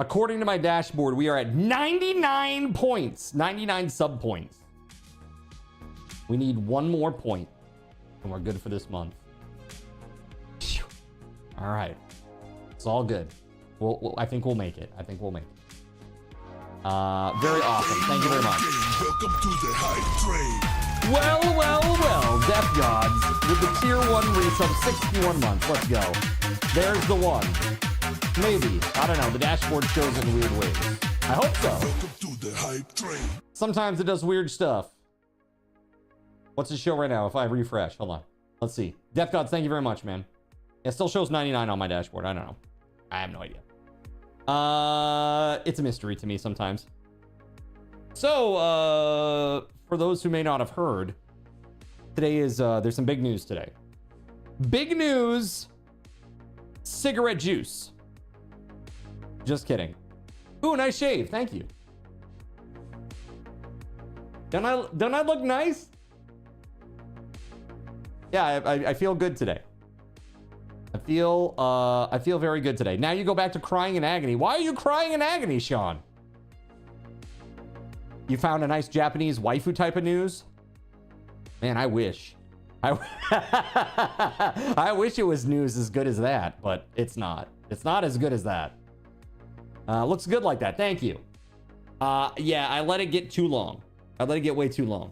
According to my dashboard, we are at 99 points, 99 sub points. We need one more point, and we're good for this month. Phew. All right. It's all good. I think we'll make it. I think we'll make it. Very awesome. Thank you very much. Welcome to the hype train. Well, Death Gods with the tier 1 resub, 61 months. Let's go. There's the one. Maybe. I don't know. The dashboard shows it in weird ways. I hope so. Welcome to the hype train. Sometimes it does weird stuff. What's it show right now if I refresh? Hold on. Let's see. Death Gods, thank you very much, man. It still shows 99 on my dashboard. I don't know. I have no idea. It's a mystery to me sometimes. So, for those who may not have heard, today is, there's some big news today. Big news, cigarette juice. Just kidding. Ooh, nice shave. Thank you. Don't I look nice? Yeah, I feel good today. I feel very good today. Now you go back to crying in agony. Why are you crying in agony, Sean? You found a nice Japanese waifu type of news? Man, I wish. I wish it was news as good as that, but it's not. It's not as good as that. Looks good like that. Thank you. Yeah, I let it get too long. I let it get way too long.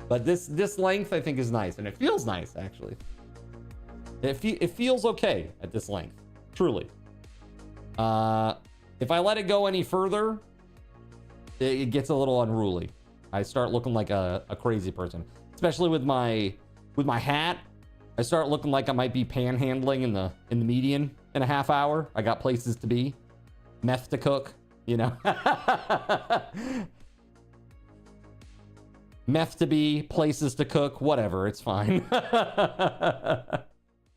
But this length I think is nice, and it feels nice actually. It feels okay at this length, truly. If I let it go any further, it gets a little unruly. I start looking like a crazy person, especially with my hat. I start looking like I might be panhandling in the median in a half hour. I got places to be, meth to cook, you know. Meth to be, places to cook, whatever, it's fine.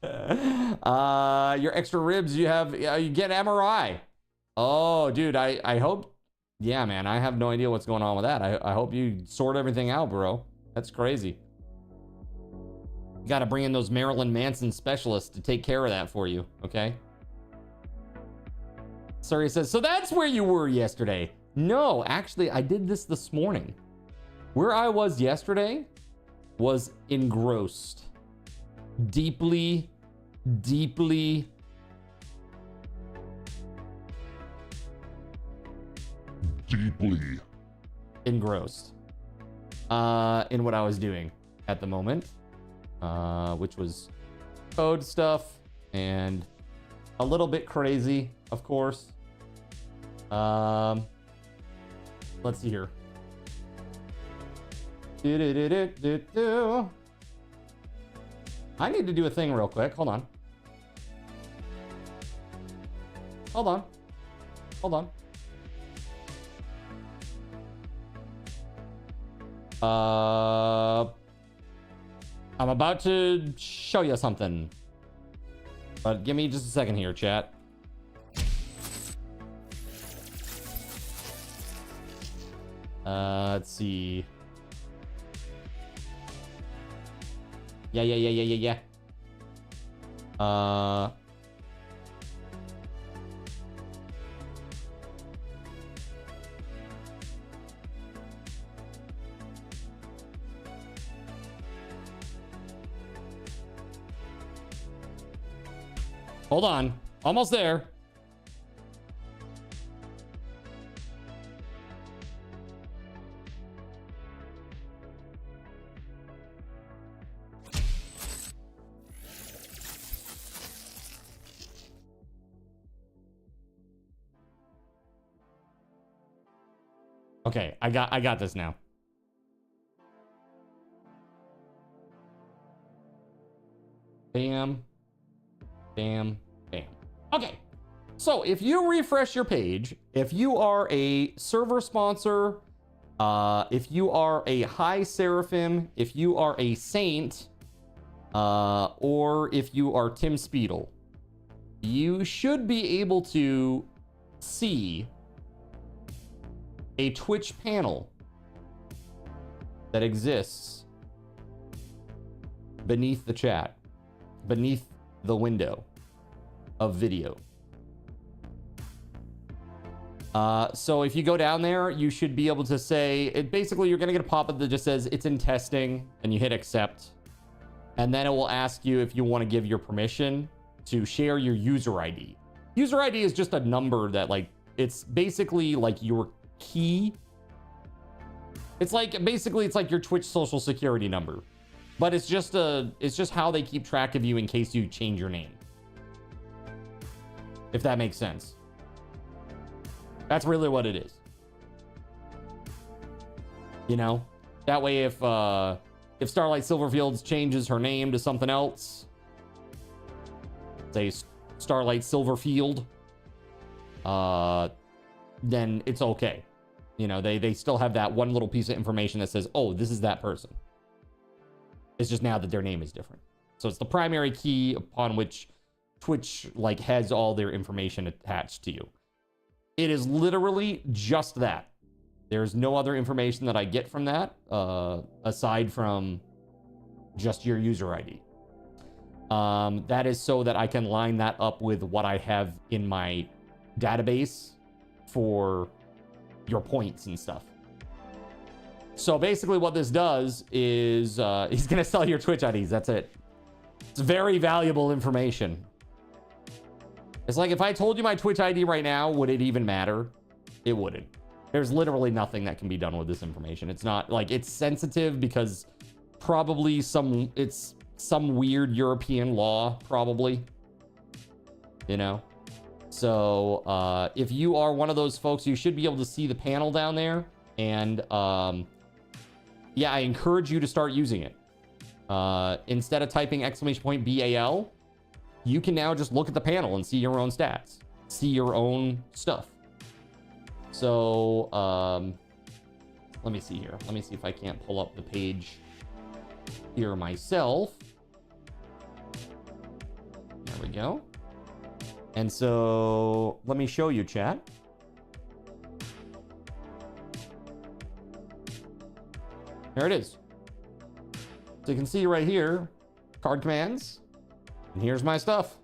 Your extra ribs, you get MRI. Oh, dude, I hope, yeah, man, I have no idea what's going on with that. I hope you sort everything out, bro. That's crazy. You got to bring in those Marilyn Manson specialists to take care of that for you, okay? Sorry, says, so that's where you were yesterday. No, actually, I did this morning. Where I was yesterday was engrossed. Deeply engrossed in what I was doing at the moment, which was code stuff and a little bit crazy, of course. Let's see here. I need to do a thing real quick. Hold on. I'm about to show you something, but give me just a second here, chat. Let's see. Yeah. Hold on. Almost there. Okay, I got this now. Bam. Bam. Bam. Okay. So if you refresh your page, if you are a server sponsor, if you are a high seraphim, if you are a saint, or if you are TimSpeedle, you should be able to see a Twitch panel that exists beneath the chat, beneath the window of video. So if you go down there, you should be able to say it. Basically, you're gonna get a pop-up that just says it's in testing, and you hit accept, and then it will ask you if you want to give your permission to share your user ID. User ID is just a number that, like, it's basically like your key. It's like basically it's like your Twitch social security number, but it's just how they keep track of you in case you change your name. If that makes sense. That's really what it is. You know, that way if Starlight Silverfields changes her name to something else, say Starlight Silverfield, then it's okay. You know, they still have that one little piece of information that says, oh, this is that person. It's just now that their name is different. So it's the primary key upon which Twitch like has all their information attached to you. It is literally just that. There's no other information that I get from that aside from just your user ID. That is so that I can line that up with what I have in my database for your points and stuff. So basically what this does is he's going to sell your Twitch IDs. That's it. It's very valuable information. It's like if I told you my Twitch ID right now, would it even matter? It wouldn't. There's literally nothing that can be done with this information. It's not like it's sensitive because probably it's some weird European law, probably. You know? So if you are one of those folks, you should be able to see the panel down there. And yeah, I encourage you to start using it. Instead of typing !BAL, you can now just look at the panel and see your own stats, see your own stuff. So let me see here. Let me see if I can't pull up the page here myself. There we go. And so let me show you, chat. There it is. So you can see right here, card commands. And here's my stuff.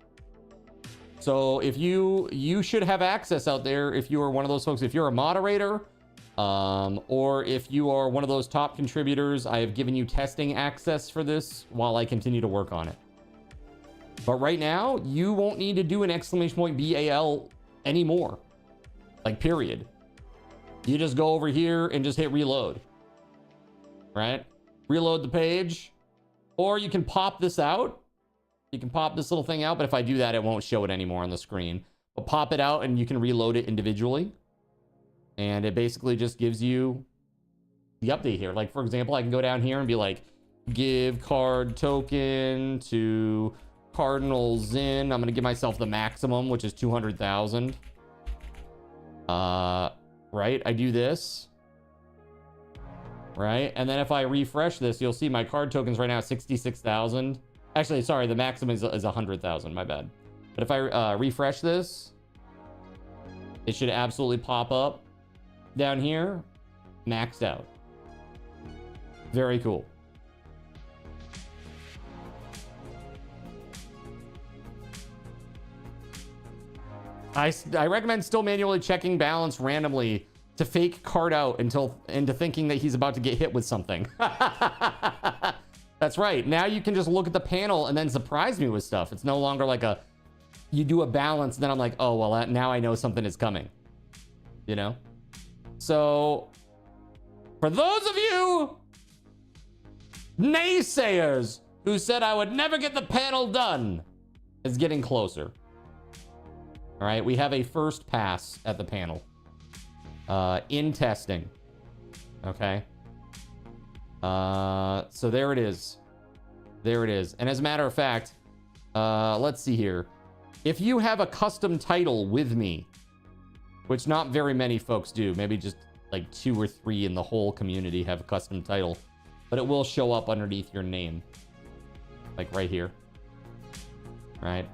So if you should have access out there if you are one of those folks, if you're a moderator, or if you are one of those top contributors, I have given you testing access for this while I continue to work on it. But right now, you won't need to do an !BAL anymore. Like, period. You just go over here and just hit reload. Right? Reload the page. Or you can pop this out. You can pop this little thing out, but if I do that, it won't show it anymore on the screen. But pop it out and you can reload it individually. And it basically just gives you the update here. Like, for example, I can go down here and be like, give card token to Cardinal Zin. I'm going to give myself the maximum, which is 200,000. Right? I do this. Right? And then if I refresh this, you'll see my card tokens right now, 66,000. Actually, sorry, the maximum is 100,000. My bad. But if I refresh this, it should absolutely pop up down here, maxed out. Very cool. I recommend still manually checking balance randomly to fake card out into thinking that he's about to get hit with something. That's right. Now you can just look at the panel and then surprise me with stuff. It's no longer like you do a balance, and then I'm like, oh, well, now I know something is coming. You know? So, for those of you naysayers who said I would never get the panel done, it's getting closer. All right, we have a first pass at the panel in testing. Okay. So there it is. There it is. And as a matter of fact, let's see here. If you have a custom title with me, which not very many folks do, maybe just like 2 or 3 in the whole community have a custom title, but it will show up underneath your name. Like right here. Right?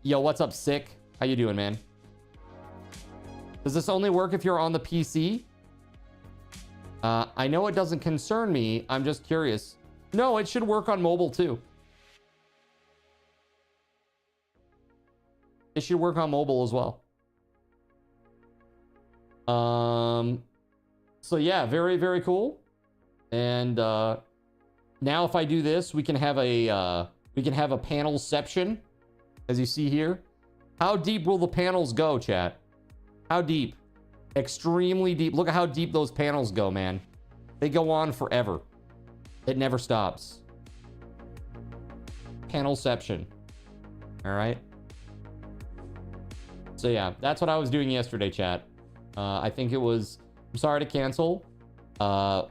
Yo, what's up, Sick? How you doing, man? Does this only work if you're on the PC? I know it doesn't concern me. I'm just curious. No, it should work on mobile too. It should work on mobile as well. So yeah, very, very cool. And now if I do this, we can have a panelception, as you see here. How deep will the panels go, chat? How deep? Extremely deep. Look at how deep those panels go, man. They go on forever. It never stops. Panelception. All right. So yeah, that's what I was doing yesterday, chat. I think it was, I'm sorry to cancel. I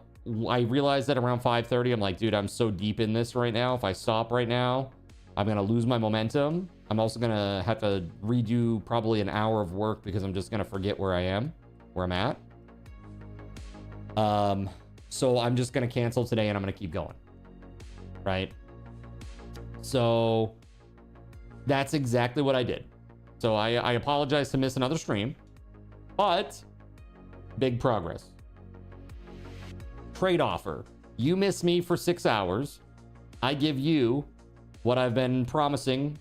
realized that around 5:30, I'm like, dude, I'm so deep in this right now. If I stop right now, I'm going to lose my momentum. I'm also going to have to redo probably an hour of work because I'm just going to forget where I'm at. So I'm just going to cancel today and I'm going to keep going. Right? So that's exactly what I did. So I apologize to miss another stream, but big progress. Trade offer. You miss me for 6 hours. I give you what I've been promising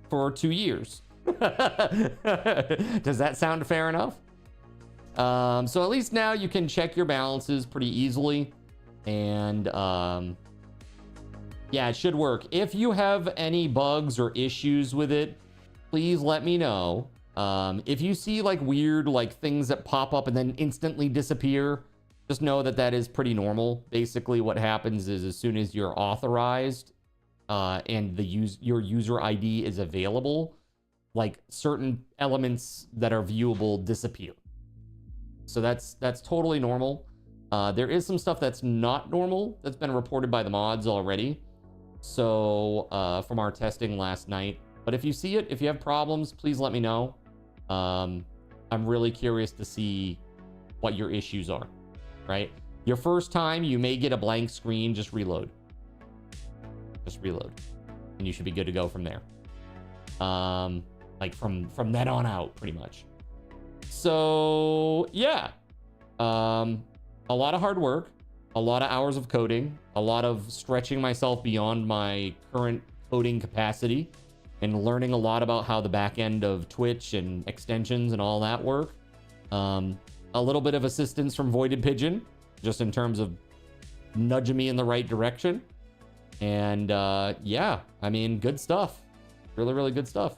for 2 years. Does that sound fair enough? So at least now you can check your balances pretty easily. And yeah, it should work. If you have any bugs or issues with it, please let me know. If you see like weird like things that pop up and then instantly disappear, just know that that is pretty normal. Basically what happens is as soon as you're authorized and your user ID is available, like certain elements that are viewable disappear. So that's totally normal. There is some stuff that's not normal that's been reported by the mods already. So from our testing last night. But if you see it, if you have problems, please let me know. I'm really curious to see what your issues are, right? Your first time, you may get a blank screen, just reload. Just reload. And you should be good to go from there. Like from then on out, pretty much. So, yeah. A lot of hard work, a lot of hours of coding, a lot of stretching myself beyond my current coding capacity, and learning a lot about how the back end of Twitch and extensions and all that work. A little bit of assistance from Voided Pigeon, just in terms of nudging me in the right direction. And yeah, I mean, good stuff. Really, really good stuff.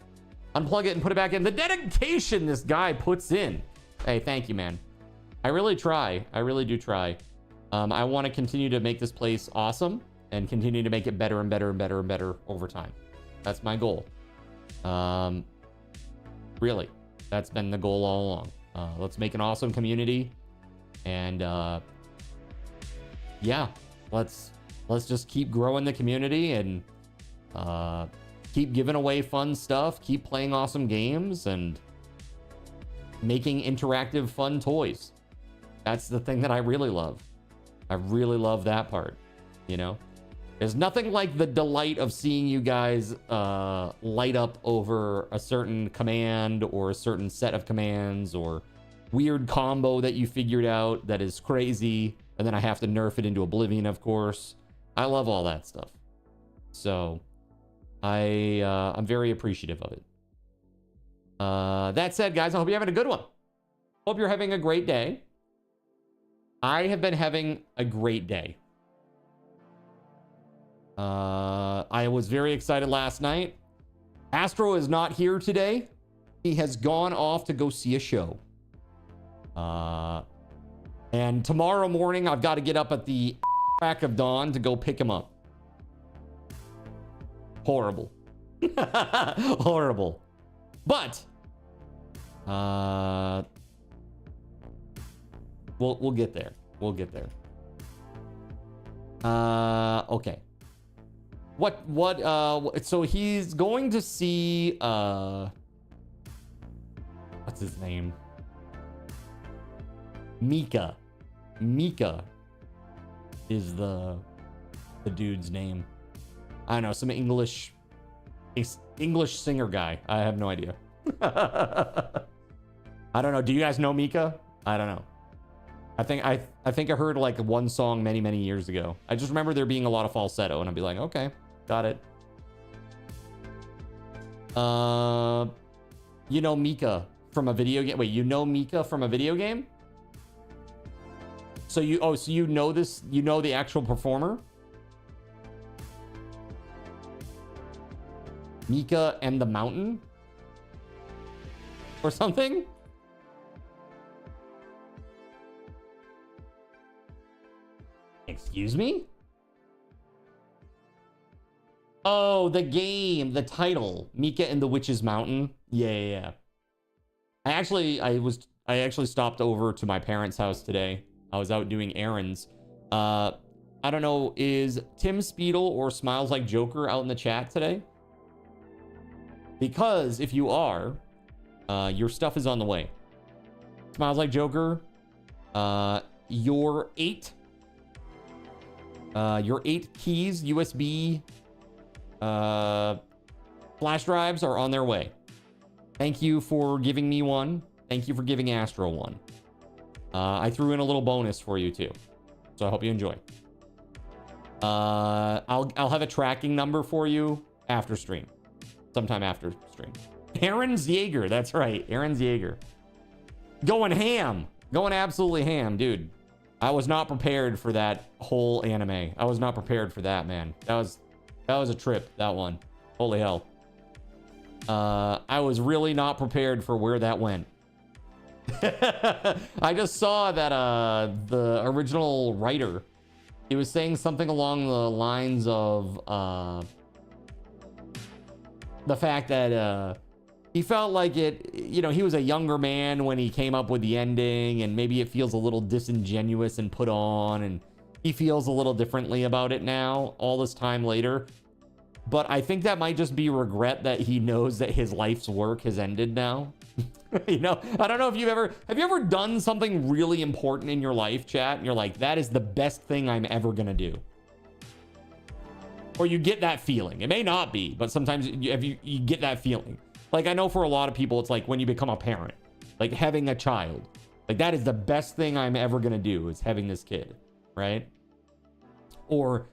Unplug it and put it back in. The dedication this guy puts in. Hey, thank you, man. I really try. I really do try. I want to continue to make this place awesome and continue to make it better and better and better and better over time. That's my goal. Really, that's been the goal all along. Let's make an awesome community, and yeah, let's just keep growing the community and keep giving away fun stuff, keep playing awesome games, and making interactive fun toys. That's the thing that I really love. I really love that part, you know? There's nothing like the delight of seeing you guys light up over a certain command or a certain set of commands or weird combo that you figured out that is crazy, and then I have to nerf it into oblivion, of course. I love all that stuff. So I'm very appreciative of it. That said, guys, I hope you're having a good one. Hope you're having a great day. I have been having a great day. I was very excited last night. Astro is not here today. He has gone off to go see a show. And tomorrow morning, I've got to get up at the crack of dawn to go pick him up. Horrible. Horrible. But we'll get there. We'll get there. Okay. So he's going to see what's his name? Mika. Mika is the dude's name. I don't know, some English singer guy. I have no idea. I don't know. Do you guys know Mika? I don't know. I think I heard like one song many years ago. I just remember there being a lot of falsetto, and I'd be like, okay, got it. You know Mika from a video game? Wait, you know Mika from a video game? So you know this, you know the actual performer? Mika and the Mountain? Or something? Excuse me? Oh, the game, the title, Mika and the Witch's Mountain. Yeah. I actually stopped over to my parents' house today. I was out doing errands. I don't know, is TimSpeedle or Smiles Like Joker out in the chat today? Because if you are, your stuff is on the way. Smiles Like Joker, your 8 keys, USB flash drives are on their way. Thank you for giving me one. Thank you for giving Astro one. I threw in a little bonus for you too, so I hope you enjoy. I'll have a tracking number for you after stream, sometime after stream. Aaron's Jaeger, that's right, Aaron's Jaeger, going ham, going absolutely ham, dude. I was not prepared for that whole anime. I was not prepared for that, man. That was a trip, that one. Holy hell. I was really not prepared for where that went. I just saw that the original writer, he was saying something along the lines of the fact that he felt like it, you know, he was a younger man when he came up with the ending, and maybe it feels a little disingenuous and put on, and he feels a little differently about it now, all this time later. But I think that might just be regret that he knows that his life's work has ended now. You know, I don't know if have you ever done something really important in your life, chat, and you're like, that is the best thing I'm ever gonna do? Or you get that feeling. It may not be, but sometimes you get that feeling. Like, I know for a lot of people, it's like when you become a parent, like having a child, like that is the best thing I'm ever gonna do, is having this kid, right? Or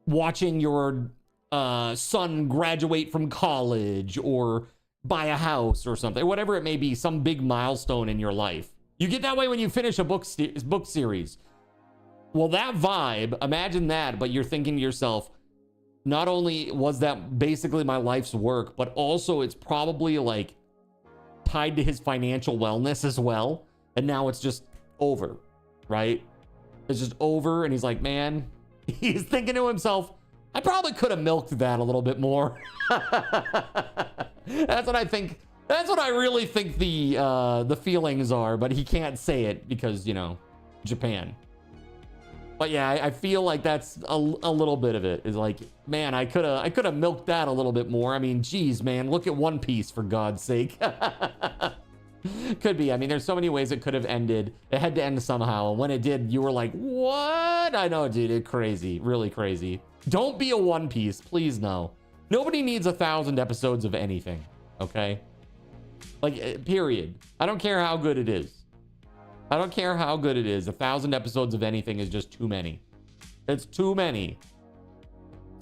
watching your son graduate from college, or buy a house or something, whatever it may be, some big milestone in your life. You get that way when you finish a book series. Well, that vibe, imagine that, but you're thinking to yourself, not only was that basically my life's work, but also it's probably like tied to his financial wellness as well. And now it's just over, right? It's just over. And he's like, man, he's thinking to himself, I probably could have milked that a little bit more. That's what I think. That's what I really think the feelings are, but he can't say it because, you know, Japan. But yeah, I feel like that's a little bit of it, is like, man, I could have milked that a little bit more. I mean, geez, man, look at One Piece, for God's sake. Could be. I mean, there's so many ways it could have ended. It had to end somehow. And when it did, you were like, what? I know, dude, it's crazy, really crazy. Don't be a One Piece, please. No, nobody needs 1,000 episodes of anything. Okay, like, period. I don't care how good it is. I don't care how good it is. 1,000 episodes of anything is just too many. It's too many.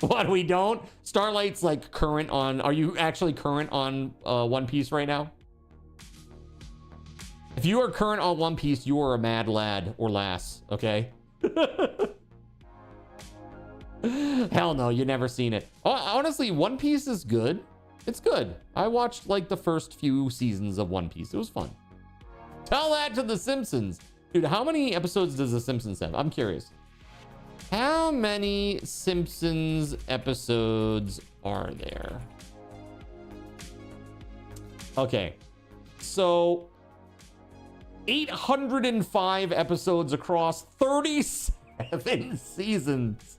What, we don't? Starlight's like current on... Are you actually current on One Piece right now? If you are current on One Piece, you are a mad lad or lass, okay? Hell no, you've never seen it. Honestly, One Piece is good. It's good. I watched like the first few seasons of One Piece. It was fun. Tell that to The Simpsons. Dude, how many episodes does The Simpsons have? I'm curious. How many Simpsons episodes are there? Okay. So, 805 episodes across 37 seasons.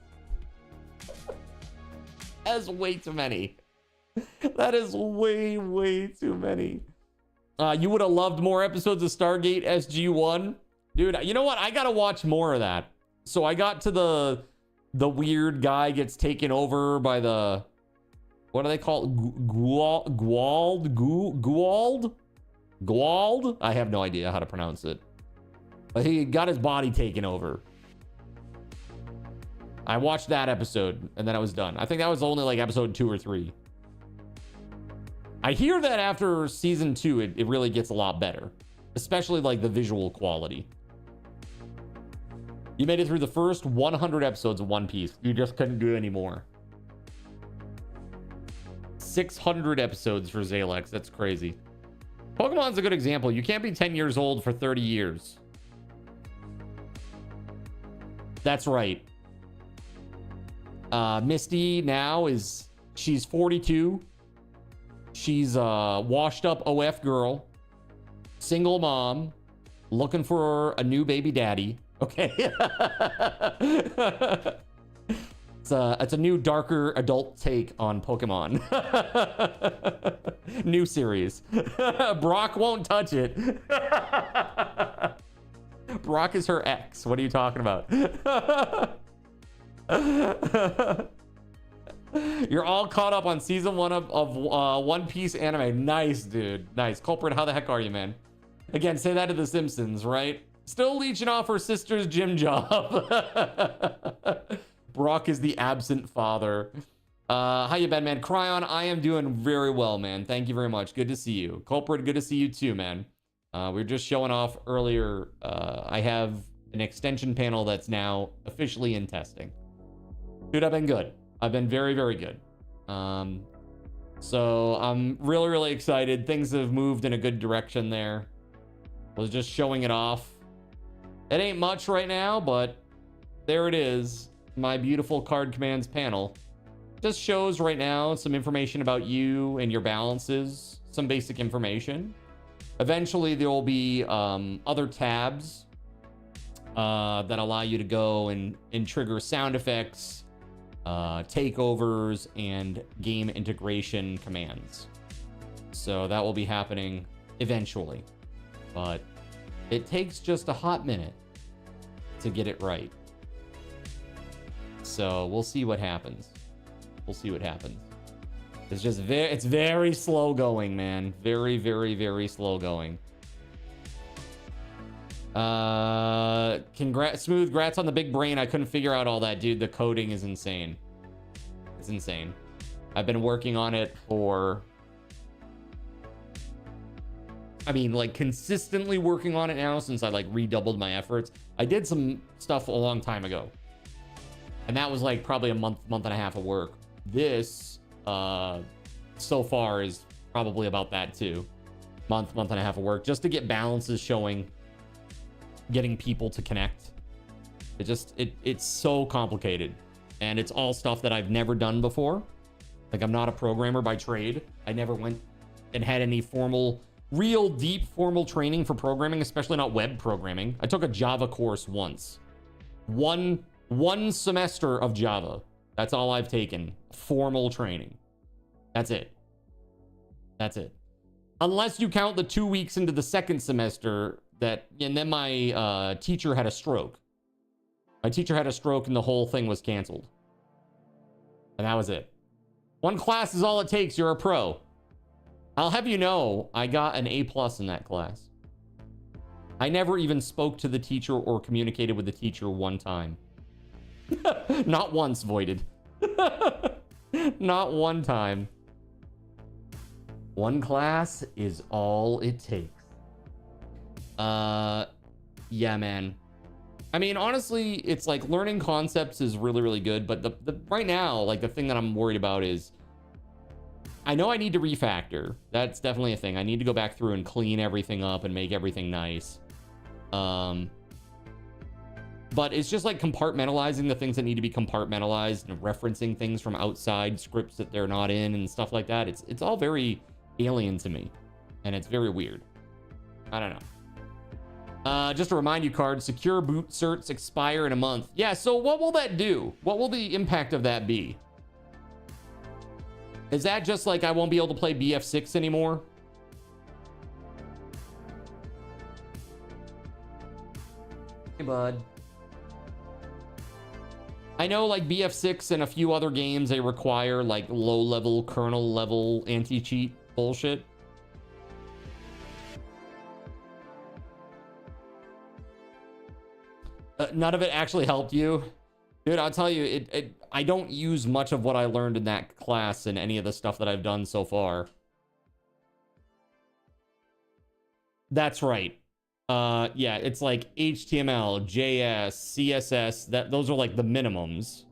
That's way too many. That is way, way too many. You would have loved more episodes of Stargate SG-1. Dude, you know what? I gotta watch more of that. So I got to the weird guy gets taken over by the... What do they call it? Gwald? I have no idea how to pronounce it. But he got his body taken over. I watched that episode, and then I was done. I think that was only like episode 2 or 3. I hear that after season 2, it really gets a lot better, especially like the visual quality. You made it through the first 100 episodes of One Piece. You just couldn't do any more. 600 episodes for Zalex. That's crazy. Pokemon's a good example. You can't be 10 years old for 30 years. That's right. Misty now she's 42. She's a washed up OF girl, single mom, looking for a new baby daddy. Okay. It's a new darker adult take on Pokemon. New series. Brock won't touch it. Brock is her ex. What are you talking about? You're all caught up on season 1 of One Piece anime. Nice, dude. Nice. Culprit, how the heck are you, man? Again, say that to The Simpsons, right? Still leeching off her sister's gym job. Brock is the absent father. How you been, man? Cryon, I am doing very well, man. Thank you very much. Good to see you. Culprit, good to see you too, man. We were just showing off earlier. I have an extension panel that's now officially in testing. Dude, I've been good. I've been very, very good. So I'm really, really excited. Things have moved in a good direction there. Was just showing it off. It ain't much right now, but there it is. My beautiful card commands panel. Just shows right now some information about you and your balances. Some basic information. Eventually there will be other tabs that allow you to go and trigger sound effects, takeovers, and game integration commands. So that will be happening eventually, but it takes just a hot minute to get it right. So we'll see what happens. We'll see what happens. It's just it's very slow going, man. Very, very, very slow going. Congrats, Smooth. Grats on the big brain. I couldn't figure out all that, dude. The coding is insane. It's insane. I've been working on it for, I mean, like consistently working on it now since I like redoubled my efforts. I did some stuff a long time ago, and that was like probably a month and a half of work. This so far is probably about that too. Month and a half of work just to get balances showing, getting people to connect. It's so complicated, and it's all stuff that I've never done before. Like, I'm not a programmer by trade. I never went and had any real deep formal training for programming, especially not web programming. I took a Java course once. One semester of Java. That's all I've taken. Formal training. That's it. That's it. Unless you count the 2 weeks into the second semester and then my teacher had a stroke. My teacher had a stroke and the whole thing was canceled. And that was it. One class is all it takes. You're a pro. I'll have you know, I got an A+ in that class. I never even spoke to the teacher or communicated with the teacher one time. Not once, Voided. Not one time. One class is all it takes. Yeah, man. I mean, honestly, it's like learning concepts is really, really good. But the right now, like the thing that I'm worried about is I know I need to refactor. That's definitely a thing. I need to go back through and clean everything up and make everything nice. But it's just like compartmentalizing the things that need to be compartmentalized and referencing things from outside scripts that they're not in and stuff like that. It's all very alien to me, and it's very weird. I don't know. Just to remind you, Card, secure boot certs expire in a month. Yeah, so what will that do? What will the impact of that be? Is that just like I won't be able to play BF6 anymore? Hey, bud. I know like BF6 and a few other games, they require like low-level, kernel-level anti-cheat bullshit. None of it actually helped you. Dude, I'll tell you, I don't use much of what I learned in that class in any of the stuff that I've done so far. That's right. Yeah, it's like HTML, JS, CSS. Those are like the minimums.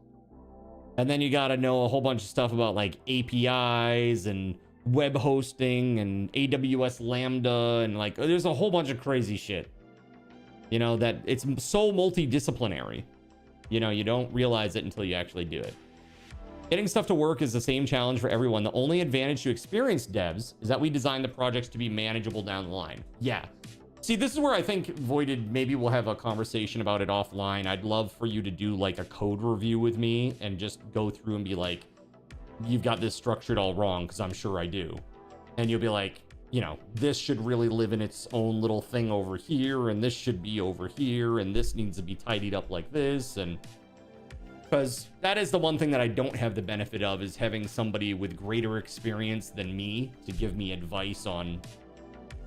And then you got to know a whole bunch of stuff about like APIs and web hosting and AWS Lambda, and like there's a whole bunch of crazy shit. You know, that it's so multidisciplinary. You know, you don't realize it until you actually do it. Getting stuff to work is the same challenge for everyone. The only advantage to experienced devs is that we design the projects to be manageable down the line. Yeah. See, this is where I think Voided, maybe we'll have a conversation about it offline. I'd love for you to do like a code review with me and just go through and be like, you've got this structured all wrong, because I'm sure I do. And you'll be like, you know, this should really live in its own little thing over here, and this should be over here, and this needs to be tidied up like this. And because that is the one thing that I don't have the benefit of, is having somebody with greater experience than me to give me advice on,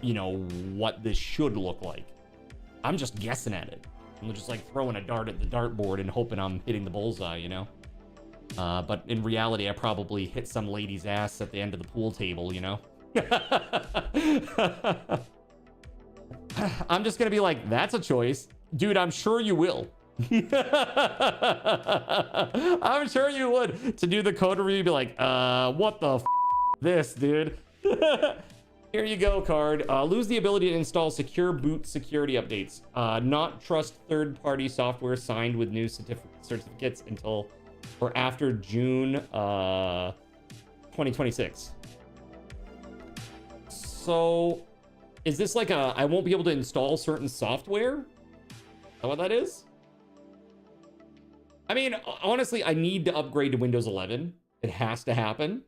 you know, what this should look like. I'm just guessing at it. I'm just like throwing a dart at the dartboard and hoping I'm hitting the bullseye, you know? But in reality, I probably hit some lady's ass at the end of the pool table, you know? I'm just gonna be like, that's a choice. Dude, I'm sure you will. I'm sure you would. To do the code review, be like, what the f this, dude? Here you go, card. Lose the ability to install secure boot security updates. Not trust third-party software signed with new certificates until or after June 2026. So, is this like a I won't be able to install certain software? Is that what that is? I mean, honestly, I need to upgrade to Windows 11. It has to happen.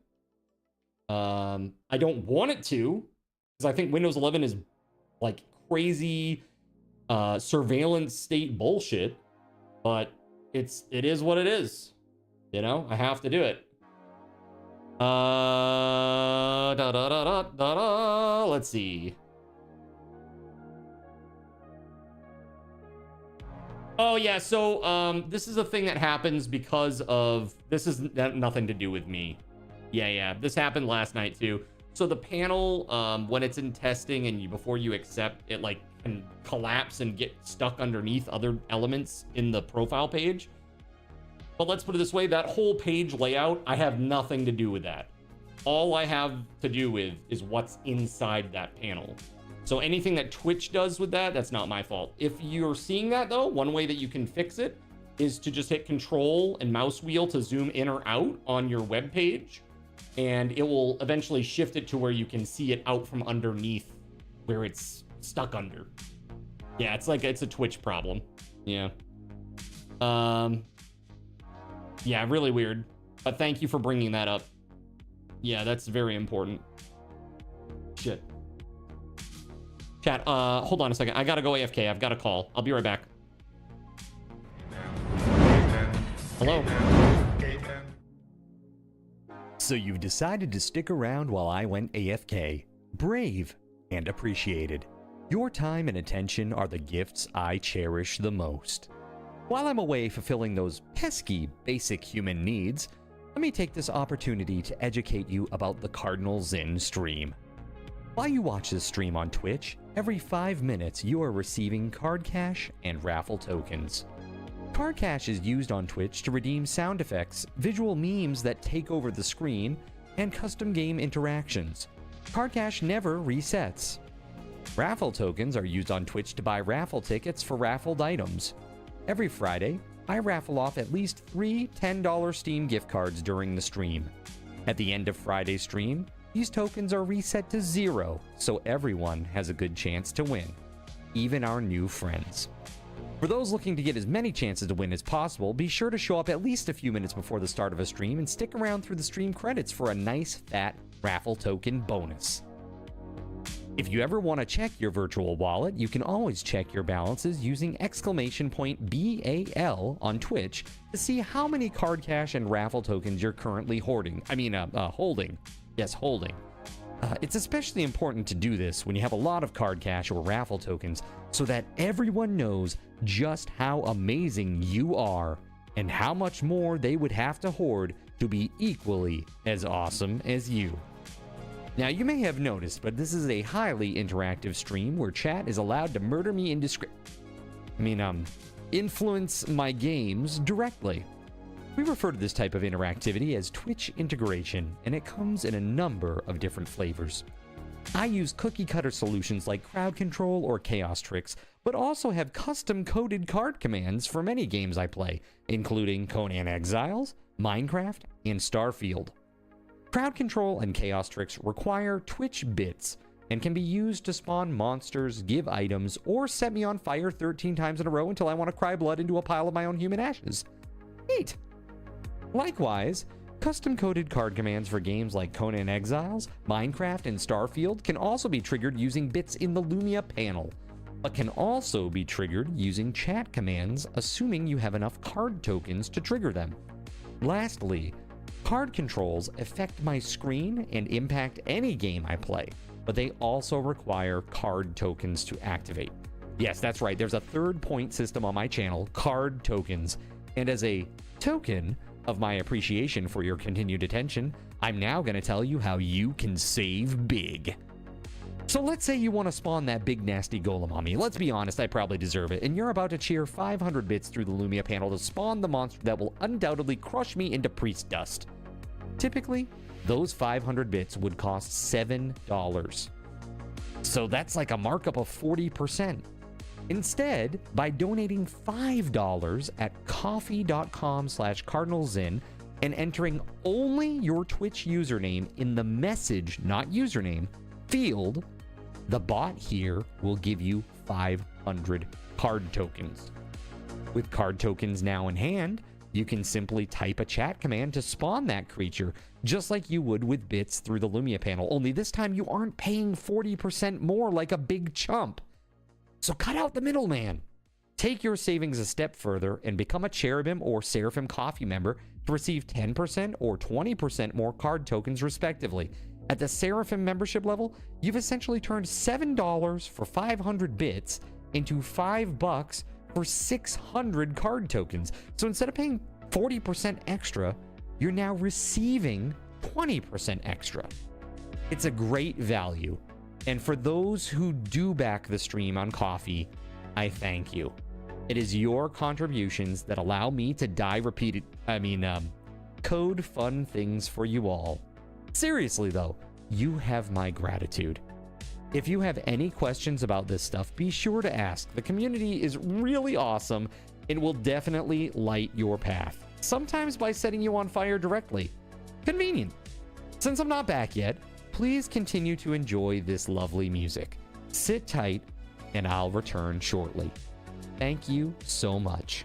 I don't want it to, because I think Windows 11 is like crazy surveillance state bullshit, but it is what it is. You know, I have to do it. Let's see. Oh yeah, so this is a thing that happens because of, this is nothing to do with me. Yeah, this happened last night too. So the panel, when it's in testing and before you accept, it like can collapse and get stuck underneath other elements in the profile page. But let's put it this way, that whole page layout, I have nothing to do with that. All I have to do with is what's inside that panel. So anything that Twitch does with that, that's not my fault. If you're seeing that though, one way that you can fix it is to just hit Control and mouse wheel to zoom in or out on your web page, and it will eventually shift it to where you can see it out from underneath where it's stuck under. Yeah, it's a Twitch problem. Yeah. Yeah, really weird. But thank you for bringing that up. Yeah, that's very important. Shit. Chat, hold on a second. I gotta go AFK. I've got a call. I'll be right back. Hello? So you've decided to stick around while I went AFK. Brave and appreciated. Your time and attention are the gifts I cherish the most. While I'm away fulfilling those pesky basic human needs, let me take this opportunity to educate you about the Cardinal Zin stream. While you watch this stream on Twitch, every 5 minutes you are receiving card cash and raffle tokens. Card cash is used on Twitch to redeem sound effects, visual memes that take over the screen, and custom game interactions. Card cash never resets. Raffle tokens are used on Twitch to buy raffle tickets for raffled items. Every Friday, I raffle off at least 3 $10 Steam gift cards during the stream. At the end of Friday's stream, these tokens are reset to 0, so everyone has a good chance to win, even our new friends. For those looking to get as many chances to win as possible, be sure to show up at least a few minutes before the start of a stream and stick around through the stream credits for a nice fat raffle token bonus. If you ever want to check your virtual wallet, you can always check your balances using !BAL on Twitch to see how many card cash and raffle tokens you're currently holding. Yes, holding. It's especially important to do this when you have a lot of card cash or raffle tokens so that everyone knows just how amazing you are and how much more they would have to hoard to be equally as awesome as you. Now, you may have noticed, but this is a highly interactive stream where chat is allowed to murder me influence my games directly. We refer to this type of interactivity as Twitch integration, and it comes in a number of different flavors. I use cookie-cutter solutions like crowd control or chaos tricks, but also have custom-coded card commands for many games I play, including Conan Exiles, Minecraft, and Starfield. Crowd control and chaos tricks require Twitch bits and can be used to spawn monsters, give items, or set me on fire 13 times in a row until I want to cry blood into a pile of my own human ashes. Neat! Likewise, custom-coded card commands for games like Conan Exiles, Minecraft, and Starfield can also be triggered using bits in the Lumia panel, but can also be triggered using chat commands, assuming you have enough card tokens to trigger them. Lastly, card controls affect my screen and impact any game I play, but they also require card tokens to activate. Yes, that's right, there's a third point system on my channel, card tokens, and as a token of my appreciation for your continued attention, I'm now going to tell you how you can save big. So let's say you want to spawn that big nasty golem on me. Let's be honest, I probably deserve it, and you're about to cheer 500 bits through the Lumia panel to spawn the monster that will undoubtedly crush me into priest dust. Typically, those 500 bits would cost $7. So that's like a markup of 40%. Instead, by donating $5 at coffee.com/cardinalzin and entering only your Twitch username in the message, not username, field, the bot here will give you 500 card tokens. With card tokens now in hand, you can simply type a chat command to spawn that creature, just like you would with bits through the Lumia panel, only this time you aren't paying 40% more like a big chump. So cut out the middleman. Take your savings a step further and become a Cherubim or Seraphim Coffee member to receive 10% or 20% more card tokens respectively. At the Seraphim membership level, you've essentially turned $7 for 500 bits into $5 for 600 card tokens. So instead of paying 40% extra, you're now receiving 20% extra. It's a great value. And for those who do back the stream on Coffee, I thank you. It is your contributions that allow me to code fun things for you all. Seriously though, you have my gratitude. If you have any questions about this stuff, be sure to ask. The community is really awesome and will definitely light your path. Sometimes by setting you on fire directly. Convenient. Since I'm not back yet, please continue to enjoy this lovely music. Sit tight, and I'll return shortly. Thank you so much.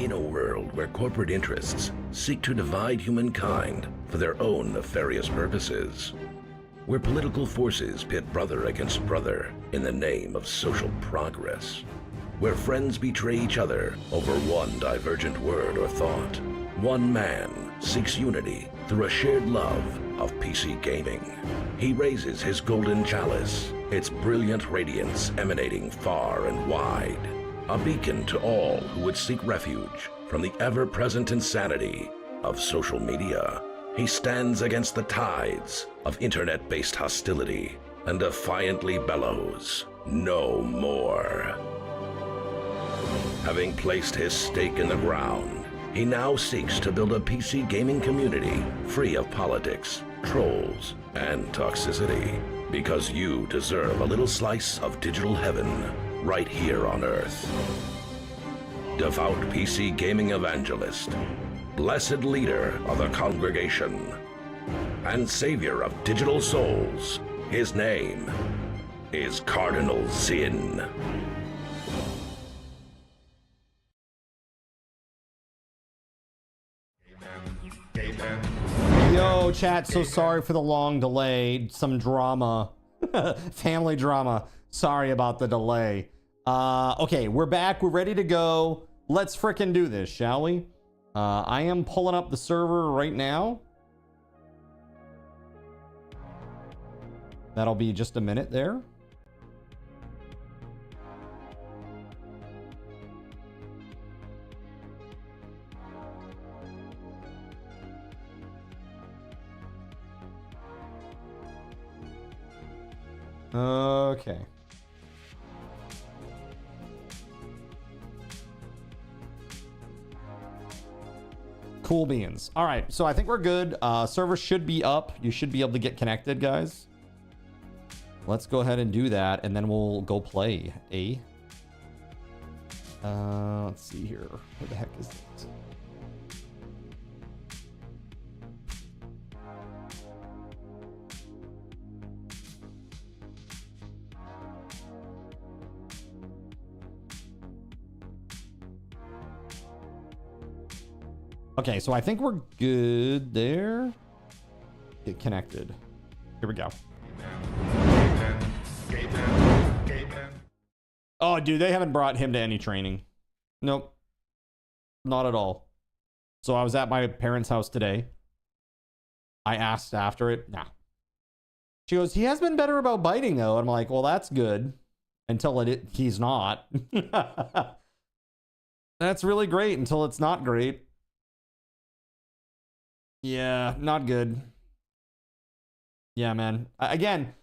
In a world where corporate interests seek to divide humankind for their own nefarious purposes, where political forces pit brother against brother in the name of social progress, where friends betray each other over one divergent word or thought, one man seeks unity through a shared love of PC gaming. He raises his golden chalice, its brilliant radiance emanating far and wide, a beacon to all who would seek refuge from the ever-present insanity of social media. He stands against the tides of internet-based hostility and defiantly bellows, "No more." Having placed his stake in the ground, he now seeks to build a PC gaming community free of politics, trolls, and toxicity, because you deserve a little slice of digital heaven right here on Earth. Devout PC gaming evangelist, blessed leader of the congregation, and savior of digital souls, his name is Cardinal Sin. Yo, chat, so sorry for the long delay. Some drama. Family drama. Sorry about the delay. Okay, we're back. We're ready to go. Let's frickin' do this, shall we? I am pulling up the server right now. That'll be just a minute there. Okay. Cool beans. All right, so I think we're good. Server should be up. You should be able to get connected, guys. Let's go ahead and do that, and then we'll go play. Let's see here. Where the heck is it? Okay, so I think we're good there. Get connected. Here we go. Oh, dude, they haven't brought him to any training. Nope. Not at all. So I was at my parents' house today. I asked after it. Nah. She goes, he has been better about biting, though. And I'm like, well, that's good. Until he's not. That's really great until it's not great. Yeah, not good. Yeah, man. Again,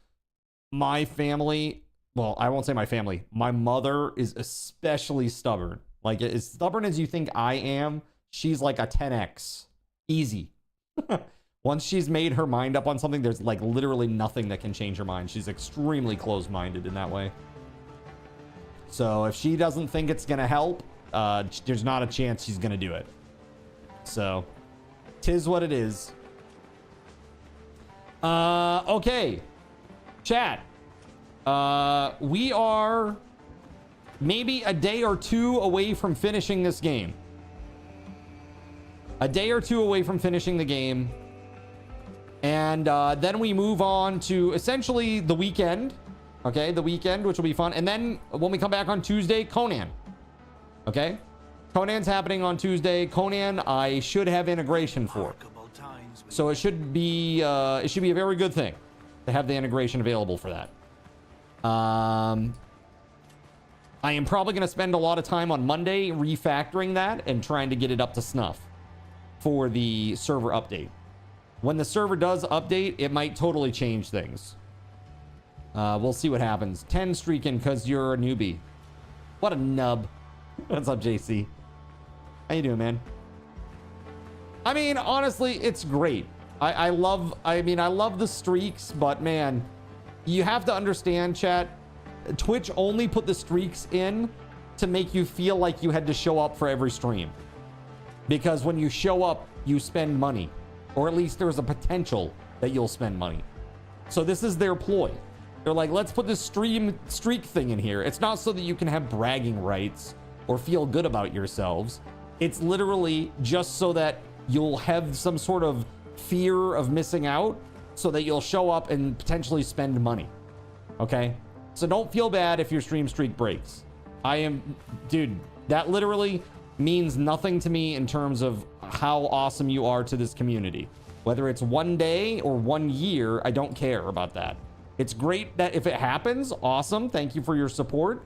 my family, well, I won't say my family. My mother is especially stubborn. Like, as stubborn as you think I am, she's like a 10x. Easy. Once she's made her mind up on something, there's like literally nothing that can change her mind. She's extremely closed-minded in that way. So if she doesn't think it's going to help, there's not a chance she's going to do it. So... 'tis what it is. Okay. Chat. We are maybe a day or two away from finishing this game. A day or two away from finishing the game. And then we move on to essentially the weekend. Okay, the weekend, which will be fun. And then when we come back on Tuesday, Conan. Okay? Conan's happening on Tuesday. Conan, I should have integration for. So it should be a very good thing to have the integration available for that. I am probably going to spend a lot of time on Monday refactoring that and trying to get it up to snuff for the server update. When the server does update, it might totally change things. We'll see what happens. 10 streaking because you're a newbie. What a nub. What's up, JC? How you doing, man? I mean, honestly, it's great. I love the streaks, but man, you have to understand, chat. Twitch only put the streaks in to make you feel like you had to show up for every stream. Because when you show up, you spend money. Or at least there's a potential that you'll spend money. So this is their ploy. They're like, let's put this streak thing in here. It's not so that you can have bragging rights or feel good about yourselves. It's literally just so that you'll have some sort of fear of missing out so that you'll show up and potentially spend money. Okay? So don't feel bad if your stream streak breaks. Dude, that literally means nothing to me in terms of how awesome you are to this community. Whether it's 1 day or 1 year, I don't care about that. It's great that if it happens, awesome. Thank you for your support.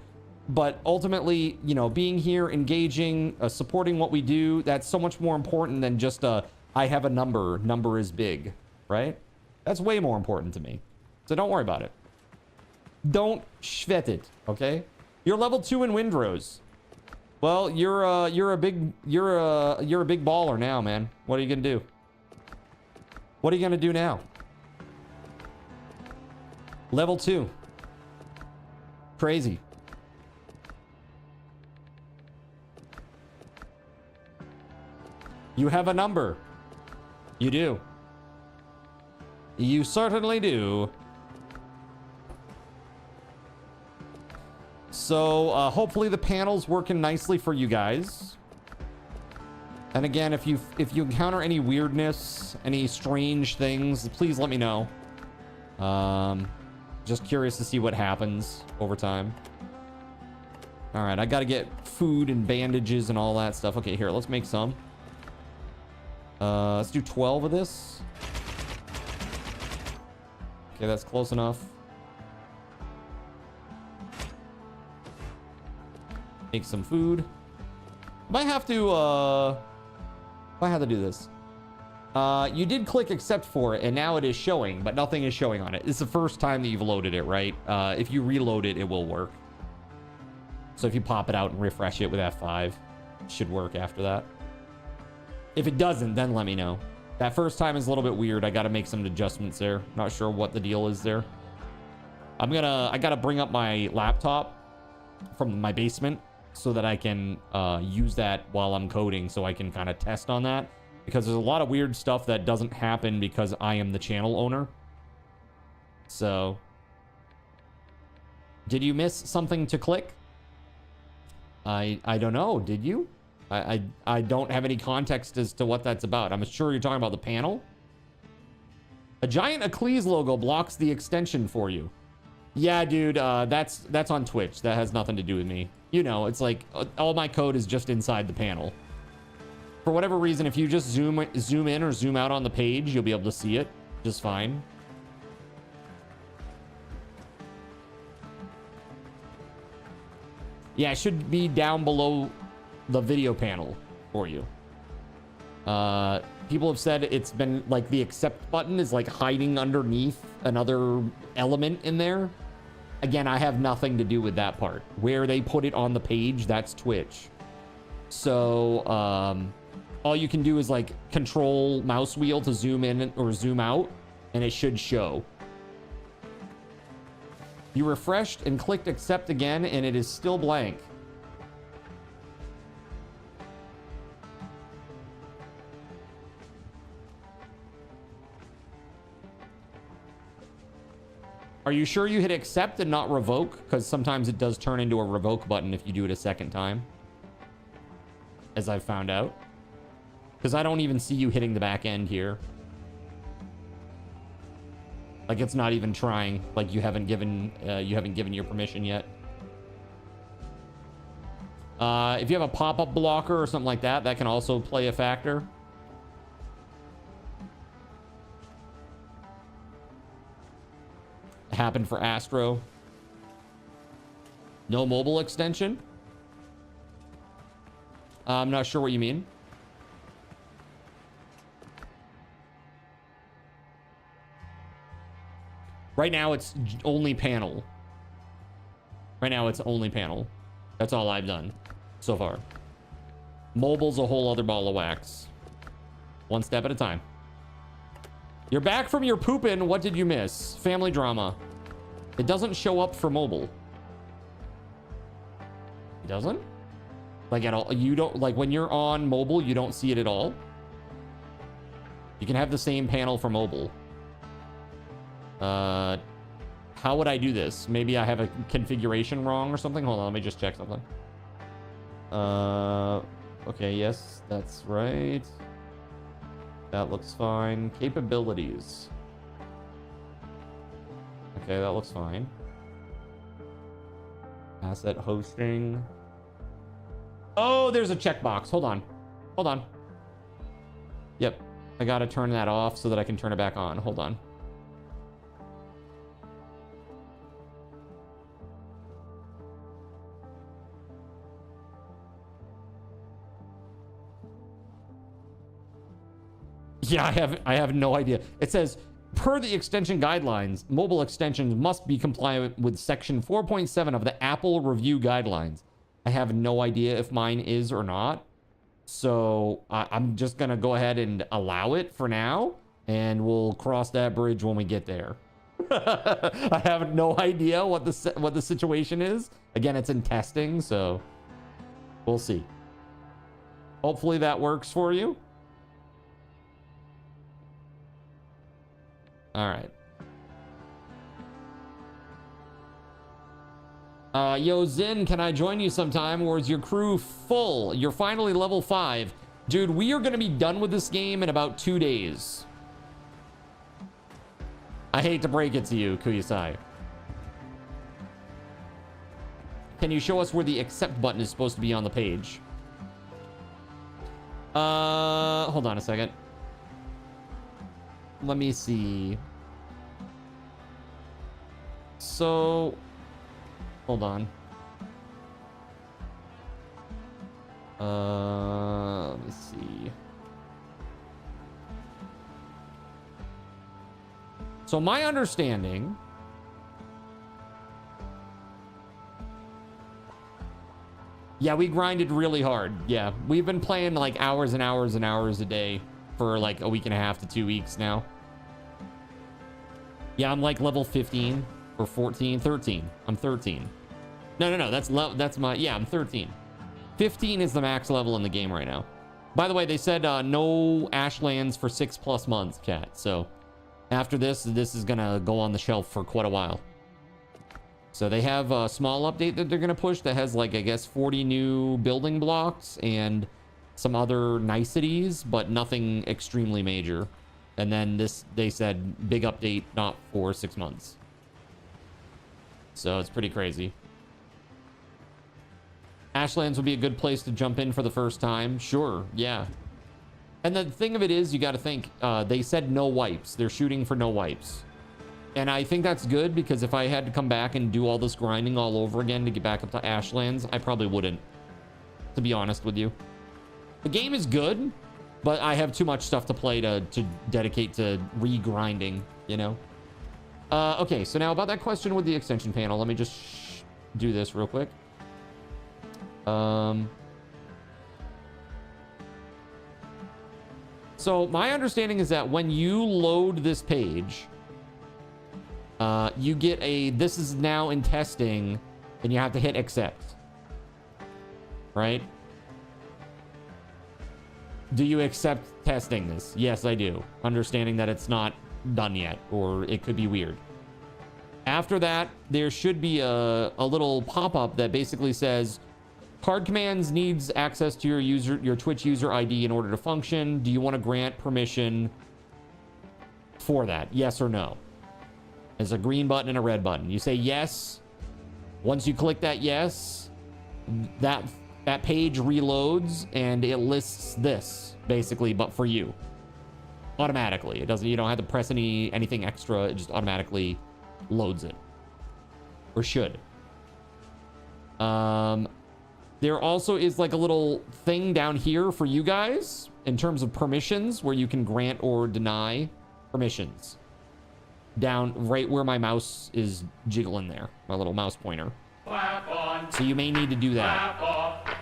But ultimately, you know, being here, engaging, supporting what we do, that's so much more important than just I have a number is big, right? That's way more important to me. So don't worry about it. Don't sweat it, okay? You're level 2 in Windrose. Well, you're a big baller now, man. What are you gonna do? What are you gonna do now? Level 2. Crazy. You have a number. You do. You certainly do. So hopefully the panel's working nicely for you guys. And again, if you encounter any weirdness, any strange things, please let me know. Just curious to see what happens over time. All right, I got to get food and bandages and all that stuff. Okay, here, let's make some. Let's do 12 of this. Okay, that's close enough. Make some food. Might have to do this. You did click accept for it, and now it is showing, but nothing is showing on it. It's the first time that you've loaded it, right? If you reload it, it will work. So if you pop it out and refresh it with F5, it should work after that. If it doesn't, then let me know. That first time is a little bit weird. I got to make some adjustments there. Not sure what the deal is there. I got to bring up my laptop from my basement so that I can use that while I'm coding, so I can kind of test on that, because there's a lot of weird stuff that doesn't happen because I am the channel owner. So, did you miss something to click? I don't know. Did you? I don't have any context as to what that's about. I'm sure you're talking about the panel. A giant Eccles logo blocks the extension for you. Yeah, dude, that's on Twitch. That has nothing to do with me. You know, it's like all my code is just inside the panel. For whatever reason, if you just zoom in or zoom out on the page, you'll be able to see it just fine. Yeah, it should be down below the video panel for you. People have said it's been like the accept button is like hiding underneath another element in there. Again, I have nothing to do with that part. Where they put it on the page, that's Twitch. So all you can do is like control mouse wheel to zoom in or zoom out, and it should show. You refreshed and clicked accept again, and it is still blank. Are you sure you hit accept and not revoke? Because sometimes it does turn into a revoke button if you do it a second time, as I've found out. Because I don't even see you hitting the back end here. Like it's not even trying. Like you haven't given your permission yet. If you have a pop-up blocker or something like that, that can also play a factor. Happened for Astro. No mobile extension? I'm not sure what you mean. Right now it's only panel. Right now it's only panel. That's all I've done so far. Mobile's a whole other ball of wax. One step at a time. You're back from your poopin'. What did you miss? Family drama. It doesn't show up for mobile. It doesn't? Like at all? You don't, like when you're on mobile, you don't see it at all? You can have the same panel for mobile. How would I do this? Maybe I have a configuration wrong or something. Hold on, let me just check something. Okay, yes, that's right. That looks fine. Capabilities. Okay, that looks fine. Asset hosting. Oh, there's a checkbox. Hold on. Hold on. Yep. I gotta turn that off so that I can turn it back on. Hold on. Yeah, I have no idea. It says, per the extension guidelines, mobile extensions must be compliant with section 4.7 of the Apple review guidelines. I have no idea if mine is or not. So I'm just going to go ahead and allow it for now. And we'll cross that bridge when we get there. I have no idea what the situation is. Again, it's in testing, so we'll see. Hopefully that works for you. All right. Yo, Zin, can I join you sometime, or is your crew full? You're finally level 5. Dude, we are going to be done with this game in about 2 days. I hate to break it to you, Kuyasai. Can you show us where the accept button is supposed to be on the page? Hold on a second. Let me see. So, hold on. Let me see. So my understanding, yeah, we grinded really hard. Yeah, we've been playing like hours and hours and hours a day for like a week and a half to 2 weeks now. Yeah, I'm like level 15 or 14, 13. I'm 13. No, that's my, yeah, I'm 13. 15 is the max level in the game right now. By the way, they said no Ashlands for 6+ months, chat. So after this is gonna go on the shelf for quite a while. So they have a small update that they're gonna push that has like, I guess, 40 new building blocks and some other niceties, but nothing extremely major. And then this, they said, big update, not for 6 months. So it's pretty crazy. Ashlands would be a good place to jump in for the first time. Sure, yeah. And the thing of it is, you got to think, they said no wipes. They're shooting for no wipes. And I think that's good, because if I had to come back and do all this grinding all over again to get back up to Ashlands, I probably wouldn't, to be honest with you. The game is good, but I have too much stuff to play to dedicate to re-grinding, you know? Okay, so now about that question with the extension panel, let me just do this real quick. So my understanding is that when you load this page, you get a, this is now in testing, and you have to hit accept. Right? Do you accept testing this? Yes, I do. Understanding that it's not done yet, or it could be weird. After that, there should be a little pop-up that basically says, Card Commands needs access to your Twitch user ID in order to function. Do you want to grant permission for that? Yes or no? There's a green button and a red button. You say yes. Once you click that yes, that page reloads and it lists this basically, but for you automatically. It doesn't, you don't have to press anything extra. It just automatically loads it, or should. There also is like a little thing down here for you guys in terms of permissions, where you can grant or deny permissions. Down right where my mouse is jiggling there, my little mouse pointer. Clap on, so you may need to do that. Clap off.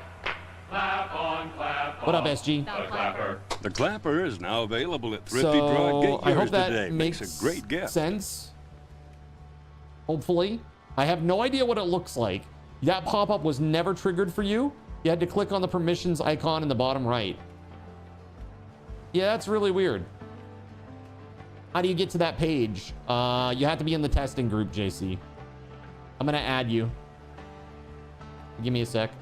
Clap on, clap off. What up, SG? The clapper. The clapper is now available at Thrifty Drug Gate I hope that today. makes a great gift. Sense. Hopefully. I have no idea what it looks like. That pop-up was never triggered for you. You had to click on the permissions icon in the bottom right. Yeah, that's really weird. How do you get to that page? You have to be in the testing group, JC. I'm gonna add you. Give me a sec.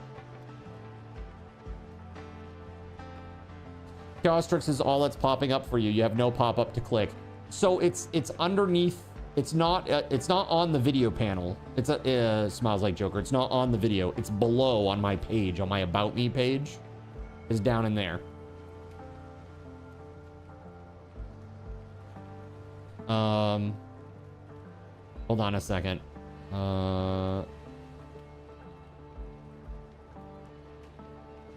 Chaostrix is all that's popping up for you. You have no pop-up to click. So it's underneath. It's not on the video panel. It's smiles like Joker. It's not on the video. It's below on my page, on my About Me page. Is down in there. Hold on a second.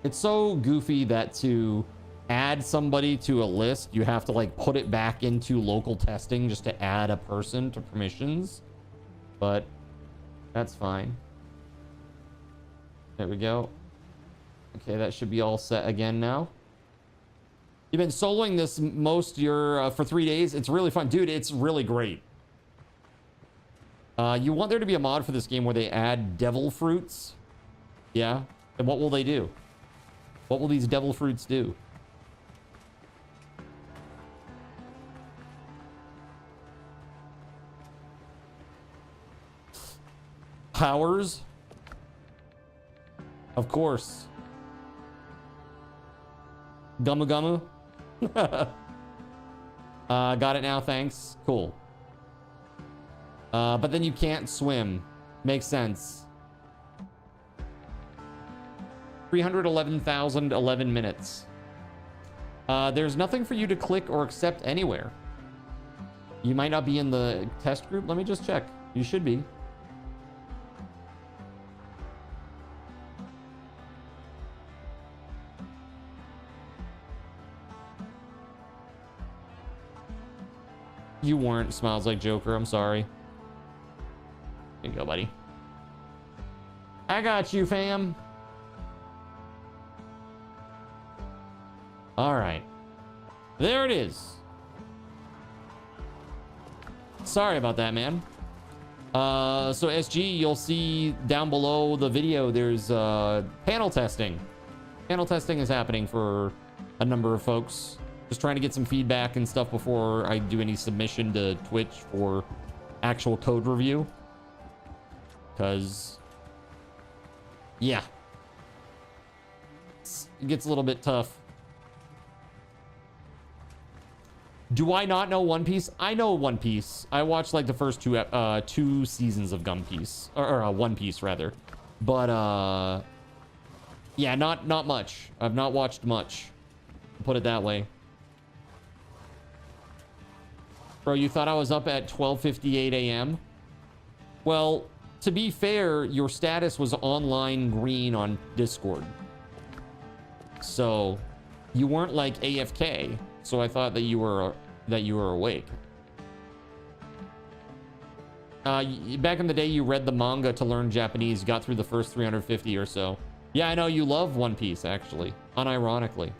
It's so goofy that to add somebody to a list, you have to like put it back into local testing just to add a person to permissions. But that's fine. There we go. Okay, that should be all set again now. You've been soloing this for 3 days. It's really fun. Dude, it's really great. You want there to be a mod for this game where they add devil fruits? Yeah. And what will they do? What will these devil fruits do? Powers? Of course. Gumu Gumu? Got it now, thanks. Cool. But then you can't swim. Makes sense. 311,011 minutes. There's nothing for you to click or accept anywhere. You might not be in the test group. Let me just check. You should be. You weren't. Smiles like Joker. I'm sorry. Here you go, buddy. I got you, fam. All right. There it is. Sorry about that, man. So SG, you'll see down below the video, there's panel testing. Panel testing is happening for a number of folks. Just trying to get some feedback and stuff before I do any submission to Twitch for actual code review. Because, yeah. It gets a little bit tough. Do I not know One Piece? I know One Piece. I watched like the first two seasons of One Piece. Or One Piece, rather. But, yeah, not much. I've not watched much. Put it that way. Bro, you thought I was up at 12:58 a.m.? Well, to be fair, your status was online green on Discord. So, you weren't like AFK. So I thought that you were awake. Back in the day, you read the manga to learn Japanese. You got through the first 350 or so. Yeah, I know you love One Piece, actually. Unironically.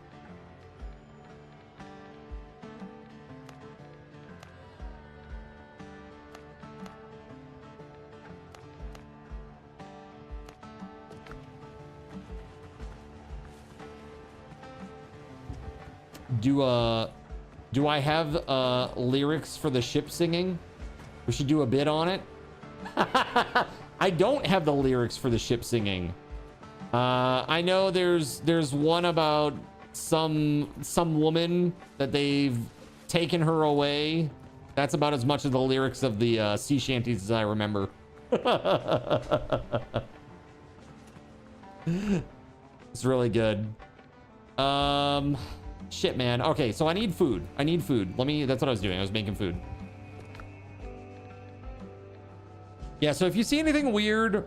Do I have lyrics for the ship singing? We should do a bit on it. I don't have the lyrics for the ship singing. I know there's one about some woman that they've taken her away. That's about as much of the lyrics of the sea shanties as I remember. It's really good. Shit, man. Okay, so I need food. That's what I was doing. I was making food. Yeah, so if you see anything weird,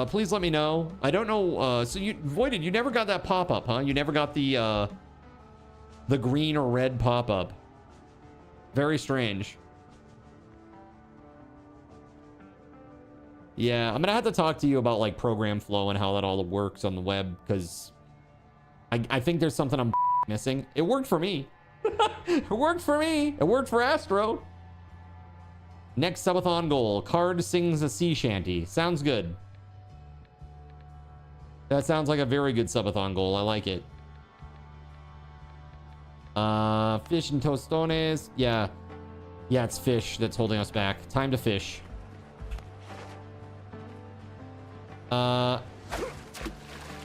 please let me know. I don't know. So Voided, you never got that pop-up, huh? You never got the green or red pop-up. Very strange. Yeah, I'm gonna have to talk to you about like program flow and how that all works on the web, because I think there's something I'm missing. It worked for me. It worked for me. It worked for Astro. Next subathon goal. Card sings a sea shanty. Sounds good. That sounds like a very good subathon goal. I like it. Fish and tostones. Yeah. Yeah, it's fish that's holding us back. Time to fish.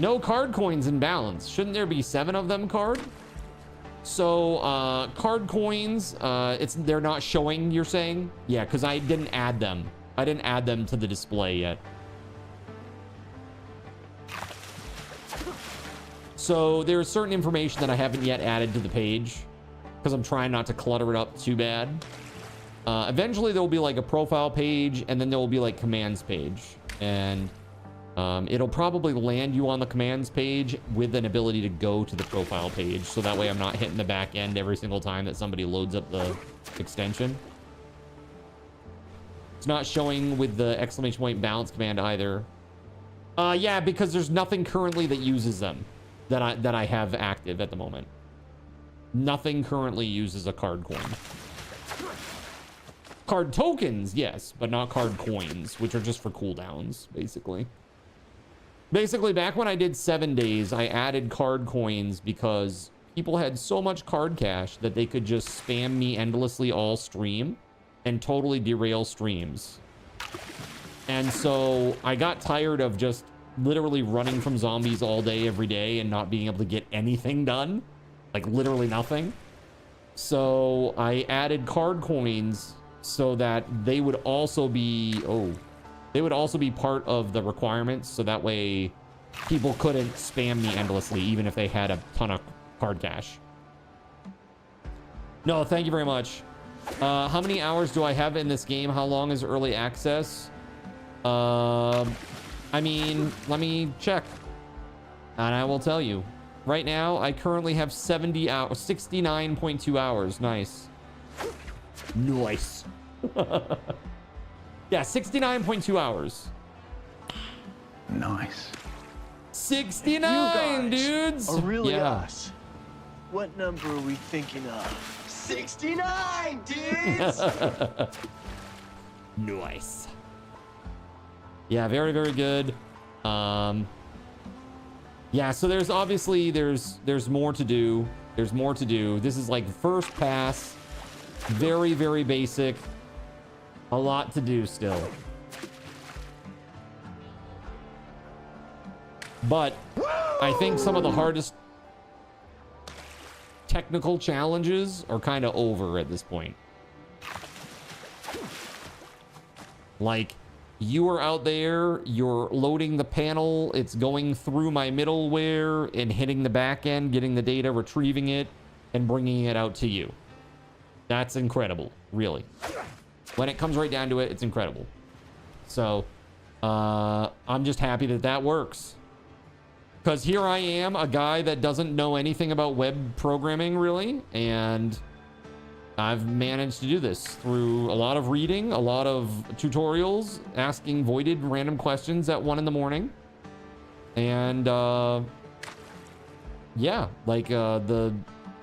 No card coins in balance. Shouldn't there be 7 of them card? So card coins, they're not showing, you're saying? Yeah, because I didn't add them. I didn't add them to the display yet. So there's certain information that I haven't yet added to the page because I'm trying not to clutter it up too bad. Eventually there will be like a profile page, and then there will be like commands page, and it'll probably land you on the commands page with an ability to go to the profile page, so that way I'm not hitting the back end every single time that somebody loads up the extension. It's not showing with the exclamation point balance command either. Yeah, because there's nothing currently that uses them that I have active at the moment. Nothing currently uses a card coin. Card tokens, yes, but not card coins, which are just for cooldowns, basically. Basically, back when I did 7 days, I added card coins because people had so much card cash that they could just spam me endlessly all stream and totally derail streams. And so I got tired of just literally running from zombies all day, every day, and not being able to get anything done. Like, literally nothing. So I added card coins so that they would also be... Oh. They would also be part of the requirements, so that way people couldn't spam me endlessly, even if they had a ton of card cash. No, thank you very much. How many hours do I have in this game? How long is early access? I mean, let me check, and I will tell you. Right now, I currently have 70 hours, 69.2 hours. Nice. Nice. Yeah, 69.2 hours. Nice. 69, dudes. Are really yeah. us. What number are we thinking of? 69, dudes. Nice. Yeah, very, very good. Yeah, so there's obviously there's more to do. There's more to do. This is like first pass. Very, very basic. A lot to do still. But I think some of the hardest technical challenges are kind of over at this point. Like, you are out there, you're loading the panel, it's going through my middleware and hitting the back end, getting the data, retrieving it, and bringing it out to you. That's incredible, really. When it comes right down to it, it's incredible. So, I'm just happy that that works. Because here I am, a guy that doesn't know anything about web programming, really, and I've managed to do this through a lot of reading, a lot of tutorials, asking voided random questions at 1 in the morning. And, yeah, like,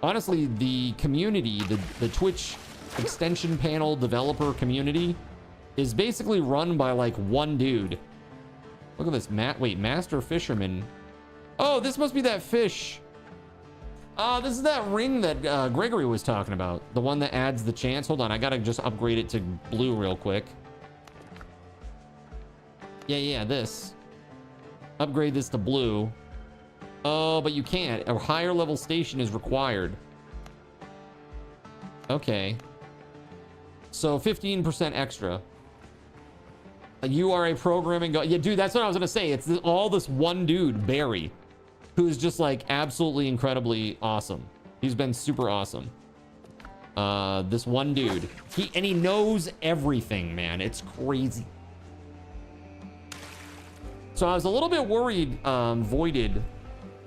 honestly, the community, the Twitch extension panel developer community is basically run by like one dude. Look at this, Master Fisherman. Oh, this must be that fish. This is that ring that Gregory was talking about. The one that adds the chance. Hold on, I gotta just upgrade it to blue real quick. Yeah, this. Upgrade this to blue. Oh, but you can't. A higher level station is required. Okay. So 15% extra. You are a programming guy. Yeah, dude, that's what I was gonna say. It's all this one dude, Barry, who's just like absolutely incredibly awesome. He's been super awesome. This one dude. He knows everything, man. It's crazy. So I was a little bit worried, Voided,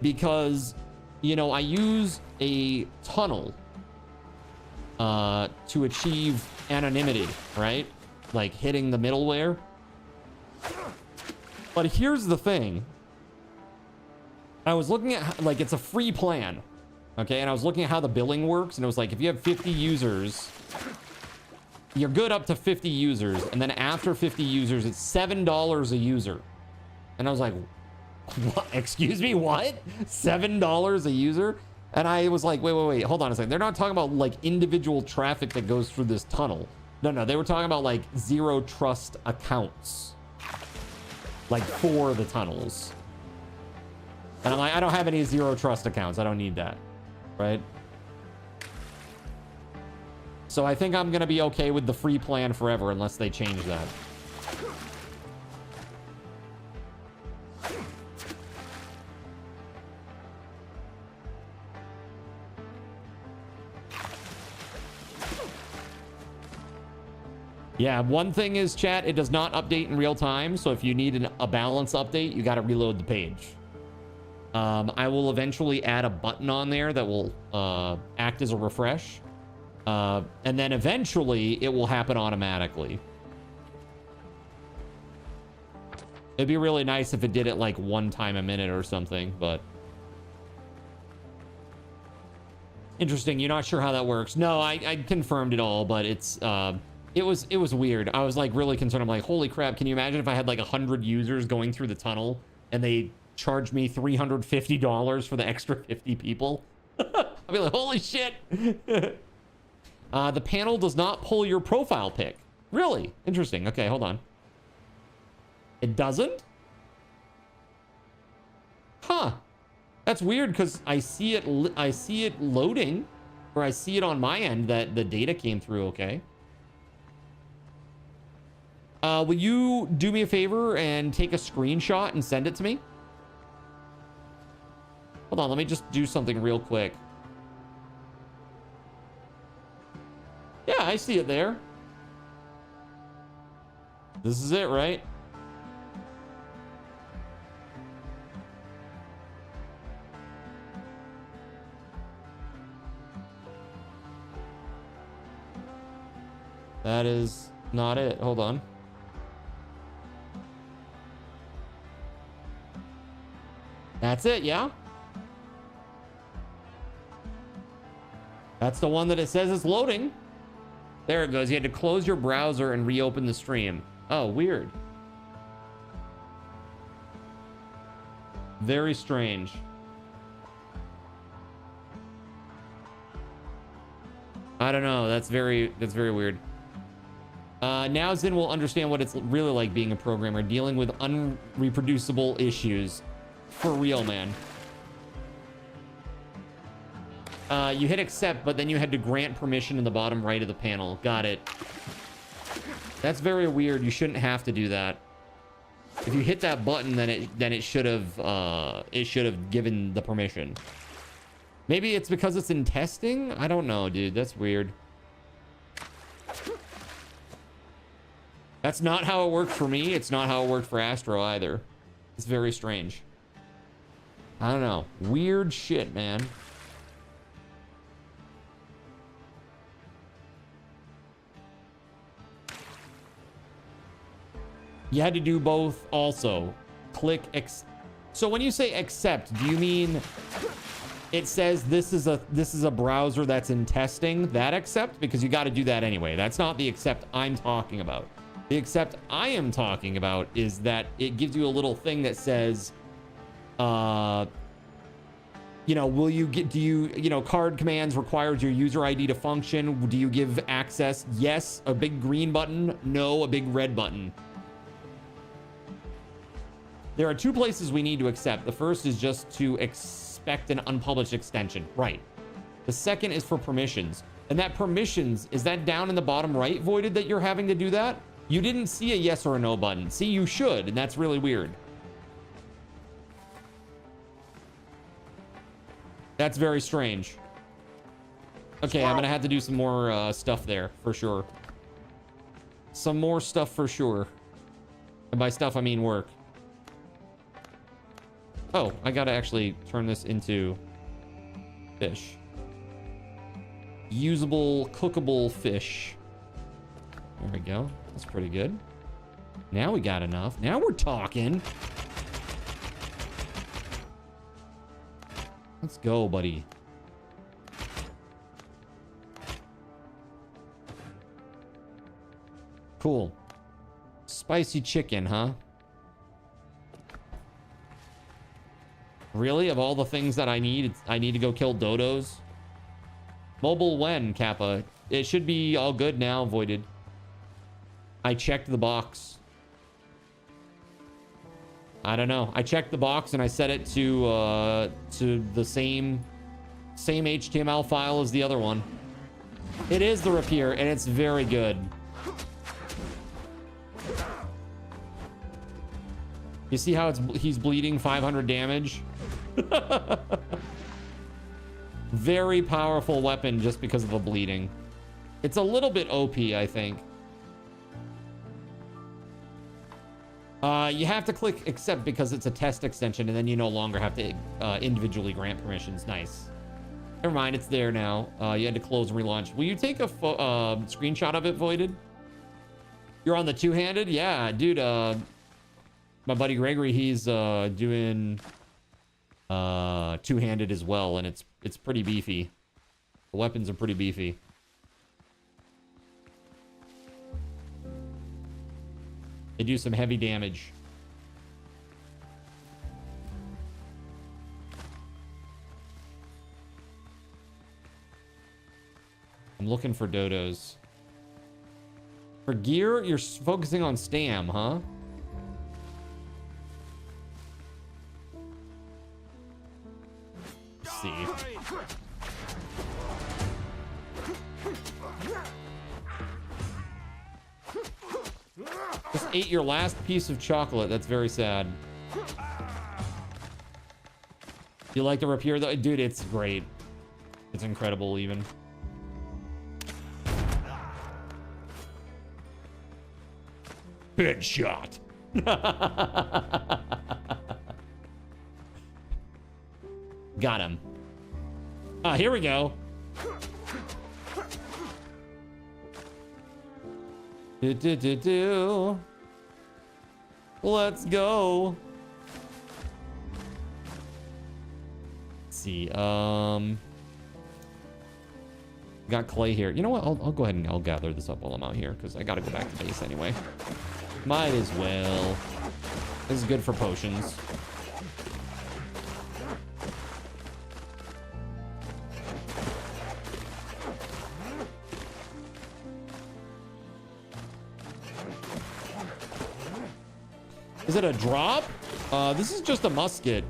because, you know, I use a tunnel to achieve anonymity, right? Like hitting the middleware. But here's the thing. I was looking at, like, it's a free plan, okay? And I was looking at how the billing works, and it was like, if you have 50 users, you're good up to 50 users, and then after 50 users, it's $7 a user. And I was like, what? Excuse me, what? $7 a user? And I was like, wait, hold on a second. They're not talking about like individual traffic that goes through this tunnel. No, they were talking about like zero trust accounts, like for the tunnels. And I'm like, I don't have any zero trust accounts. I don't need that, right? So I think I'm going to be okay with the free plan forever unless they change that. Yeah, one thing is, chat, it does not update in real time. So if you need a balance update, you got to reload the page. I will eventually add a button on there that will act as a refresh. And then eventually it will happen automatically. It'd be really nice if it did it like 1 time a minute or something, but interesting. You're not sure how that works. No, I confirmed it all, but it's it was weird. I was like really concerned. I'm like, holy crap, can you imagine if I had like 100 users going through the tunnel and they charged me $350 for the extra 50 people? I'd be like, holy shit. The panel does not pull your profile pic. Really? Interesting. Okay, hold on. It doesn't? Huh. That's weird because I see it loading, or I see it on my end that the data came through okay. Will you do me a favor and take a screenshot and send it to me? Hold on, let me just do something real quick. Yeah, I see it there. This is it, right? That is not it. Hold on. That's it, yeah? That's the one that it says it's loading. There it goes. You had to close your browser and reopen the stream. Oh, weird. Very strange. I don't know. That's very weird. Now Zin will understand what it's really like being a programmer, dealing with unreproducible issues. For real, man. You hit accept, but then you had to grant permission in the bottom right of the panel. Got it. That's very weird. You shouldn't have to do that. If you hit that button, then it should have given the permission. Maybe it's because it's in testing? I don't know, dude. That's weird. That's not how it worked for me. It's not how it worked for Astro either. It's very strange. I don't know. Weird shit, man. You had to do both also. Click so when you say accept, do you mean it says this is a browser that's in testing, that accept? Because you got to do that anyway. That's not the accept I'm talking about. The accept I am talking about is that it gives you a little thing that says, you know, will you get, do you, you know, card commands requires your user ID to function. Do you give access? Yes, a big green button. No, a big red button. There are 2 places we need to accept. The first is just to expect an unpublished extension. Right. The second is for permissions. And that permissions, is that down in the bottom right, Voided, that you're having to do that? You didn't see a yes or a no button. See, you should, and that's really weird. That's very strange. Okay, I'm gonna have to do some more stuff there, for sure. Some more stuff for sure. And by stuff, I mean work. Oh, I gotta actually turn this into fish. Usable, cookable fish. There we go. That's pretty good. Now we got enough. Now we're talking. Let's go, buddy. Cool. Spicy chicken, huh? Really? Of all the things that I need to go kill dodos? Mobile when, Kappa? It should be all good now, Voided. I checked the box. I don't know. I checked the box and I set it to the same HTML file as the other one. It is the rapier, and it's very good. You see how he's bleeding 500 damage? Very powerful weapon just because of the bleeding. It's a little bit OP, I think. You have to click accept because it's a test extension, and then you no longer have to individually grant permissions. Nice. Never mind, it's there now. You had to close and relaunch. Will you take a screenshot of it, Voided? You're on the two-handed? Yeah, dude. My buddy Gregory, he's doing two-handed as well, and it's pretty beefy. The weapons are pretty beefy. They do some heavy damage. I'm looking for dodos. For gear, you're focusing on stam, huh? Let's see. Just ate your last piece of chocolate. That's very sad. You like the rapier though? Dude, it's great. It's incredible even. Headshot. Got him. Ah, here we go. Let's go. Let's see. Got clay here. You know what? I'll go ahead and I'll gather this up while I'm out here because I gotta go back to base anyway. Might as well. This is good for potions. Is it a drop? This is just a musket.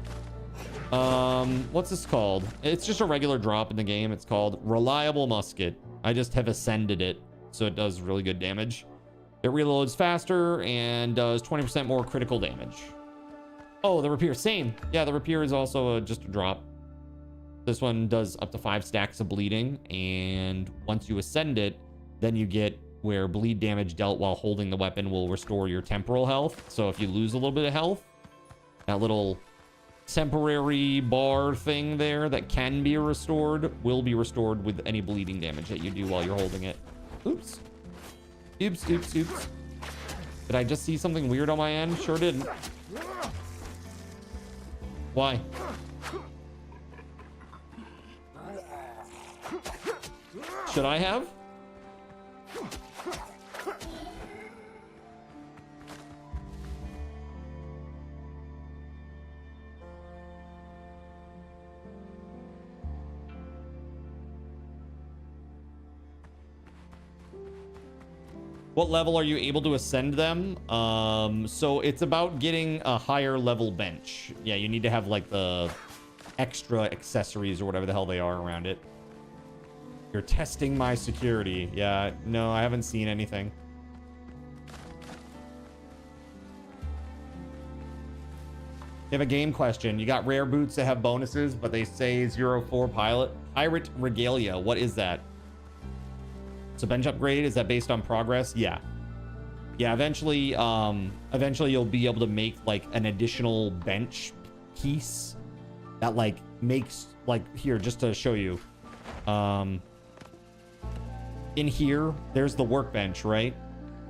What's this called? It's just a regular drop in the game. It's called Reliable Musket. I just have ascended it, so it does really good damage. It reloads faster and does 20% more critical damage. Oh, the rapier, same. Yeah, the rapier is also just a drop. This one does up to 5 stacks of bleeding, and once you ascend it, then you get where bleed damage dealt while holding the weapon will restore your temporal health. So if you lose a little bit of health, that little temporary bar thing there that can be restored will be restored with any bleeding damage that you do while you're holding it. Oops. Oops, oops, oops. Did I just see something weird on my end? Sure didn't. Why? Should I have? What level are you able to ascend them? So it's about getting a higher level bench. Yeah, you need to have like the extra accessories or whatever the hell they are around it. You're testing my security. Yeah, no, I haven't seen anything. You have a game question. You got rare boots that have bonuses, but they say 04 Pirate Regalia. What is that? So bench upgrade, is that based on progress? Yeah. Yeah, eventually you'll be able to make like an additional bench piece that like makes like here, just to show you. In here, there's the workbench, right?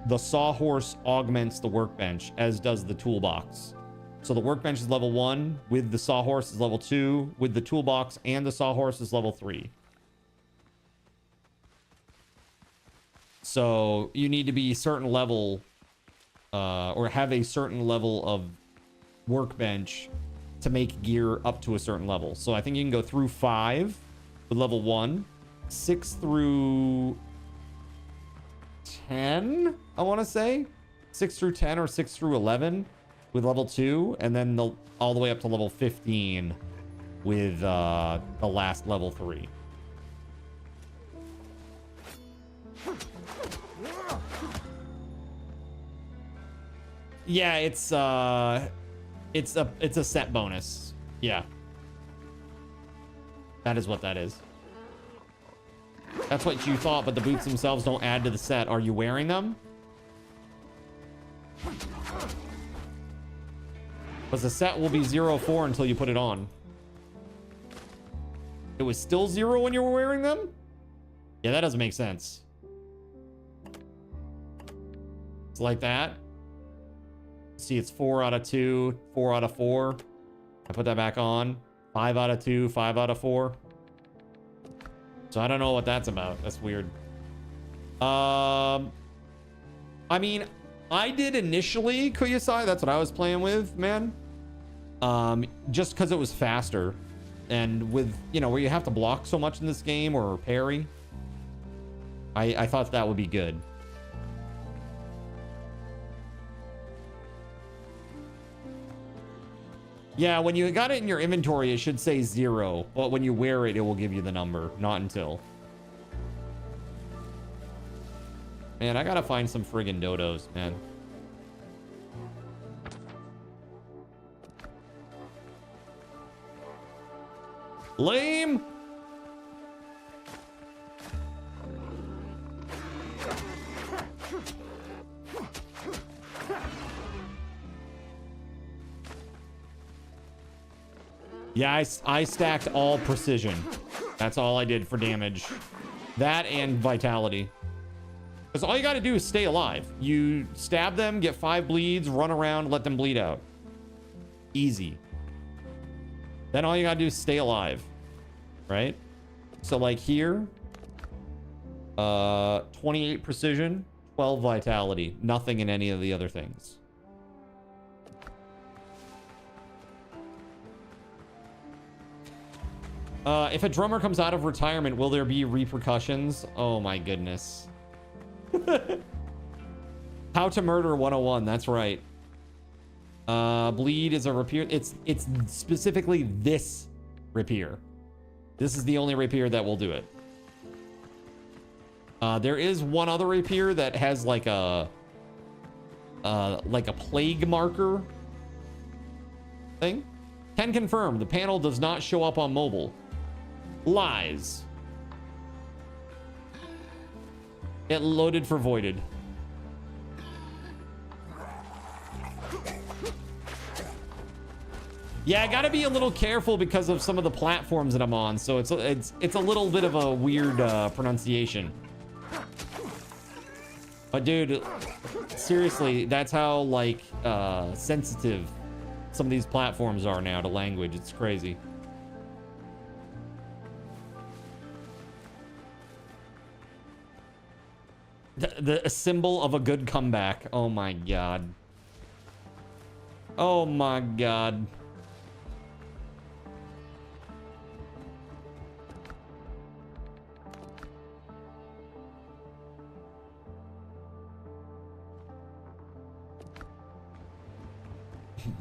The sawhorse augments the workbench, as does the toolbox. So the workbench is level 1, with the sawhorse is level 2, with the toolbox and the sawhorse is level 3. So you need to be a certain level, or have a certain level of workbench to make gear up to a certain level. So I think you can go through 5 with level 1, 6 through 10, I want to say. 6 through 10 or 6 through 11 with level 2, and then all the way up to level 15 with the last level 3. Yeah, it's a set bonus. Yeah. That is what that is. That's what you thought, but the boots themselves don't add to the set. Are you wearing them? Because the set will be 0-4 until you put it on. It was still 0 when you were wearing them? Yeah, that doesn't make sense. It's like that. See, it's 4 out of 2, 4 out of 4. I put that back on. 5 out of 2, 5 out of 4. So I don't know what that's about. That's weird. I mean, I did initially Kuyasai. That's what I was playing with, man. Just because it was faster. And with, you know, where you have to block so much in this game or parry. I thought that would be good. Yeah, when you got it in your inventory, it should say 0. But when you wear it, it will give you the number. Not until. Man, I gotta find some friggin' dodos, man. Lame! Yeah, I stacked all precision. That's all I did for damage. That and vitality. Because all you got to do is stay alive. You stab them, get 5 bleeds, run around, let them bleed out. Easy. Then all you got to do is stay alive. Right? So like here, 28 precision, 12 vitality. Nothing in any of the other things. If a drummer comes out of retirement, will there be repercussions? Oh my goodness. How to Murder 101. That's right. Bleed is a rapier. It's specifically this rapier. This is the only rapier that will do it. There is one other rapier that has like a plague marker thing. Can confirm the panel does not show up on mobile. Lies. It loaded for voided. Yeah, I gotta be a little careful because of some of the platforms that I'm on. So it's a little bit of a weird pronunciation. But dude, seriously, that's how like sensitive some of these platforms are now to language. It's crazy. The symbol of a good comeback. Oh my god. Oh my god.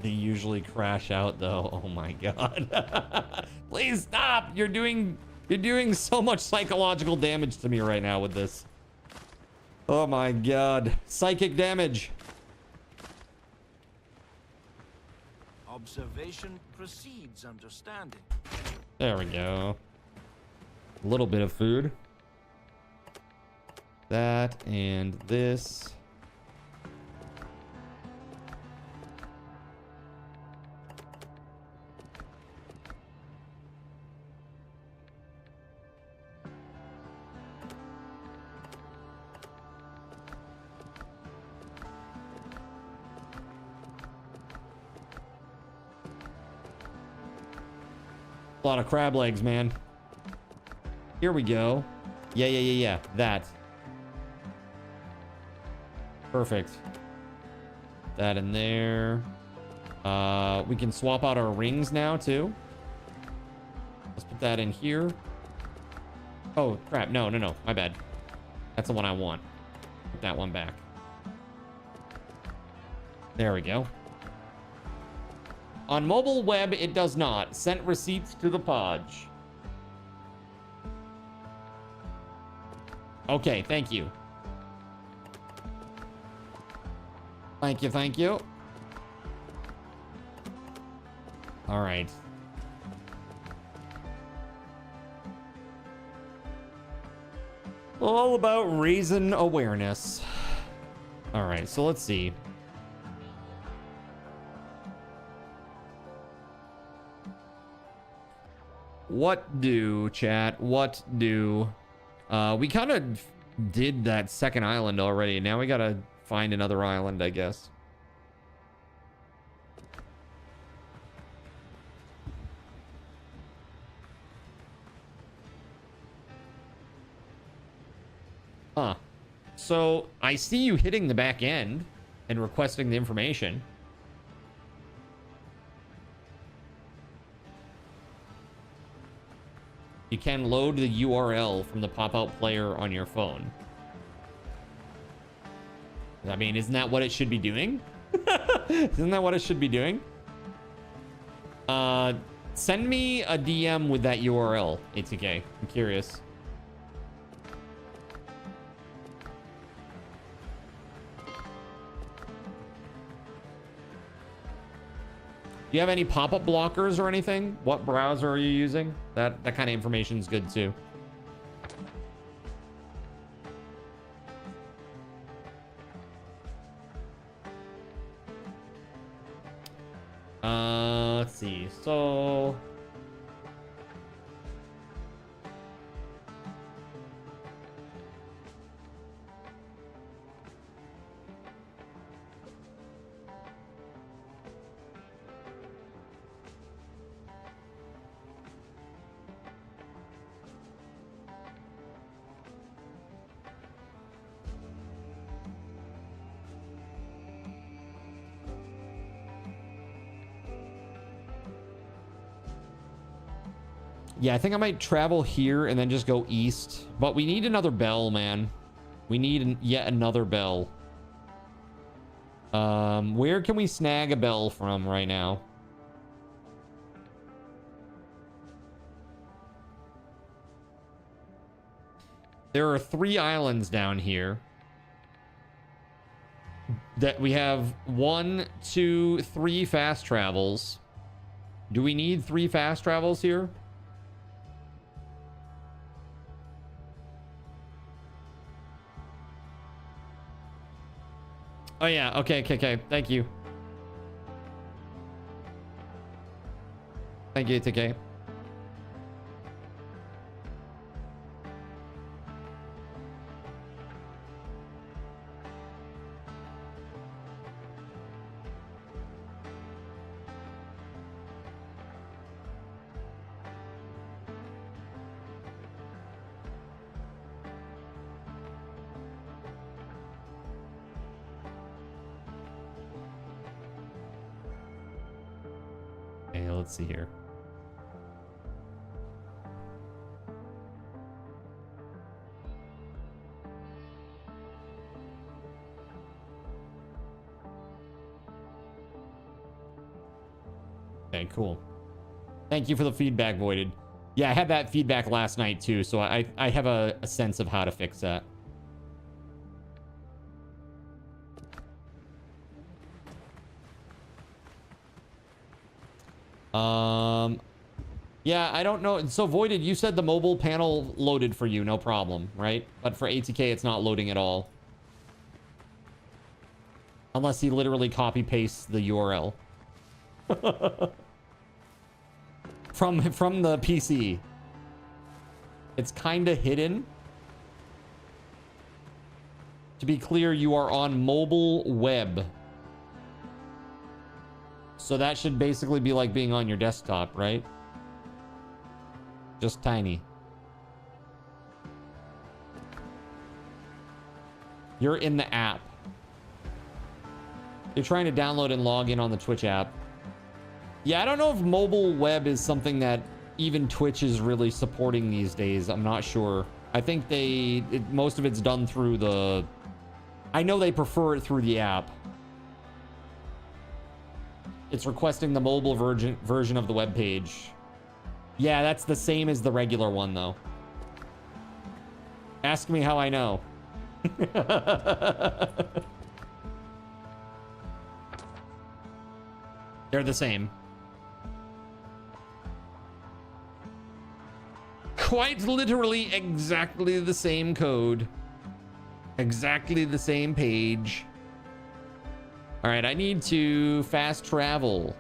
They usually crash out though. Oh my god. Please stop. You're doing so much psychological damage to me right now with this. Oh my god. Psychic damage. Observation precedes understanding. There we go. A little bit of food. That and this. A lot of crab legs, man. Here we go. Yeah. That. Perfect. That in there. We can swap out our rings now, too. Let's put that in here. Oh, crap. No. My bad. That's the one I want. Put that one back. There we go. On mobile web, it does not. Sent receipts to the Podge. Okay, thank you. Thank you, thank you. All right. All about raising awareness. All right, so let's see. What do, chat? What do? We kind of did that second island already. Now we gotta find another island, I guess. Huh. So I see you hitting the back end and requesting the information. You can load the URL from the pop-out player on your phone. I mean, isn't that what it should be doing? Isn't that what it should be doing? Send me a DM with that URL, ATK. I'm curious. Do you have any pop-up blockers or anything? What browser are you using? That kind of information is good too. Let's see. So yeah, I think I might travel here and then just go east. But we need another bell, man. We need yet another bell. Where can we snag a bell from right now? There are 3 islands down here. That we have 1, 2, 3 fast travels. Do we need 3 fast travels here? Oh yeah, okay. Thank you. Thank you, TK. Let's see here. Okay, cool. Thank you for the feedback, Voided. Yeah, I had that feedback last night too, so I have a sense of how to fix that. Yeah, I don't know. So Voided, you said the mobile panel loaded for you, no problem, right? But for ATK, it's not loading at all. Unless he literally copy pastes the URL. from the PC. It's kind of hidden. To be clear, you are on mobile web. So that should basically be like being on your desktop, right? Just tiny. You're in the app. You're trying to download and log in on the Twitch app. Yeah, I don't know if mobile web is something that even Twitch is really supporting these days. I'm not sure. I think most of it's done through the... I know they prefer it through the app. It's requesting the mobile version of the web page. Yeah, that's the same as the regular one, though. Ask me how I know. They're the same. Quite literally exactly the same code. Exactly the same page. All right, I need to fast travel.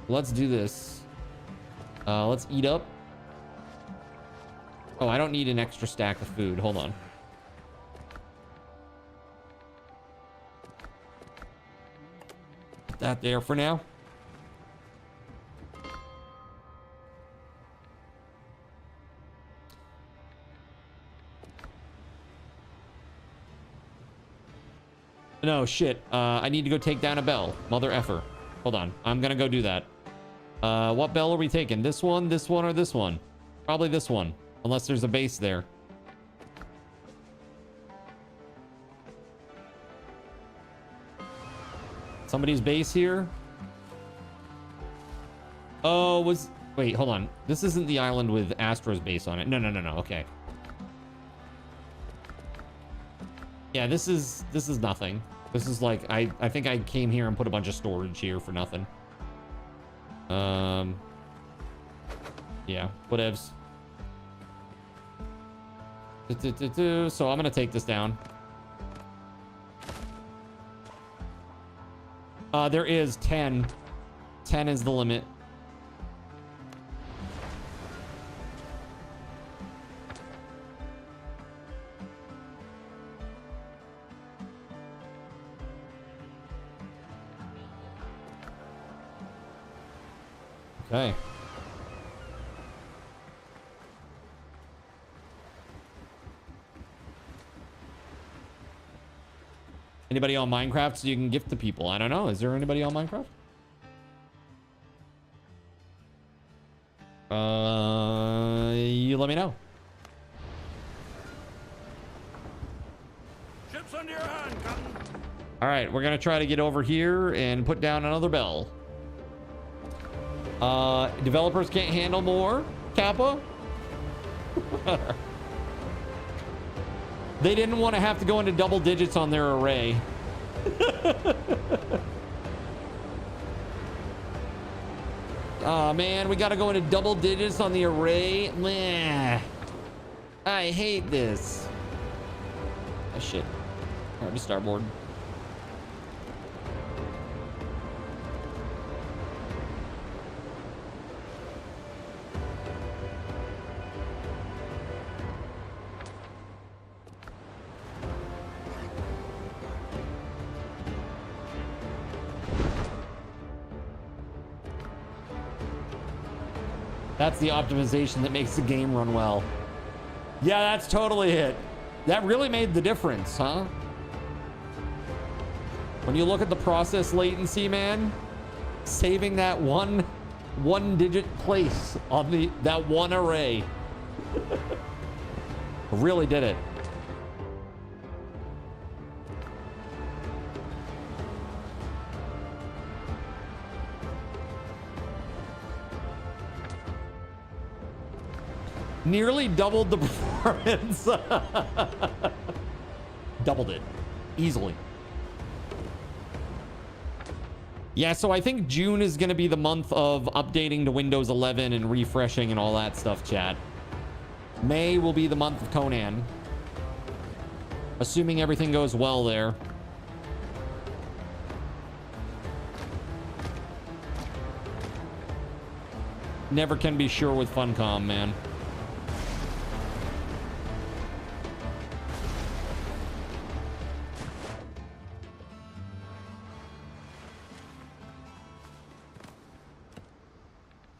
Let's do this. Let's eat up. Oh, I don't need an extra stack of food. Hold on. Put that there for now. No, shit. I need to go take down a bell. Mother effer. Hold on. I'm gonna go do that. What bell are we taking? This one, or this one? Probably this one. Unless there's a base there. Somebody's base here? Oh, wait, hold on. This isn't the island with Astro's base on it. No. Okay. Yeah, this is nothing. This is like, I think I came here and put a bunch of storage here for nothing. Yeah, whatevs. So I'm gonna take this down. There is 10. 10 is the limit. Okay. Anybody on Minecraft so you can gift to people? I don't know. Is there anybody on Minecraft? You let me know. Ships under your hand, Captain. All right, we're gonna try to get over here and put down another bell. Developers can't handle more, Kappa. They didn't want to have to go into double digits on their array. Oh man, we gotta go into double digits on the array. Meh. I hate this. Oh shit. Already starboard. That's the optimization that makes the game run well. Yeah, that's totally it. That really made the difference, huh? When you look at the process latency, man, saving that one digit place on that one array really did it. Nearly doubled the performance. Doubled it easily. Yeah, so I think June is going to be the month of updating to Windows 11 and refreshing and all that stuff, chat. May will be the month of Conan. Assuming everything goes well there. Never can be sure with Funcom, man.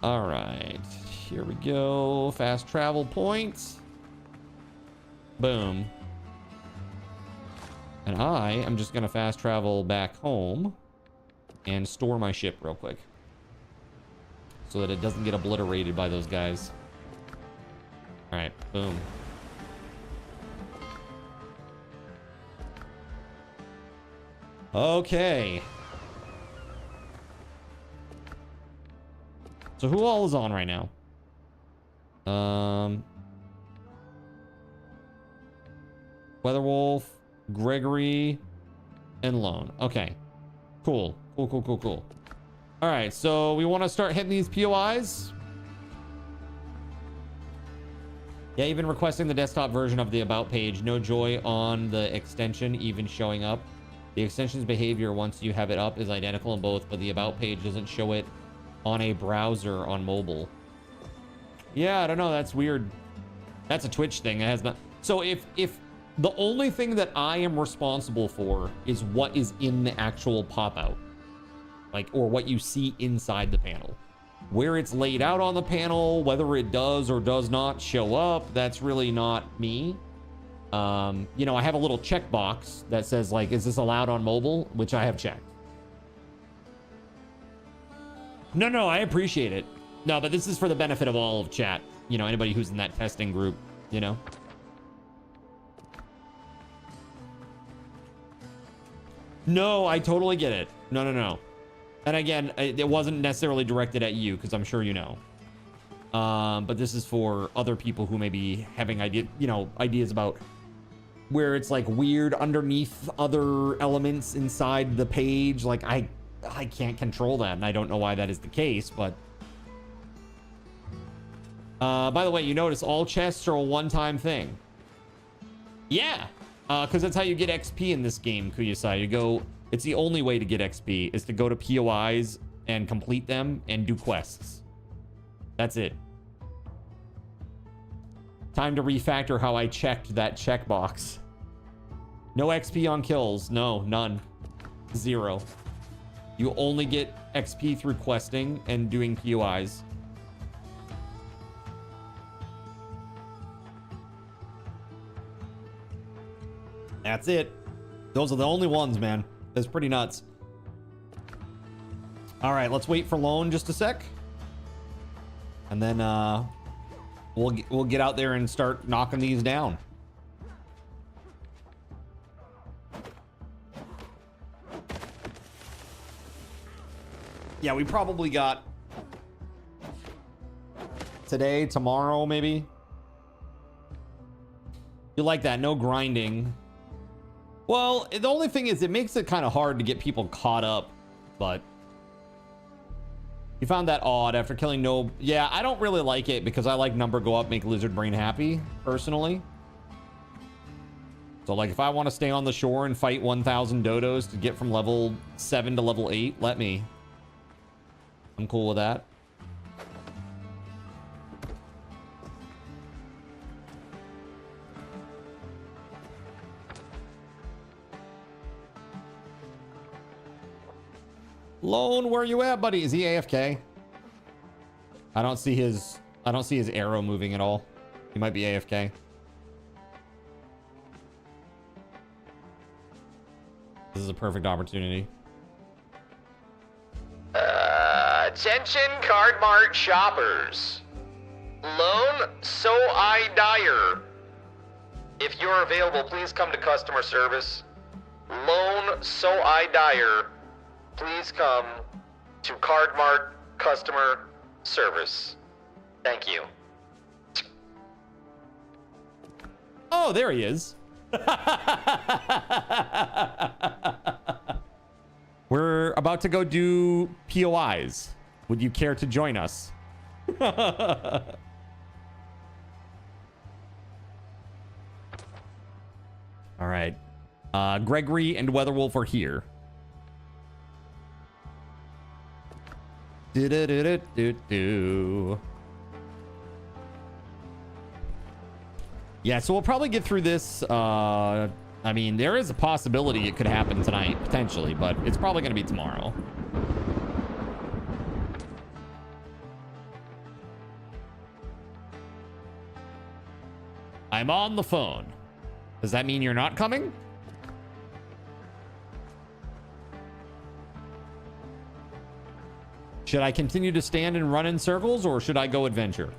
All right, here we go. Fast travel points. Boom. And I am just gonna fast travel back home and store my ship real quick so that it doesn't get obliterated by those guys. All right, boom. Okay. So who all is on right now? WeatherWolf, Gregory, and Lone. Okay. Cool. Cool. All right, so we want to start hitting these POIs. Yeah, even requesting the desktop version of the About page. No joy on the extension even showing up. The extension's behavior once you have it up is identical in both, but the About page doesn't show it on a browser on mobile. Yeah, I don't know. That's weird. That's a Twitch thing. It has not. So if the only thing that I am responsible for is what is in the actual pop-out, like, or what you see inside the panel. Where it's laid out on the panel, whether it does or does not show up, that's really not me. You know, I have a little checkbox that says, like, is this allowed on mobile? Which I have checked. No, I appreciate it. No, but this is for the benefit of all of chat. You know, anybody who's in that testing group, you know? No, I totally get it. No. And again, it wasn't necessarily directed at you, because I'm sure you know. But this is for other people who may be having ideas about where it's like weird underneath other elements inside the page. Like I can't control that, and I don't know why that is the case, but by the way, you notice all chests are a one-time thing. Yeah, because that's how you get XP in this game, Kuyasai. You go, it's the only way to get XP is to go to POIs and complete them and do quests. That's it. Time to refactor how I checked that checkbox. No XP on kills. No, none. 0. You only get XP through questing and doing POIs. That's it. Those are the only ones, man. That's pretty nuts. All right, let's wait for Lone just a sec. And then we'll get out there and start knocking these down. Yeah, we probably got today, tomorrow, maybe. You like that? No grinding. Well, the only thing is it makes it kind of hard to get people caught up, but you found that odd after killing no. Yeah, I don't really like it because I like number go up, make lizard brain happy personally. So like if I want to stay on the shore and fight 1,000 dodos to get from level 7 to level 8, let me. I'm cool with that. Lone, where you at, buddy? Is he AFK? I don't see his arrow moving at all. He might be AFK. This is a perfect opportunity. Attention Card Mart shoppers. Lone So I Dyer. If you're available, please come to customer service. Lone So I Dyer. Please come to Card Mart customer service. Thank you. Oh, there he is. We're about to go do POIs. Would you care to join us? All right. Gregory and WeatherWolf are here. Do. Yeah, so we'll probably get through this. I mean, there is a possibility it could happen tonight, potentially, but it's probably going to be tomorrow. I'm on the phone. Does that mean you're not coming? Should I continue to stand and run in circles, or should I go adventure?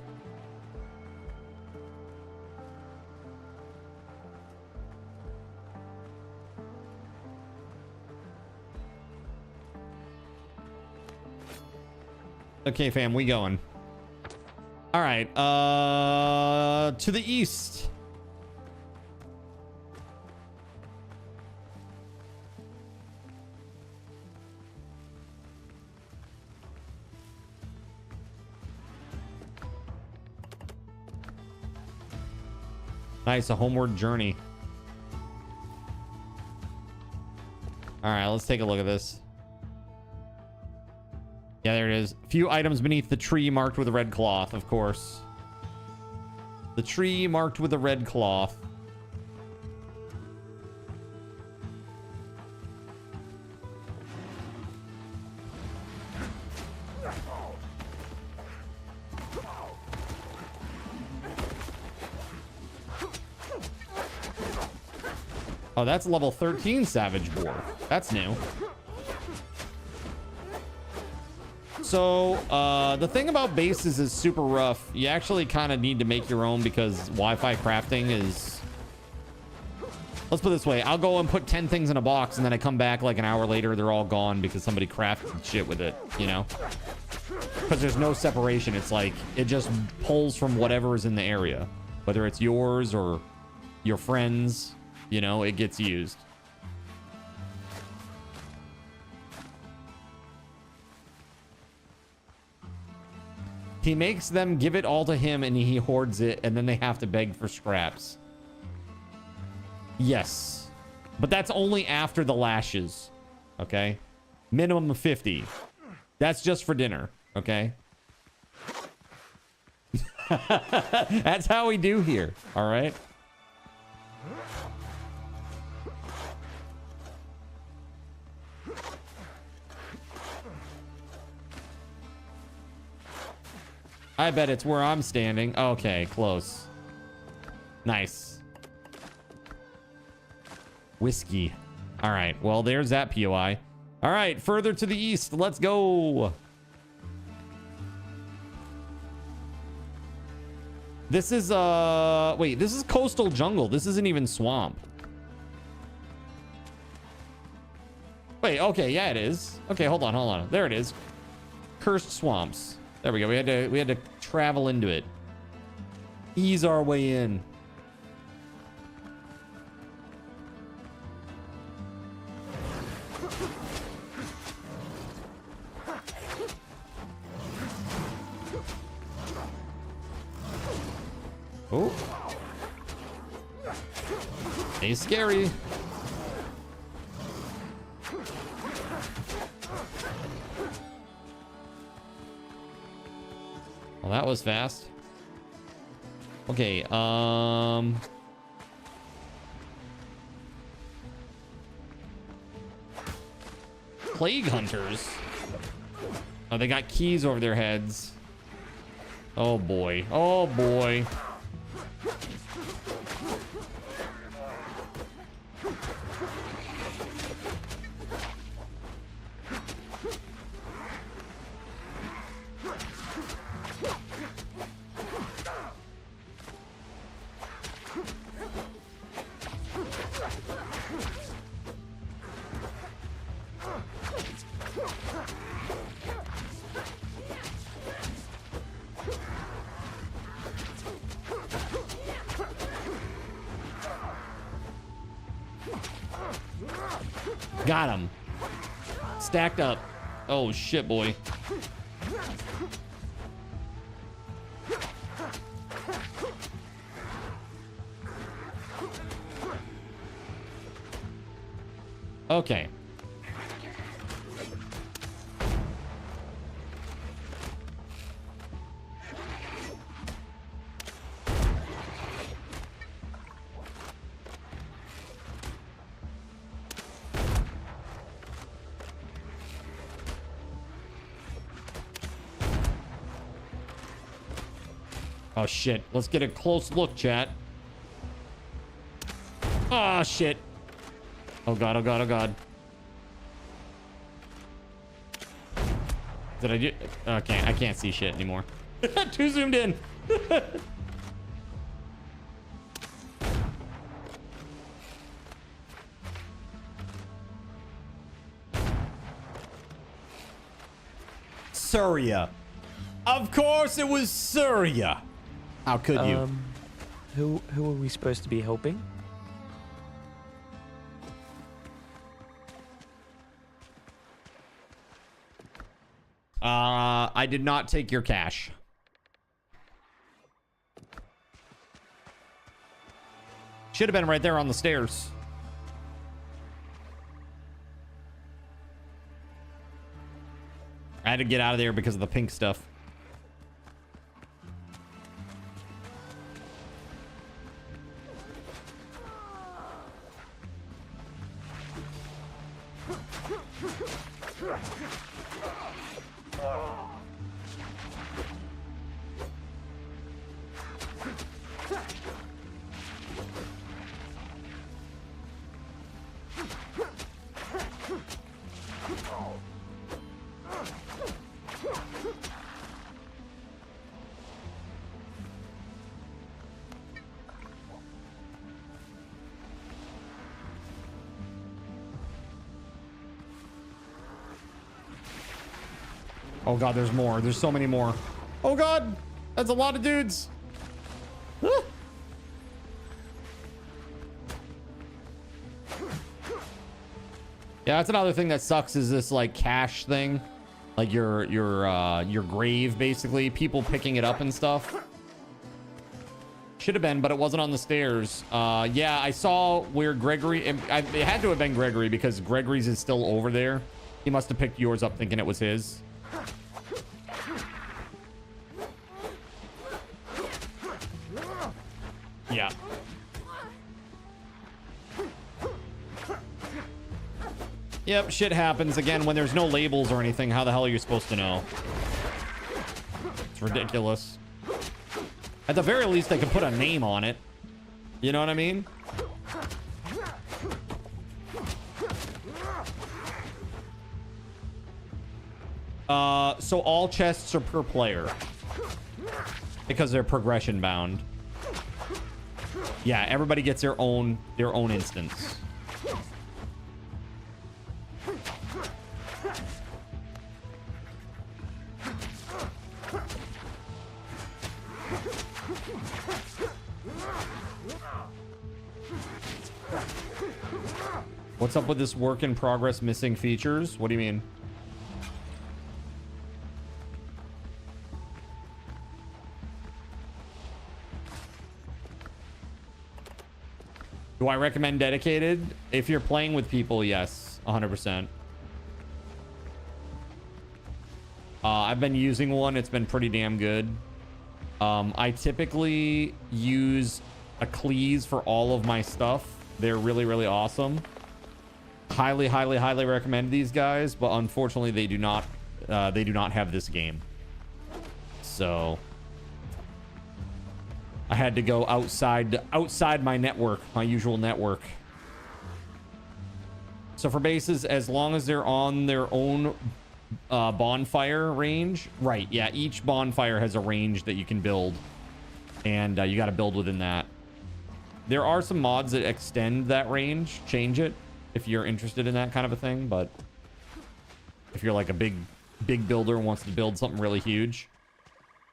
Okay, fam, we going. All right, to the east. Nice, a homeward journey. All right, let's take a look at this. Yeah, there it is. Few items beneath the tree marked with a red cloth, of course. The tree marked with a red cloth. Oh, that's level 13 Savage Boar. That's new. So, the thing about bases is super rough. You actually kind of need to make your own because Wi-Fi crafting is... Let's put it this way. I'll go and put 10 things in a box and then I come back like an hour later, they're all gone because somebody crafted shit with it, you know? Because there's no separation. It's like, it just pulls from whatever is in the area. Whether it's yours or your friends, you know, it gets used. He makes them give it all to him and he hoards it and then they have to beg for scraps. Yes. But that's only after the lashes. Okay? Minimum of 50. That's just for dinner. Okay? That's how we do here. All right? I bet it's where I'm standing. Okay, close. Nice. Whiskey. All right, well, there's that POI. All right, further to the east. Let's go. This is, wait, this is coastal jungle. This isn't even swamp. Wait, okay, yeah, it is. Okay, hold on. There it is. Cursed swamps. There we go. We had to travel into it. Ease our way in. Oh. Hey, scary. Well, that was fast. Okay, Plague hunters. Oh, they got keys over their heads. Oh boy. Oh boy. Got him. Stacked up. Oh shit, boy. Okay. Oh shit. Let's get a close look, chat. Oh shit. Oh god, oh god, oh god. Did I do? Okay, I can't see shit anymore. Too zoomed in. Surya. Of course it was Surya. How could you? Who are we supposed to be helping? I did not take your cash. Should have been right there on the stairs. I had to get out of there because of the pink stuff. Oh god, there's more. There's so many more. Oh god, that's a lot of dudes. Ah. Yeah, that's another thing that sucks is this like cache thing, like your grave basically. People picking it up and stuff. Should have been, but it wasn't on the stairs. Yeah, I saw where Gregory. It had to have been Gregory because Gregory's is still over there. He must have picked yours up thinking it was his. Yeah. Yep, shit happens. Again, when there's no labels or anything, how the hell are you supposed to know? It's ridiculous. At the very least, they could put a name on it. You know what I mean? So all chests are per player. Because they're progression bound. Yeah, everybody gets their own instance. What's up with this work in progress missing features? What do you mean? Do I recommend dedicated? If you're playing with people, yes, 100%. I've been using one. It's been pretty damn good. I typically use Aclees for all of my stuff. They're really, really awesome. Highly, highly, highly recommend these guys, but unfortunately they do not have this game. So I had to go outside my network, my usual network. So for bases, as long as they're on their own bonfire range, right? Yeah, each bonfire has a range that you can build, and you got to build within that. There are some mods that extend that range, change it if you're interested in that kind of a thing. But if you're like a big builder and wants to build something really huge,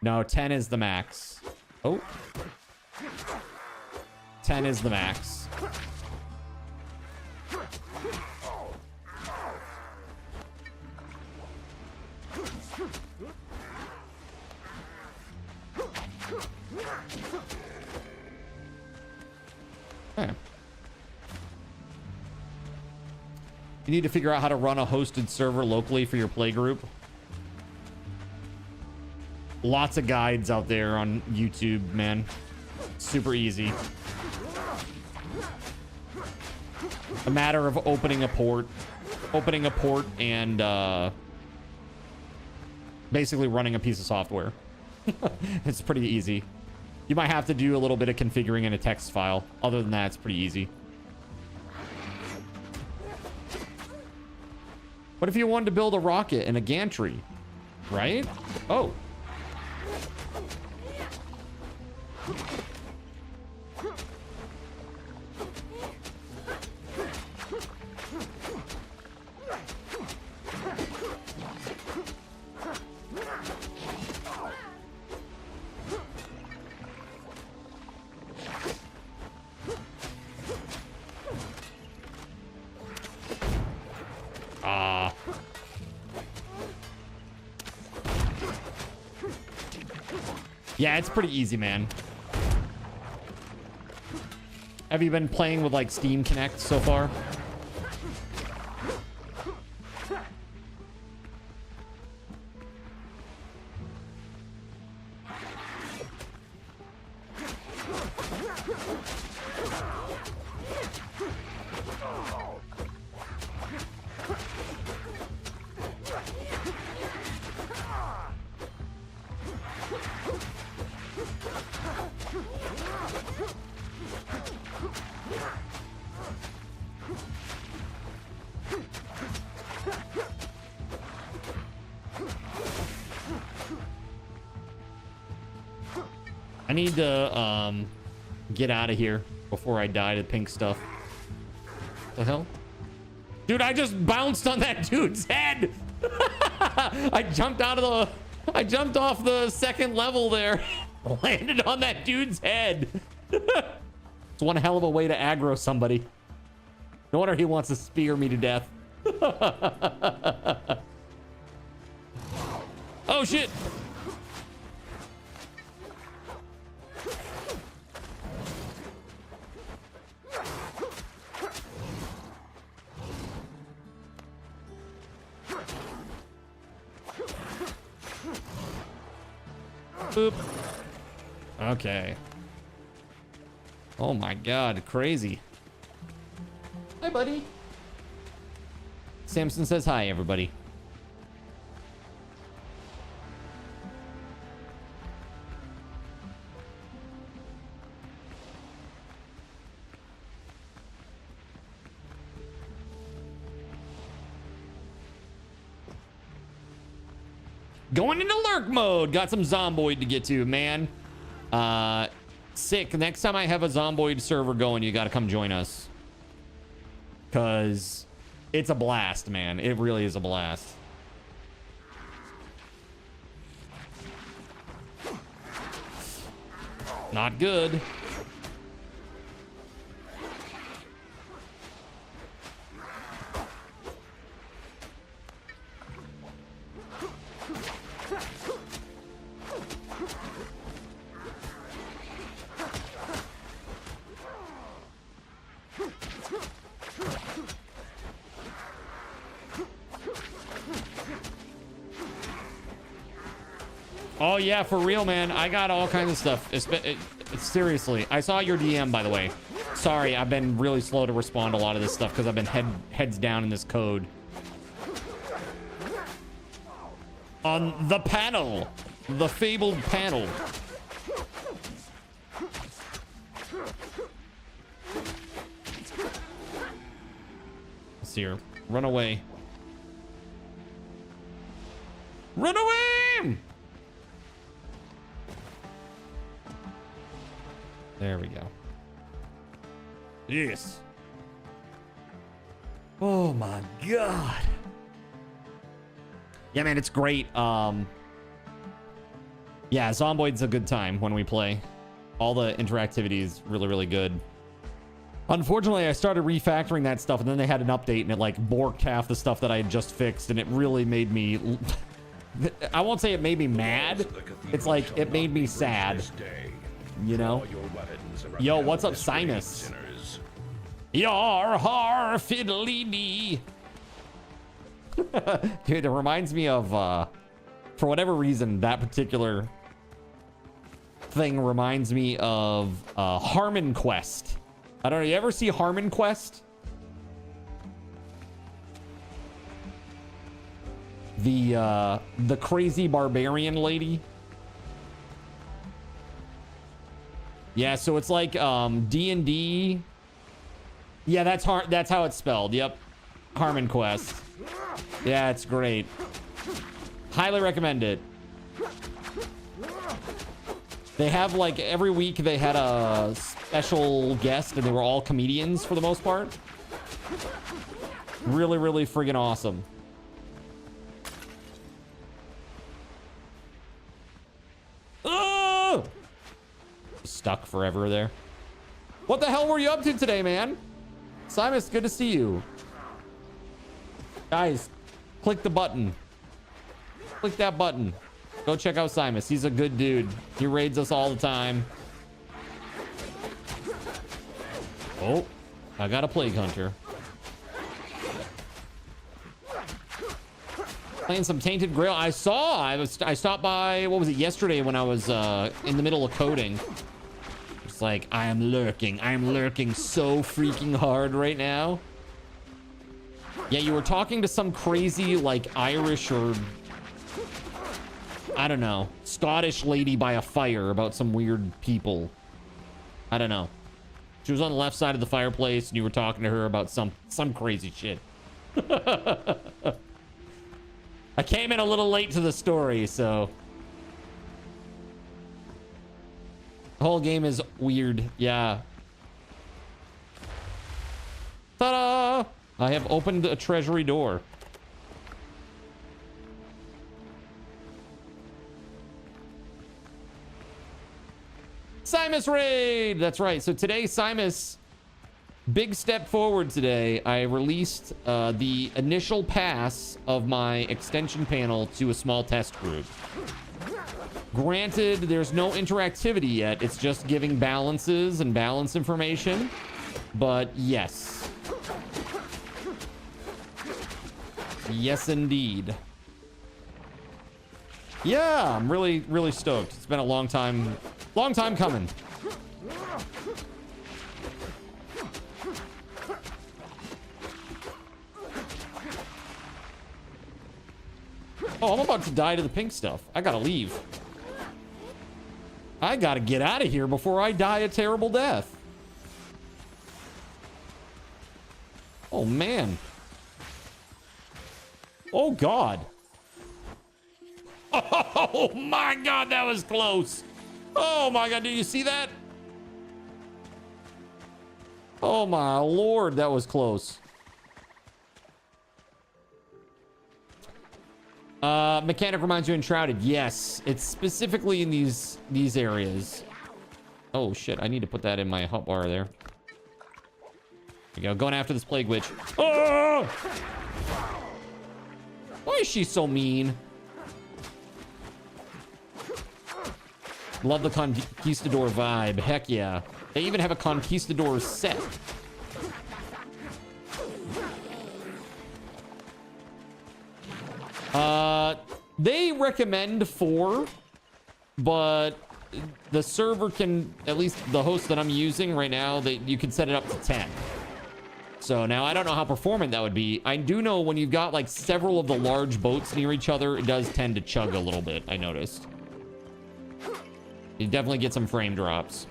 no, 10 is the max. Oh, 10 is the max. Okay. You need to figure out how to run a hosted server locally for your playgroup. Lots of guides out there on YouTube, man. Super easy. A matter of opening a port and basically running a piece of software. It's pretty easy. You might have to do a little bit of configuring in a text file. Other than that, it's pretty easy. What if you wanted to build a rocket and a gantry, right? Oh. Yeah, it's pretty easy, man. Have you been playing with like Steam Connect so far? I need to get out of here before I die to pink stuff. The hell? Dude, I just bounced on that dude's head. I jumped off the second level there. Landed on that dude's head. It's one hell of a way to aggro somebody. No wonder he wants to spear me to death. Oh shit. Boop. Okay. Oh my god, crazy. Hi, buddy. Samson says hi, everybody. Going into lurk mode. Got some Zomboid to get to, man. Sick. Next time I have a Zomboid server going, you got to come join us. Because it's a blast, man. It really is a blast. Not good. Oh yeah, for real, man. I got all kinds of stuff. Seriously, I saw your DM, by the way. Sorry, I've been really slow to respond to a lot of this stuff because I've been heads down in this code. On the panel, the fabled panel. Let's see here. Run away. Run away! There we go. Yes. Oh my god. Yeah, man, it's great. Yeah, Zomboid's a good time when we play. All the interactivity is really, really good. Unfortunately, I started refactoring that stuff, and then they had an update, and it like borked half the stuff that I had just fixed, and it really made me... I won't say it made me mad. It's like, it made me sad. You know? Yo, what's up, Sinus? Yar har fiddly dee. Dude, it reminds me of, for whatever reason, that particular thing reminds me of Harmon Quest. I don't know, you ever see Harmon Quest? The crazy barbarian lady. Yeah, so it's like D&D. Yeah, that's how it's spelled. Yep. Harmon Quest. Yeah, it's great. Highly recommend it. They have like every week they had a special guest and they were all comedians for the most part. Really, really friggin' awesome. Oh! Stuck forever there. What the hell were you up to today, man? Simus, good to see you. Guys, click the button. Click that button. Go check out Simus. He's a good dude. He raids us all the time. Oh, I got a Plague Hunter. Playing some Tainted Grail. I stopped by, what was it, yesterday when I was in the middle of coding. It's like, I am lurking so freaking hard right now. Yeah, you were talking to some crazy, like, Irish or, I don't know, Scottish lady by a fire about some weird people. I don't know. She was on the left side of the fireplace and you were talking to her about some crazy shit. I came in a little late to the story, so the whole game is weird. Yeah. Ta-da! I have opened a treasury door. Simus Raid! That's right. So today, Simus, big step forward today. I released the initial pass of my extension panel to a small test group. Granted, there's no interactivity yet. It's just giving balances and balance information. But yes. Yes, indeed. Yeah, I'm really, really stoked. It's been a long time coming. Oh, I'm about to die to the pink stuff. I gotta leave. I gotta get out of here before I die a terrible death. Oh, man. Oh, God. Oh, my God, that was close. Oh, my God, did you see that? Oh, my Lord, that was close. Mechanic reminds you Enshrouded. Yes, it's specifically in these areas. Oh, shit, I need to put that in my hotbar there. There we go, going after this Plague Witch. Oh! Why is she so mean? Love the Conquistador vibe. Heck yeah. They even have a Conquistador set. They recommend 4, but the server can, at least the host that I'm using right now, you can set it up to 10. So now I don't know how performant that would be. I do know when you've got like several of the large boats near each other, it does tend to chug a little bit, I noticed. You definitely get some frame drops.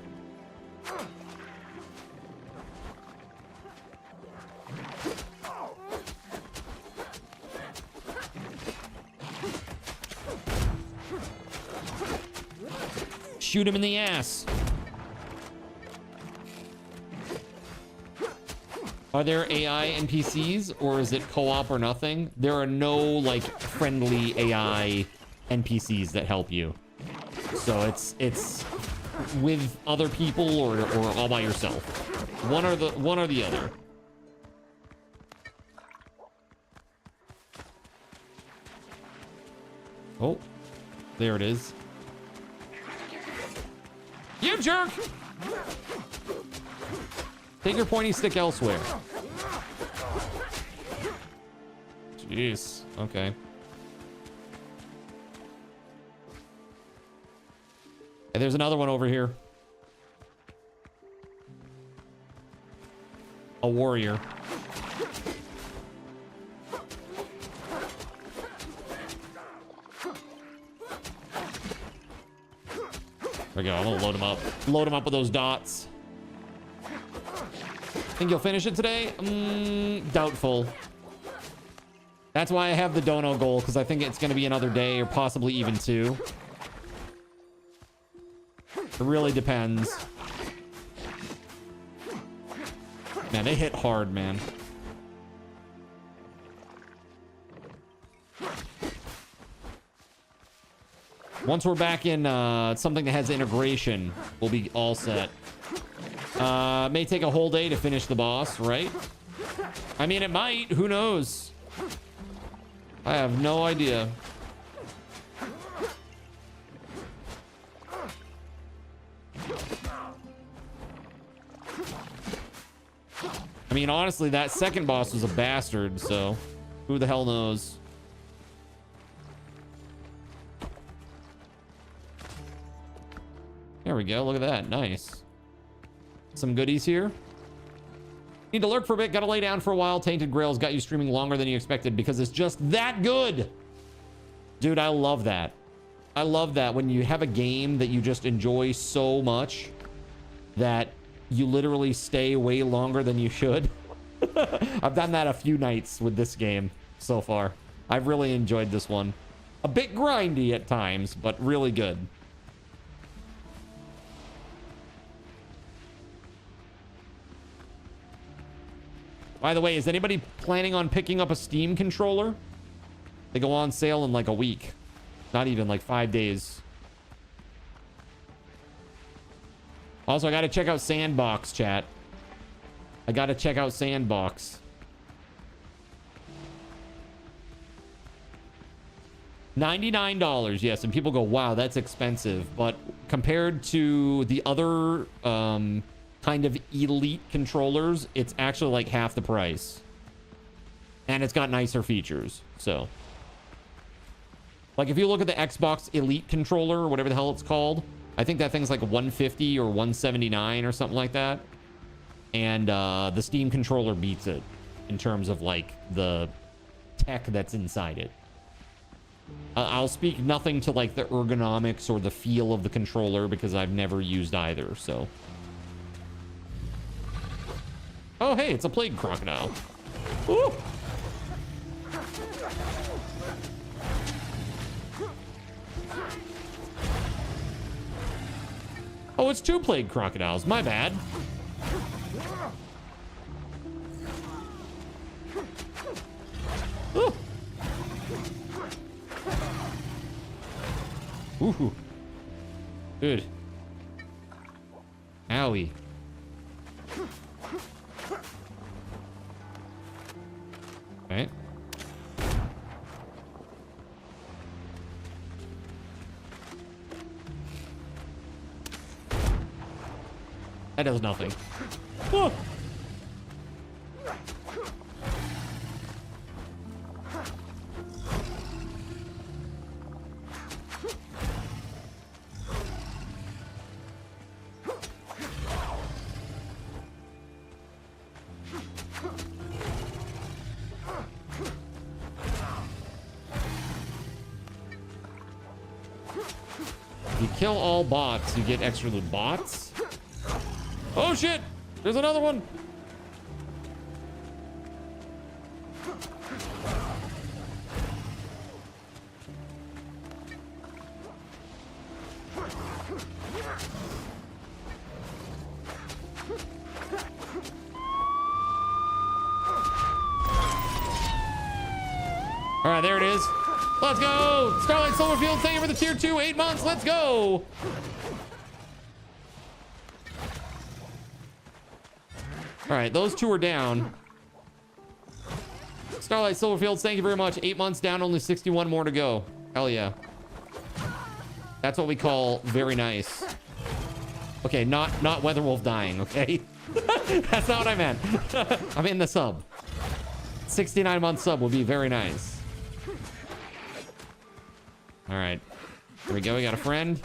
Shoot him in the ass. Are there AI NPCs or is it co-op or nothing? There are no like friendly AI NPCs that help you. So it's with other people or all by yourself. One or the other. Oh, there it is. You jerk! Take your pointy stick elsewhere. Jeez. Okay. And there's another one over here. A warrior. There we go. I'm gonna load him up. Load him up with those dots. Think you'll finish it today? Doubtful. That's why I have the dono goal, because I think it's going to be another day or possibly even 2. It really depends. Man, they hit hard, man. Once we're back in something that has integration, we'll be all set. May take a whole day to finish the boss, right? I mean, it might. Who knows? I have no idea. I mean, honestly, that second boss was a bastard, so who the hell knows? There we go. Look at that. Nice. Some goodies here. Need to lurk for a bit. Got to lay down for a while. Tainted Grail's got you streaming longer than you expected because it's just that good. Dude, I love that. I love that when you have a game that you just enjoy so much that you literally stay way longer than you should. I've done that a few nights with this game so far. I've really enjoyed this one. A bit grindy at times, but really good. By the way, is anybody planning on picking up a Steam controller? They go on sale in like a week. Not even like 5 days. Also, I got to check out Sandbox, chat. I got to check out Sandbox. $99, yes. And people go, wow, that's expensive. But compared to the other kind of elite controllers, it's actually like half the price. And it's got nicer features, so. Like if you look at the Xbox Elite controller or whatever the hell it's called, I think that thing's like $150 or $179 or something like that. And the Steam controller beats it in terms of like the tech that's inside it. I'll speak nothing to like the ergonomics or the feel of the controller because I've never used either, so. Oh, hey, it's a plague crocodile. Ooh. Oh, it's 2 plague crocodiles. My bad. Ooh. Ooh. Good. Owie. Right. That does nothing. Oh. If you kill all bots, you get extra loot. Bots? Oh shit! There's another one! Alright, there it is. Let's go! Starlight Silverfield, thank you for the tier 2, 8 months. Let's go! All right, those 2 are down. Starlight Silverfields, thank you very much. 8 months down, only 61 more to go. Hell yeah. That's what we call very nice. Okay, not WeatherWolf dying, okay? That's not what I meant. I mean the sub. 69-month sub would be very nice. All right, here we go. We got a friend.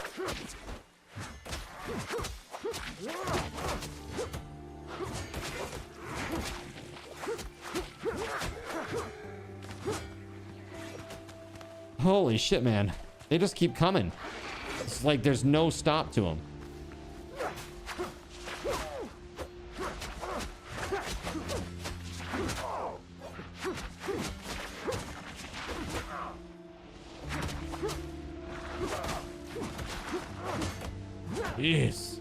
Holy shit, man. They just keep coming. It's like there's no stop to them. Jeez.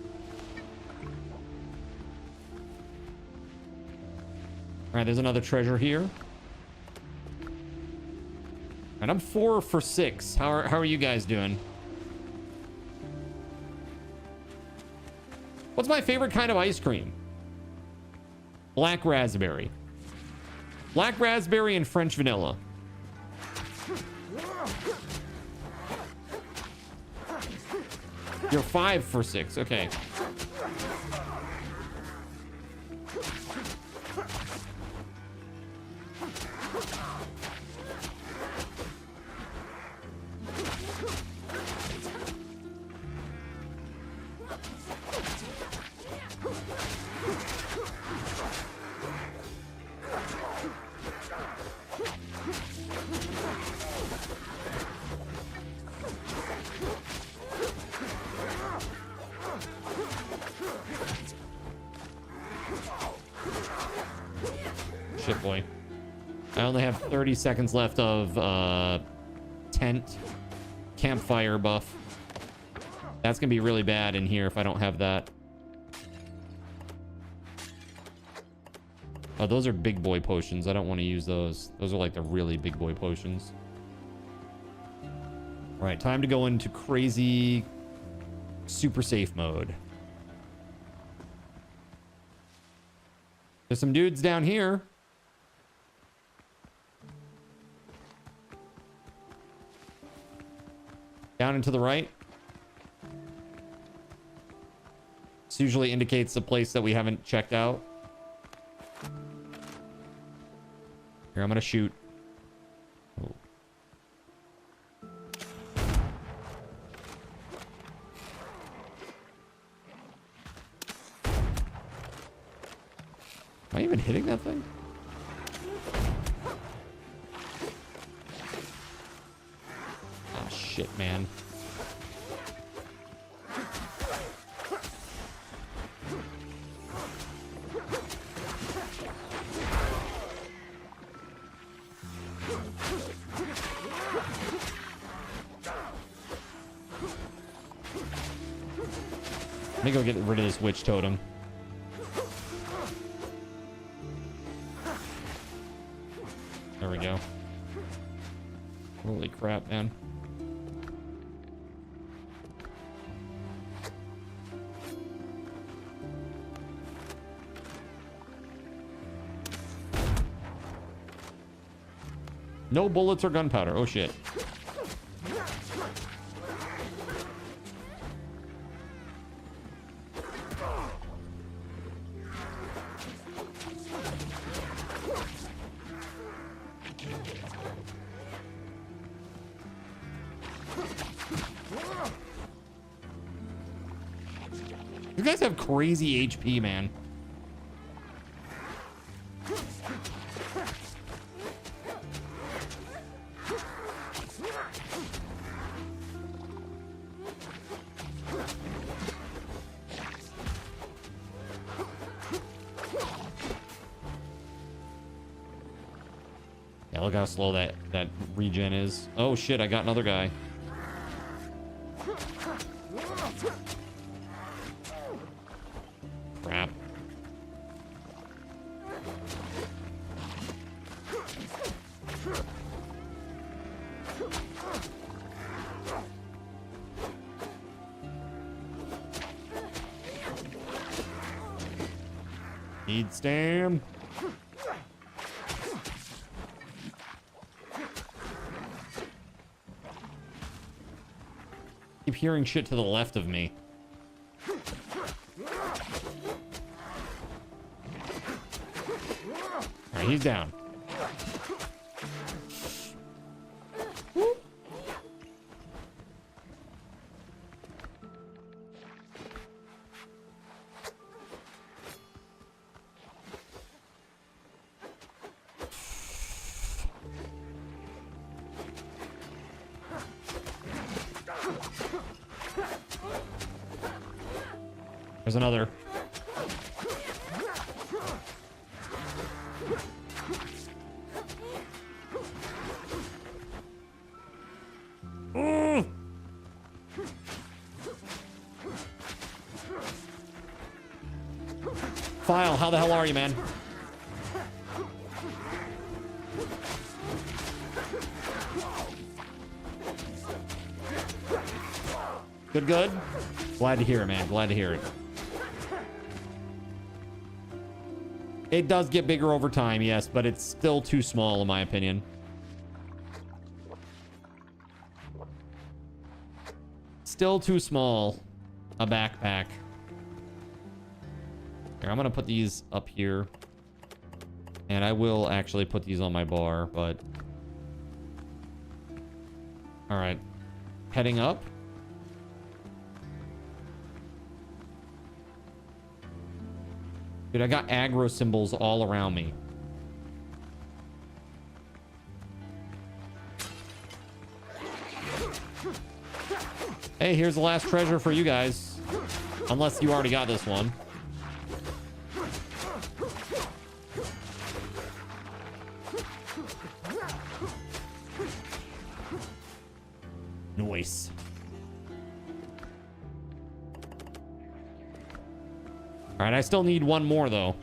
All right, there's another treasure here. And I'm 4 for 6. How are you guys doing? What's my favorite kind of ice cream? Black raspberry. Black raspberry and French vanilla. You're 5 for 6. Okay. shit, boy. I only have 30 seconds left of tent campfire buff. That's gonna be really bad in here if I don't have that. Oh, those are big boy potions. I don't want to use those. Those are like the really big boy potions. All right, time to go into crazy super safe mode. There's some dudes down here. Down and to the right. This usually indicates a place that we haven't checked out. Here, I'm gonna shoot. Oh. Am I even hitting that thing? Oh, shit, man. Let me go get rid of this witch totem. There we go. Holy crap, man. No bullets or gunpowder. Oh, shit. You guys have crazy HP, man. Yeah, look how slow that regen is. Oh shit, I got another guy. Crap. Need stam. Keep hearing shit to the left of me. Alright, he's down. There's another. File, how the hell are you, man? Good, good. Glad to hear it, man. Glad to hear it. It does get bigger over time, yes, but it's still too small in my opinion. Still too small. A backpack. Here, I'm gonna put these up here. And I will actually put these on my bar, but... Alright. Heading up. Dude, I got aggro symbols all around me. Hey, here's the last treasure for you guys. Unless you already got this one. Nice. All right, I still need one more though.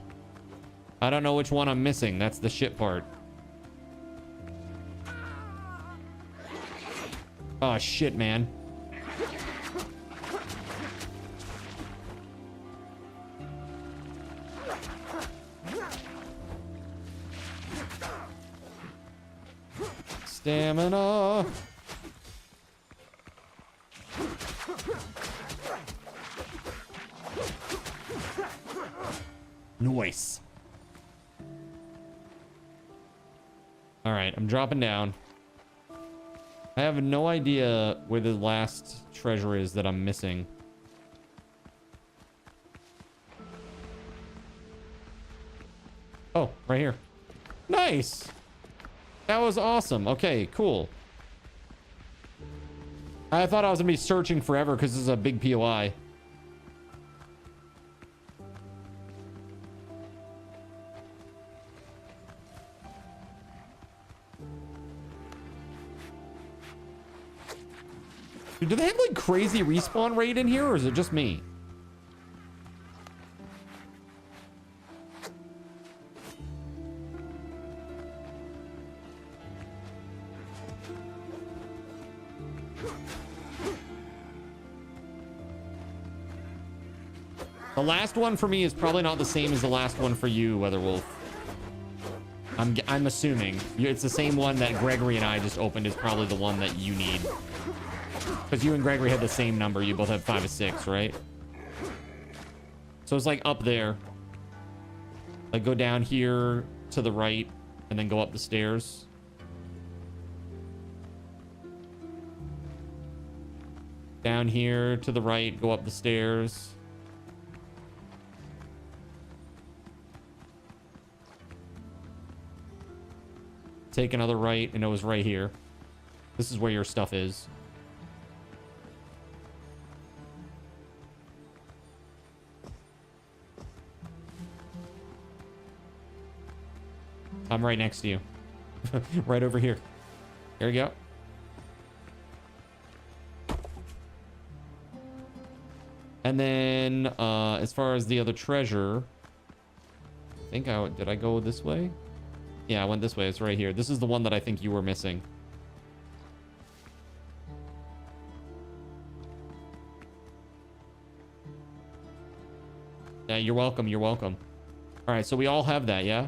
I don't know which one I'm missing. That's the shit part. Oh shit, man. Stamina. Nice. All right, I'm dropping down. I have no idea where the last treasure is that I'm missing. Oh, right here. Nice. That was awesome. Okay, cool. I thought I was gonna be searching forever because this is a big POI. Dude, do they have like crazy respawn rate in here, or is it just me? The last one for me is probably not the same as the last one for you, WeatherWolf. I'm assuming it's the same one that Gregory and I just opened is probably the one that you need. Because you and Gregory had the same number. You both have 5 of 6, right? So it's like up there. Like go down here to the right and then go up the stairs. Down here to the right, go up the stairs. Take another right, and it was right here. This is where your stuff is. I'm right next to you. Right over here. There you go. And then, as far as the other treasure, I think did I go this way? Yeah, I went this way. It's right here. This is the one that I think you were missing. Yeah, you're welcome. You're welcome. All right, so we all have that, yeah?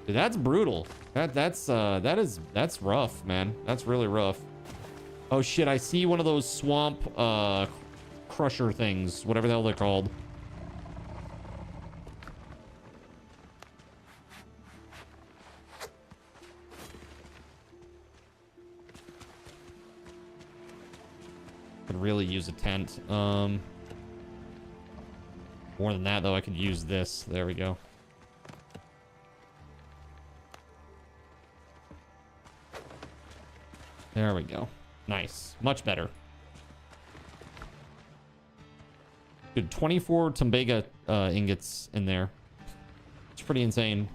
Dude, that's brutal. That's rough, man. That's really rough. Oh shit, I see one of those swamp crusher things, whatever the hell they're called. Could really use a tent. More than that though, I could use this. There we go. There we go. Nice. Much better. Dude, 24 Tembaga ingots in there. It's pretty insane.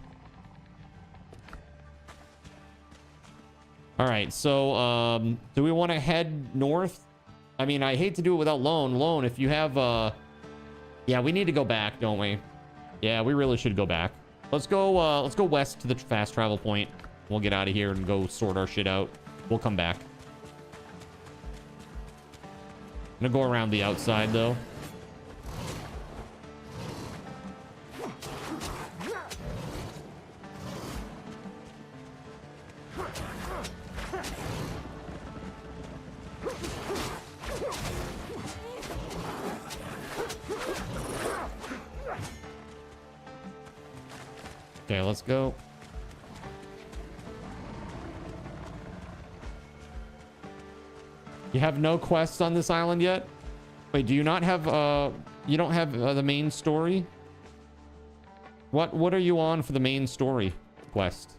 All right, so do we want to head north? I mean, I hate to do it without Lone. Lone, if you have yeah, we need to go back, don't we? Yeah, we really should go back. Let's go west to the fast travel point. We'll get out of here and go sort our shit out. We'll come back. I'm gonna go around the outside though. Okay, let's go. You have no quests on this island yet? Wait, do you not have you don't have the main story? What are you on for the main story quest?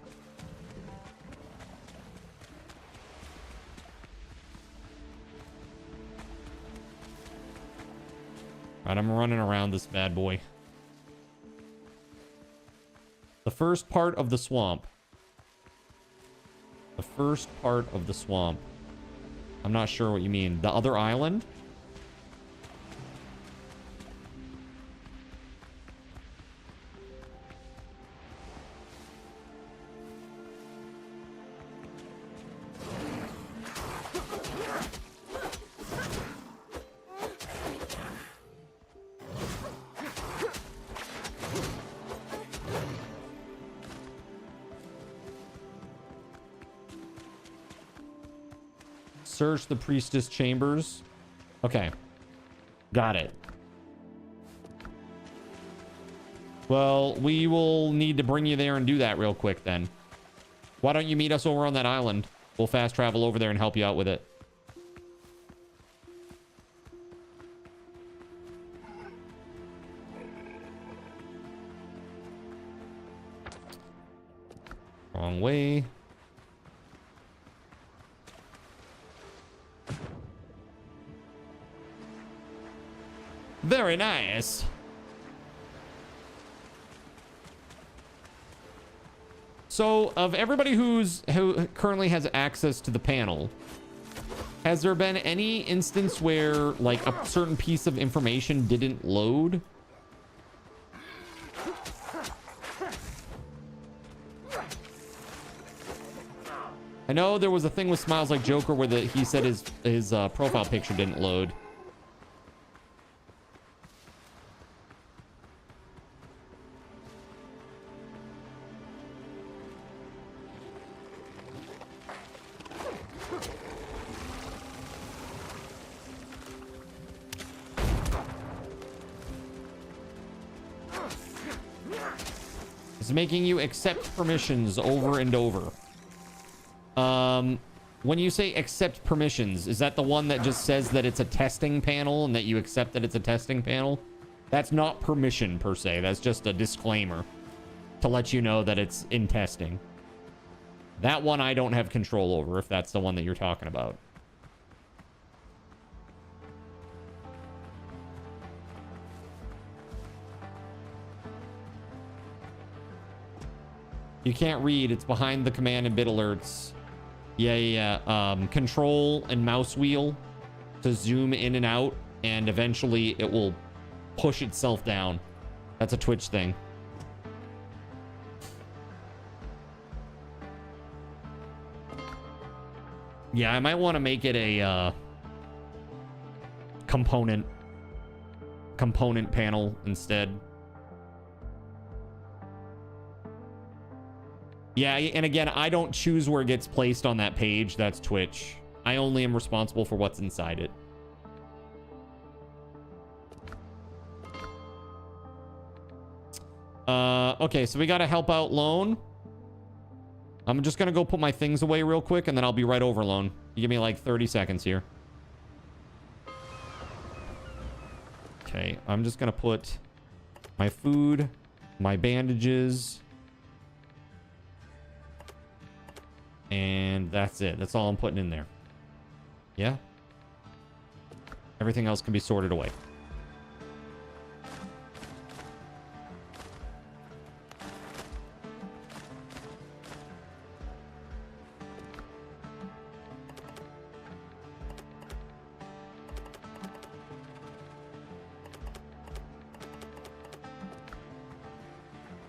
All right, I'm running around this bad boy. The first part of the swamp. The first part of the swamp. I'm not sure what you mean. The other island? Search the priestess chambers. Okay. Got it. Well, we will need to bring you there and do that real quick then. Why don't you meet us over on that island? We'll fast travel over there and help you out with it. Wrong way. Very nice. So, of everybody who currently has access to the panel, has there been any instance where, like, a certain piece of information didn't load? I know there was a thing with Smiles Like Joker where he said his profile picture didn't load. It's making you accept permissions over and over. When you say accept permissions, is that the one that just says that it's a testing panel and that you accept that it's a testing panel? That's not permission per se. That's just a disclaimer to let you know that it's in testing. That one I don't have control over, if that's the one that you're talking about. You can't read. It's behind the command and bit alerts. Yeah. Control and mouse wheel to zoom in and out, and eventually it will push itself down. That's a Twitch thing. Yeah, I might want to make it a component panel instead. Yeah, and again, I don't choose where it gets placed on that page. That's Twitch. I only am responsible for what's inside it. Okay, so we got to help out Lone. I'm just going to go put my things away real quick, and then I'll be right over, Lone. You give me like 30 seconds here. Okay, I'm just going to put my food, my bandages... and that's it. That's all I'm putting in there. Yeah? Everything else can be sorted away.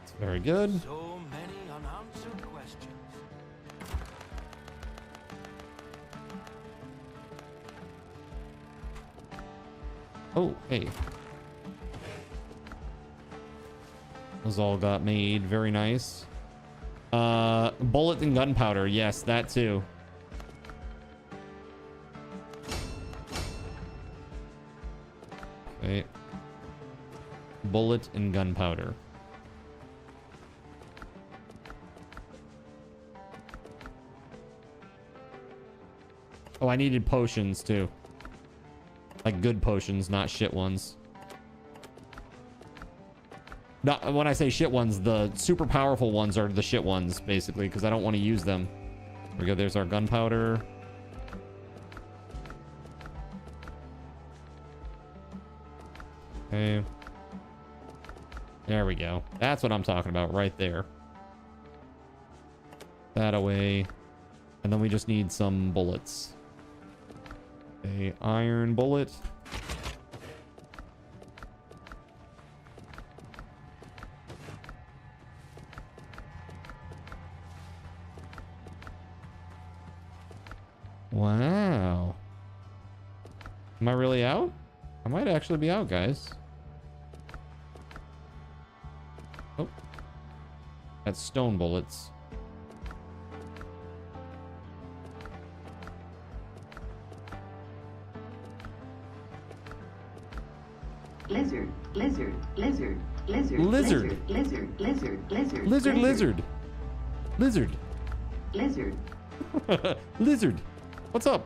It's very good. So many unanswered questions. Oh, hey. Those all got made. Very nice. Bullet and gunpowder. Yes, that too. Okay. Bullet and gunpowder. Oh, I needed potions too. Like good potions, not shit ones. Not, when I say shit ones, the super powerful ones are the shit ones, basically, because I don't want to use them. There we go. There's our gunpowder. Okay. There we go. That's what I'm talking about right there. that away. And then we just need some bullets. A iron bullet. Wow. Am I really out? I might actually be out, guys. Oh. That's stone bullets. Lizard, lizard, lizard, lizard, lizard, lizard, lizard, lizard, lizard, lizard, lizard, lizard, lizard. What's up?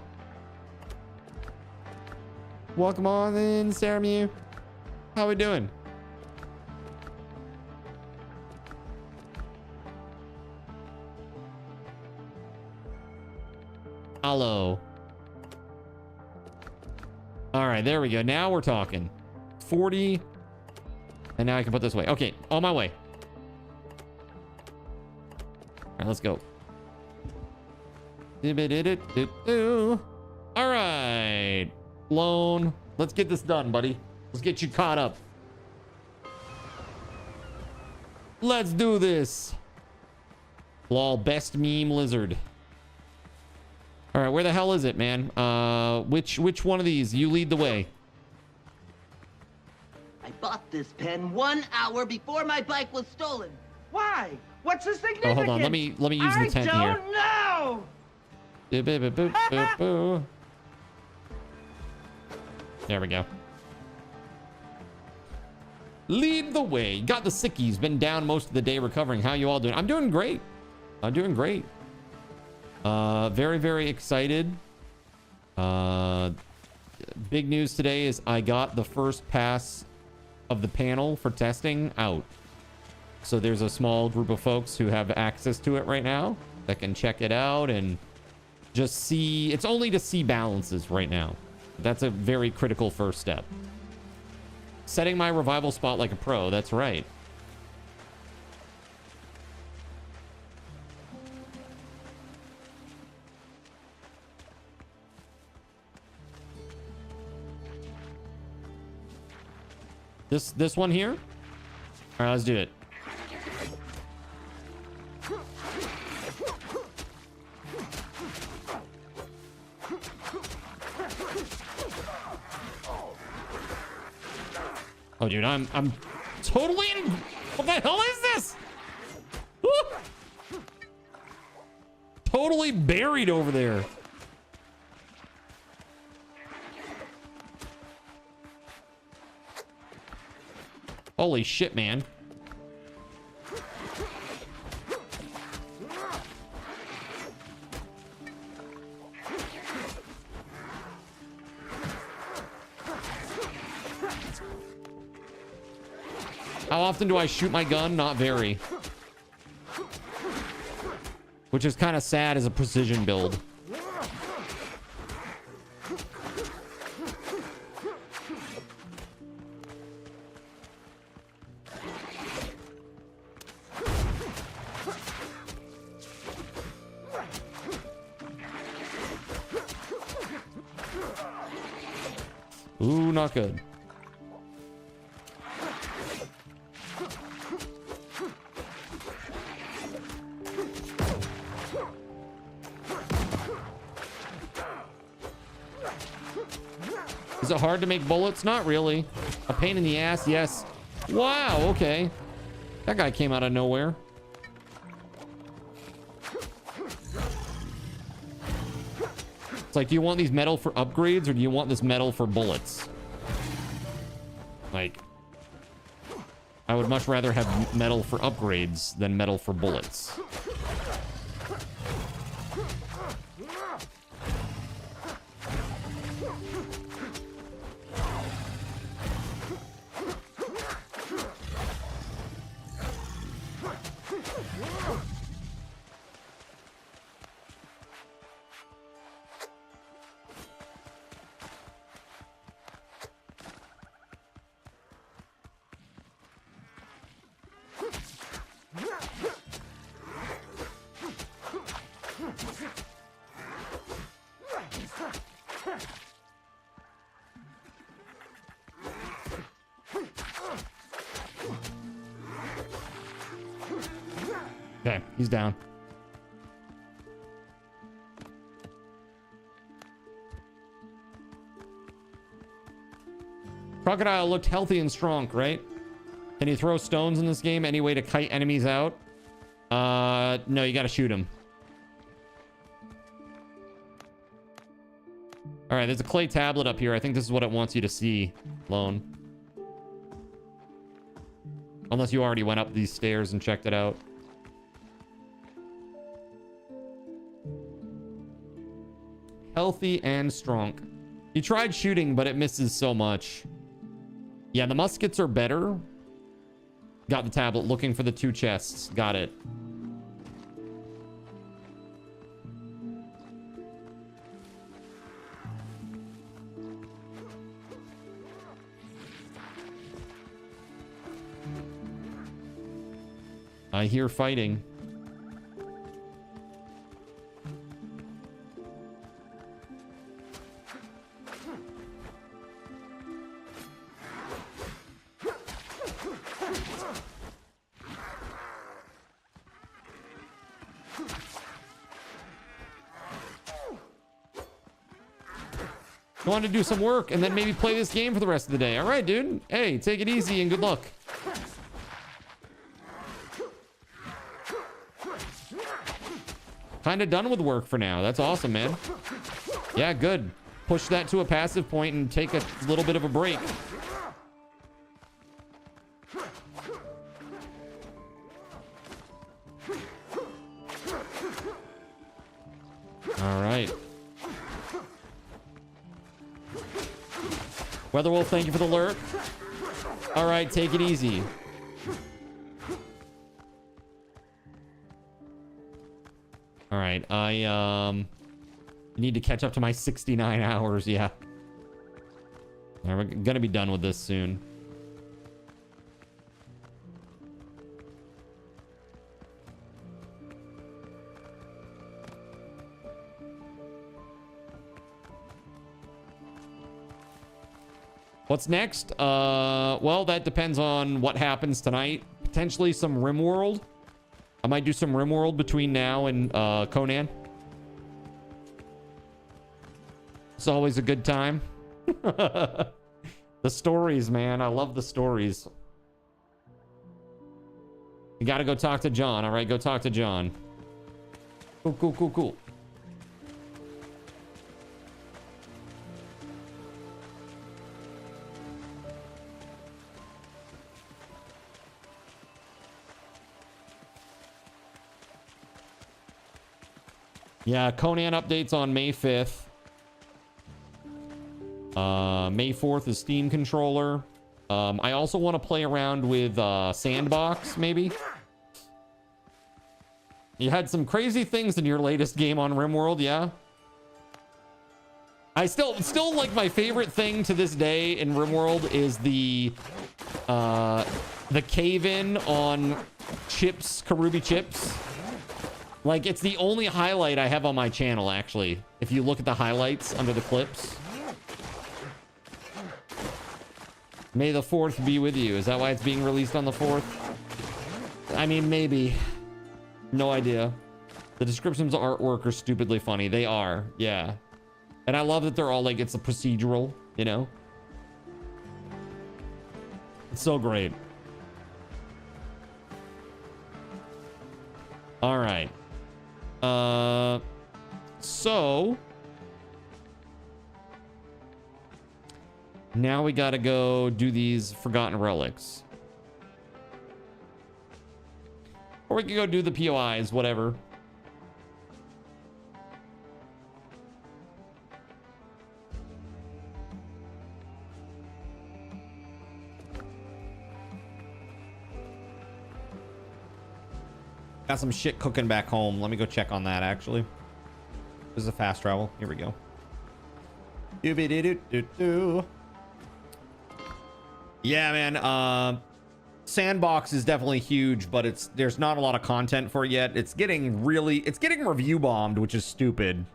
Welcome on in, SaraMew. How we doing? Hello. All right, there we go. Now we're talking. 40. And now I can put this away. Okay, on my way. All right, let's go. All right. Lone. Let's get this done, buddy. Let's get you caught up. Let's do this. Lol, best meme lizard. All right, where the hell is it, man? Which one of these? You lead the way. I bought this pen 1 hour before my bike was stolen. Why? What's the significance? Oh, hold on. Let me use the tent here. I don't know. There we go. Lead the way. Got the sickies. Been down most of the day recovering. How you all doing? I'm doing great. I'm doing great. Very, very excited. Big news today is I got the first pass of the panel for testing out. So there's a small group of folks who have access to it right now that can check it out and just see. It's only to see balances right now. That's a very critical first step. Setting my revival spot like a pro. That's right. This one here? All right, let's do it. Oh, dude, I'm totally in. What the hell is this? Woo! Totally buried over there. Holy shit, man. How often do I shoot my gun? Not very. Which is kind of sad as a precision build. Ooh, not good. Is it hard to make bullets? Not really. A pain in the ass, yes. Wow, okay. That guy came out of nowhere. It's like, do you want these metal for upgrades or do you want this metal for bullets? Like, I would much rather have metal for upgrades than metal for bullets. Okay, he's down. Crocodile looked healthy and strong, right? Can you throw stones in this game? Any way to kite enemies out? No, you gotta shoot him. All right, there's a clay tablet up here. I think this is what it wants you to see, Lone. Unless you already went up these stairs and checked it out. Healthy and strong. You tried shooting, but it misses so much. Yeah, the muskets are better. Got the tablet. Looking for the 2 chests. Got it. I hear fighting. I want to do some work and then maybe play this game for the rest of the day. All right, dude. Hey, take it easy and good luck. Kind of done with work for now. That's awesome, man. Yeah, good. Push that to a passive point and take a little bit of a break. All right. WeatherWolf, thank you for the lurk. All right, take it easy. All right, I need to catch up to my 69 hours. Yeah. All right, we're gonna be done with this soon. What's next? Well, that depends on what happens tonight. Potentially some RimWorld. I might do some RimWorld between now and Conan. It's always a good time. The stories, man. I love the stories. You gotta go talk to John. All right, go talk to John. Cool, cool, cool, cool. Yeah, Conan updates on May 5th. May 4th is Steam controller. I also want to play around with Sandbox, maybe. You had some crazy things in your latest game on RimWorld, yeah? I still like my favorite thing to this day in RimWorld is the cave-in on Chips, Karubi Chips. Like, it's the only highlight I have on my channel, actually. If you look at the highlights under the clips. May the 4th be with you. Is that why it's being released on the 4th? I mean, maybe. No idea. The descriptions of artwork are stupidly funny. They are, yeah. And I love that they're all like, it's a procedural, you know? It's so great. All right. So now we gotta go do these forgotten relics, or we can go do the POIs, whatever. Got some shit cooking back home. Let me go check on that, actually. This is a fast travel. Here we go. Yeah, man. Sandbox is definitely huge, but there's not a lot of content for it yet. It's getting review bombed, which is stupid.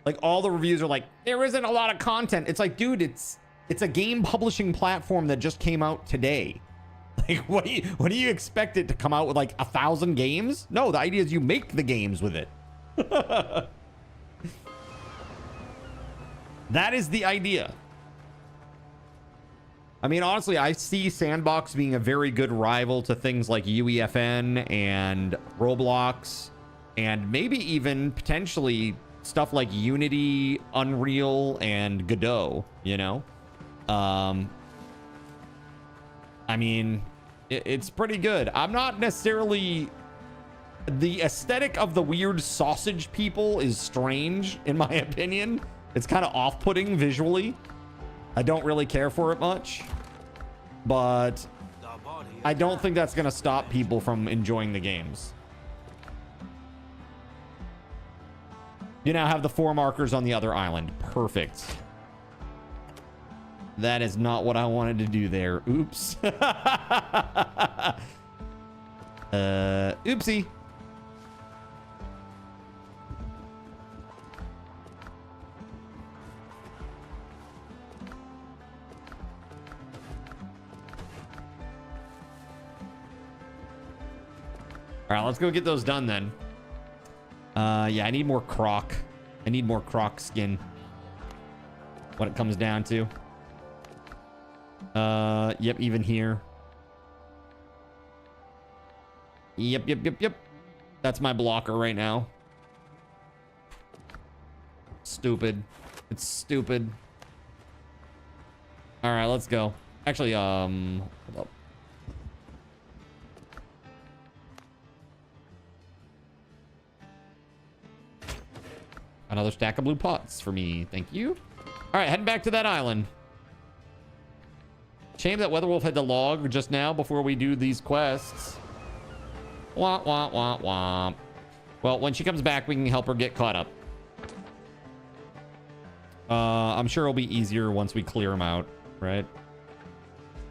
Like, all the reviews are like, there isn't a lot of content. It's like, dude, it's a game publishing platform that just came out today. Like, what do you expect it to come out with, like 1,000 games? No, the idea is you make the games with it. That is the idea. I mean, honestly, I see Sandbox being a very good rival to things like UEFN and Roblox, and maybe even potentially stuff like Unity, Unreal, and Godot, you know? I mean, it's pretty good. I'm not necessarily... The aesthetic of the weird sausage people is strange, in my opinion. It's kind of off-putting visually. I don't really care for it much. But I don't think that's going to stop people from enjoying the games. You now have the 4 markers on the other island. Perfect. That is not what I wanted to do there. Oops. Oopsie. All right, let's go get those done then. Yeah, I need more croc. I need more croc skin. What it comes down to. Yep, even here. Yep. That's my blocker right now. Stupid. It's stupid. All right, let's go. Actually, hold up. Another stack of blue pots for me. Thank you. All right, heading back to that island. Shame that WeatherWolf had to log just now before we do these quests. Womp, womp, womp, womp. Well, when she comes back, we can help her get caught up. I'm sure it'll be easier once we clear them out, right?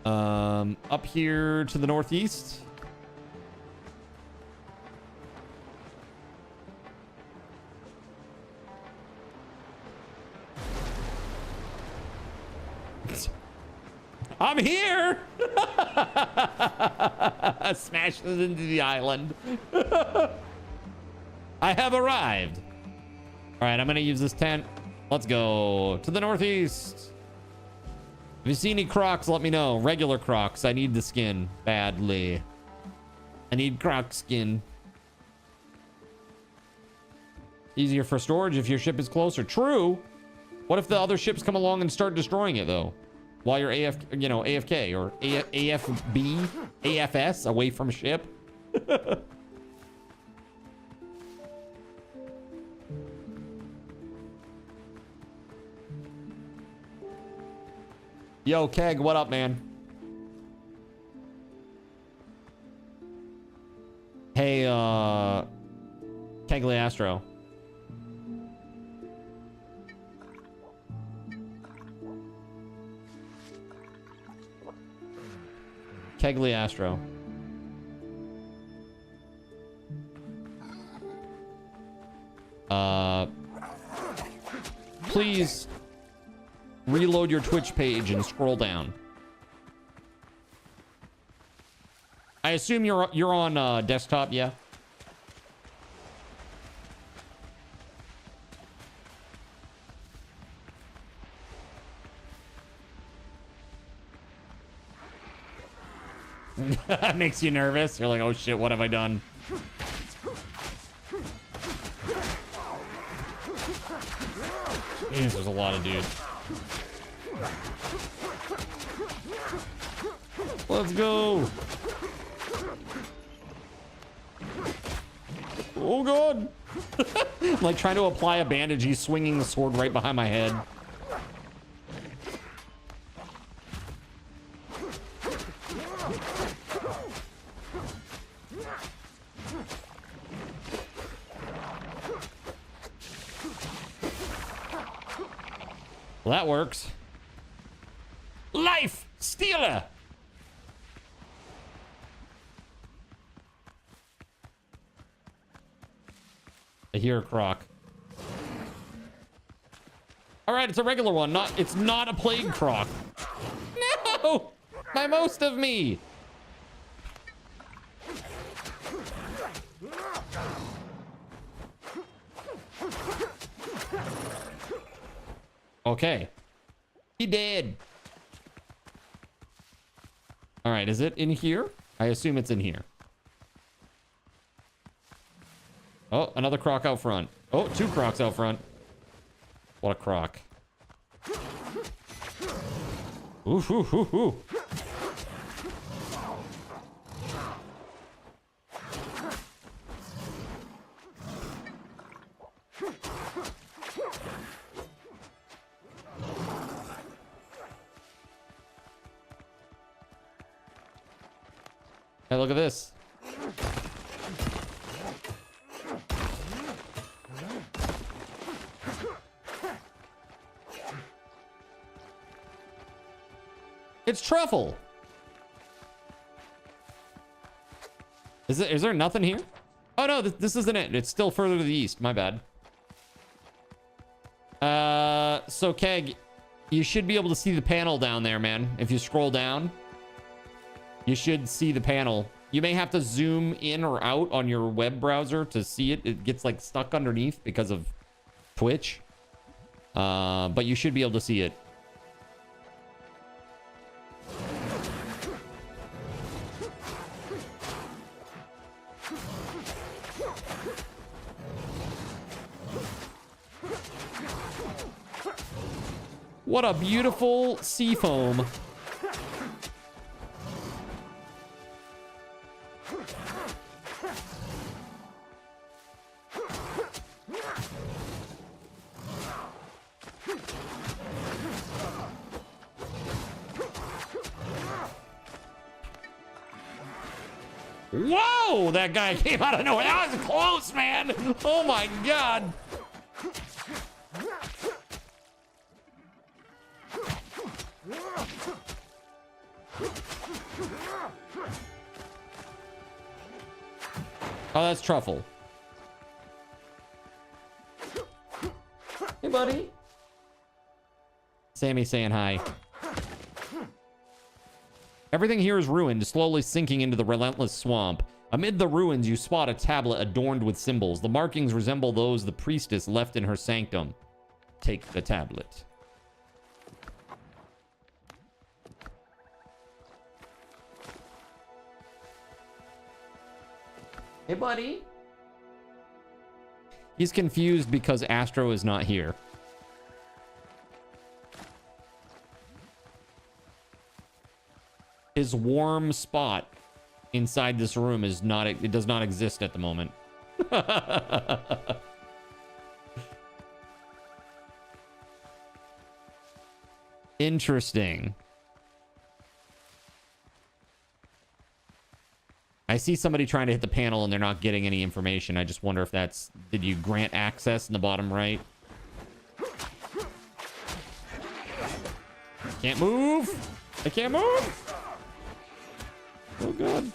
Up here to the northeast. I'm here. Smashes into the island. I have arrived. All right, I'm gonna use this tent. Let's go to the northeast. If you see any crocs, let me know. Regular crocs. I need the skin badly. I need croc skin. Easier for storage if your ship is closer. True. What if the other ships come along and start destroying it though? While you're AFK or AFB, AFS, away from ship. Yo, Keg, what up, man? Hey, Kegliastro. Kegliastro. Please reload your Twitch page and scroll down. I assume you're on desktop, yeah? That makes you nervous. You're like, oh shit, what have I done? Jeez, there's a lot of dudes. Let's go. Oh god. I'm like trying to apply a bandage. He's swinging the sword right behind my head. Well, that works. Life stealer. I hear a croc. All right, it's a regular one. It's not a plague croc. No, my most of me. Okay. He did. All right, is it in here? I assume it's in here. Oh, another croc out front. Oh, 2 crocs out front. What a croc. Ooh, ooh, ooh, ooh. Hey, look at this. It's truffle. Is there nothing here? Oh no, this isn't it. It's still further to the east. My bad. So Keg, you should be able to see the panel down there, man. If you scroll down, you should see the panel. You may have to zoom in or out on your web browser to see it. It gets like stuck underneath because of Twitch. But you should be able to see it. What a beautiful sea foam. Whoa! That guy came out of nowhere. That was close, man. Oh my god. Oh, that's truffle. Hey, buddy. Sammy saying hi. Everything here is ruined, slowly sinking into the relentless swamp. Amid the ruins, you spot a tablet adorned with symbols. The markings resemble those the priestess left in her sanctum. Take the tablet. Hey, buddy. He's confused because Astro is not here. His warm spot inside this room is not, it does not exist at the moment. Interesting. I see somebody trying to hit the panel and they're not getting any information. I just wonder if that's... Did you grant access in the bottom right? Can't move! I can't move! Oh, God.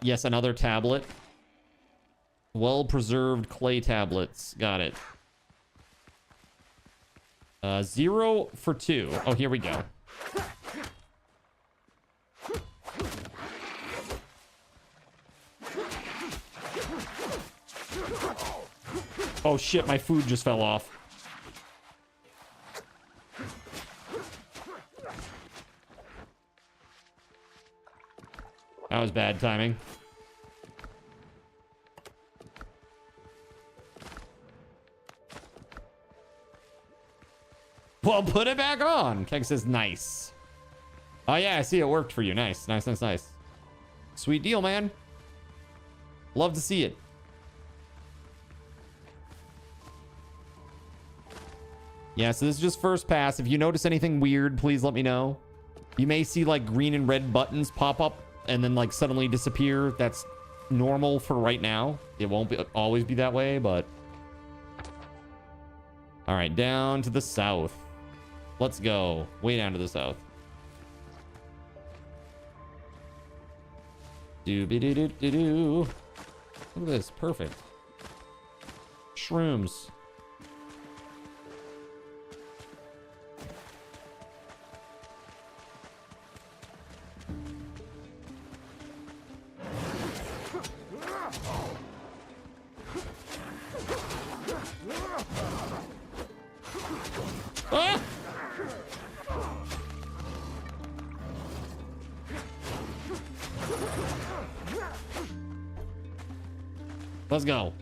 Yes, another tablet. Well-preserved clay tablets. Got it. 0 for 2. Oh, here we go. Oh shit, my food just fell off. That was bad timing. Well, put it back on. Keg says nice. Oh yeah, I see it worked for you. Nice, nice, nice, nice. Sweet deal, man. Love to see it. Yeah, so this is just first pass. If you notice anything weird, please let me know. You may see like green and red buttons pop up and then like suddenly disappear. That's normal for right now. It won't always be that way, but... All right, down to the south. Let's go. Way down to the south. Doo-be-doo-doo-doo-doo. Look at this. Perfect. Shrooms. Ah! Let's go.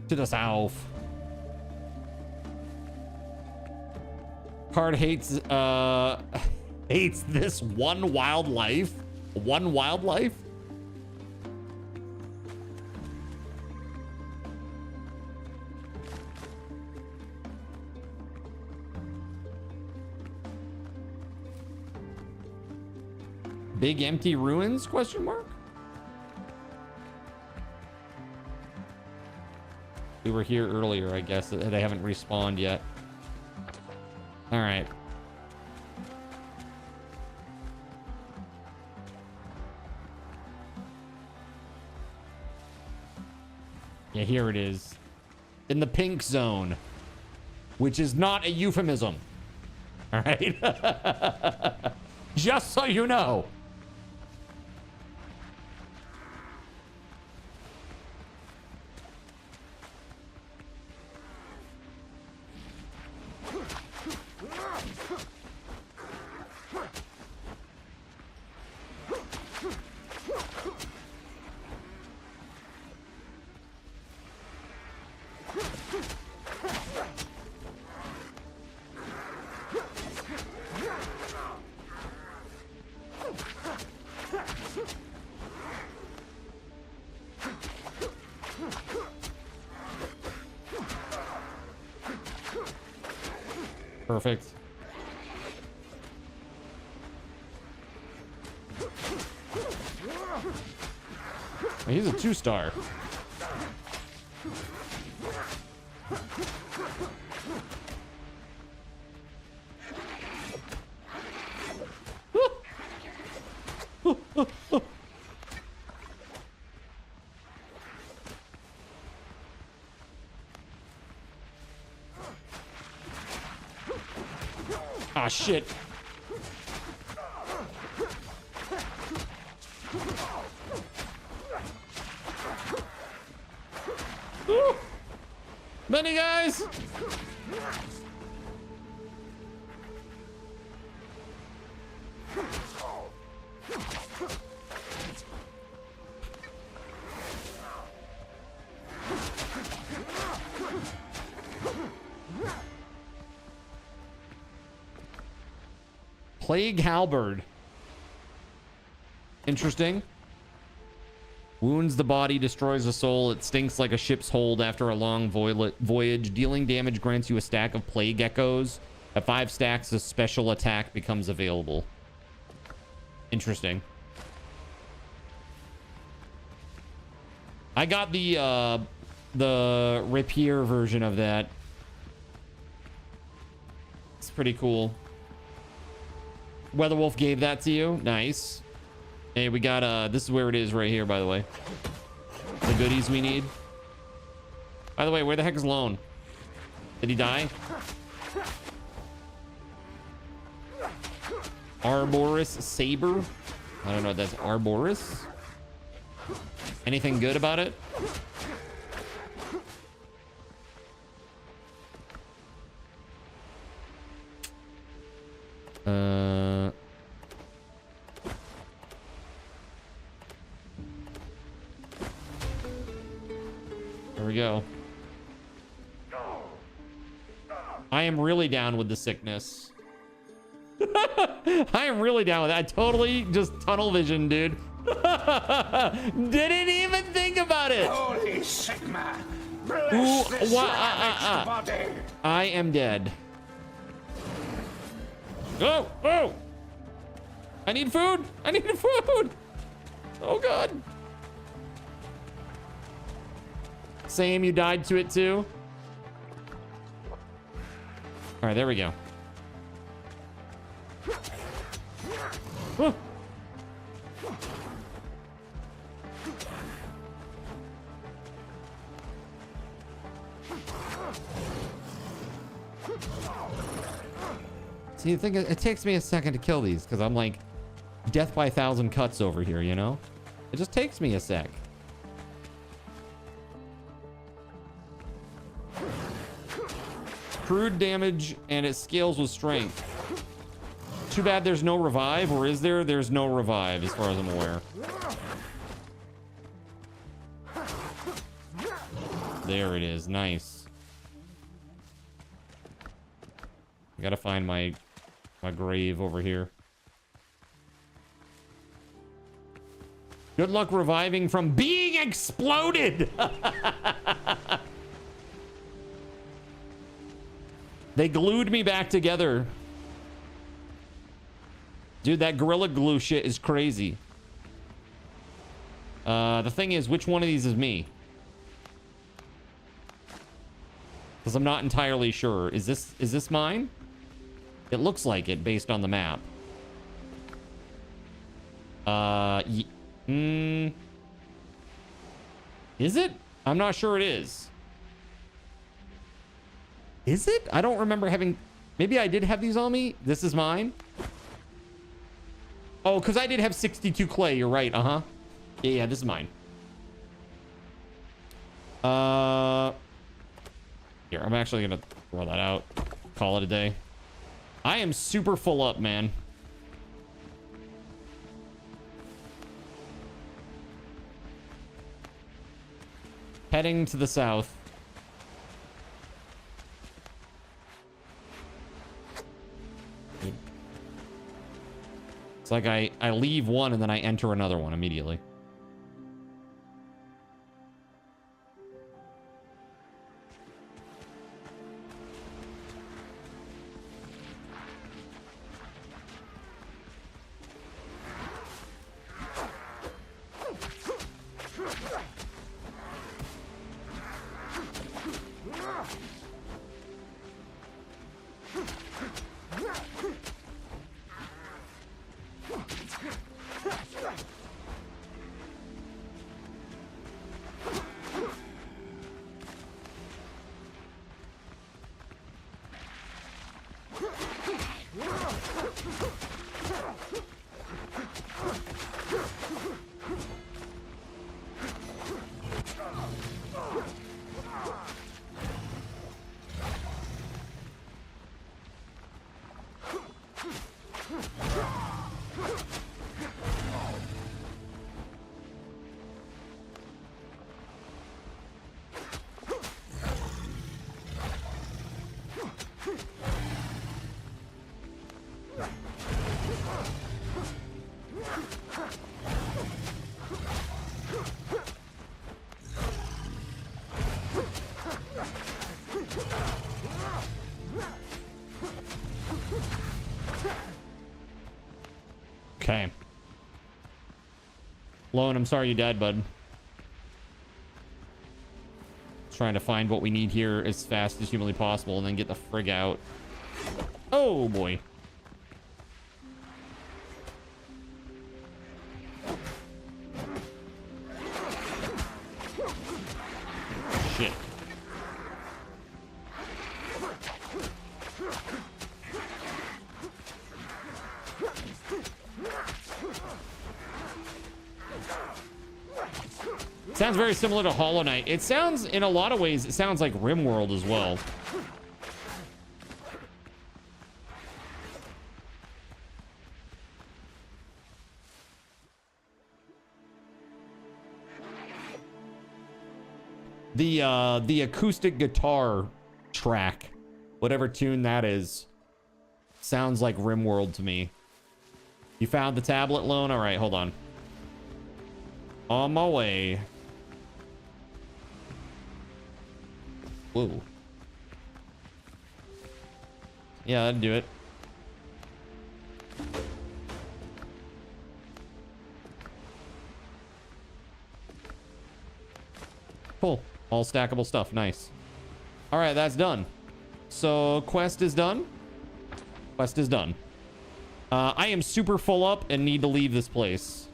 To the south. Card hates hates this one wildlife. One wildlife? Big empty ruins? Question mark? We were here earlier, I guess. They haven't respawned yet. All right. Yeah, here it is. In the pink zone. Which is not a euphemism. All right? Just so you know. Perfect. He's a 2-star. Ah, shit. Woo! Many guys. Plague halberd. Interesting. Wounds the body, destroys the soul. It stinks like a ship's hold after a long voyage. Dealing damage grants you a stack of plague echoes. At 5 stacks, a special attack becomes available. Interesting. I got the rapier version of that. It's pretty cool. WeatherWolf gave that to you. Nice. Hey, we got this is where it is right here, by the way. The goodies we need. By the way, where the heck is Lone? Did he die? Arboris Saber. I don't know what that's. Arboris. Anything good about it? There we go. I am really down with the sickness. I am really down with that. I totally just tunnel vision, dude. Didn't even think about it. Holy Sigma. Bless this body. I am dead. Oh, oh. I need food. I need food. Oh, God. Same, you died to it, too. All right, there we go. Oh. See, you think it takes me a second to kill these because I'm like death by 1,000 cuts over here, you know? It just takes me a sec. Crude damage and it scales with strength. Too bad there's no revive, or is there? There's no revive as far as I'm aware. There it is. Nice. I gotta find my grave over here. Good luck reviving from being exploded. They glued me back together. Dude, that Gorilla Glue shit is crazy. The thing is, which one of these is me? Because I'm not entirely sure. Is this mine? It looks like it based on the map. Is it? I'm not sure it is. Is it? I don't remember having... Maybe I did have these on me. This is mine. Oh, because I did have 62 clay. You're right. Uh-huh. Yeah, this is mine. Here, I'm actually going to throw that out. Call it a day. I am super full up, man. Heading to the south. It's like I leave one and then I enter another one immediately. Okay. Lone, I'm sorry you died, bud. Trying to find what we need here as fast as humanly possible and then get the frig out. Oh, boy. Shit. Sounds very similar to Hollow Knight. It sounds, in a lot of ways, it sounds like RimWorld as well. The acoustic guitar track, whatever tune that is, sounds like RimWorld to me. You found the tablet, Lone? All right, hold on. On my way. Whoa. Yeah, that'd do it. Cool. All stackable stuff. Nice. All right, that's done. So quest is done. Quest is done. I am super full up and need to leave this place.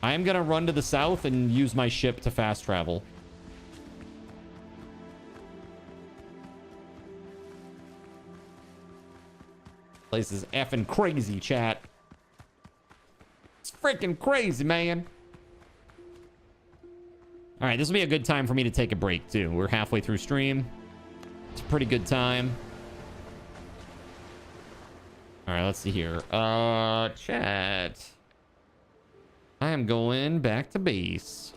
I am gonna run to the south and use my ship to fast travel. Place is effing crazy, chat. It's freaking crazy, man. All right, this will be a good time for me to take a break, too. We're halfway through stream. It's a pretty good time. All right, let's see here. Chat. I am going back to base.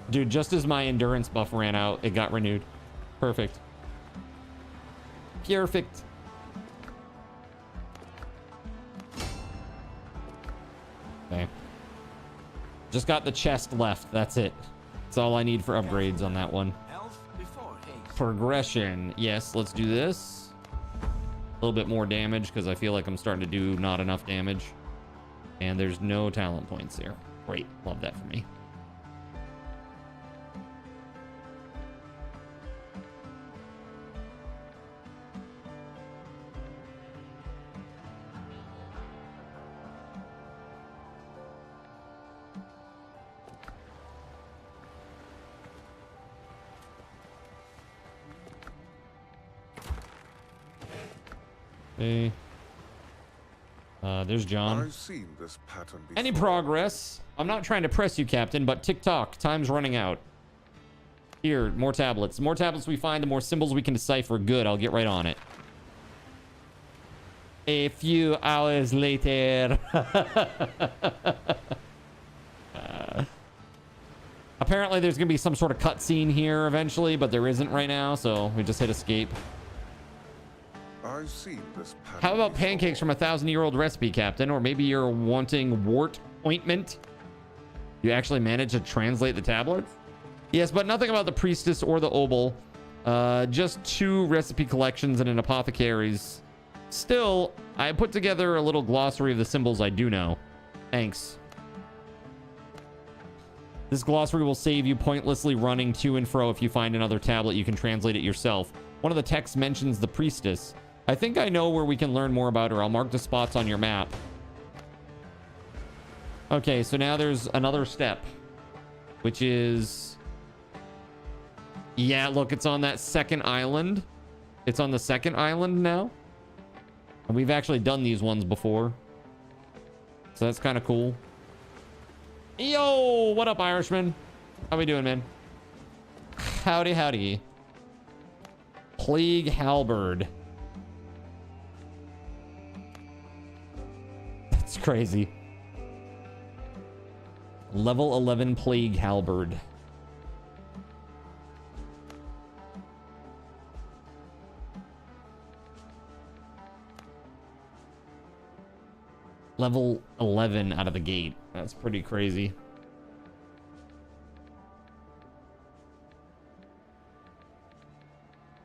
Dude, just as my endurance buff ran out, it got renewed. Perfect. Perfect. Okay. Just got the chest left. That's it. That's all I need for upgrades on that one. Progression. Yes, let's do this. A little bit more damage because I feel like I'm starting to do not enough damage. And there's no talent points here. Great. Love that for me. Okay. There's John. I've seen this pattern before. Any progress? I'm not trying to press you, Captain, but TikTok, time's running out. Here, more tablets. The more tablets we find, the more symbols we can decipher. Good, I'll get right on it. A few hours later. Apparently there's gonna be some sort of cutscene here eventually, but there isn't right now, so we just hit escape. I've seen this pattern. How about pancakes from a 1,000-year-old recipe, Captain? Or maybe you're wanting wart ointment? You actually managed to translate the tablets? Yes, but nothing about the priestess or the obol. Just 2 recipe collections and an apothecary's. Still, I put together a little glossary of the symbols I do know. Thanks. This glossary will save you pointlessly running to and fro. If you find another tablet, you can translate it yourself. One of the texts mentions the priestess. I think I know where we can learn more about her. I'll mark the spots on your map. Okay, so now there's another step, which is... Yeah, look, it's on that second island. It's on the second island now. And we've actually done these ones before. So that's kind of cool. Yo, what up, Irishman? How we doing, man? Howdy, howdy. Plague Halberd. That's crazy. Level 11 Plague Halberd. Level 11 out of the gate. That's pretty crazy.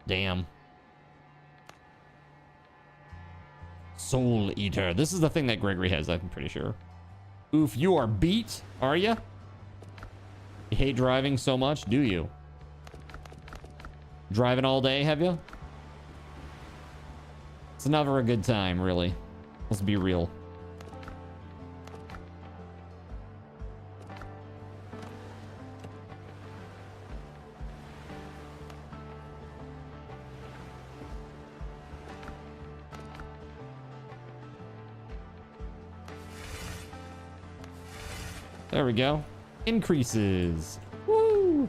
Damn. Soul Eater. This is the thing that Gregory has, I'm pretty sure. Oof, you are beat, are ya? You hate driving so much, do you? Driving all day, have you? It's never a good time, really. Let's be real. There we go. Increases. Woo!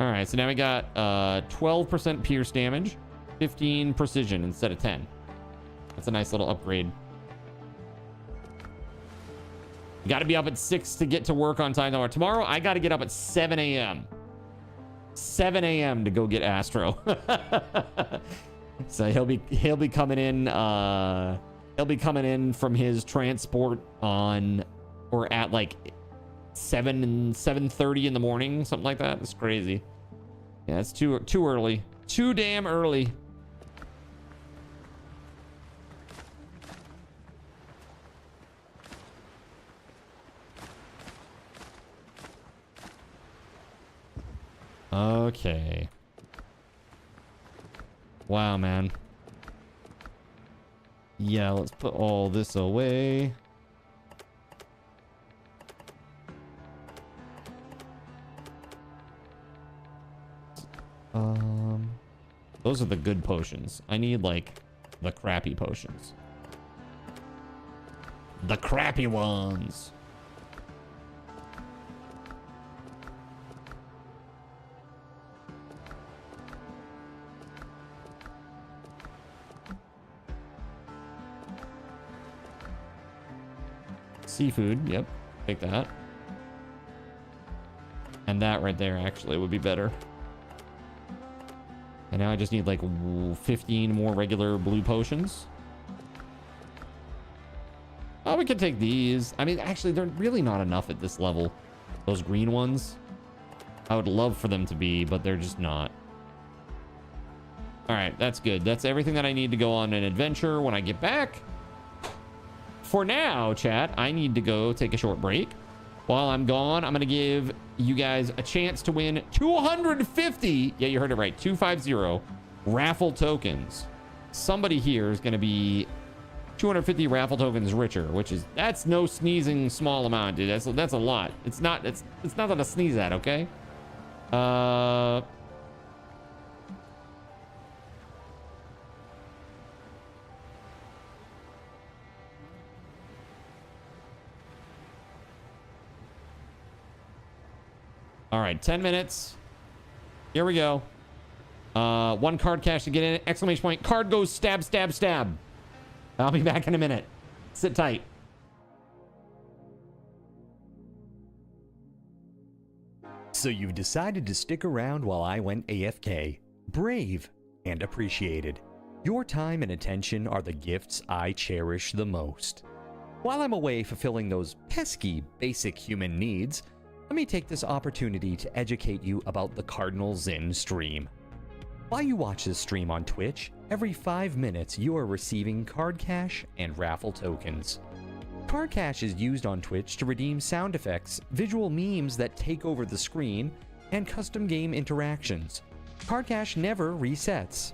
All right, so now we got 12% pierce damage, 15 precision instead of 10. That's a nice little upgrade. You got to be up at 6 to get to work on time. Tomorrow, I got to get up at 7 a.m. 7 a.m. to go get Astro. So he'll be coming in. He'll be coming in from his transport on. Or at like 7:30 in the morning, something like that. It's crazy. Yeah, it's too early. Too damn early. Okay. Wow, man. Yeah, let's put all this away. Those are the good potions. I need, like, the crappy potions. The crappy ones. Seafood, yep. Take that. And that right there actually would be better. And now I just need like 15 more regular blue potions. Oh, we can take these. I mean, actually, they're really not enough at this level. Those green ones. I would love for them to be, but they're just not. All right, that's good. That's everything that I need to go on an adventure when I get back. For now, chat, I need to go take a short break. While I'm gone, I'm going to give you guys a chance to win 250. Yeah, you heard it right. 250 raffle tokens. Somebody here is going to be 250 raffle tokens richer, which is, that's no sneezing small amount, dude. That's a lot. It's nothing to sneeze at, okay? All right, 10 minutes. Here we go. One card cash to get in. Exclamation point. Card goes stab, stab, stab. I'll be back in a minute. Sit tight. So you've decided to stick around while I went AFK. Brave and appreciated. Your time and attention are the gifts I cherish the most. While I'm away fulfilling those pesky basic human needs, let me take this opportunity to educate you about the Cardinal Zen stream. While you watch this stream on Twitch, every 5 minutes you are receiving card cash and raffle tokens. Card cash is used on Twitch to redeem sound effects, visual memes that take over the screen, and custom game interactions. Card cash never resets.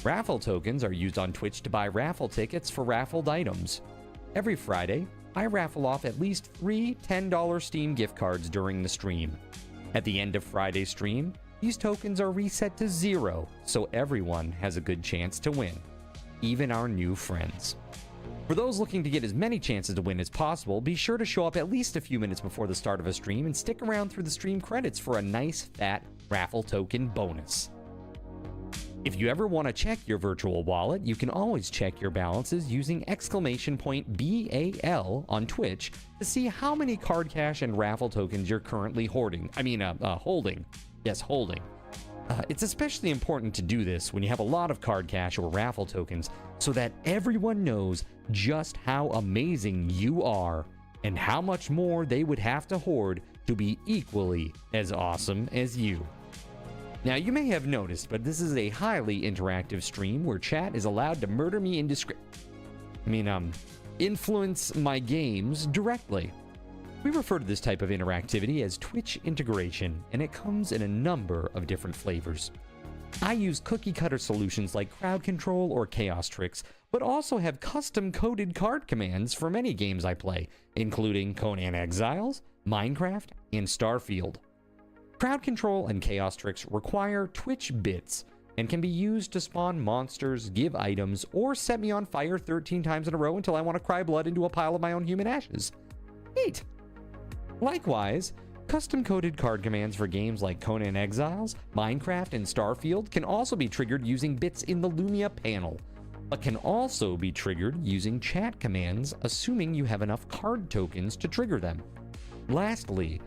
Raffle tokens are used on Twitch to buy raffle tickets for raffled items. Every Friday, I raffle off at least 3 $10 Steam gift cards during the stream. At the end of Friday's stream, these tokens are reset to 0, so everyone has a good chance to win, even our new friends. For those looking to get as many chances to win as possible, be sure to show up at least a few minutes before the start of a stream and stick around through the stream credits for a nice fat raffle token bonus. If you ever want to check your virtual wallet, you can always check your balances using !BAL on Twitch to see how many card cash and raffle tokens you're currently holding. Yes, holding. It's especially important to do this when you have a lot of card cash or raffle tokens so that everyone knows just how amazing you are and how much more they would have to hoard to be equally as awesome as you. Now, you may have noticed, but this is a highly interactive stream where chat is allowed to murder me influence my games directly. We refer to this type of interactivity as Twitch integration, and it comes in a number of different flavors. I use cookie-cutter solutions like crowd control or chaos tricks, but also have custom-coded card commands for many games I play, including Conan Exiles, Minecraft, and Starfield. Crowd control and chaos tricks require Twitch bits and can be used to spawn monsters, give items, or set me on fire 13 times in a row until I want to cry blood into a pile of my own human ashes. Neat! Likewise, custom-coded card commands for games like Conan Exiles, Minecraft, and Starfield can also be triggered using bits in the Lumia panel, but can also be triggered using chat commands, assuming you have enough card tokens to trigger them. Lastly,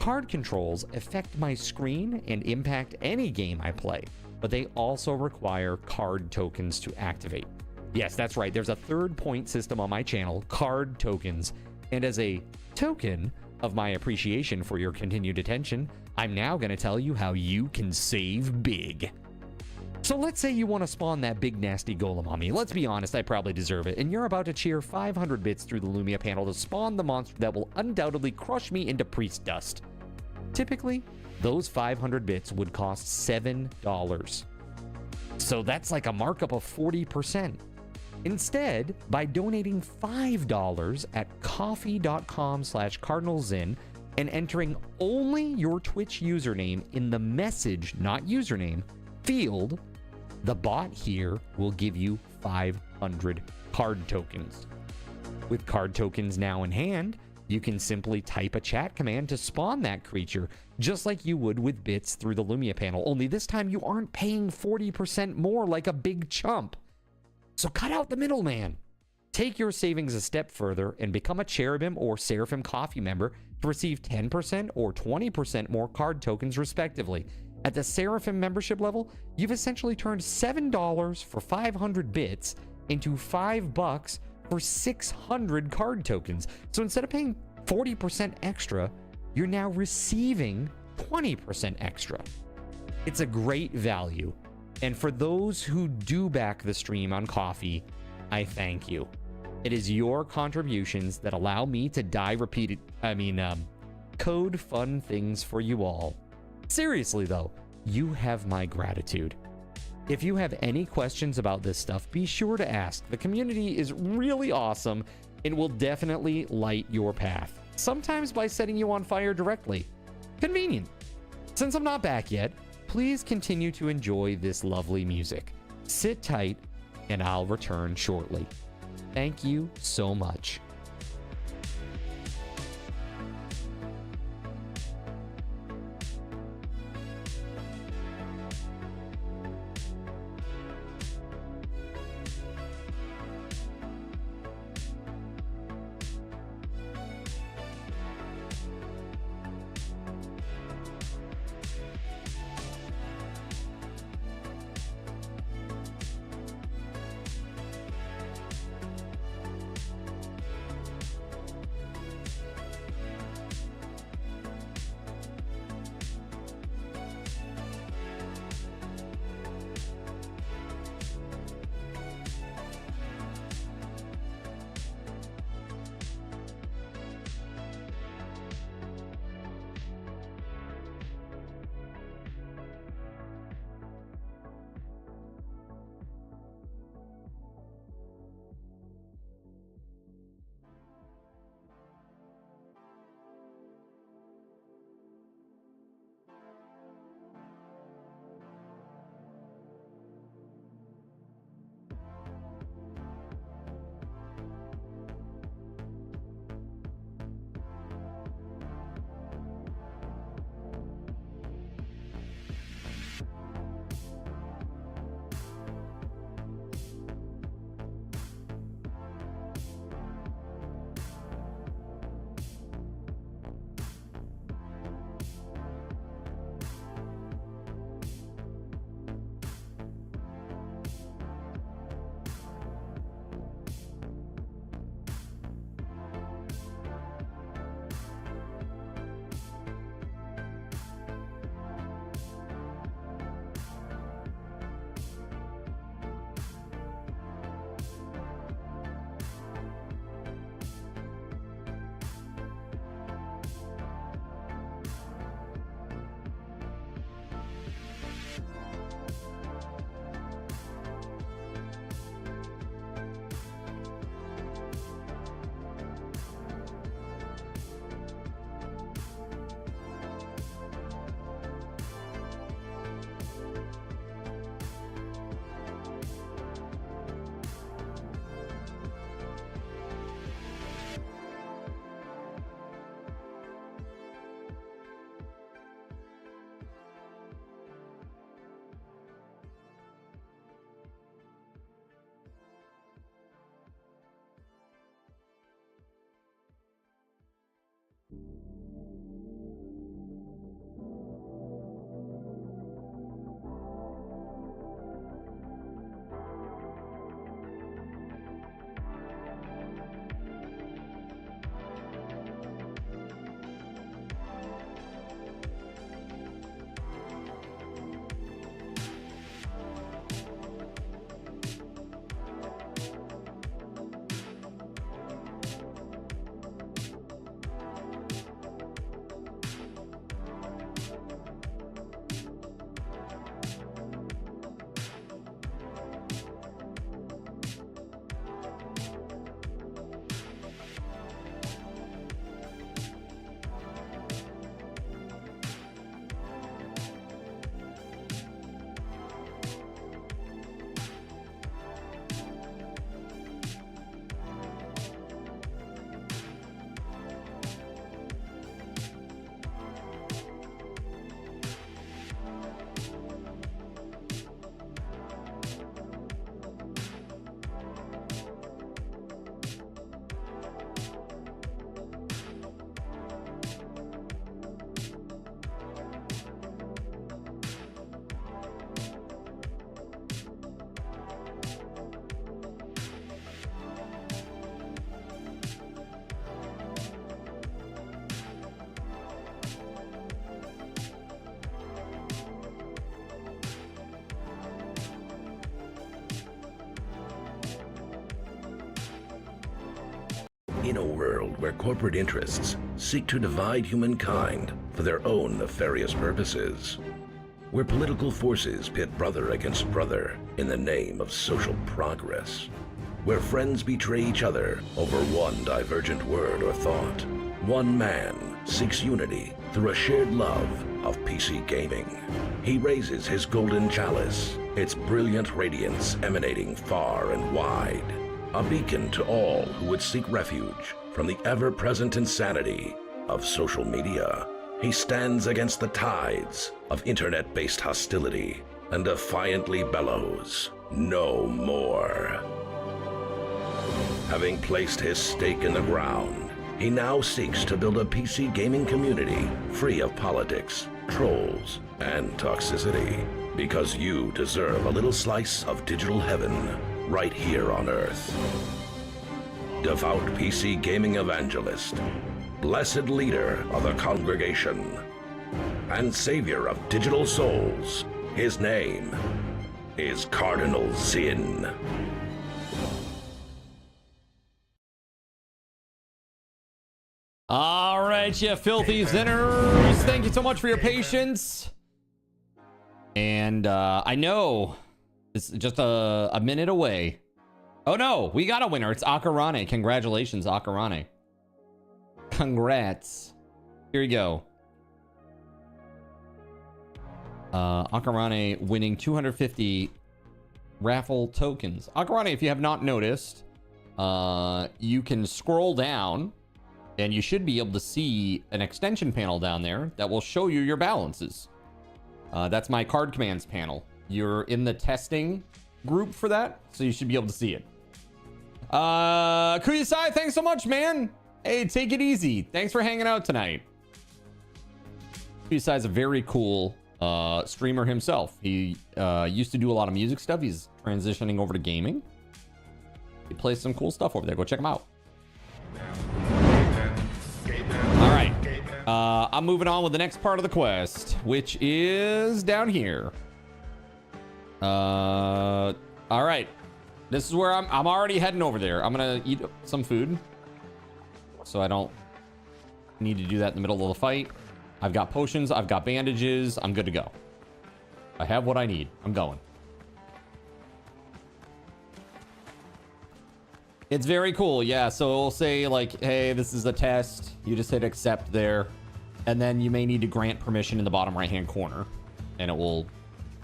card controls affect my screen and impact any game I play, but they also require card tokens to activate. Yes, that's right, there's a third point system on my channel, card tokens, and as a token of my appreciation for your continued attention, I'm now going to tell you how you can save big. So let's say you want to spawn that big nasty golem on me. Let's be honest, I probably deserve it, and you're about to cheer 500 bits through the Lumia panel to spawn the monster that will undoubtedly crush me into priest dust. Typically, those 500 bits would cost $7. So that's like a markup of 40%. Instead, by donating $5 at coffee.com/cardinalzin and entering only your Twitch username in the message, not username, field, The bot here will give you 500 card tokens. With card tokens now in hand, you can simply type a chat command to spawn that creature, just like you would with bits through the Lumia panel, only this time you aren't paying 40% more like a big chump. So cut out the middleman. Take your savings a step further and become a Cherubim or Seraphim Coffee member to receive 10% or 20% more card tokens respectively. At the Seraphim membership level, you've essentially turned $7 for 500 bits into $5 for 600 card tokens. So instead of paying 40% extra, you're now receiving 20% extra. It's a great value. And for those who do back the stream on Coffee, I thank you. It is your contributions that allow me to code fun things for you all. Seriously though, you have my gratitude. If you have any questions about this stuff, be sure to ask. The community is really awesome and will definitely light your path, sometimes by setting you on fire directly. Convenient. Since I'm not back yet, please continue to enjoy this lovely music. Sit tight, and I'll return shortly. Thank you so much. In a world where corporate interests seek to divide humankind for their own nefarious purposes, where political forces pit brother against brother in the name of social progress, where friends betray each other over one divergent word or thought, one man seeks unity through a shared love of PC gaming. He raises his golden chalice, its brilliant radiance emanating far and wide, a beacon to all who would seek refuge from the ever-present insanity of social media. He stands against the tides of internet-based hostility and defiantly bellows, "No more." Having placed his stake in the ground, he now seeks to build a PC gaming community free of politics, trolls, and toxicity. Because you deserve a little slice of digital heaven right here on Earth. Devout PC gaming evangelist, blessed leader of the congregation, and savior of digital souls, his name is Cardinal Sin. All right, you filthy sinners. Thank you so much for your patience. And I know this is just a minute away. Oh no, we got a winner. It's Akarane. Congratulations, Akarane. Congrats. Here you go. Akarane winning 250 raffle tokens. Akarane, if you have not noticed, you can scroll down and you should be able to see an extension panel down there that will show you your balances. That's my card commands panel. You're in the testing group for that, so you should be able to see it. Kuyasai, thanks so much, man. Hey, take it easy. Thanks for hanging out tonight. Kuyasai is a very cool streamer himself. He used to do a lot of music stuff. He's transitioning over to gaming. He plays some cool stuff over there. Go check him out. All right. I'm moving on with the next part of the quest, which is down here. All right. This is where I'm already heading over there. I'm gonna eat some food, so I don't need to do that in the middle of the fight. I've got potions, I've got bandages, I'm good to go. I have what I need. I'm going. It's very cool, yeah. So it'll say like, hey, this is a test. You just hit accept there, and then you may need to grant permission in the bottom right-hand corner, and it will.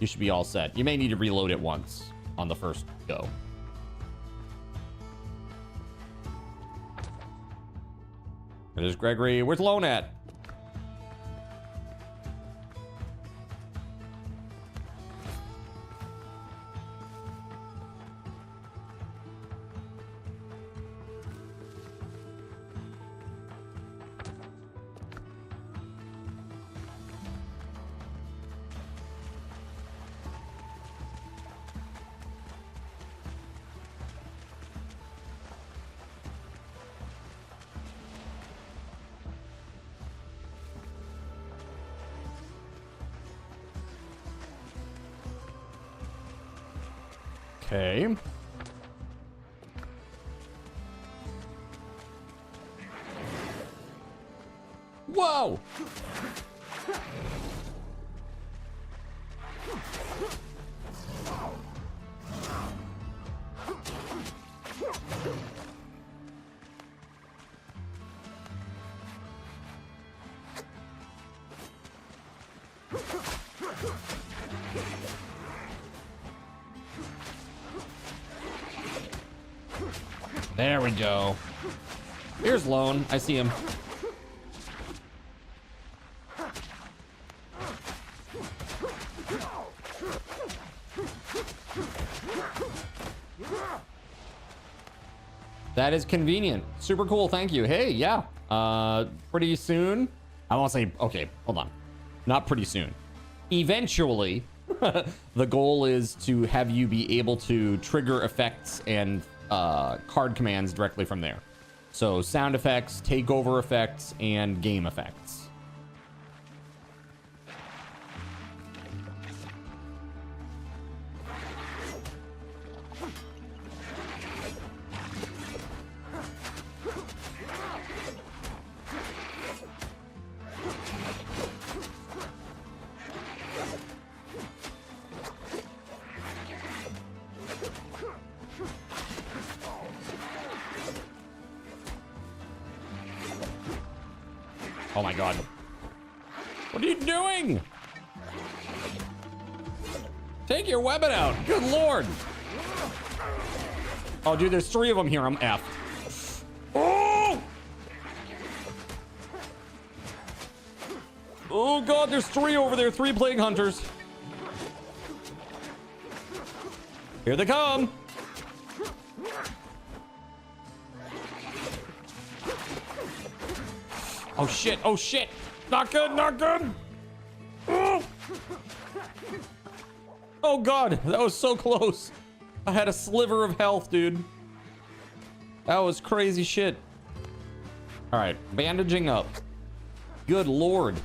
You should be all set. You may need to reload it once on the first go. There's Gregory. Where's Lone at? Okay. Whoa! There we go. Here's Lone. I see him. That is convenient. Super cool. Thank you. Hey, yeah. Pretty soon. I won't say, okay, hold on. Not pretty soon. Eventually, the goal is to have you be able to trigger effects and card commands directly from there. So sound effects, takeover effects, and game effects. Oh my god. What are you doing? Take your weapon out. Good lord. Oh, dude, there's 3 of them here. I'm F. Oh! Oh god, there's 3 over there. 3 plague hunters. Here they come. Oh shit, oh shit. Not good, not good. Oh, oh god, that was so close. I had a sliver of health, dude. That was crazy shit. All right, bandaging up. Good lord.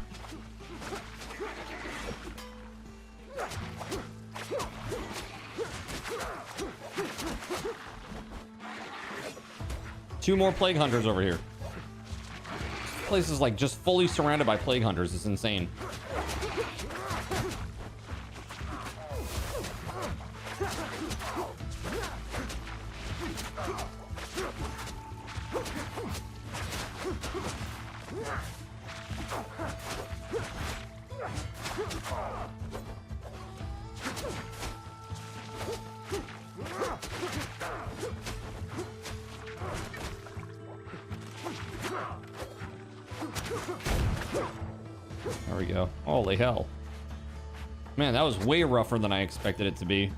Two more plague hunters over here. This place is like just fully surrounded by plague hunters. It's insane. There we go. Holy hell. Man, that was way rougher than I expected it to be.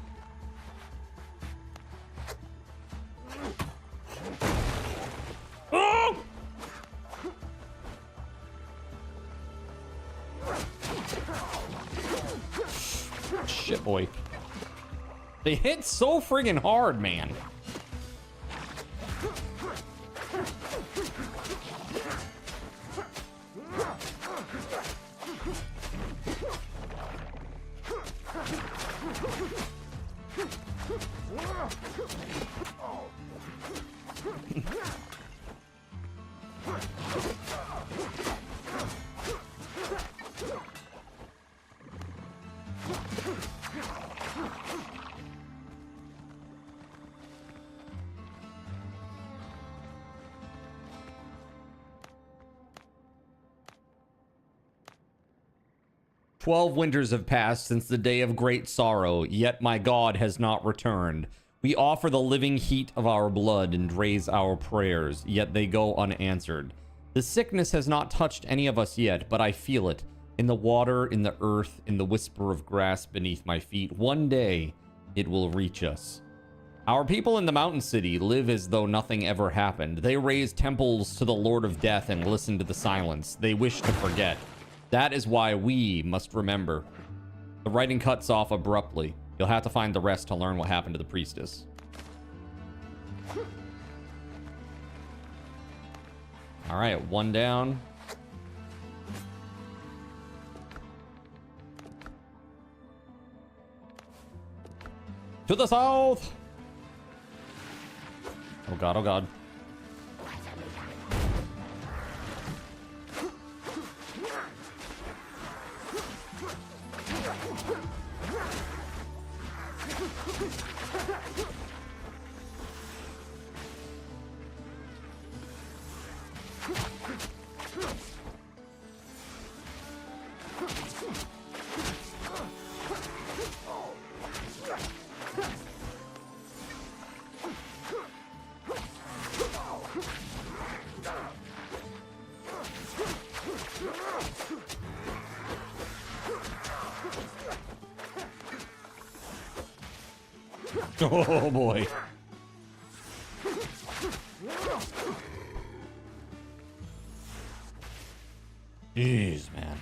Oh! Shit, boy. They hit so friggin' hard, man. "12 winters have passed since the day of great sorrow, yet my God has not returned. We offer the living heat of our blood and raise our prayers, yet they go unanswered. The sickness has not touched any of us yet, but I feel it. In the water, in the earth, in the whisper of grass beneath my feet. One day, it will reach us. Our people in the mountain city live as though nothing ever happened. They raise temples to the Lord of Death and listen to the silence. They wish to forget. That is why we must remember." The writing cuts off abruptly. You'll have to find the rest to learn what happened to the priestess. All right, one down. To the south! Oh god, oh god. Oh boy. Jeez, man.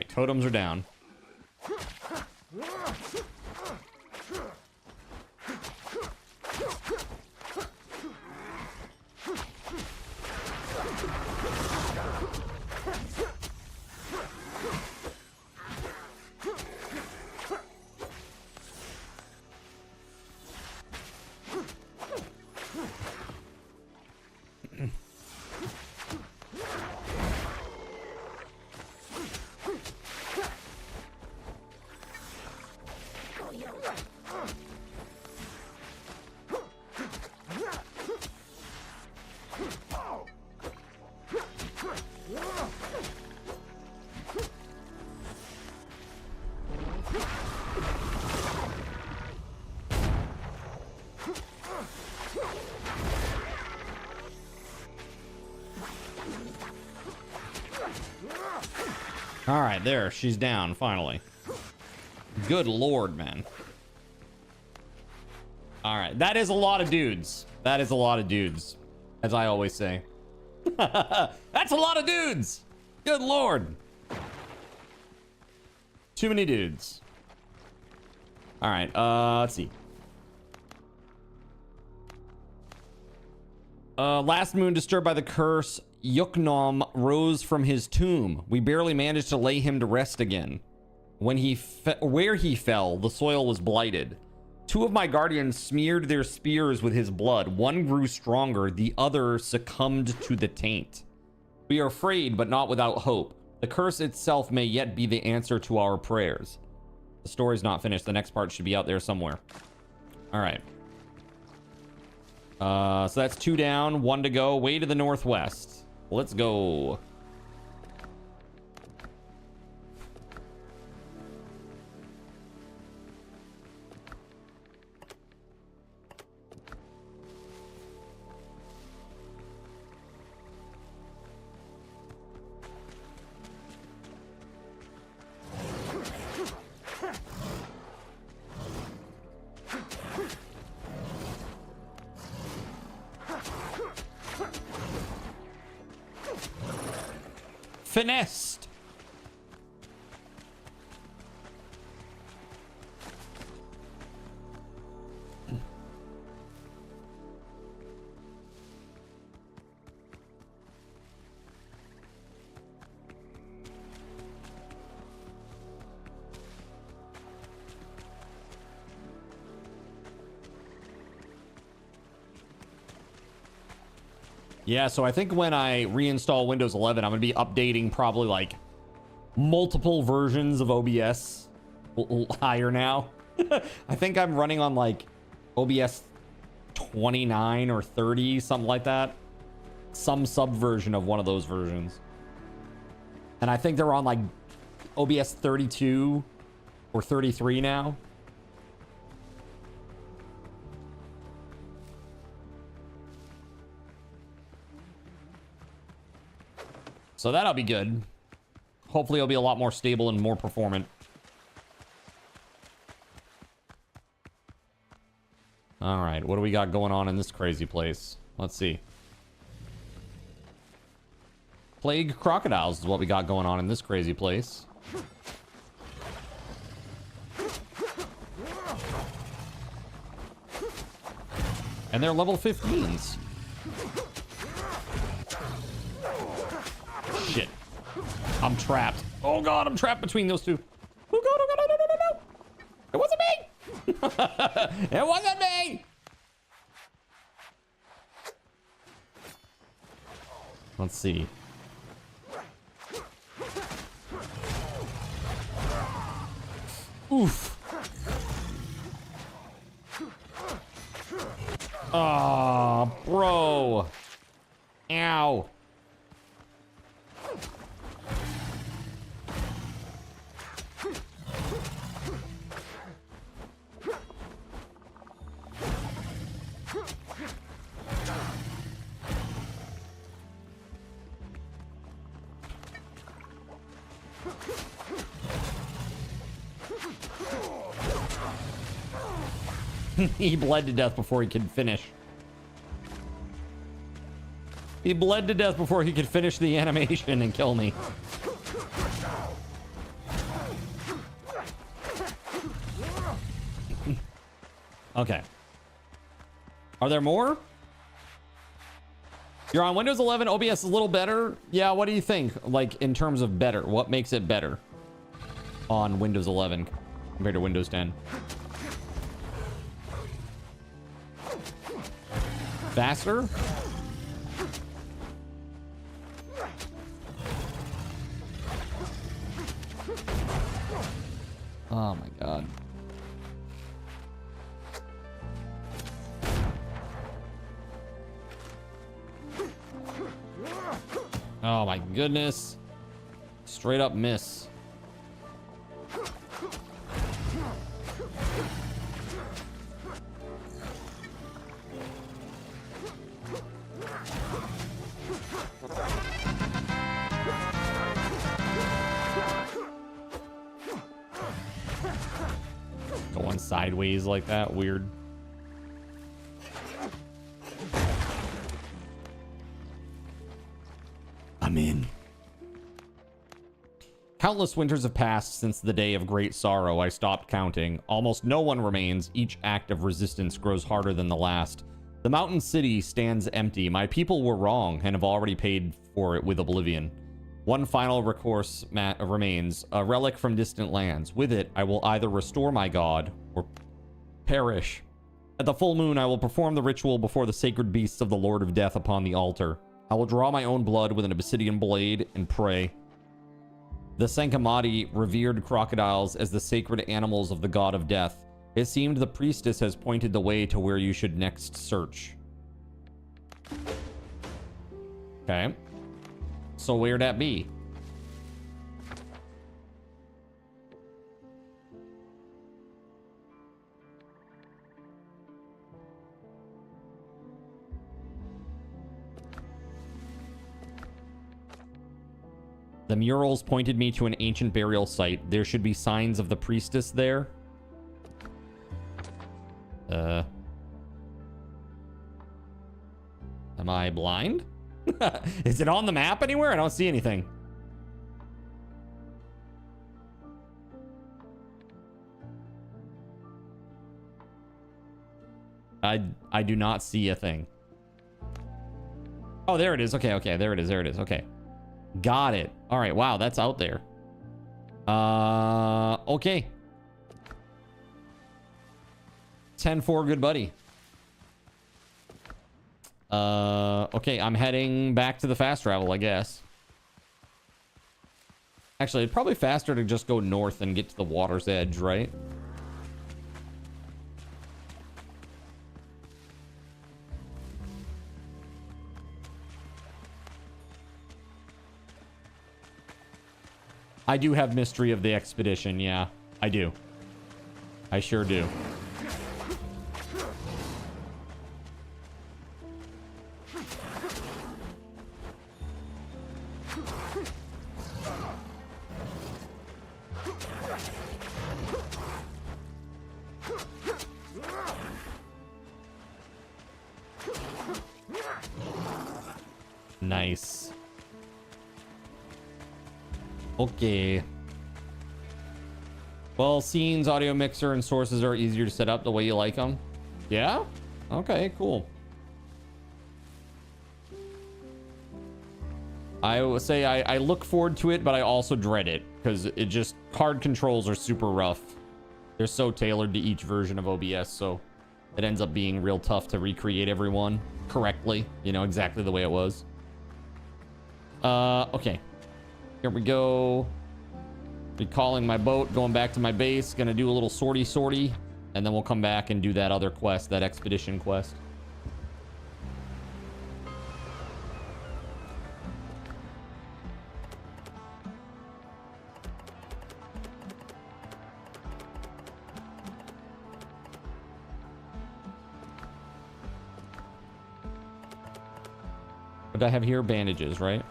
Totems are down. All right, there. She's down, finally. Good lord, man. All right. That is a lot of dudes. That is a lot of dudes, as I always say. That's a lot of dudes. Good lord. Too many dudes. All right. Let's see. Last moon disturbed by the curse, Yuknom rose from his tomb. We barely managed to lay him to rest again. Where he fell, the soil was blighted. 2 of my guardians smeared their spears with his blood. One grew stronger, the other succumbed to the taint. We are afraid, but not without hope. The curse itself may yet be the answer to our prayers. The story's not finished. The next part should be out there somewhere. All right. So that's 2 down, 1 to go. Way to the northwest. Let's go. Finessed. Yeah, so I think when I reinstall Windows 11, I'm going to be updating probably like multiple versions of OBS higher now. I think I'm running on like OBS 29 or 30, something like that. Some subversion of one of those versions. And I think they're on like OBS 32 or 33 now. So that'll be good. Hopefully it'll be a lot more stable and more performant. All right, what do we got going on in this crazy place? Let's see. Plague crocodiles is what we got going on in this crazy place. And they're level 15s. Shit. I'm trapped. Oh god, I'm trapped between those two. Oh god, no, no, no, no, no. It wasn't me. It wasn't me. Let's see. Oof. Oh, bro. Ow. He bled to death before he could finish. He bled to death before he could finish the animation and kill me. Okay. Are there more? You're on Windows 11. OBS is a little better. Yeah, what do you think? Like, in terms of better, what makes it better on Windows 11 compared to Windows 10? Faster? Oh my god. Oh my goodness. Straight up miss. going sideways like that. Weird. I'm in. Countless winters have passed since the day of great sorrow. I stopped counting. Almost no one remains. Each act of resistance grows harder than the last. The mountain city stands empty. My people were wrong and have already paid for it with oblivion. One final recourse remains, a relic from distant lands. With it, I will either restore my god or perish. At the full moon, I will perform the ritual before the sacred beasts of the Lord of Death upon the altar. I will draw my own blood with an obsidian blade and pray. The Sankamati revered crocodiles as the sacred animals of the god of death. It seemed the priestess has pointed the way to where you should next search. Okay. So where'd that be? The murals pointed me to an ancient burial site. There should be signs of the priestess there. Am I blind? Is it on the map anywhere? I don't see anything. I do not see a thing. Oh, there it is. Okay, okay. There it is. There it is. Okay. Got it. All right. Wow, that's out there. Okay. 10-4, good buddy. Okay, I'm heading back to the fast travel, I guess. Actually, it's probably faster to just go north and get to the water's edge, right? I do have Mystery of the Expedition, yeah. I do. I sure do. Nice. Okay. Well, scenes, audio mixer, and sources are easier to set up the way you like them. Yeah? Okay, cool. I will say I look forward to it, but I also dread it because it just, hard controls are super rough. They're so tailored to each version of OBS, so it ends up being real tough to recreate everyone correctly, you know, exactly the way it was. Okay. Here we go. Recalling my boat, going back to my base, gonna do a little sortie, and then we'll come back and do that other quest, that expedition quest. What do I have here? Bandages, right?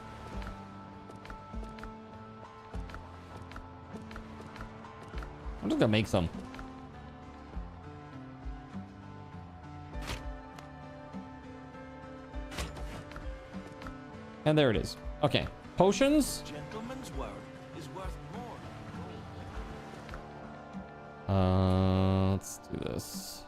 I'm just gonna make some. And there it is. Okay. Potions. Gentleman's word is worth more. Let's do this.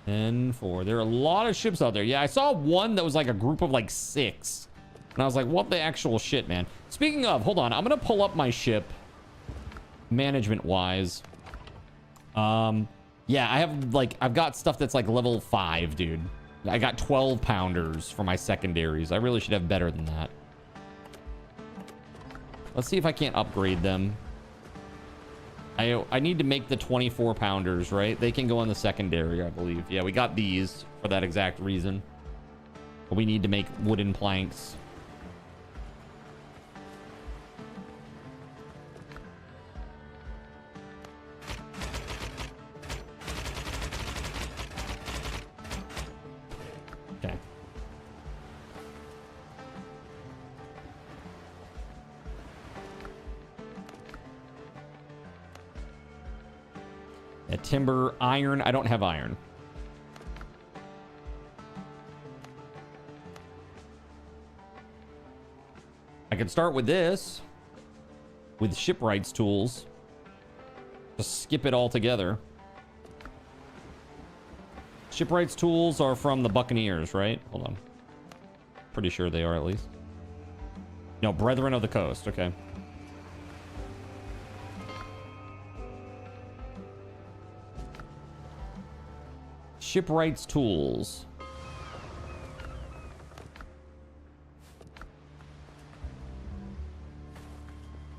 And 4. There are a lot of ships out there. Yeah, I saw one that was like a group of like 6. And I was like, what the actual shit, man? Speaking of, hold on. I'm going to pull up my ship management-wise. Yeah, I have like, I've got stuff that's like level 5, dude. I got 12 pounders for my secondaries. I really should have better than that. Let's see if I can't upgrade them. I need to make the 24 pounders, right? They can go on the secondary, I believe. Yeah, we got these for that exact reason. But we need to make wooden planks. Yeah, timber, iron. I don't have iron. I could start with this. With shipwrights tools. Just skip it all together. Shipwrights tools are from the Buccaneers, right? Hold on. Pretty sure they are, at least. No, Brethren of the Coast. Okay. Shipwrights tools.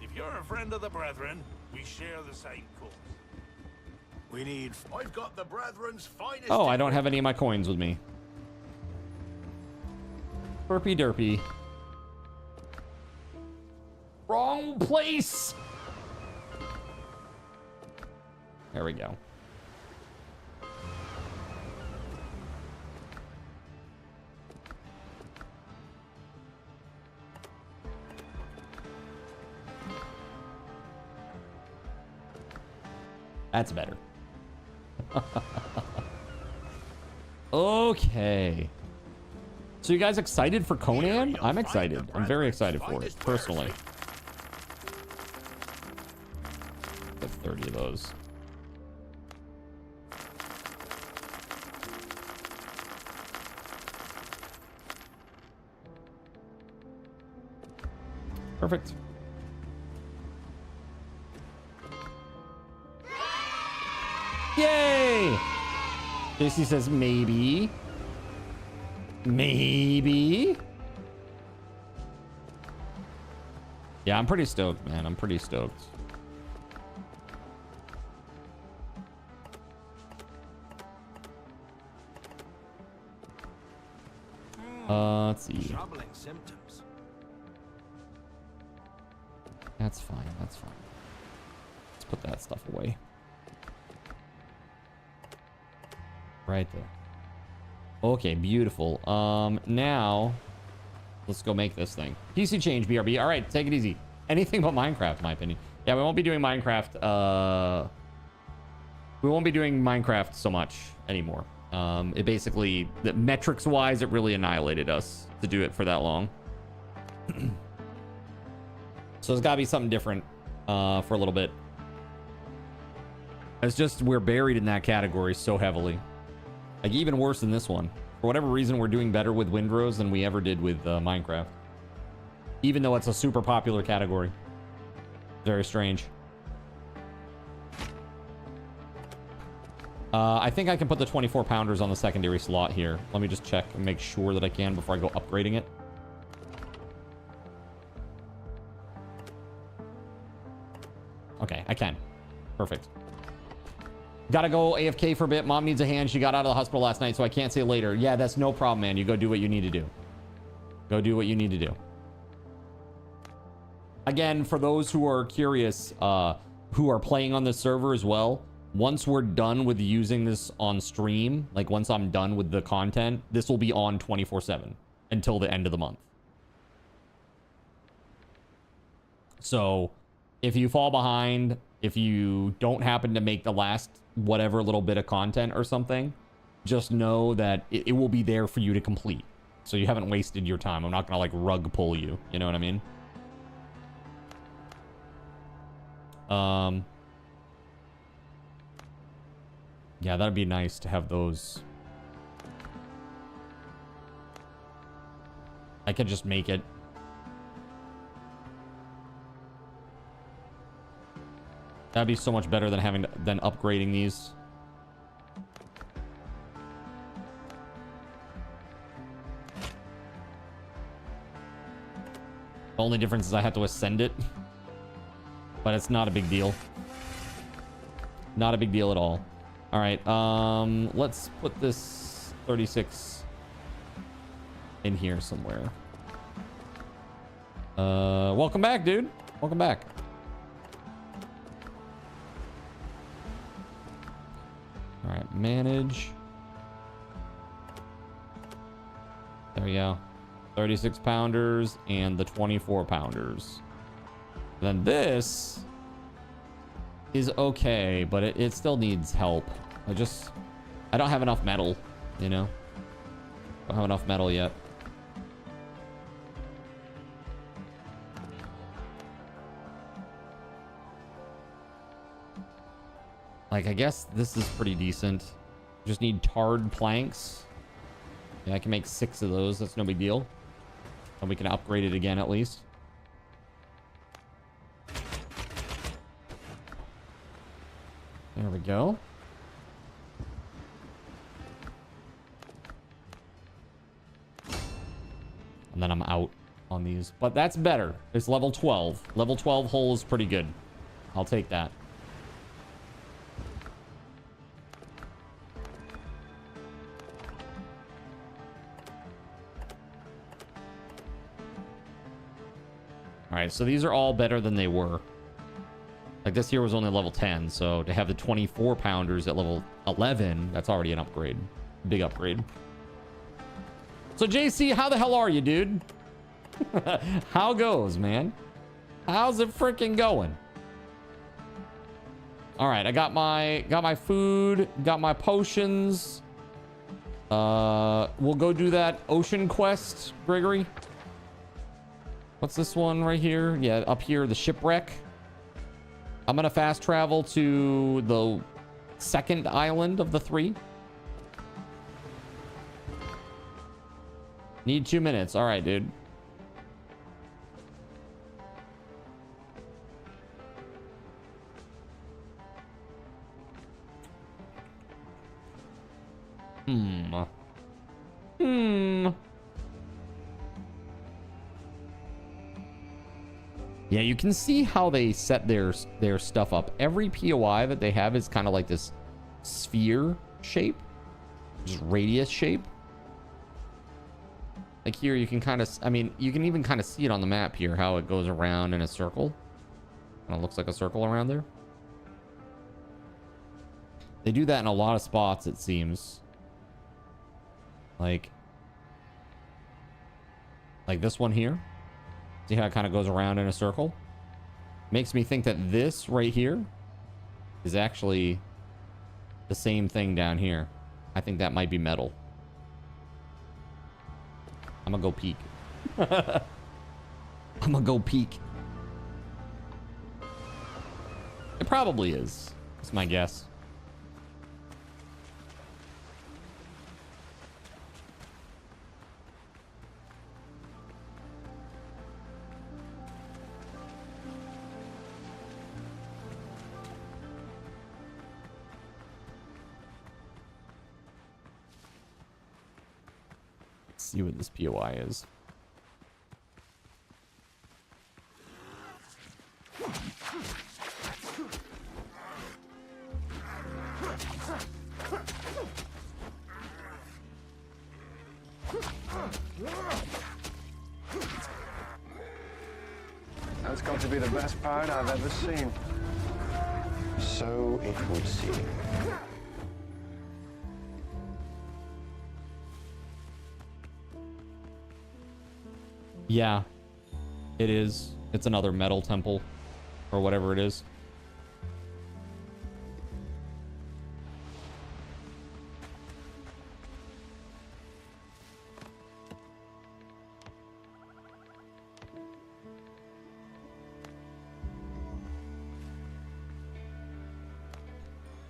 If you're a friend of the Brethren, we share the same cause. We need... I've got the Brethren's finest... Oh, I don't have any of my coins with me. Burpy derpy. Wrong place! There we go. That's better. Okay. So you guys excited for Conan? I'm excited. I'm very excited for it, personally. Get 30 of those. Perfect. Yay! JC says maybe. Maybe. Yeah, I'm pretty stoked, man. I'm pretty stoked. Let's see. Troubling symptoms. That's fine. That's fine. Let's put that stuff away. Right there. Okay, beautiful. Now let's go make this thing. PC change, BRB. All right, take it easy. Anything but Minecraft, in my opinion. Yeah, we won't be doing Minecraft. We won't be doing Minecraft so much anymore. It basically, the metrics wise, it really annihilated us to do it for that long. So there's gotta be something different for a little bit. It's just we're buried in that category so heavily. Like, even worse than this one. For whatever reason, we're doing better with Windrose than we ever did with Minecraft. Even though it's a super popular category. Very strange. I think I can put the 24 pounders on the secondary slot here. Let me just check and make sure that I can before I go upgrading it. Okay, I can. Perfect. Gotta go AFK for a bit. Mom needs a hand. She got out of the hospital last night, so I can't say later. Yeah, that's no problem, man. You go do what you need to do. Go do what you need to do. Again, for those who are curious, who are playing on this server as well, once we're done with using this on stream, like once I'm done with the content, this will be on 24/7 until the end of the month. So if you fall behind, if you don't happen to make the last whatever little bit of content or something, just know that it will be there for you to complete. So you haven't wasted your time. I'm not gonna like rug pull you. You know what I mean? Yeah, that'd be nice to have those. I could just make it. That'd be so much better than than upgrading these. The only difference is I have to ascend it. But it's not a big deal. Not a big deal at all. All right, let's put this 36 in here somewhere. Welcome back, dude. Welcome back. All right, manage. There we go. 36 pounders and the 24 pounders. Then this is okay, but it still needs help. I don't have enough metal, you know? Don't have enough metal yet. Like, I guess this is pretty decent. Just need tarred planks. Yeah, I can make 6 of those. That's no big deal. And we can upgrade it again at least. There we go. And then I'm out on these. But that's better. It's level 12. Level 12 hole is pretty good. I'll take that. Alright, so these are all better than they were. Like, this here was only level 10, so to have the 24 pounders at level 11, that's already an upgrade. Big upgrade. So, JC, how the hell are you, dude? How goes, man? How's it freaking going? Alright, I got my food, got my potions. We'll go do that ocean quest, Gregory. What's this one right here? Yeah, up here, the shipwreck. I'm gonna fast travel to the second island of the 3. Need 2 minutes. All right, dude. Yeah, you can see how they set their stuff up. Every POI that they have is kind of like this sphere shape, just radius shape. Like here, you can kind of, I mean, you can even kind of see it on the map here, how it goes around in a circle. Kind of looks like a circle around there. They do that in a lot of spots, it seems. Like this one here. See how it kind of goes around in a circle? Makes me think that this right here is actually the same thing down here. I think that might be metal. I'm gonna go peek. I'm gonna go peek. It probably is. That's my guess. See what this POI is. That's got to be the best pirate I've ever seen. So it would seem. Yeah, it is. It's another metal temple or whatever it is.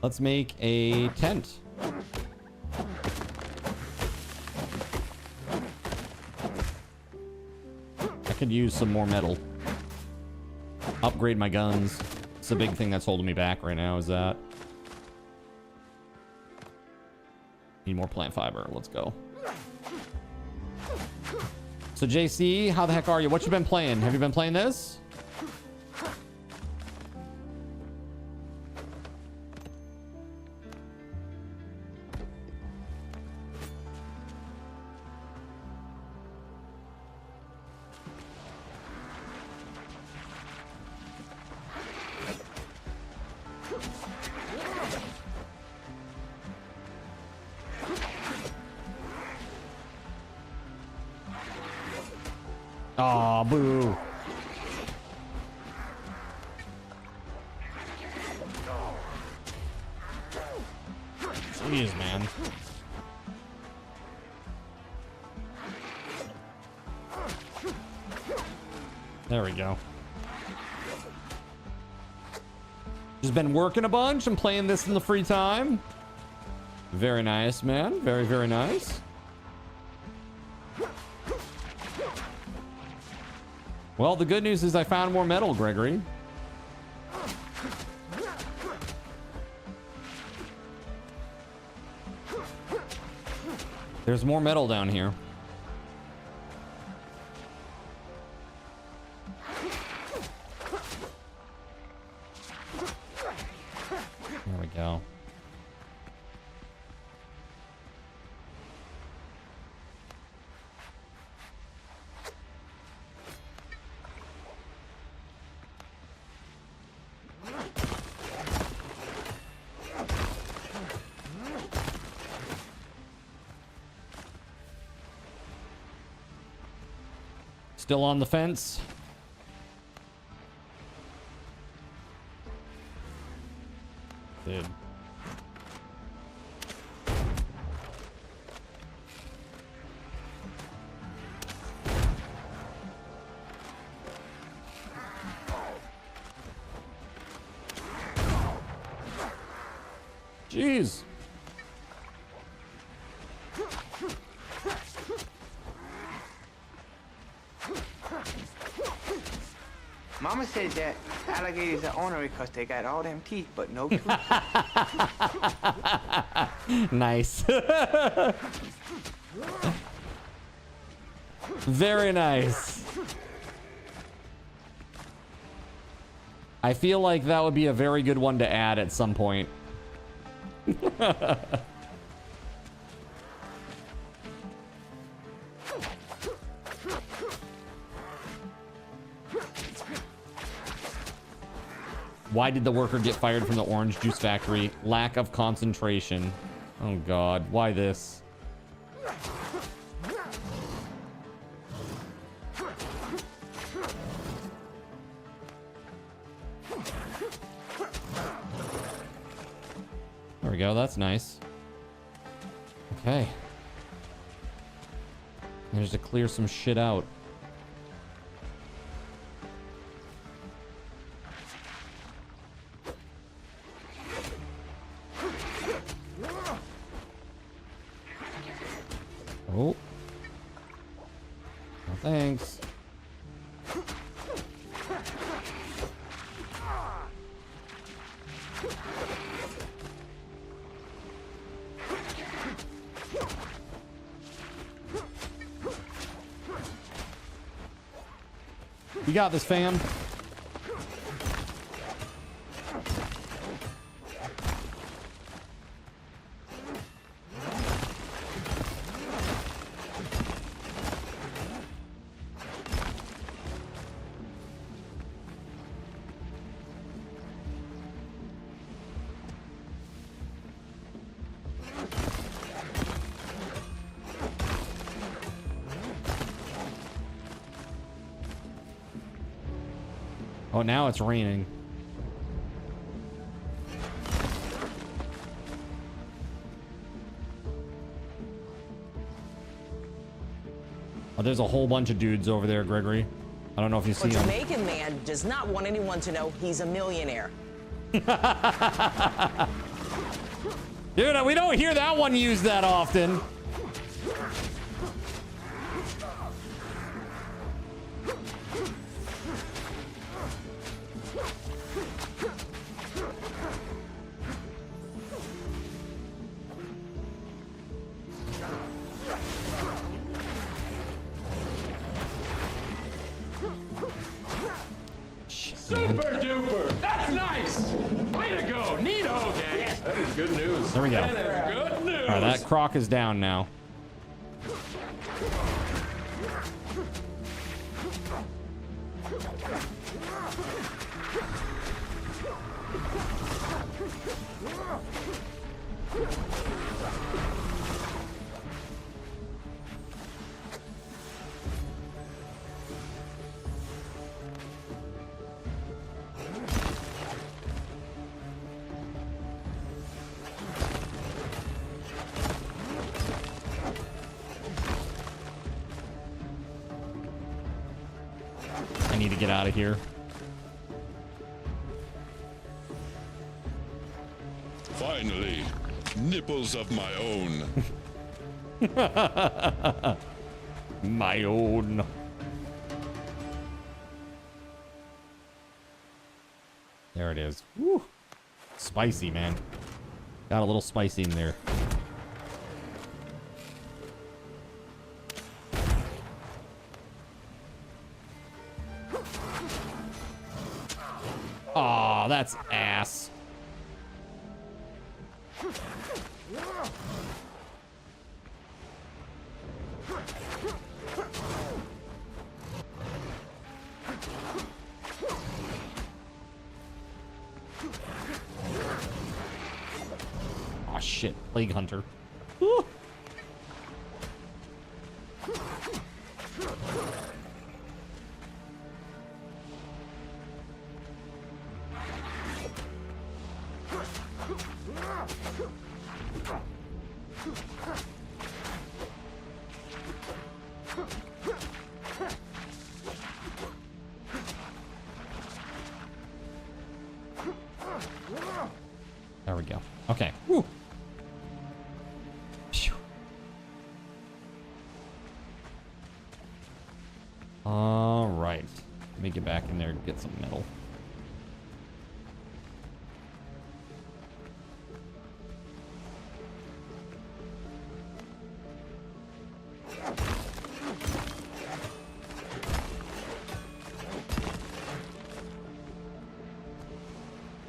Let's make a tent. Could use some more metal. Upgrade my guns. It's the big thing that's holding me back right now, is that. Need more plant fiber. Let's go. So JC, how the heck are you? What you been playing? Have you been playing this? Aw, boo. Jeez, man. There we go. Just been working a bunch and playing this in the free time. Very nice, man. Very, very nice. Well, the good news is I found more metal, Gregory. There's more metal down here. There we go. Still on the fence. Dude. Jeez. Mama said that alligators are ornery because they got all them teeth, but no tooth. Nice. Very nice. I feel like that would be a very good one to add at some point. Why did the worker get fired from the orange juice factory? Lack of concentration. Oh God, why this? There we go, that's nice. Okay. There's to clear some shit out. Oh. No, thanks. You got this, fam. Oh, now it's raining. Oh, there's a whole bunch of dudes over there, Gregory. I don't know if you see them. Jamaican man does not want anyone to know he's a millionaire. Dude, we don't hear that one used that often. Super duper! That's nice! Way to go! Neato, gang! That is good news. There we go. That is good news! All right, that croc is down now. get out of here. Finally, nipples of my own. My own. There it is. Woo. Spicy, man. Got a little spicy in there. Aw, that's ass. Oh shit, Plague Hunter. Woo. There we go. Okay. Woo. Phew. All right. Let me get back in there and get some metal.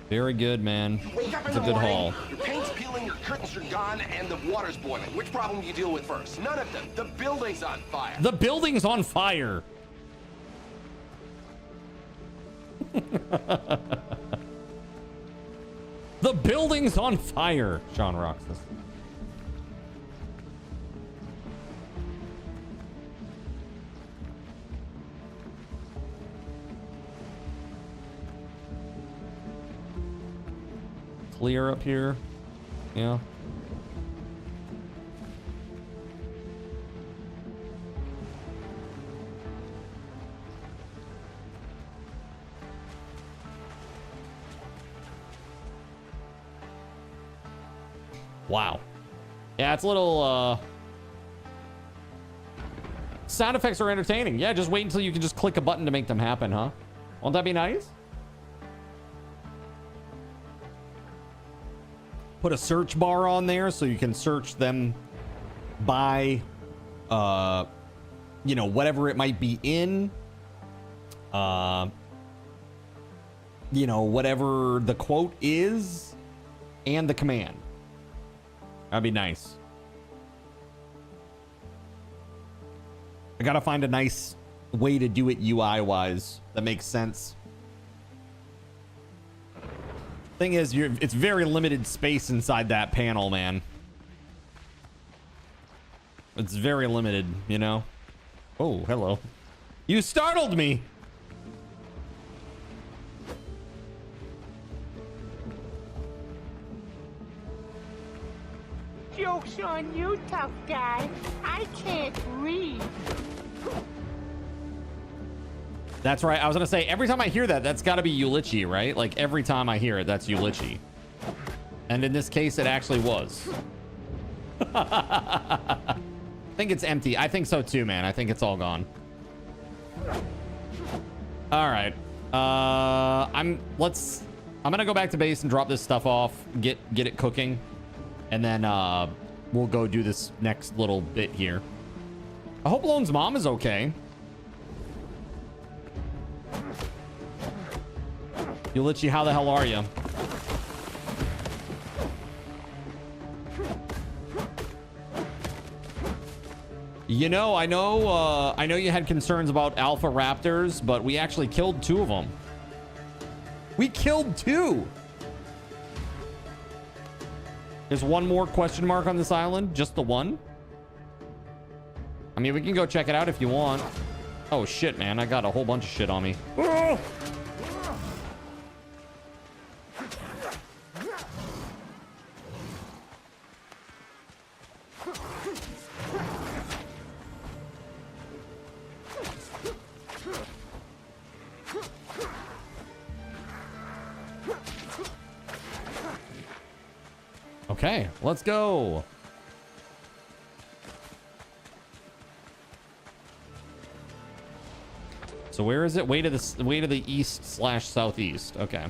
Very good, man. It's a good haul. Your paint's peeling, your curtains are gone, and the water's boiling. Which problem do you deal with first? None of them. The building's on fire. The building's on fire. The building's on fire. Sean Roxas. Clear up here. Yeah. Wow. Yeah, it's a little sound effects are entertaining. Yeah, just wait until you can just click a button to make them happen, huh? Won't that be nice? Put a search bar on there so you can search them by you know, whatever it might be in, you know, whatever the quote is and the command. That'd be nice. I gotta find a nice way to do it UI wise that makes sense. Thing is, it's very limited space inside that panel, man. It's very limited, you know? Oh, hello. You startled me! Joke's on you, tough guy. I can't read. That's right. I was gonna say, every time I hear that, that's gotta be Ulichi, right? Like, every time I hear it, that's Ulichi. And in this case, it actually was. I think it's empty. I think so too, man. I think it's all gone. All right. I'm gonna go back to base and drop this stuff off, get it cooking, and then we'll go do this next little bit here. I hope Lone's mom is okay. Ulichi, how the hell are you? You know, I know you had concerns about alpha raptors, but we actually killed 2 of them. We killed 2. There's one more question mark on this island, just the one. I mean, we can go check it out if you want. Oh shit, man, I got a whole bunch of shit on me. Oh! Okay, let's go. So where is it? Way to the east/southeast. Okay.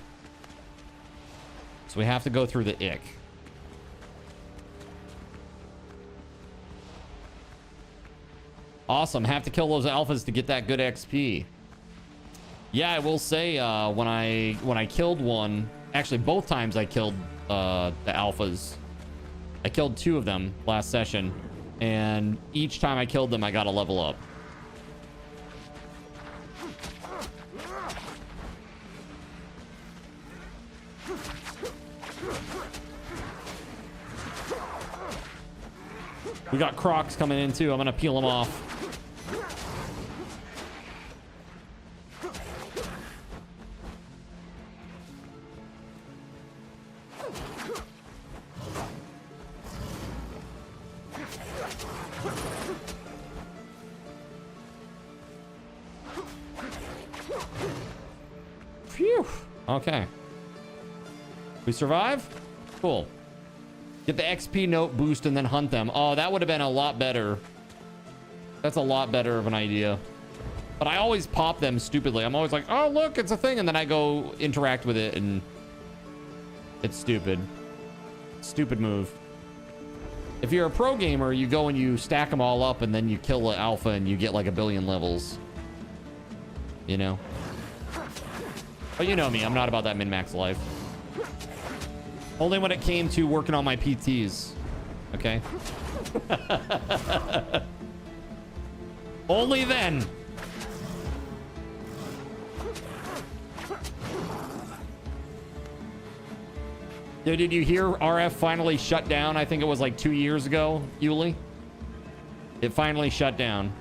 So we have to go through the ick. Awesome. Have to kill those alphas to get that good XP. Yeah, I will say when I killed one, actually both times I killed the alphas. I killed 2 of them last session, and each time I killed them, I got a level up. We got Crocs coming in too. I'm gonna peel them off. Phew. Okay. We survive? Cool. Get the XP note boost and then hunt them. Oh, that would have been a lot better. That's a lot better of an idea. But I always pop them stupidly. I'm always like, oh, look, it's a thing. And then I go interact with it and it's stupid. Stupid move. If you're a pro gamer, you go and you stack them all up and then you kill the alpha and you get like 1 billion levels. You know? But you know me, I'm not about that min-max life. Only when it came to working on my PTs. Okay? Only then. Yo, did you hear RF finally shut down? I think it was like 2 years ago, Yuli. It finally shut down.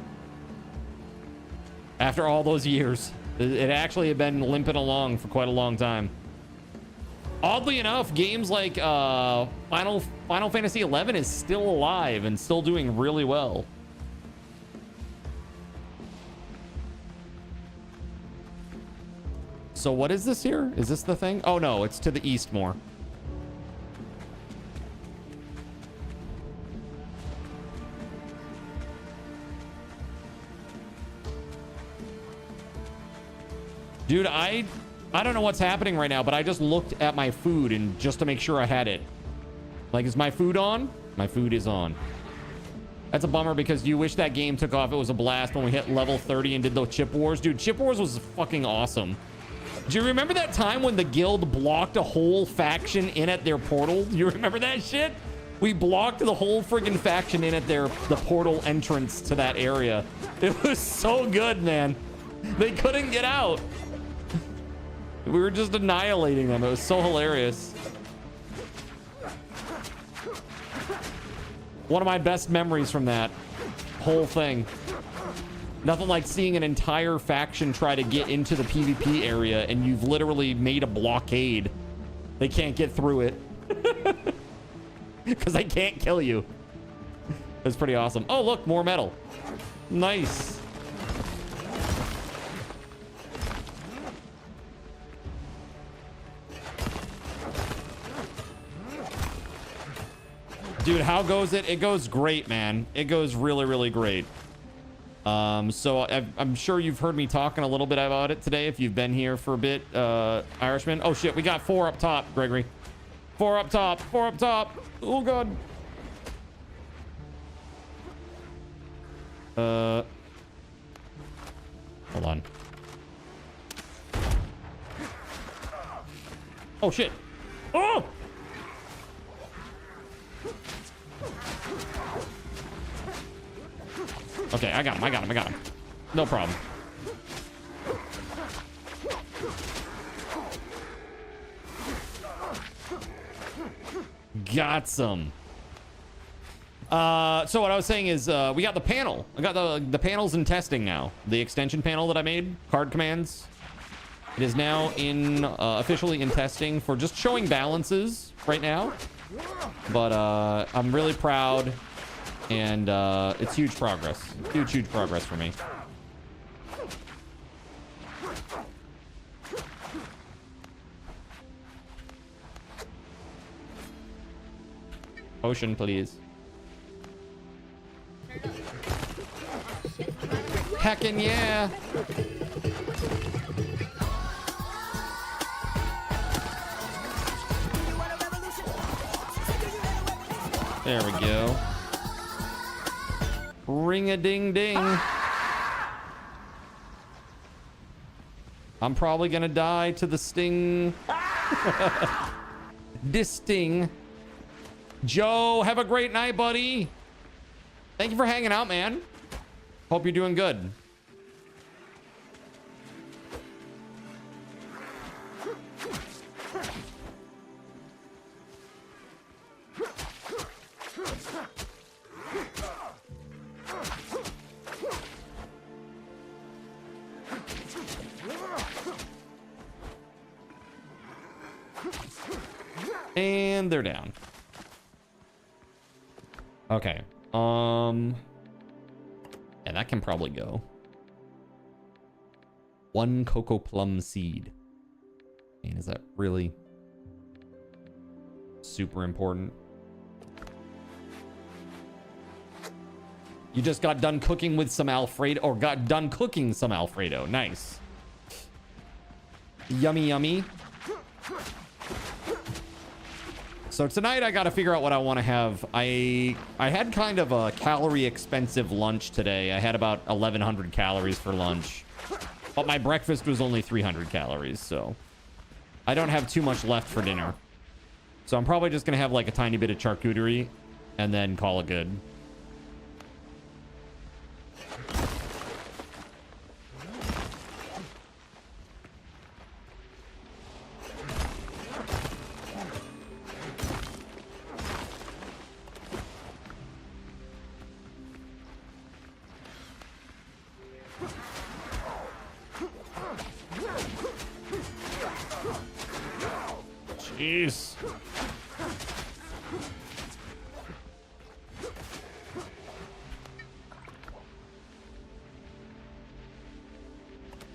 After all those years. It actually had been limping along for quite a long time. Oddly enough, games like Final Fantasy XI is still alive and still doing really well. So what is this here? Is this the thing? Oh no, it's to the east more. Dude, I don't know what's happening right now, but I just looked at my food and just to make sure I had it. Like, is my food on? My food is on. That's a bummer because you wish that game took off. It was a blast when we hit level 30 and did the chip wars. Dude, chip wars was fucking awesome. Do you remember that time when the guild blocked a whole faction in at their portal? You remember that shit? We blocked the whole friggin' faction in at the portal entrance to that area. It was so good, man. They couldn't get out. We were just annihilating them. It was so hilarious. One of my best memories from that whole thing. Nothing like seeing an entire faction try to get into the PvP area and you've literally made a blockade. They can't get through it. Because they can't kill you. It's pretty awesome. Oh, look, more metal. Nice. Dude, how goes it? It goes great, man. It goes really, really great. So I'm sure you've heard me talking a little bit about it today if you've been here for a bit, Irishman. Oh shit, we got 4 up top, Gregory. 4 up top, 4 up top. Oh god. Hold on. Oh shit. Oh! Okay, I got him. No problem. Got some. So what I was saying is, we got the panel. I got the panels in testing now. The extension panel that I made, card commands. It is now in, officially in testing for just showing balances right now. But, I'm really proud. And it's huge progress. Huge progress for me. Potion, please. Heckin' yeah. There we go. Ring-a-ding-ding. I'm probably gonna die to the sting. This sting. Joe, have a great night, buddy. Thank you for hanging out, man. Hope you're doing good. And they're down. Okay. Yeah, that can probably go. 1 cocoa plum seed. And is that really super important? You just got done cooking with some Alfredo, or got done cooking some Alfredo. Nice. Yummy, yummy. So tonight I got to figure out what I want to have. I had kind of a calorie expensive lunch today. I had about 1,100 calories for lunch, but my breakfast was only 300 calories. So I don't have too much left for dinner. So I'm probably just going to have like a tiny bit of charcuterie and then call it good. Jeez.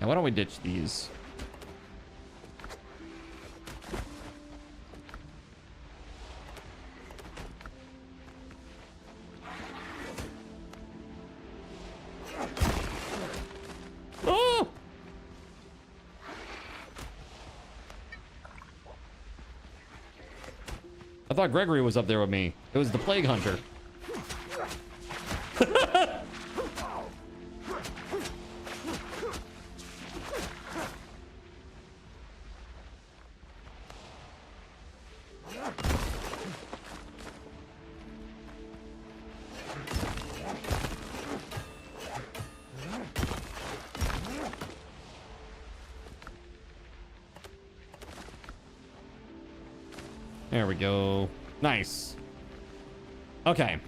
Now, why don't we ditch these? Oh! I thought Gregory was up there with me. It was the Plague Hunter. There we go. Nice. Okay.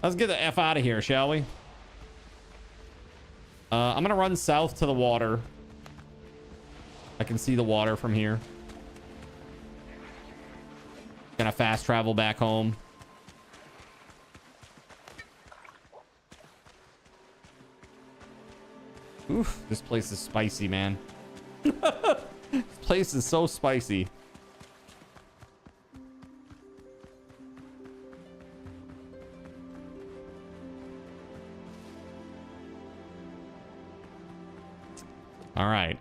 Let's get the F out of here, shall we? I'm gonna run south to the water. I can see the water from here. Gonna fast travel back home. Oof, this place is spicy, man. This place is so spicy. All right.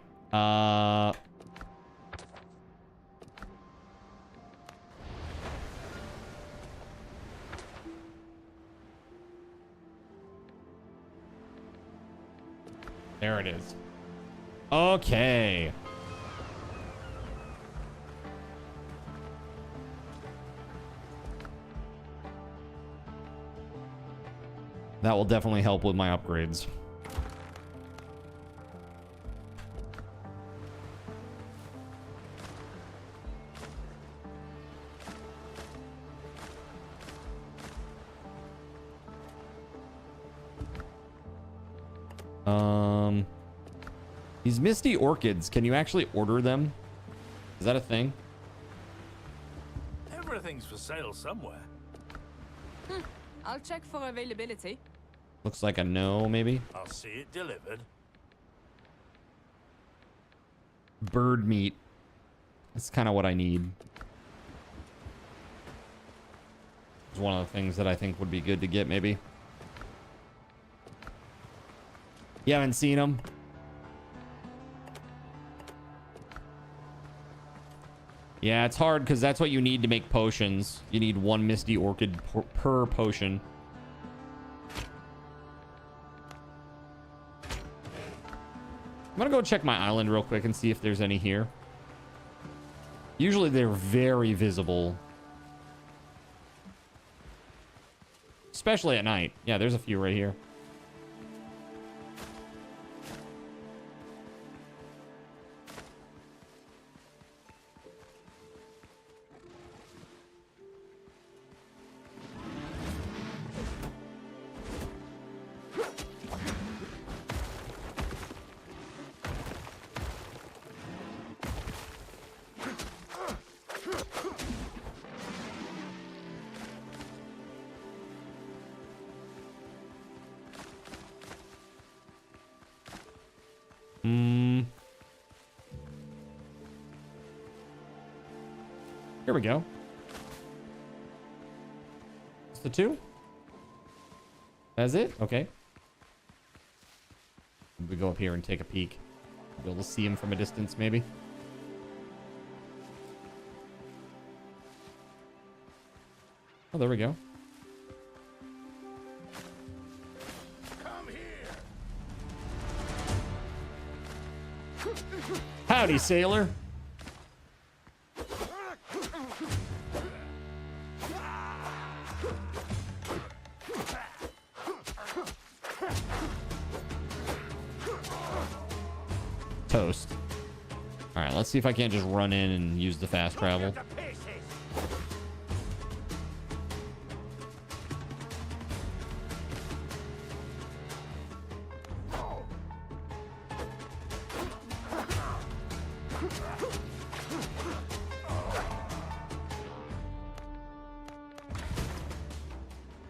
There it is. Okay. That will definitely help with my upgrades. These misty orchids, can you actually order them? Is that a thing? Everything's for sale somewhere. I'll check for availability. Looks like a no, maybe. I'll see it delivered. Bird meat. That's kind of what I need. It's one of the things that I think would be good to get, maybe. You haven't seen them? Yeah, it's hard because that's what you need to make potions. You need 1 Misty Orchid per potion. I'm gonna go check my island real quick and see if there's any here. Usually they're very visible. Especially at night. Yeah, there's a few right here. Here we go. It's the 2? That's it? Okay. We go up here and take a peek. Be able to see him from a distance, maybe. Oh, there we go. Come here. Howdy, sailor. Toast. All right, let's see if I can't just run in and use the fast travel.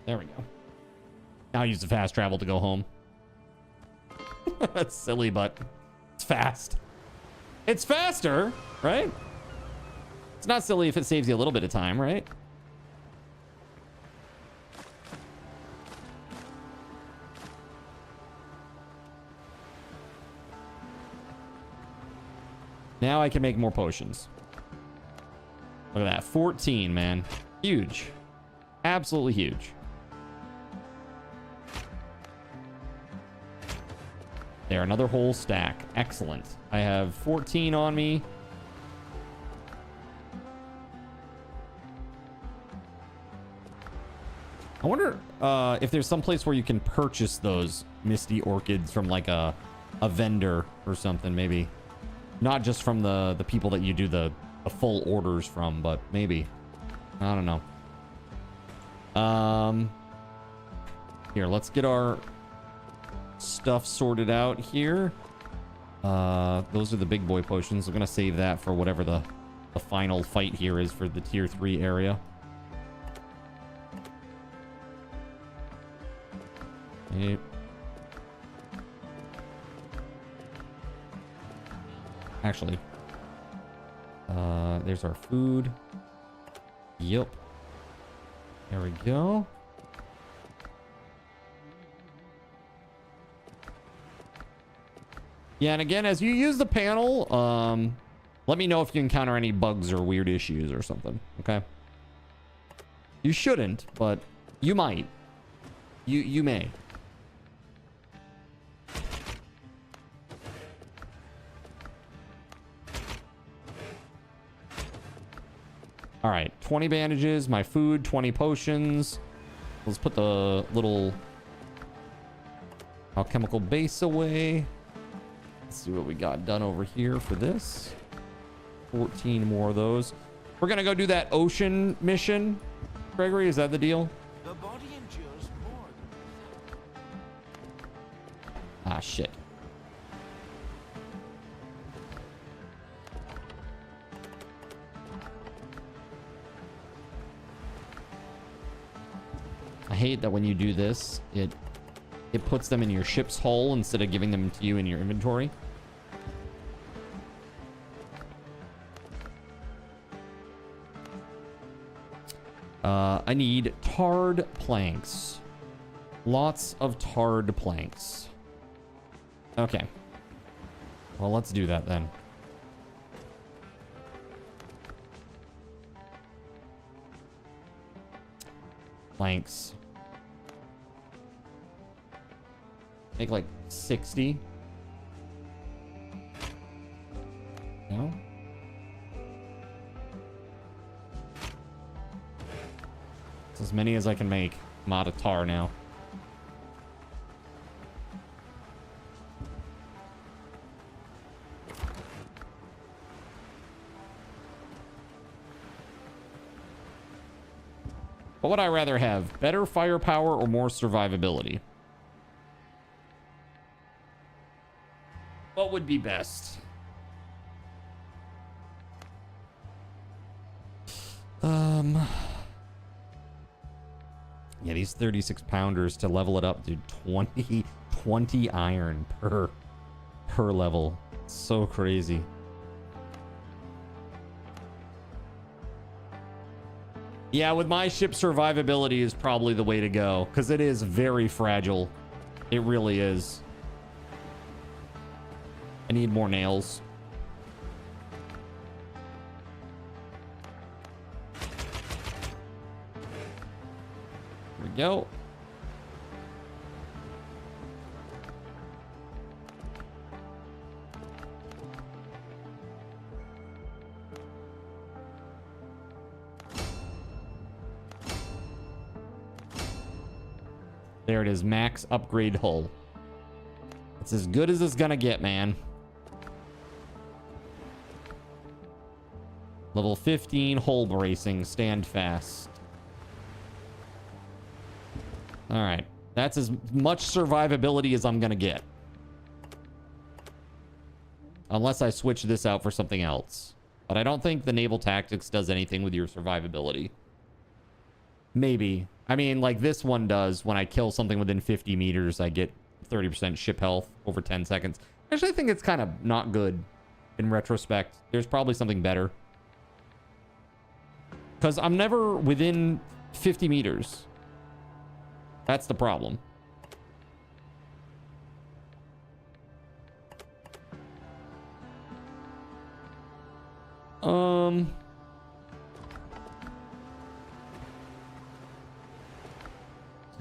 There we go. Now use the fast travel to go home. That's silly, but it's fast. It's faster, right? It's not silly if it saves you a little bit of time, right? Now I can make more potions. Look at that. 14, man. Huge. Absolutely huge. There, another whole stack. Excellent. I have 14 on me. I wonder if there's some place where you can purchase those Misty Orchids from like a vendor or something, maybe. Not just from the people that you do the full orders from, but maybe. I don't know. Here, let's get our stuff sorted out here. Those are the big boy potions. I'm gonna save that for whatever the final fight here is for the tier 3 area. Yep. Actually, there's our food. Yep. There we go. Yeah, and again, as you use the panel, let me know if you encounter any bugs or weird issues or something, okay? You shouldn't, but you might. You may. All right, 20 bandages, my food, 20 potions. Let's put the little alchemical base away. Let's see what we got done over here for this. 14 more of those. We're gonna go do that ocean mission. Gregory, is that the deal? The body endures more. Ah, shit. I hate that when you do this, it puts them in your ship's hull instead of giving them to you in your inventory. I need tarred planks. Lots of tarred planks. Okay. Well, let's do that then. Planks. Make like 60. No? It's as many as I can make. I'm out of tar now. What would I rather have? Better firepower or more survivability? What would be best? Yeah, these 36 pounders to level it up, dude. 20 iron per level. So crazy. Yeah, with my ship, survivability is probably the way to go, because it is very fragile. It really is. I need more nails. Here we go. There it is, max upgrade hull. It's as good as it's gonna get, man. Level 15 hull bracing, stand fast. All right, that's as much survivability as I'm gonna get. Unless I switch this out for something else. But I don't think the naval tactics does anything with your survivability. Maybe. I mean, like this one does. When I kill something within 50 meters, I get 30% ship health over 10 seconds. Actually, I think it's kind of not good in retrospect. There's probably something better. Because I'm never within 50 meters. That's the problem.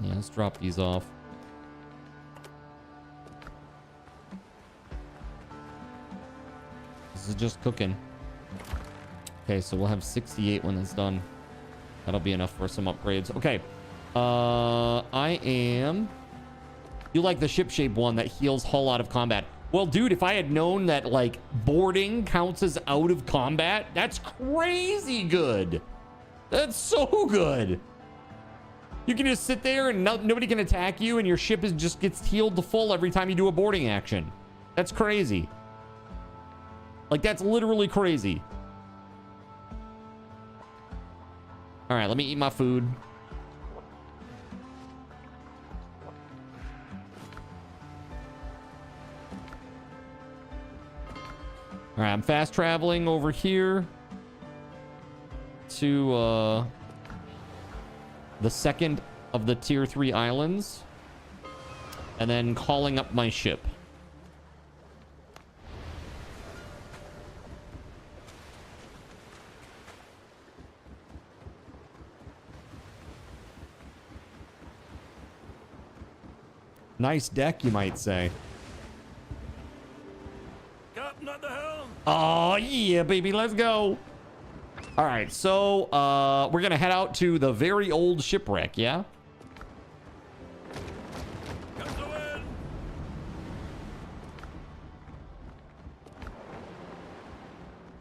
Yeah, let's drop these off. This is just cooking. Okay, so we'll have 68 when it's done. That'll be enough for some upgrades. Okay. I am... You like the ship shape one that heals hull out of combat. Well, dude, if I had known that, like, boarding counts as out of combat, that's crazy good. That's so good. You can just sit there and nobody can attack you, and your ship just gets healed to full every time you do a boarding action. That's crazy. Like, that's literally crazy. All right, let me eat my food. All right, I'm fast traveling over here to the second of the tier 3 islands, and then calling up my ship. Nice deck, you might say. Captain at the helm. Oh yeah, baby, let's go. All right, so we're gonna head out to the very old shipwreck, yeah?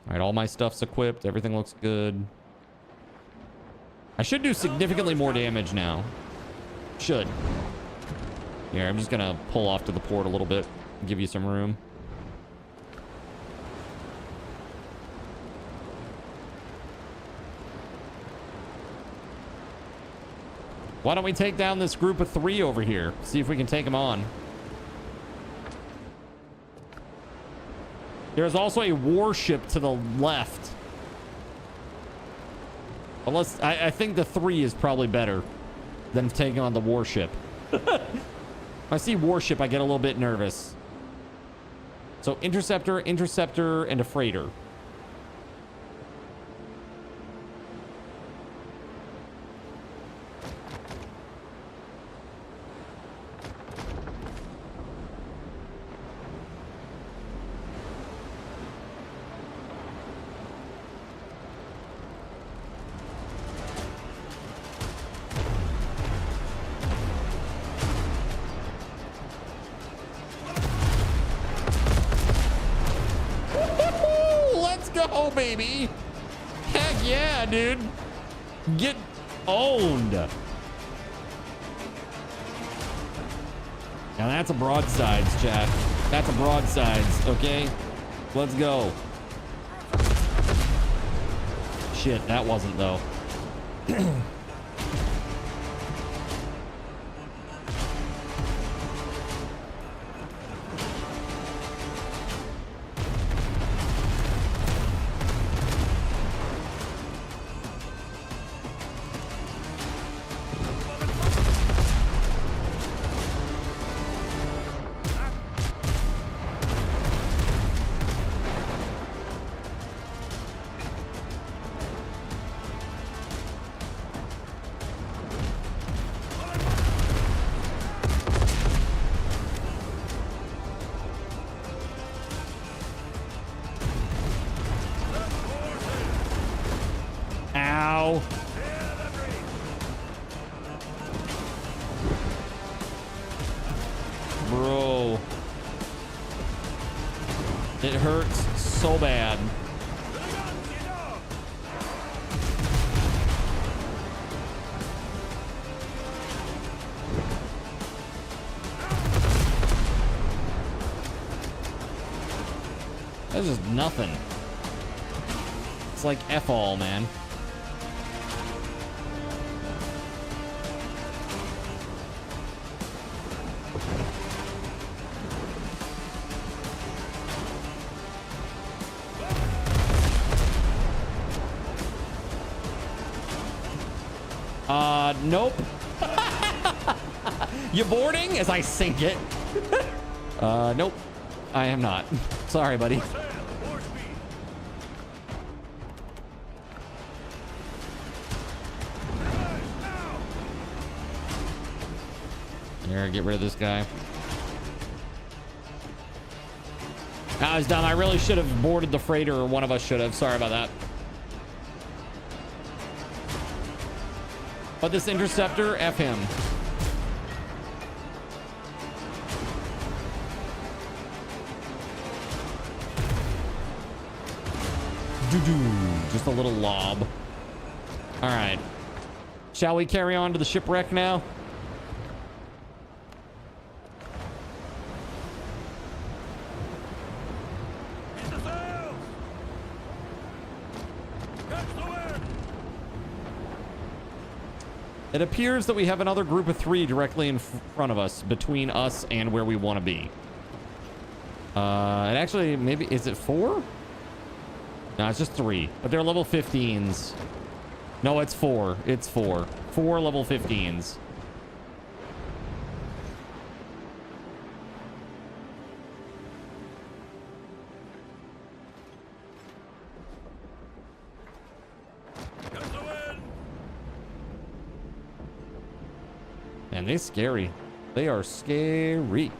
All right, all my stuff's equipped. Everything looks good. I should do significantly more damage now. Should. Here, I'm just gonna pull off to the port a little bit and give you some room. Why don't we take down this group of 3 over here? See if we can take them on. There's also a warship to the left. Unless, I think the 3 is probably better than taking on the warship. When I see warship, I get a little bit nervous. So interceptor, and a freighter. Go, baby. Heck yeah, dude. Get owned. Now that's a broadsides, chat. That's a broadsides, okay? Let's go. Shit, that wasn't, though. Bro. It hurts so bad. That's just nothing. It's like F-all, man. Nope. You boarding as I sink it? Nope. I am not. Sorry, buddy. Here, get rid of this guy. I was dumb. I really should have boarded the freighter, or one of us should have. Sorry about that. But this interceptor, F him. Just a little lob. All right. Shall we carry on to the shipwreck now? It appears that we have another group of 3 directly in front of us, between us and where we want to be. It actually, maybe, is it 4? No, it's just 3, but they're level 15s. No, it's 4. It's 4. 4 level 15s. Man, they're scary. They are scary.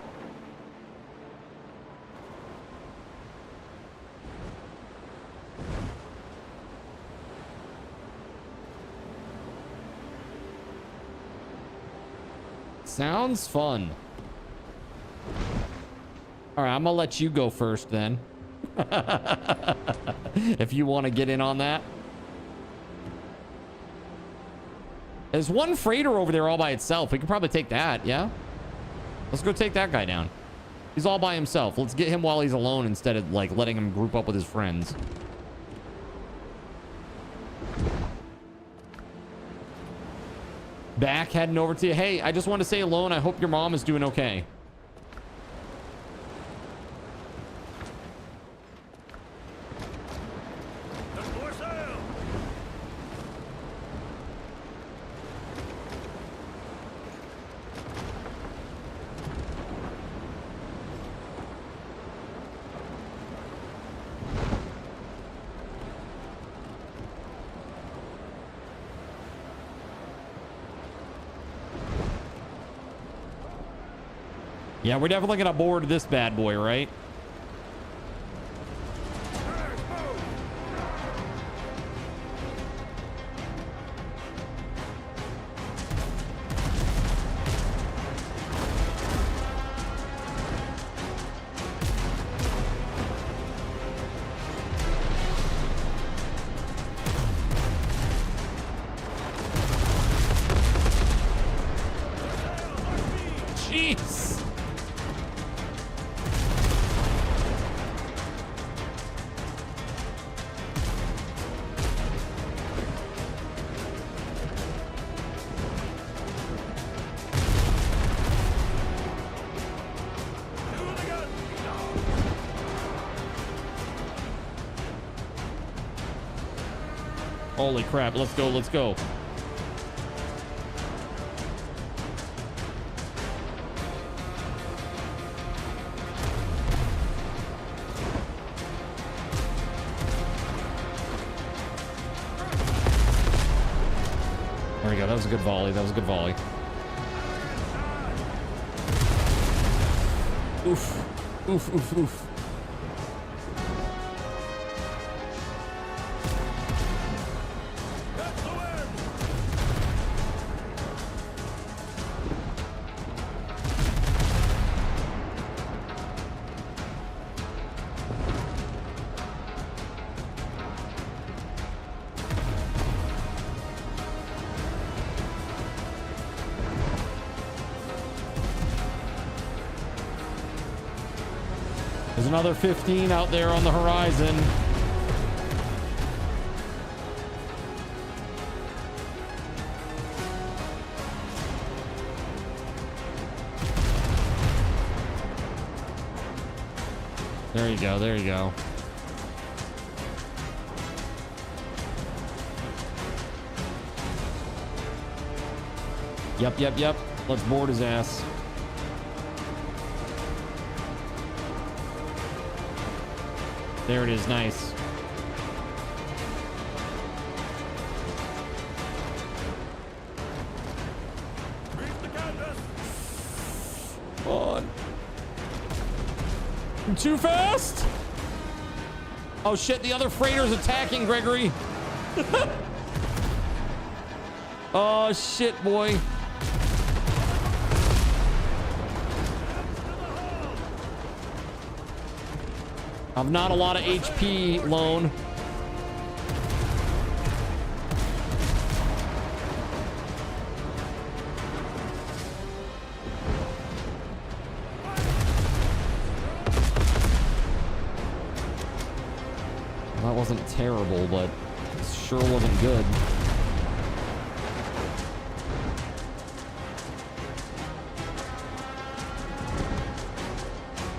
Sounds fun. All right, I'm gonna let you go first then. If you want to get in on that. There's one freighter over there all by itself. We can probably take that, yeah? Let's go take that guy down. He's all by himself. Let's get him while he's alone instead of, like, letting him group up with his friends. Back, heading over to you. Hey, I just want to say alone, I hope your mom is doing okay. Yeah, we're definitely gonna board this bad boy, right? Jeez. Holy crap, let's go, let's go. There we go, that was a good volley, that was a good volley. Oof, oof, oof, oof. There's another 15 out there on the horizon. There you go, there you go. Yep, yep, yep. Let's board his ass. There it is, nice. Come on. I'm too fast? Oh shit, the other freighter's attacking, Gregory. Oh shit, boy. I've not a lot of HP, Lone. That wasn't terrible, but it sure wasn't good.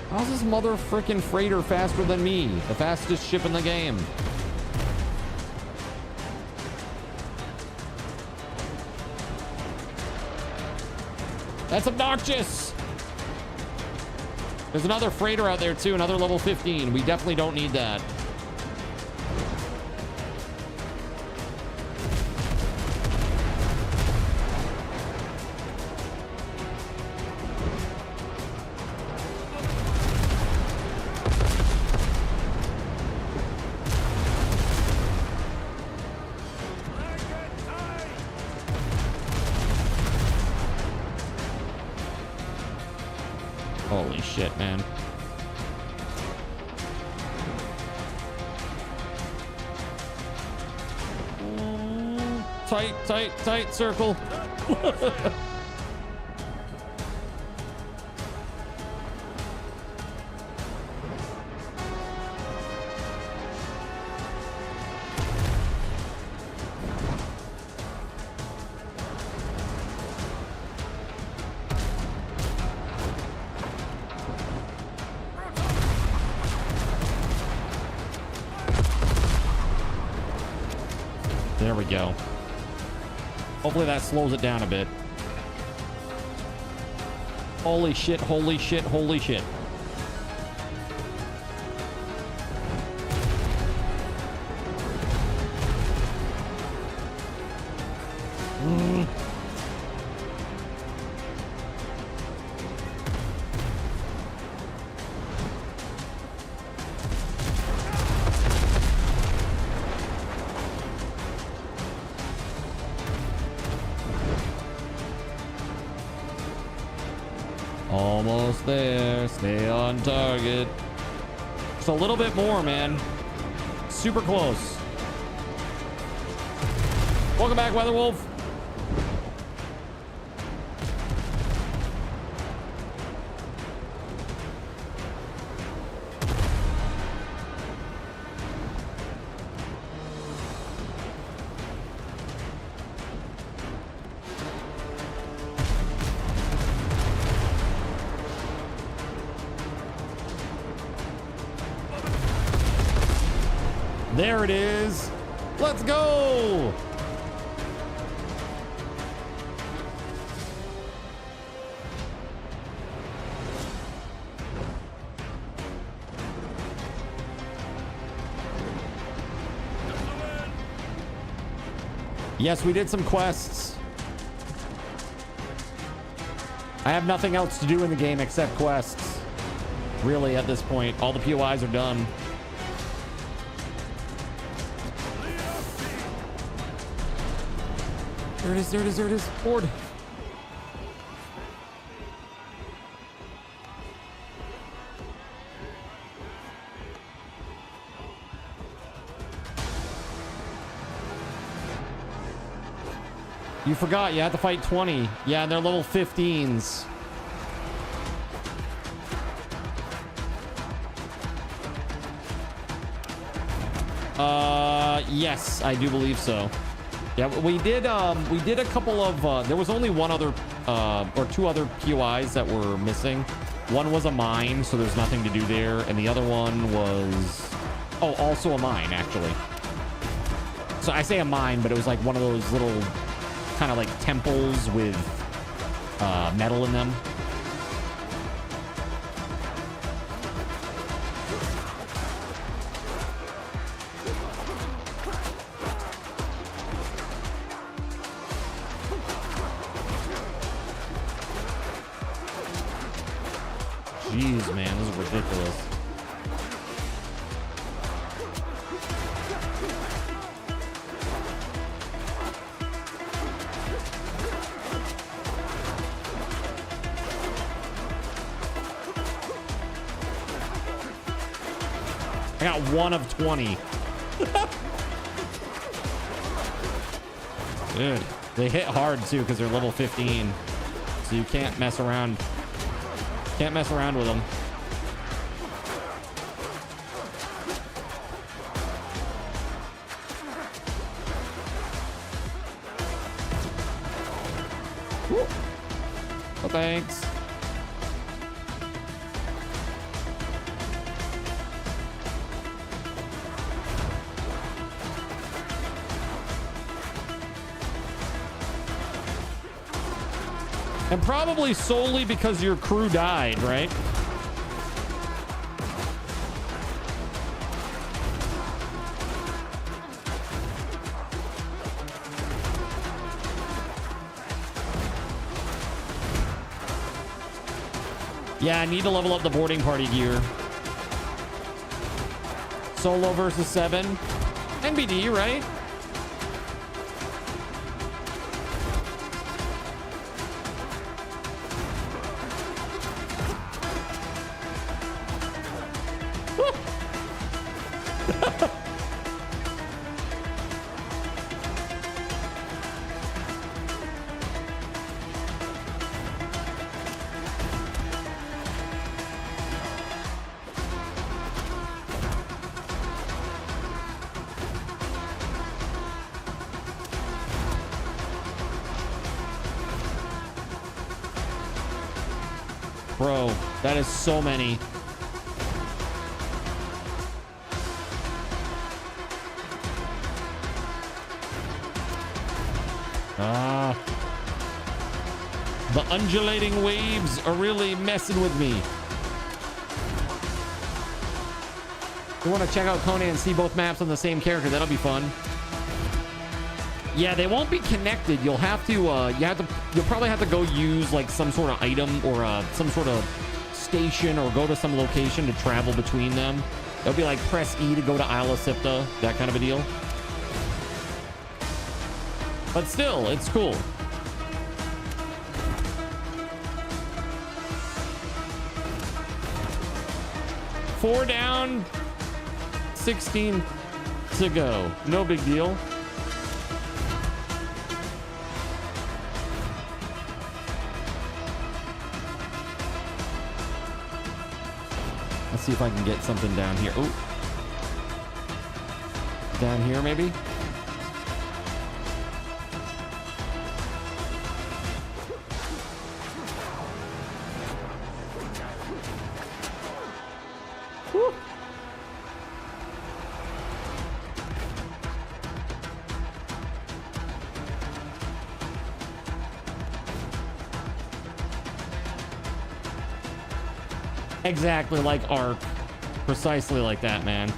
How's this mother frickin' freighter faster than me? The fastest ship in the game. That's obnoxious. There's another freighter out there too, another level 15. We definitely don't need that. Holy shit, man. Tight, tight, tight circle. There we go. Hopefully that slows it down a bit. Holy shit, holy shit, holy shit. Almost there. Stay on target. Just a little bit more, man. Super close. Welcome back, WeatherWolf. There it is. Let's go. Yes, we did some quests. I have nothing else to do in the game except quests. Really, at this point, all the POIs are done. There it is, there it is, there it is. Board. You forgot, you had to fight 20. Yeah, they're level 15s. Yes, I do believe so. Yeah, we did a couple of, there was only one other, or two other POIs that were missing. One was a mine, so there's nothing to do there. And the other one was, oh, also a mine, actually. So I say a mine, but it was like one of those little kind of like temples with metal in them. Jeez, man, this is ridiculous. I got 1 of 20. Dude, they hit hard too because they're level 15. So you can't mess around. Can't mess around with them. Woo. Oh, thanks. And probably solely because your crew died, right? Yeah, I need to level up the boarding party gear. Solo versus 7. NBD, right? Bro, that is so many. The undulating waves are really messing with me. You want to check out Conan and see both maps on the same character? That'll be fun. Yeah, they won't be connected. You'll have to, you'll probably have to go use like some sort of item or some sort of station or go to some location to travel between them. It'll be like press E to go to Isla Sipta, that kind of a deal. But still, it's cool. 4 down, 16 to go. No big deal. Let's see if I can get something down here. Oh, down here maybe. Woo. Exactly like Ark. Precisely like that, man.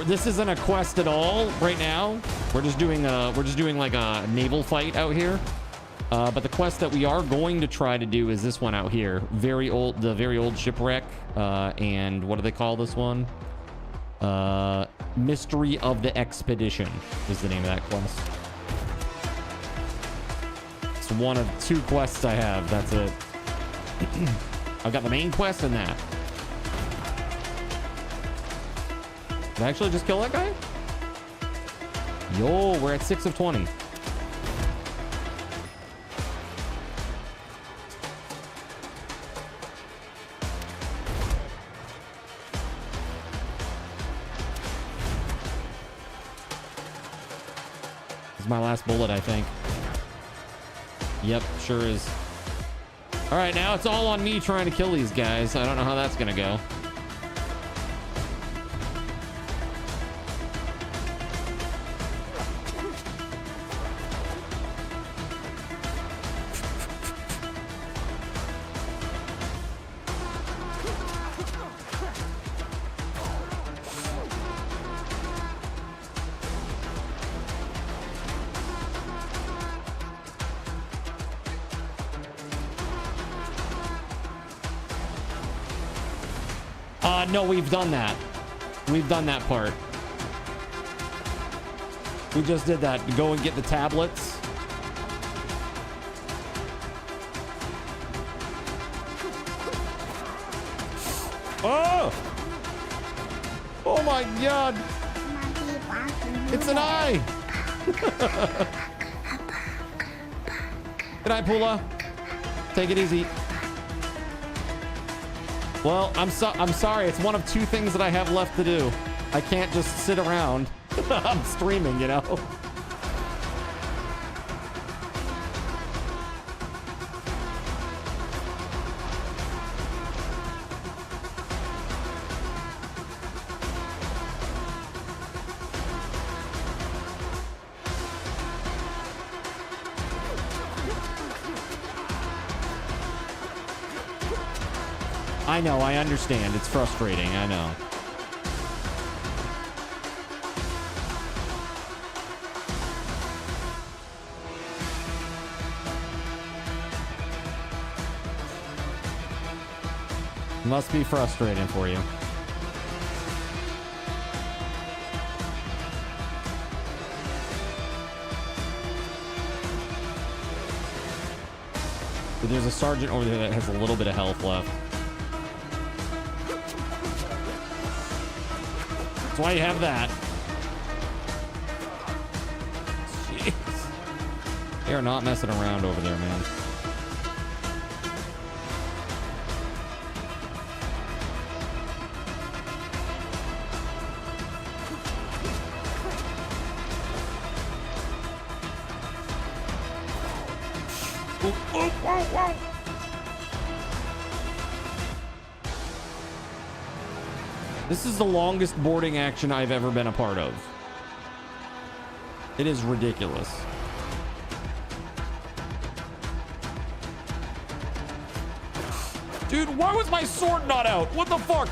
This isn't a quest at all right now. We're just doing like a naval fight out here. But the quest that we are going to try to do is this one out here. The very old shipwreck. And what do they call this one? Mystery of the Expedition is the name of that quest. It's one of 2 quests I have. That's it. I've got the main quest and that. Did I actually just kill that guy? Yo, we're at 6 of 20. My last bullet, I think. Yep, sure is. All right, now it's all on me trying to kill these guys. I don't know how that's gonna go. No, we've done that. We've done that part. We just did that. Go and get the tablets. Oh! Oh my God! It's an eye! Good night, Pula. Take it easy. Well, I'm sorry. It's one of 2 things that I have left to do. I can't just sit around. I'm streaming, you know? I know, I understand. It's frustrating, I know. Must be frustrating for you. But there's a sergeant over there that has a little bit of health left. That's why you have that. Jeez. They are not messing around over there, man. Whoa. This is the longest boarding action I've ever been a part of. It is ridiculous. Dude, why was my sword not out? What the fuck?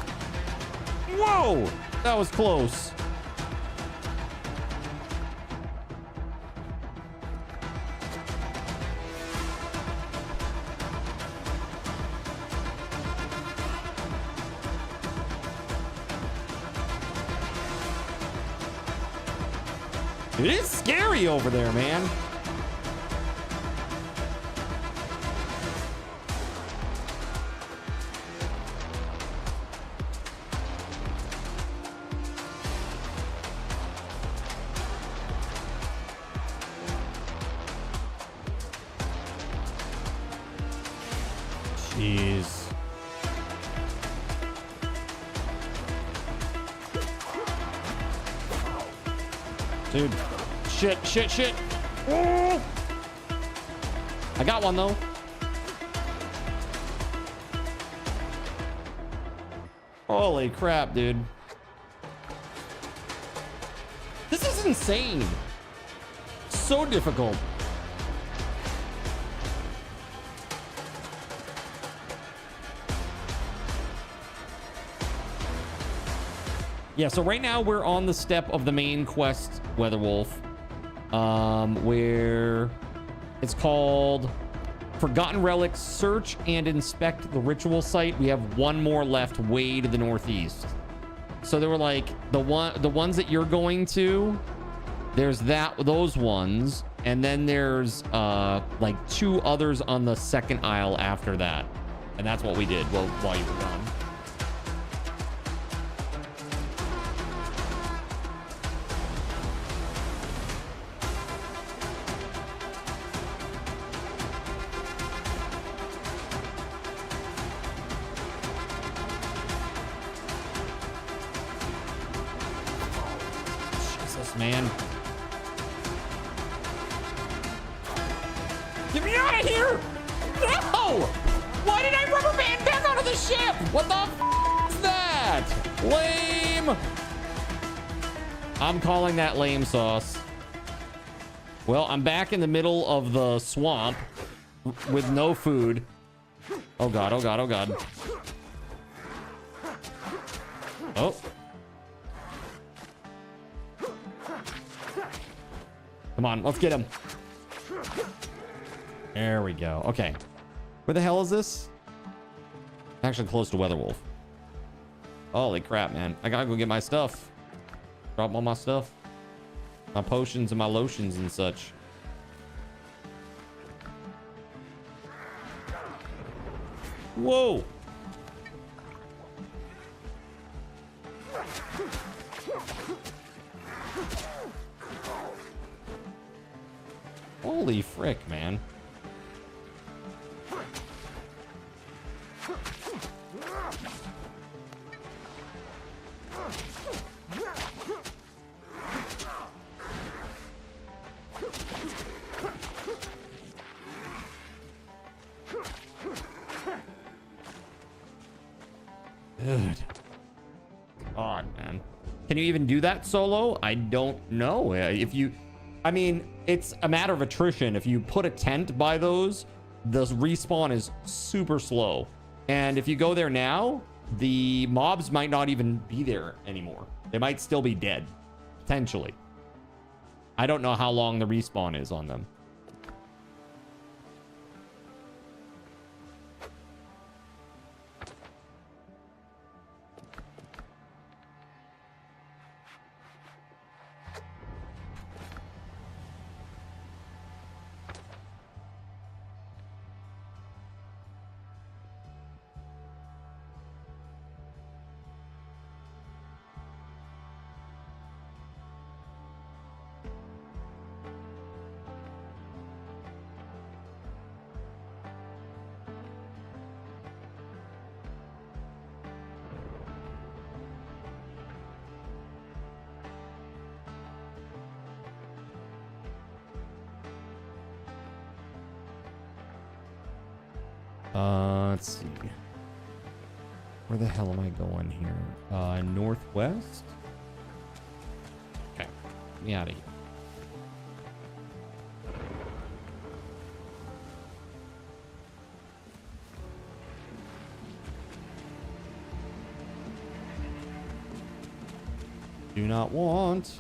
Whoa! That was close. It is scary over there, man. Jeez. Dude. Shit. Oh! I got one, though. Holy crap, dude. This is insane. So difficult. Yeah, so right now we're on the step of the main quest, WeatherWolf, where it's called Forgotten Relics. Search and inspect the ritual site. We have one more left way to the northeast. So there were like the ones that you're going to, there's those ones, and then there's like 2 others on the second aisle after that. And that's what we did while you were gone. Man, get me out of here! No! Why did I rubber band back onto the ship? What the f is that? Lame. I'm calling that lame sauce. Well, I'm back in the middle of the swamp with no food. Oh god, oh god, oh god. Oh. Come on, let's get him. There we go. Okay. Where the hell is this? Actually close to WeatherWolf. Holy crap, man. I gotta go get my stuff. Drop all my stuff. My potions and my lotions and such. Whoa. Holy frick, man. Good. God, man. Can you even do that solo? I don't know. If you... I mean, it's a matter of attrition. If you put a tent by those, the respawn is super slow. And if you go there now, the mobs might not even be there anymore. They might still be dead, potentially. I don't know how long the respawn is on them. Let's see. Where the hell am I going here? Northwest? Okay. Get me out of here. Do not want.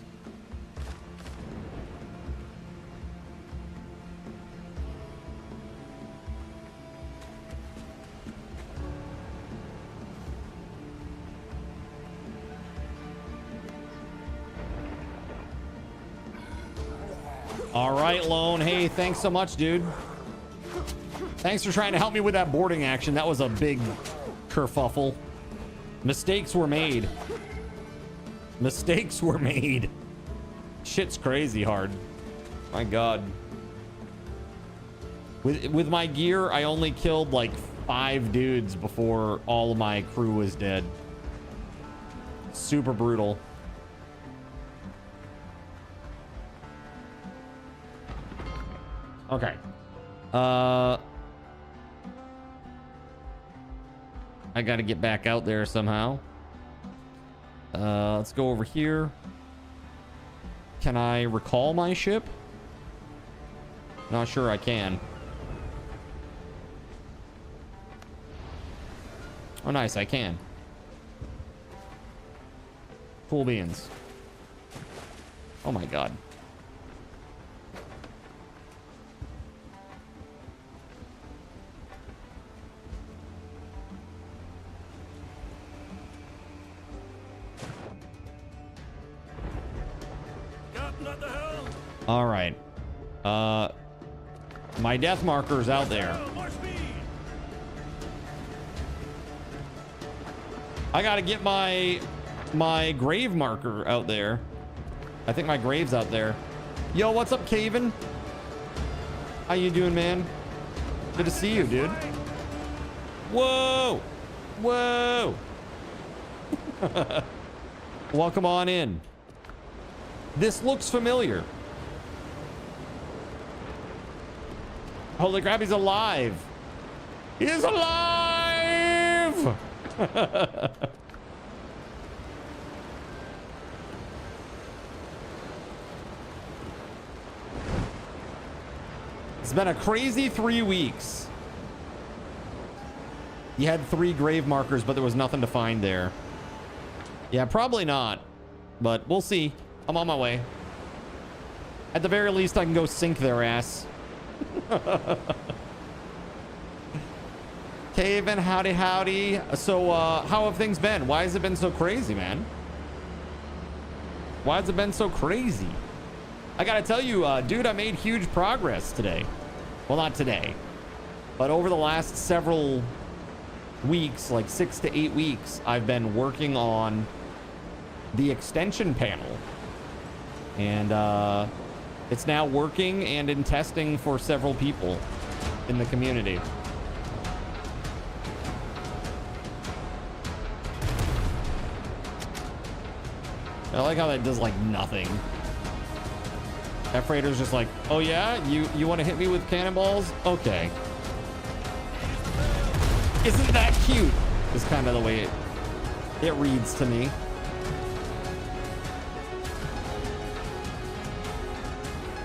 All right, Lone. Hey, thanks so much, dude. Thanks for trying to help me with that boarding action. That was a big kerfuffle. Mistakes were made. Mistakes were made. Shit's crazy hard. My God. With my gear, I only killed like 5 dudes before all of my crew was dead. Super brutal. Okay. I gotta get back out there somehow. Let's go over here. Can I recall my ship? Not sure I can. Oh, nice, I can. Cool beans. Oh my God. All right. My death marker is out there. I gotta get my grave marker out there. I think my grave's out there. Yo, what's up, Caven? How you doing, man? Good to see you, dude. Whoa! Whoa! Welcome on in. This looks familiar. Holy crap, he's alive. He's alive! It's been a crazy 3 weeks. You had 3 grave markers, but there was nothing to find there. Yeah, probably not. But we'll see. I'm on my way. At the very least, I can go sink their ass. Caven, howdy howdy. So how have things been? Why has it been so crazy, man? Why has it been so crazy? I gotta tell you, dude, I made huge progress today. Well, not today, but over the last several weeks, like 6 to 8 weeks, I've been working on the extension panel, and it's now working and in testing for several people in the community. I like how that does like nothing. That freighter's just like, oh yeah, you want to hit me with cannonballs? Okay. Isn't that cute? Is kind of the way it reads to me.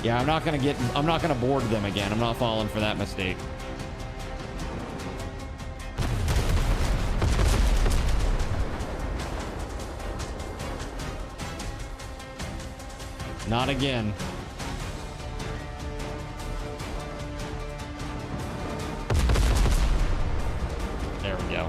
Yeah, I'm not gonna board them again. I'm not falling for that mistake. Not again. There we go.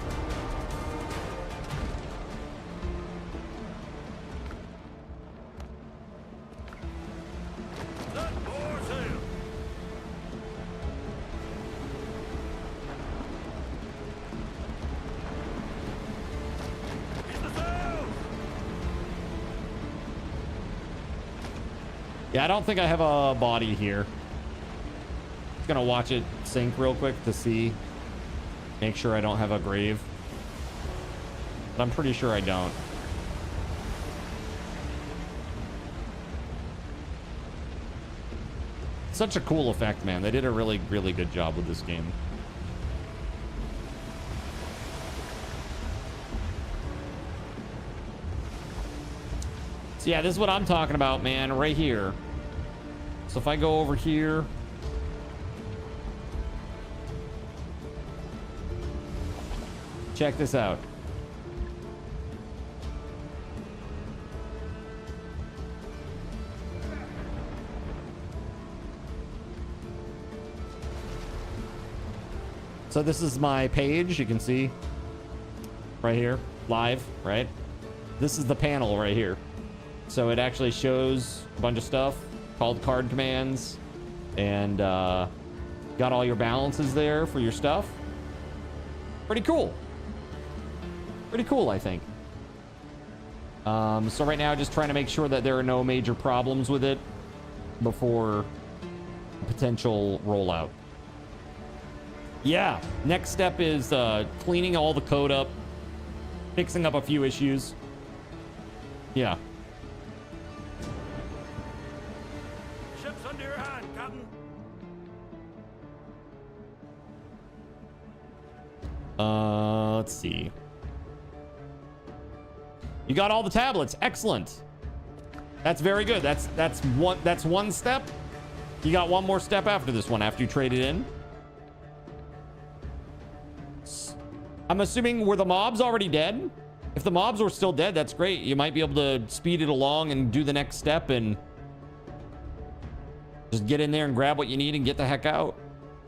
Yeah, I don't think I have a body here. Just gonna watch it sink real quick to see. Make sure I don't have a grave. But I'm pretty sure I don't. Such a cool effect, man. They did a really, really good job with this game. So yeah, this is what I'm talking about, man, right here. So if I go over here, check this out. So this is my page, you can see right here, live, right? This is the panel right here. So it actually shows a bunch of stuff. called card commands, and got all your balances there for your stuff. Pretty cool. Pretty cool, I think. So right now, just trying to make sure that there are no major problems with it before a potential rollout. Yeah, next step is cleaning all the code up, fixing up a few issues. Yeah. Ship's under your hand, Captain. Let's see. You got all the tablets. Excellent. That's very good. That's one step. You got one more step after this one, after you trade it in. I'm assuming, were the mobs already dead? If the mobs were still dead, that's great. You might be able to speed it along and do the next step and just get in there and grab what you need and get the heck out.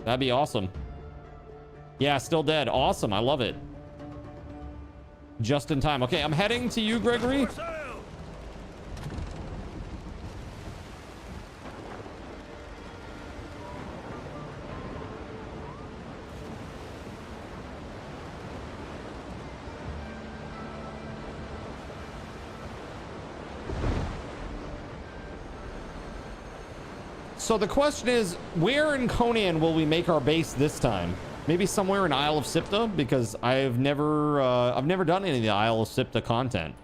That'd be awesome. Yeah, still dead. Awesome. I love it. Just in time. Okay, I'm heading to you, Gregory. So the question is, where in Conan will we make our base this time? Maybe somewhere in Isle of Sipta, because I've never done any of the Isle of Sipta content.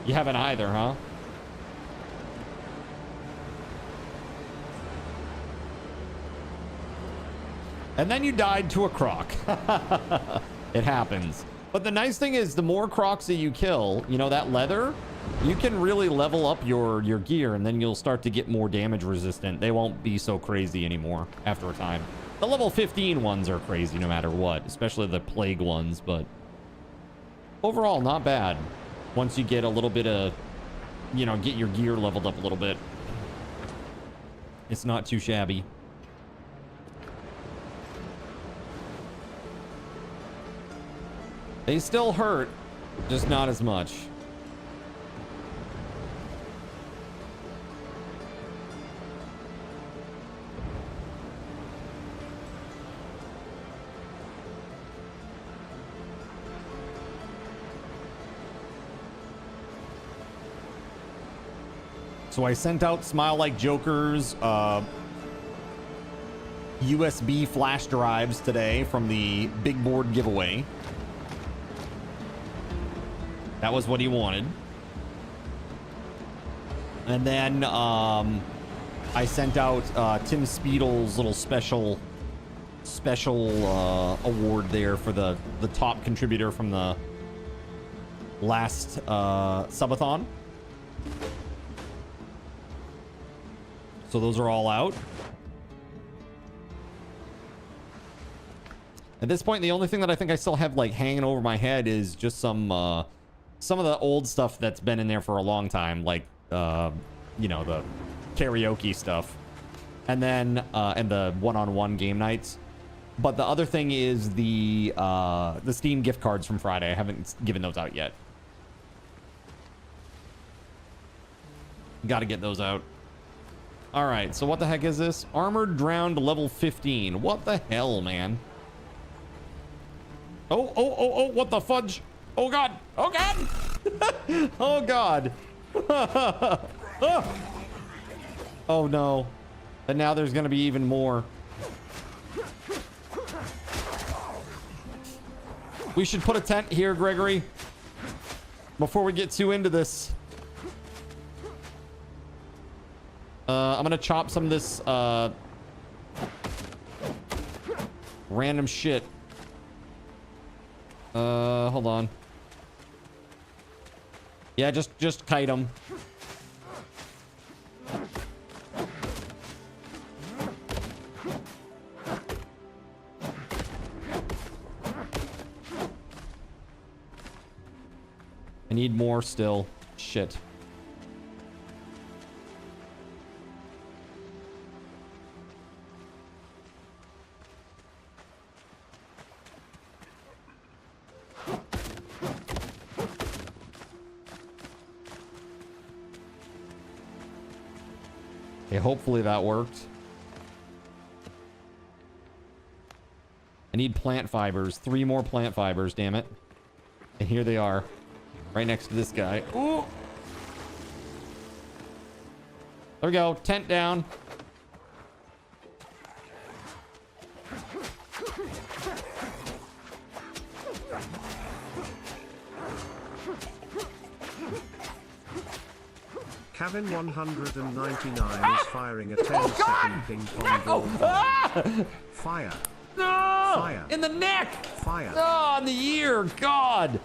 You haven't either, huh? And then you died to a croc. It happens. But the nice thing is, the more crocs that you kill, you know, that leather, you can really level up your gear, and then you'll start to get more damage resistant. They won't be so crazy anymore after a time. The level 15 ones are crazy no matter what, especially the plague ones, but overall, not bad. Once you get a little bit of, you know, get your gear leveled up a little bit. It's not too shabby. They still hurt, just not as much. So I sent out Smile Like Joker's USB flash drives today from the big board giveaway. That was what he wanted. And then I sent out TimSpeedle's little special award there for the top contributor from the last subathon. So those are all out. At this point, the only thing that I think I still have like hanging over my head is just some of the old stuff that's been in there for a long time, like you know, the karaoke stuff, and then and the one-on-one game nights. But the other thing is the Steam gift cards from Friday. I haven't given those out yet. Got to get those out. All right, so what the heck is this? Armored Drowned level 15. What the hell, man? Oh, what the fudge? Oh, God. Oh, God. Oh, God. Oh, no. And now there's going to be even more. We should put a tent here, Gregory, before we get too into this. I'm going to chop some of this random shit. Hold on. Yeah, just kite them. I need more still. Shit. Okay, hopefully that worked. I need plant fibers. 3 more plant fibers, damn it. And here they are. Right next to this guy. Ooh! There we go. Tent down. Kevin 199 is firing a 10-second ping pong ball. Fire. No! Fire. In the neck! Fire. Oh, in the ear! God!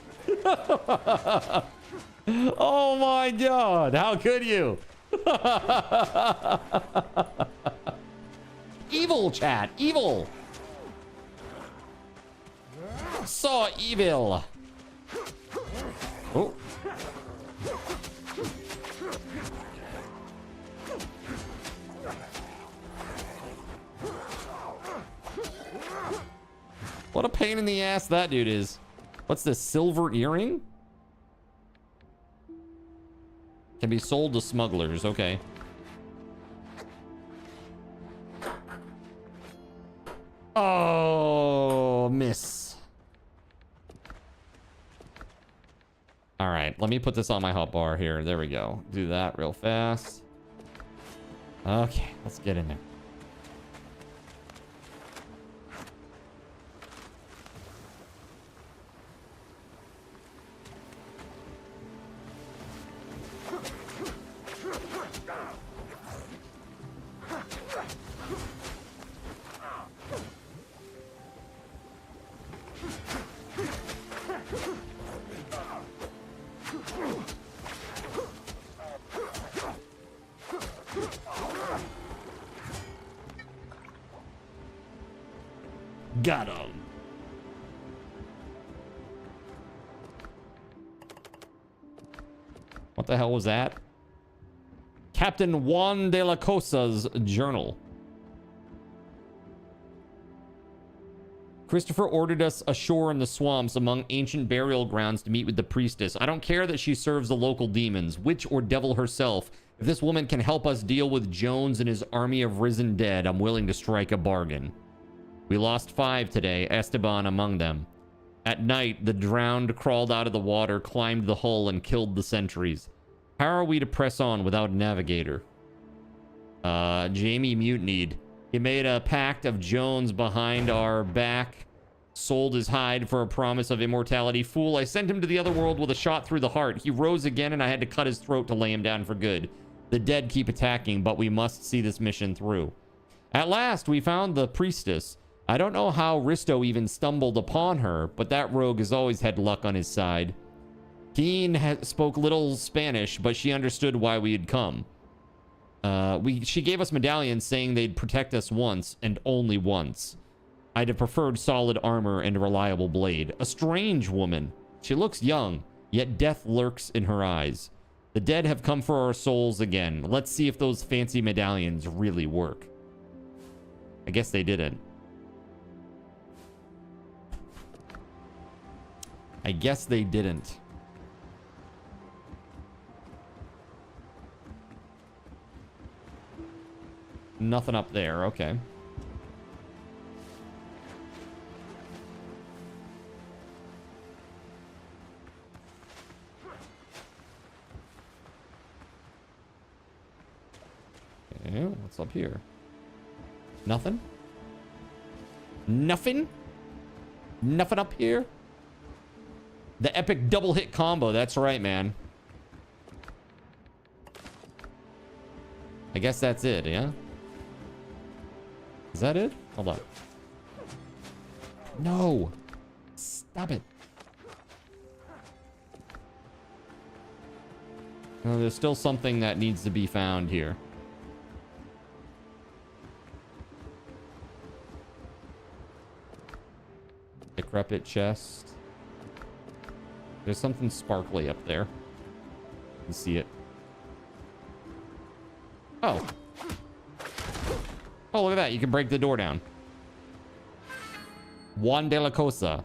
Oh my God! How could you? Evil, chat! Evil! So evil! Oh. What a pain in the ass that dude is. What's this, silver earring? Can be sold to smugglers, okay. Oh, miss. All right, let me put this on my hotbar here. There we go. Do that real fast. Okay, let's get in there. Got him. What the hell was that? Captain Juan de la Cosa's journal. Christopher ordered us ashore in the swamps among ancient burial grounds to meet with the priestess. I don't care that she serves the local demons, witch or devil herself. If this woman can help us deal with Jones and his army of risen dead, I'm willing to strike a bargain. We lost 5 today, Esteban among them. At night, the drowned crawled out of the water, climbed the hull, and killed the sentries. How are we to press on without a navigator? Jamie mutinied. He made a pact of Jones behind our back, sold his hide for a promise of immortality. Fool, I sent him to the other world with a shot through the heart. He rose again, and I had to cut his throat to lay him down for good. The dead keep attacking, but we must see this mission through. At last, we found the priestess. I don't know how Risto even stumbled upon her, but that rogue has always had luck on his side. Keen spoke little Spanish, but she understood why we had come. She gave us medallions saying they'd protect us once, and only once. I'd have preferred solid armor and a reliable blade. A strange woman. She looks young, yet death lurks in her eyes. The dead have come for our souls again. Let's see if those fancy medallions really work. I guess they didn't. I guess they didn't. Nothing up there. Okay. Okay, what's up here? Nothing? Nothing? Nothing up here? The epic double hit combo. That's right, man. I guess that's it, yeah? Is that it? Hold on. No. Stop it. No, there's still something that needs to be found here. Decrepit chest. There's something sparkly up there. You can see it. Oh. Oh, look at that. You can break the door down. Juan de la Cosa.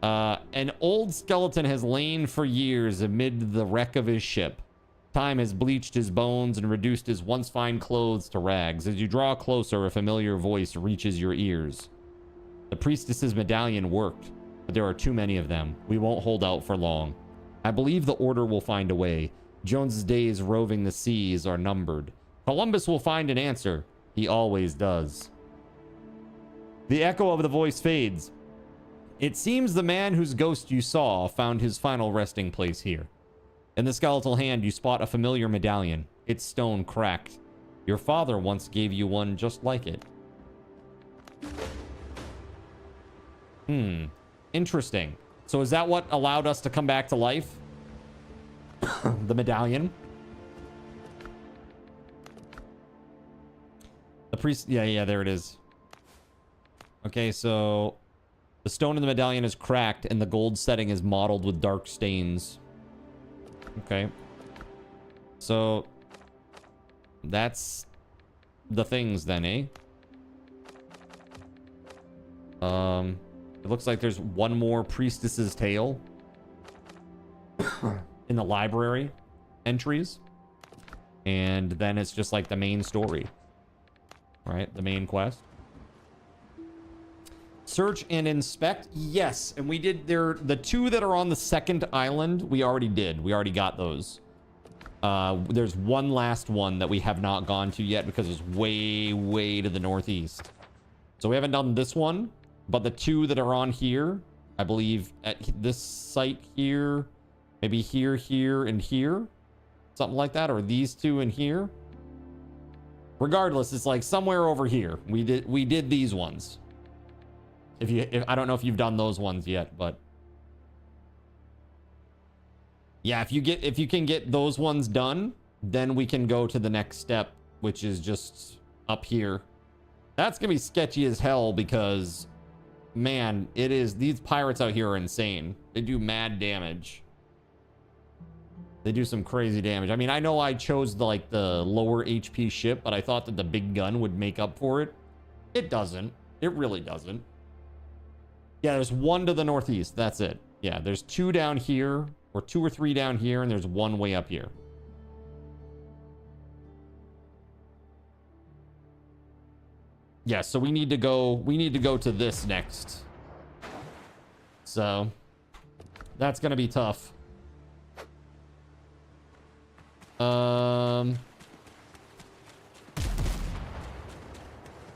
An old skeleton has lain for years amid the wreck of his ship. Time has bleached his bones and reduced his once fine clothes to rags. As you draw closer, a familiar voice reaches your ears. The priestess's medallion worked, but there are too many of them. We won't hold out for long. I believe the order will find a way. Jones's days roving the seas are numbered. Columbus will find an answer. He always does. The echo of the voice fades. It seems the man whose ghost you saw found his final resting place here. In the skeletal hand, you spot a familiar medallion. Its stone cracked. Your father once gave you one just like it. Interesting. So is that what allowed us to come back to life? The medallion? The priest... Yeah, there it is. Okay, so... The stone in the medallion is cracked, and the gold setting is mottled with dark stains. Okay. So... That's... the things then, eh? It looks like there's one more priestess's tale in the library entries. And then it's just like the main story. Right? The main quest. Search and inspect. Yes. And we did the two that are on the second island. We already did. We already got those. There's one last one that we have not gone to yet because it's way, way to the northeast. So we haven't done this one. But the two that are on here, I believe at this site here, maybe here, here, and here. Something like that. Or these two in here. Regardless, it's like somewhere over here. We did these ones. If I don't know if you've done those ones yet, but yeah, if you can get those ones done, then we can go to the next step, which is just up here. That's gonna be sketchy as hell because, man, these pirates out here are insane. They do mad damage. They do some crazy damage. I mean, I know I chose the lower HP ship, but I thought that the big gun would make up for it. It doesn't. It really doesn't. Yeah, there's one to the northeast. That's it. Yeah, there's two down here, or two or three down here, and there's one way up here. Yeah, so we need to go to this next. So that's gonna be tough.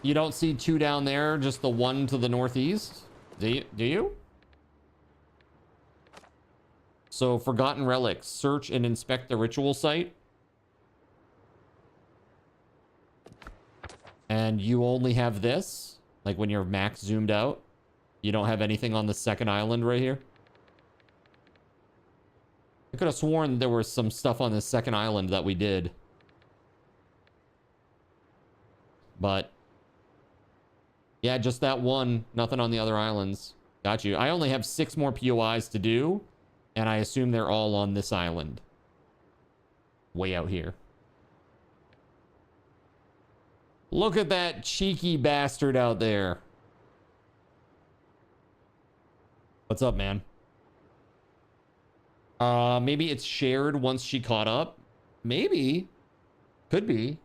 You don't see two down there, just the one to the northeast? Do you? So, Forgotten Relics. Search and inspect the ritual site. And you only have this? Like when you're max zoomed out? You don't have anything on the second island right here? I could have sworn there was some stuff on this second island that we did. But yeah, just that one. Nothing on the other islands. Got you. I only have 6 more POIs to do. And I assume they're all on this island. Way out here. Look at that cheeky bastard out there. What's up, man? Maybe it's shared once she caught up. Maybe. Could be.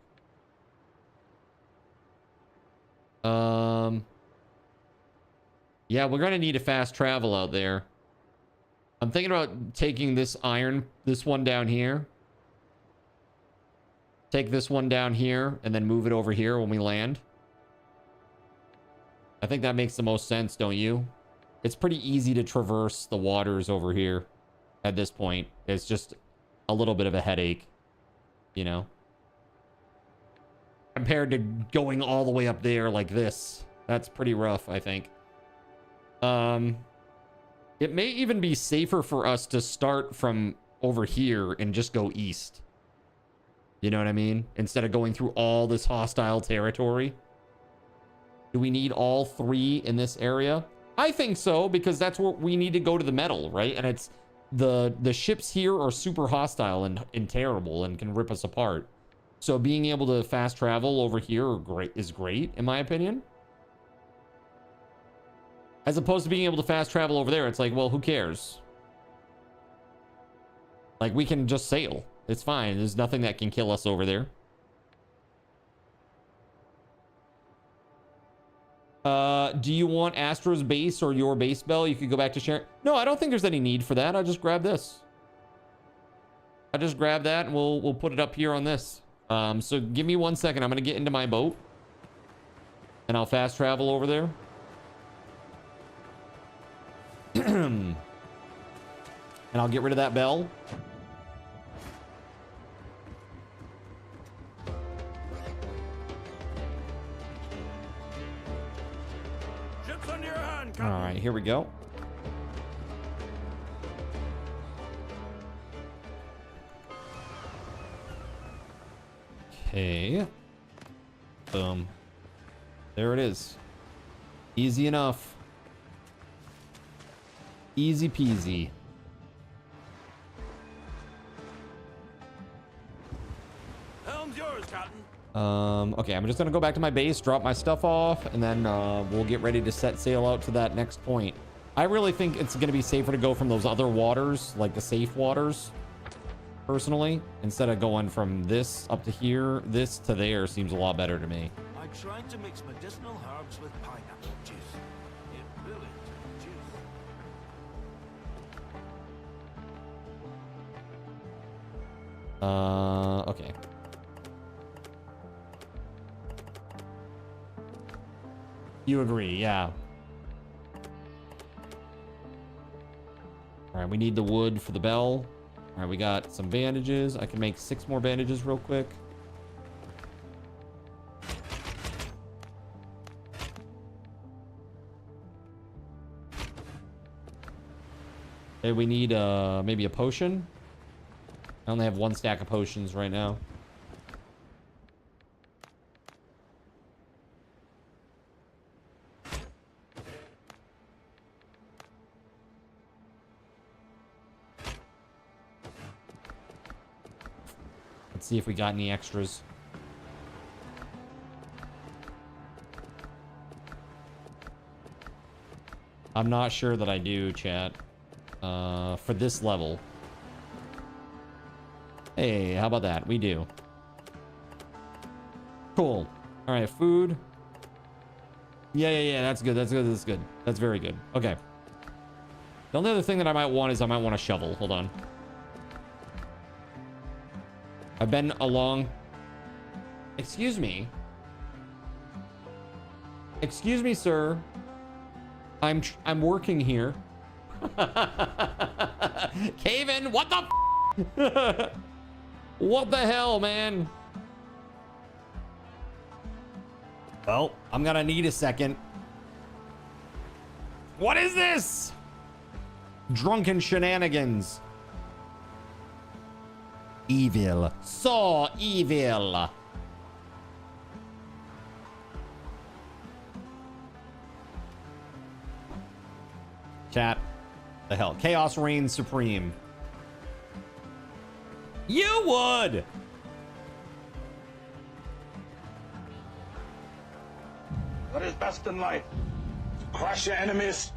Yeah, we're gonna need a fast travel out there. I'm thinking about taking this one down here. Take this one down here and then move it over here when we land. I think that makes the most sense, don't you? It's pretty easy to traverse the waters over here at this point. It's just a little bit of a headache, you know? Compared to going all the way up there like this. That's pretty rough, I think. It may even be safer for us to start from over here and just go east. You know what I mean? Instead of going through all this hostile territory. Do we need all 3 in this area? I think so, because that's where we need to go to the metal, right? And it's the ships here are super hostile and terrible and can rip us apart. So being able to fast travel over here is great, in my opinion. As opposed to being able to fast travel over there, it's like, well, who cares? Like, we can just sail. It's fine. There's nothing that can kill us over there. Do you want Astro's base or your base bell? You could go back to share. No, I don't think there's any need for that. I'll just grab this. I'll just grab that and we'll put it up here on this. So give me 1 second. I'm gonna get into my boat and I'll fast travel over there. And I'll get rid of that bell. All right, here we go. Okay. Boom. There it is. Easy enough. Easy peasy. Helm's yours, Captain. Okay, I'm just gonna go back to my base, drop my stuff off, and then we'll get ready to set sail out to that next point. I really think it's gonna be safer to go from those other waters, like the safe waters, personally, instead of going from this up to here. This to there seems a lot better to me. I tried to mix medicinal herbs with pineapple juice. It really turned juice. Okay. You agree, yeah. All right, we need the wood for the bell. All right, we got some bandages. I can make 6 more bandages real quick. Okay, we need maybe a potion. I only have 1 stack of potions right now. Let's see if we got any extras. I'm not sure that I do, chat. For this level. Hey, how about that? We do. Cool. All right, food. Yeah. That's good. That's good. That's good. That's very good. Okay. The only other thing that I might want is I might want a shovel. Hold on. I've been along. Excuse me. Excuse me, sir. I'm working here. Caven, what the? What the hell, man? Well, I'm gonna need a second. What is this? Drunken shenanigans. Evil. So evil. Chat. The hell? Chaos reigns supreme. You would. What is best in life? To crush your enemies,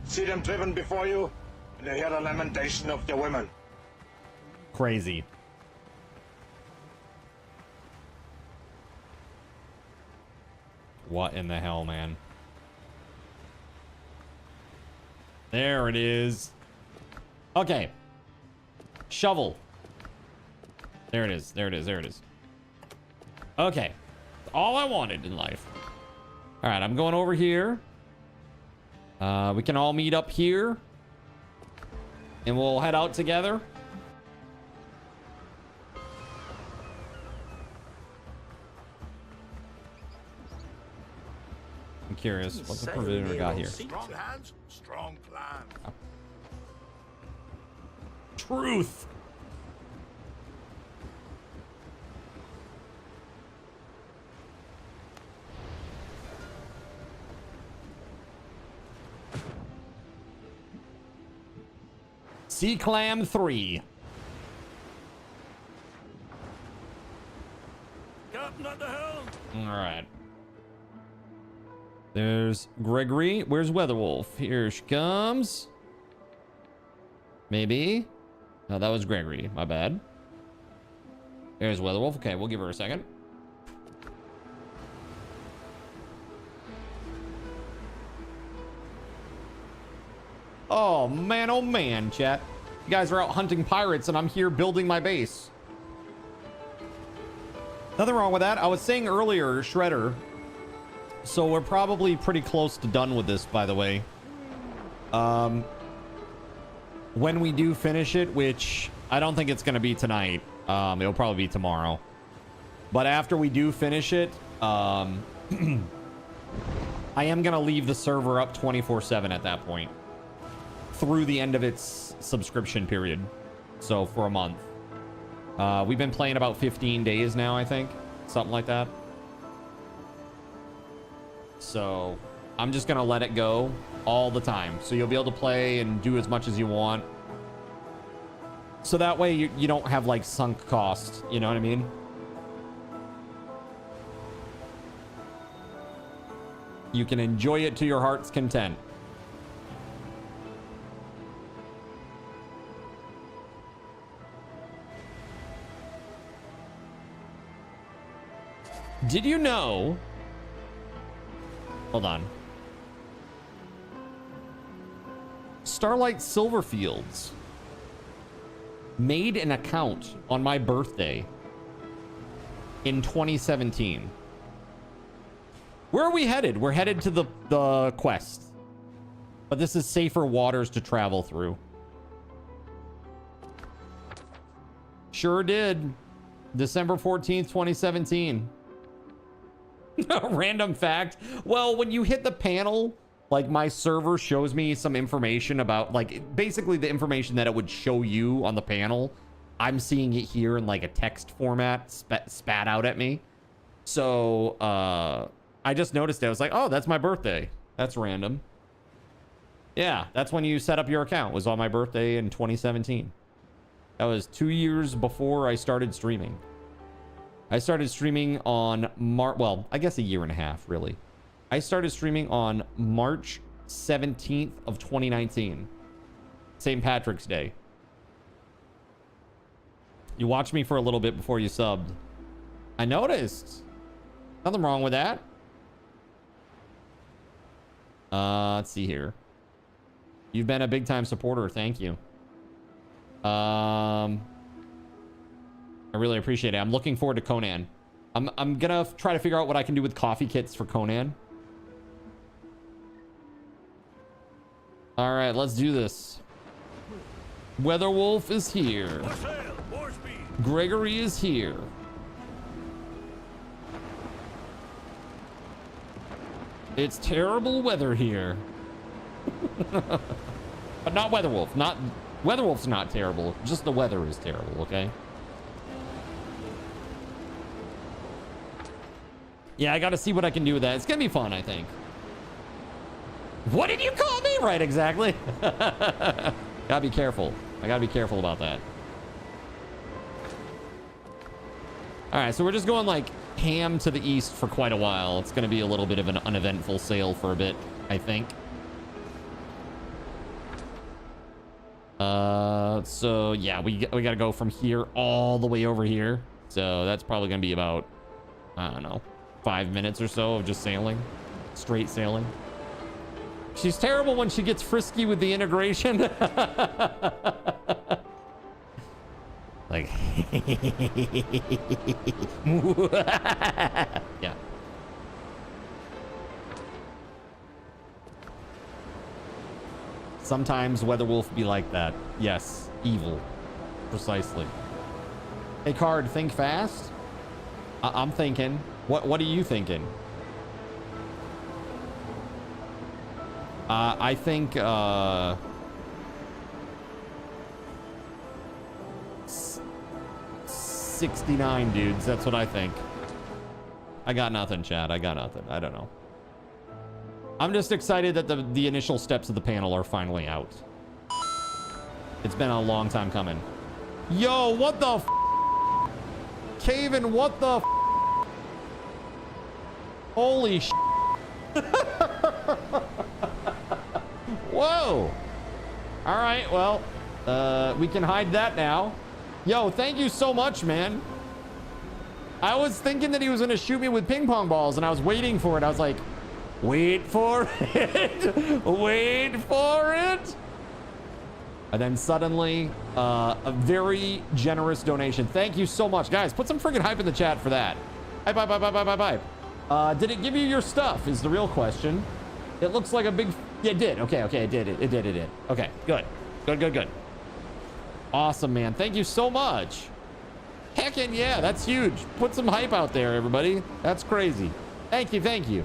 see them driven before you, and to hear the lamentation of your women. Crazy. What in the hell, man? There it is. Okay. Shovel. There it is. There it is. There it is. Okay. That's all I wanted in life. All right, I'm going over here. We can all meet up here. And we'll head out together. I'm curious. What's the provision we got here? Strong hands, strong plan. Truth. Sea Clam 3. Captain at the helm. All right. There's Gregory. Where's WeatherWolf? Here she comes. Maybe. No, that was Gregory. My bad. There's WeatherWolf. Okay, we'll give her a second. Oh man, chat. You guys are out hunting pirates and I'm here building my base. Nothing wrong with that. I was saying earlier, Shredder. So we're probably pretty close to done with this, by the way. When we do finish it, which I don't think it's going to be tonight. It'll probably be tomorrow. But after we do finish it, I am going to leave the server up 24/7 at that point. Through the end of its subscription period. So for a month. We've been playing about 15 days now, I think. Something like that. So I'm just going to let it go all the time. So you'll be able to play and do as much as you want. So that way you don't have like sunk cost. You know what I mean? You can enjoy it to your heart's content. Did you know? Hold on. Starlight Silverfields made an account on my birthday in 2017. Where are we headed? We're headed to the quest. But this is safer waters to travel through. Sure did. December 14th, 2017. Random fact. Well, when you hit the panel, like my server shows me some information about, like, basically the information that it would show you on the panel. I'm seeing it here in like a text format spat out at me. So I just noticed it. I was like, oh, that's my birthday. That's random. Yeah, that's when you set up your account. It was on my birthday in 2017. That was 2 years before I started streaming. I started streaming on well, I guess a year and a half, really. I started streaming on March 17th of 2019. St. Patrick's Day. You watched me for a little bit before you subbed. I noticed. Nothing wrong with that. Let's see here. You've been a big time supporter. Thank you. I really appreciate it. I'm looking forward to Conan. I'm gonna try to figure out what I can do with coffee kits for Conan. All right, let's do this. WeatherWolf is here. Gregory is here. It's terrible weather here. But not WeatherWolf. Not WeatherWolf's not terrible. Just the weather is terrible, okay? Yeah, I gotta see what I can do with that. It's gonna be fun, I think. What did you call me? Right, exactly. Gotta be careful. I gotta be careful about that. All right, so we're just going like ham to the east for quite a while. It's gonna be a little bit of an uneventful sail for a bit, I think. So yeah, we gotta go from here all the way over here. So that's probably gonna be about, I don't know, 5 minutes or so of just sailing, straight sailing. She's terrible when she gets frisky with the integration. Like, yeah. Sometimes WeatherWolf be like that. Yes, evil. Precisely. Hey, Card, think fast. I'm thinking. What are you thinking? I think 69 dudes. That's what I think. I got nothing, Chad. I got nothing. I don't know. I'm just excited that the initial steps of the panel are finally out. It's been a long time coming. Yo, what the f? Caven, what the f? Holy sh. Whoa. All right, well, we can hide that now. Yo, thank you so much, man. I was thinking that he was going to shoot me with ping pong balls, and I was waiting for it. I was like, wait for it. Wait for it. And then suddenly, a very generous donation. Thank you so much. Guys, put some freaking hype in the chat for that. Hype, hype, hype, hype, hype, hype. Did it give you your stuff is the real question. It looks like a big... Yeah, it did. Okay, okay, it did. It did. Okay, good. Good. Awesome, man. Thank you so much. Heckin' yeah, that's huge. Put some hype out there, everybody. That's crazy. Thank you.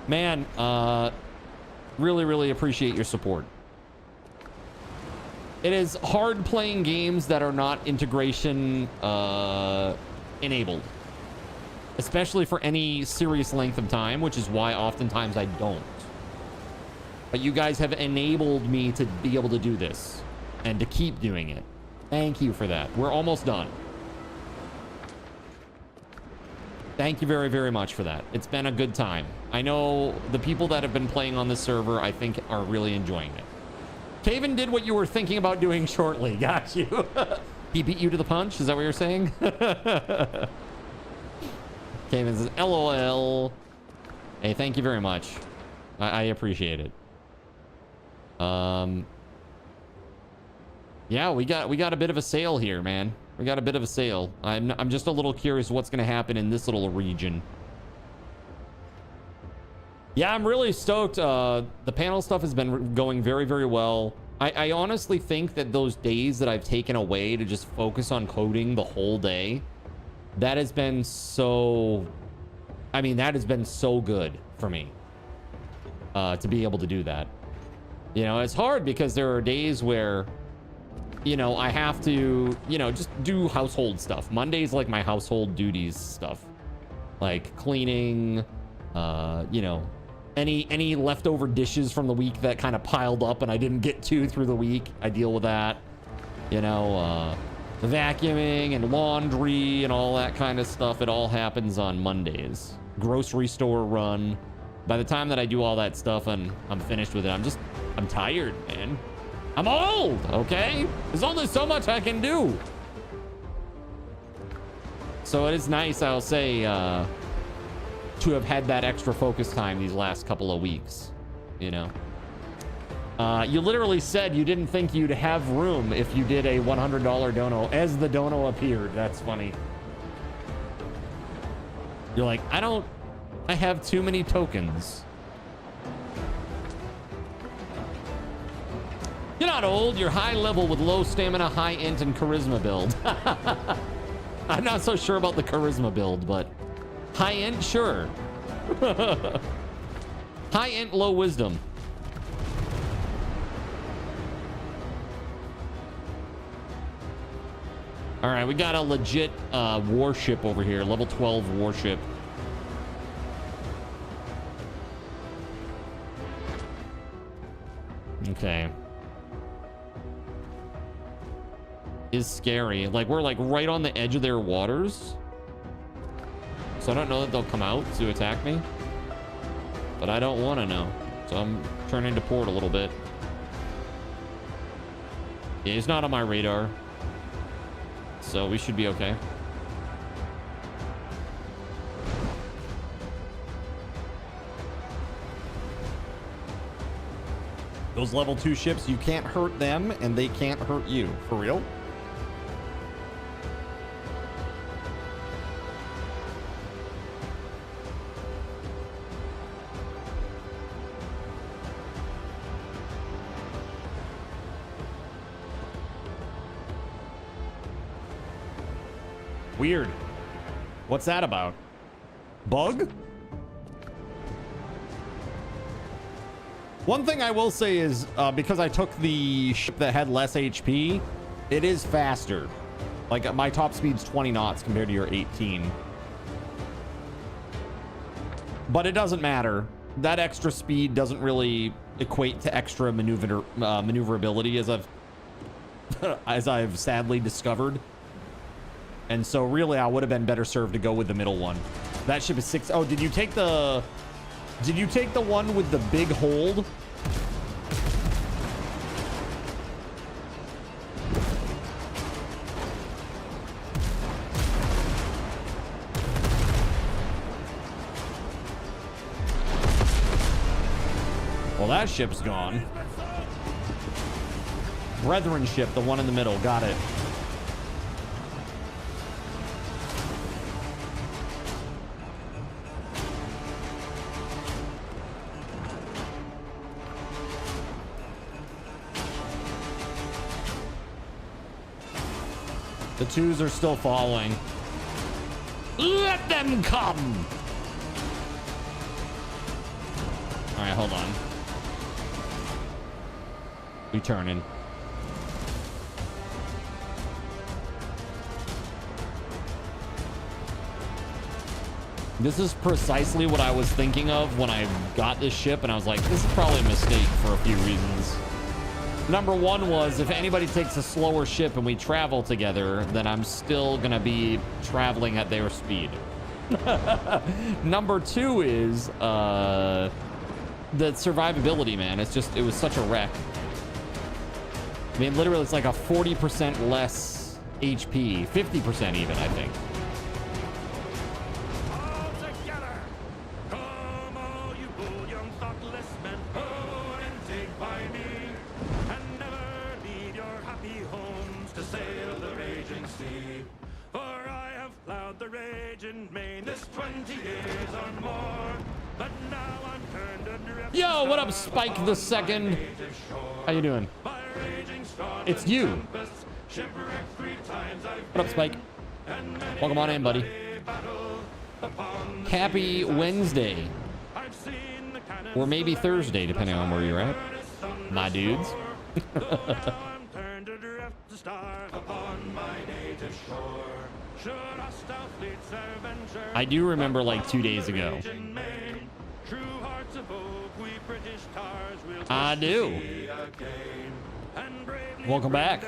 Man, really appreciate your support. It is hard playing games that are not integration enabled, especially for any serious length of time, which is why oftentimes I don't. But you guys have enabled me to be able to do this and to keep doing it. Thank you for that. We're almost done. Thank you very much for that. It's been a good time. I know the people that have been playing on this server, I think, are really enjoying it. Taven did what you were thinking about doing shortly. Got you. He beat you to the punch? Is that what you're saying? Taven says, LOL. Hey, thank you very much. I appreciate it. Yeah, we got a bit of a sale here, man. We got a bit of a sale. I'm just a little curious what's going to happen in this little region. Yeah, I'm really stoked. The panel stuff has been going very well. I honestly think that those days that I've taken away to just focus on coding the whole day, that has been so... I mean, that has been so good for me to be able to do that. You know, it's hard because there are days where... You know, I have to, you know, just do household stuff. Monday's like my household duties stuff. Like cleaning, you know, any leftover dishes from the week that kind of piled up and I didn't get to through the week. I deal with that. You know, vacuuming and laundry and all that kind of stuff. It all happens on Mondays. Grocery store run. By the time that I do all that stuff and I'm finished with it, I'm tired, man. I'm old, okay? There's only so much I can do. So it is nice, I'll say, to have had that extra focus time these last couple of weeks, you know? You literally said you didn't think you'd have room if you did a $100 dono as the dono appeared. That's funny. You're like, I have too many tokens. You're not old, you're high level with low stamina, high int, and charisma build. I'm not so sure about the charisma build, but high int, sure. High int, low wisdom. All right, we got a legit warship over here, level 12 warship. Okay. Is scary. Like, we're like right on the edge of their waters. So I don't know that they'll come out to attack me. But I don't want to know. So I'm turning to port a little bit. Yeah, he's not on my radar. So we should be okay. Those level 2 ships, you can't hurt them and they can't hurt you. For real? Weird. What's that about? Bug? One thing I will say is, because I took the ship that had less HP, it is faster. Like, my top speed's 20 knots compared to your 18. But it doesn't matter. That extra speed doesn't really equate to extra maneuverability, as I've sadly discovered. And so really I would have been better served to go with the middle one. That ship is 6. Oh, did you take the one with the big hold? Well, that ship's gone. Brethren ship, the one in the middle. Got it. The twos are still following. Let them come. All right, hold on. We turning. This is precisely what I was thinking of when I got this ship, and I was like, this is probably a mistake for a few reasons. Number one was, if anybody takes a slower ship and we travel together, then I'm still gonna be traveling at their speed. Number two is the survivability, man. It was such a wreck. I mean, literally, it's like a 40% less HP, 50% even, I think. Yo, what up, Spike the Second? How you doing? It's you. What up, Spike? Welcome on in, buddy. Happy Wednesday. Or maybe Thursday, depending on where you're at. My dudes. I do remember like 2 days ago. I do. Welcome back.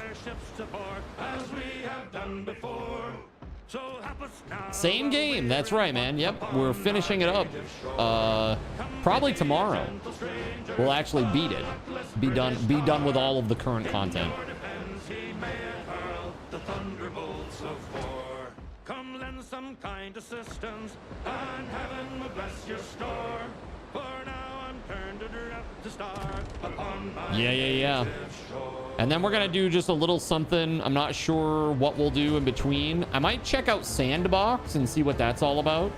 Same game. That's right, man. Yep, we're finishing it up. Probably tomorrow. We'll actually beat it. Be done with all of the current content. Come lend some kind assistance, and heaven will bless your store. For now I'm turned adrift to start upon my yeah. And then we're gonna do just a little something. I'm not sure what we'll do in between. I might check out Sandbox and see what that's all about.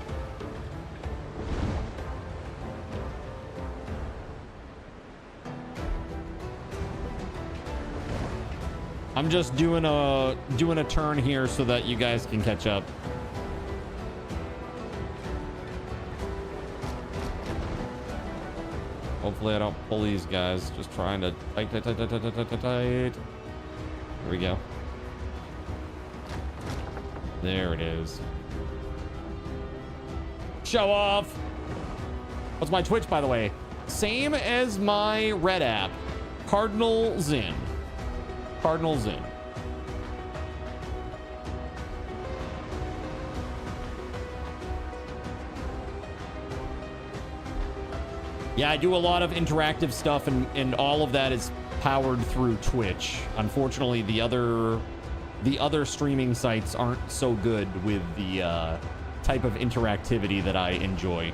I'm just doing a turn here so that you guys can catch up. Hopefully I don't pull these guys. Just trying to tight. Here we go. There it is. Show off. What's my Twitch, by the way? Same as my Red app. Cardinal Zin. Cardinal Zin. Yeah, I do a lot of interactive stuff, and all of that is powered through Twitch. Unfortunately, the other streaming sites aren't so good with the type of interactivity that I enjoy.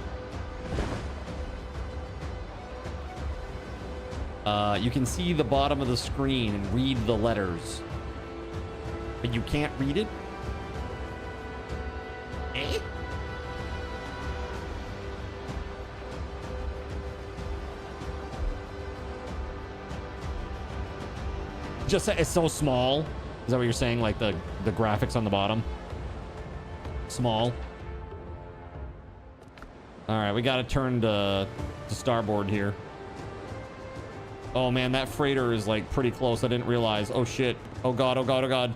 You can see the bottom of the screen and read the letters, but you can't read it? Eh? Just it's so small. Is that what you're saying? Like the graphics on the bottom? Small. All right, we got to turn to starboard here. Oh man, that freighter is like pretty close. I didn't realize. Oh shit. Oh god, oh god, oh god.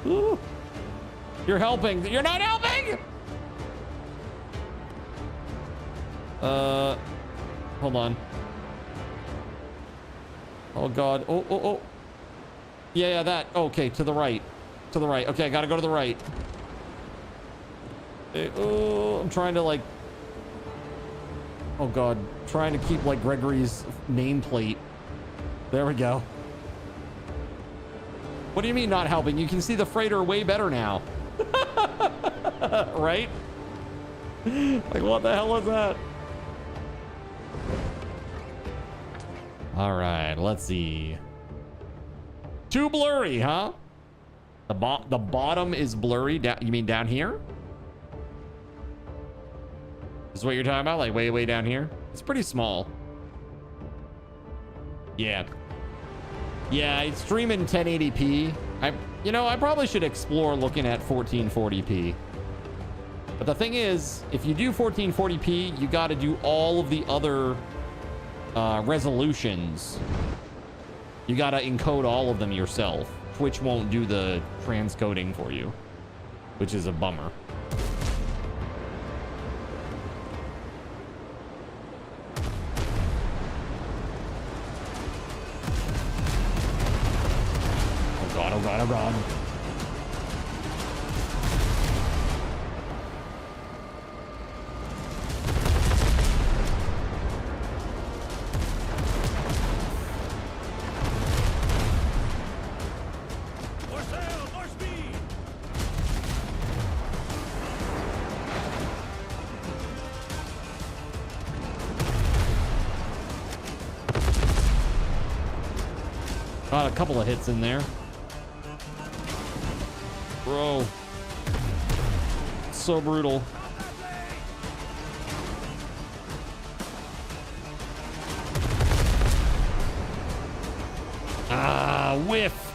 Ooh. You're helping. You're not helping! Hold on. Oh god. Oh. Yeah, that. Okay, to the right. To the right. Okay, I gotta go to the right. Oh, I'm trying to like... Oh god, trying to keep like Gregory's nameplate. There we go. What do you mean not helping? You can see the freighter way better now. Right? Like what the hell is that? All right, let's see. Too blurry, huh? The bottom is blurry. You mean down here? Is what you're talking about? Like way down here? It's pretty small. Yeah. Yeah, it's streaming 1080p. I probably should explore looking at 1440p. But the thing is, if you do 1440p, you got to do all of the other resolutions. You got to encode all of them yourself. Twitch won't do the transcoding for you, which is a bummer. Oh god, oh god, oh god. Got a couple of hits in there. Bro. So brutal. Ah, whiff.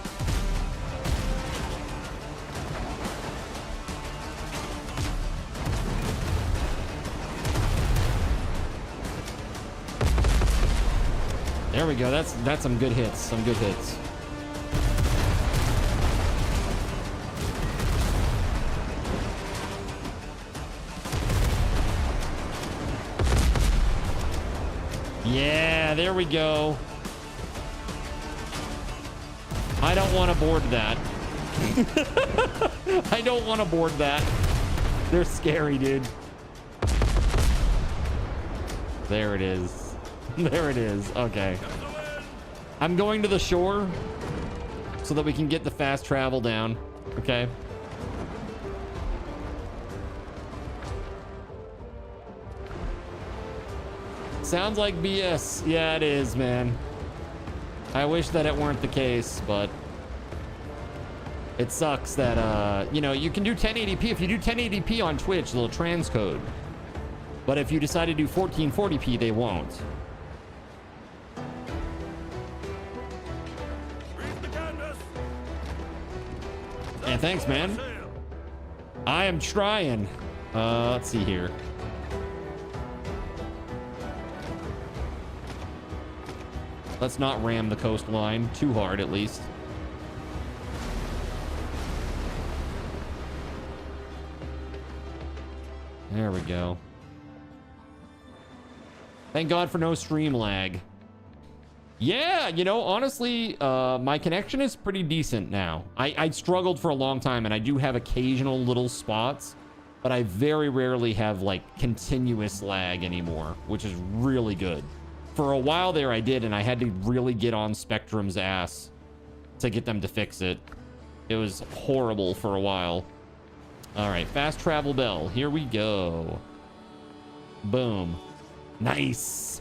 There we go. That's some good hits. Some good hits. Yeah, there we go. I don't want to board that. I don't want to board that. They're scary, dude. There it is. There it is. Okay. I'm going to the shore so that we can get the fast travel down. Okay. Sounds like BS. Yeah, it is, man. I wish that it weren't the case, but it sucks that, you can do 1080p. If you do 1080p on Twitch, they'll transcode. But if you decide to do 1440p, they won't. Yeah, thanks, man. I am trying. Let's see here. Let's not ram the coastline too hard, at least. There we go. Thank God for no stream lag. Yeah, honestly, my connection is pretty decent now. I struggled for a long time, and I do have occasional little spots, but I very rarely have, like, continuous lag anymore, which is really good. For a while there, I did, and I had to really get on Spectrum's ass to get them to fix it. It was horrible for a while. All right, fast travel bell. Here we go. Boom. Nice.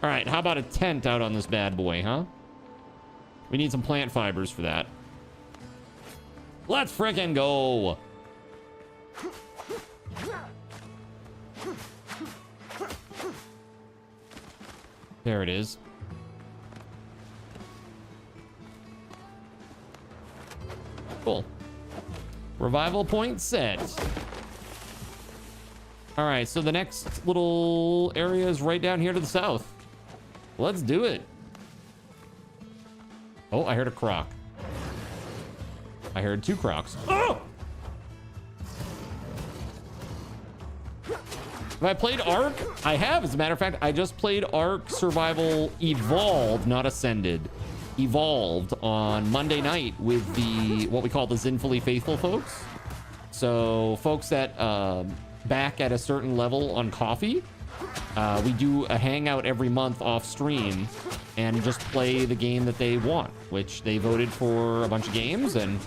All right, how about a tent out on this bad boy, huh? We need some plant fibers for that. Let's frickin' go. There it is. Cool. Revival point set. All right, so the next little area is right down here to the south. Let's do it. Oh, I heard a croc. I heard two crocs. Oh! Have I played Ark? I have, as a matter of fact. I just played Ark Survival Evolved, not Ascended. Evolved on Monday night with the, what we call the Zinfully Faithful folks. So folks that back at a certain level on coffee. We do a hangout every month off stream and just play the game that they want, which they voted for a bunch of games, and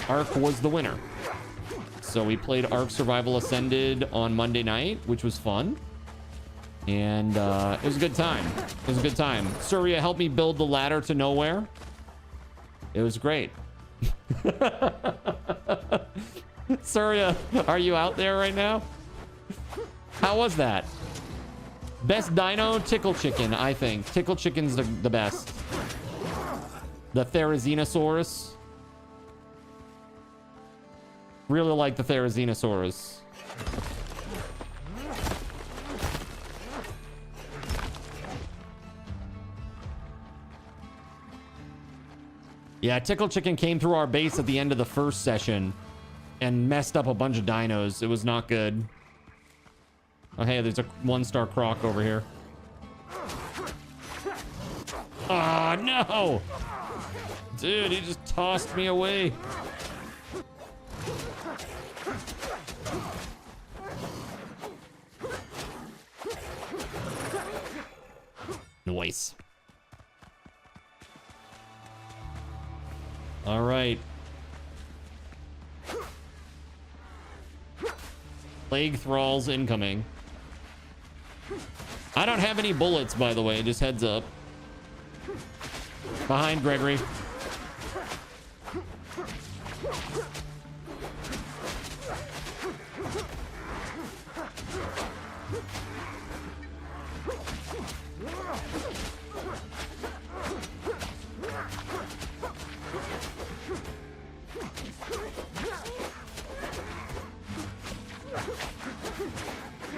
Ark was the winner. So we played Ark Survival Ascended on Monday night, which was fun. And it was a good time. It was a good time. Surya helped me build the ladder to nowhere. It was great. Surya, are you out there right now? How was that? Best dino, Tickle Chicken, I think. Tickle Chicken's the best. The Therizinosaurus. Really like the Therizinosaurus. Yeah, Tickle Chicken came through our base at the end of the first session and messed up a bunch of dinos. It was not good. Oh, hey, there's a 1-star croc over here. Oh, no! Dude, he just tossed me away. Nice. All right. Plague thralls incoming. I don't have any bullets, by the way. Just heads up. Behind Gregory.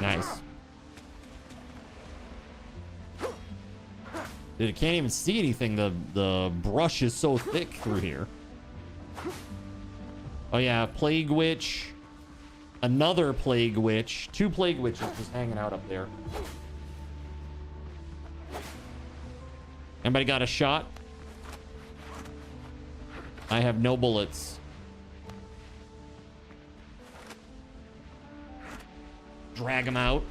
Nice. Dude, I can't even see anything. The brush is so thick through here. Oh yeah, Plague Witch. Another Plague Witch. 2 Plague Witches just hanging out up there. Anybody got a shot? I have no bullets. Drag him out.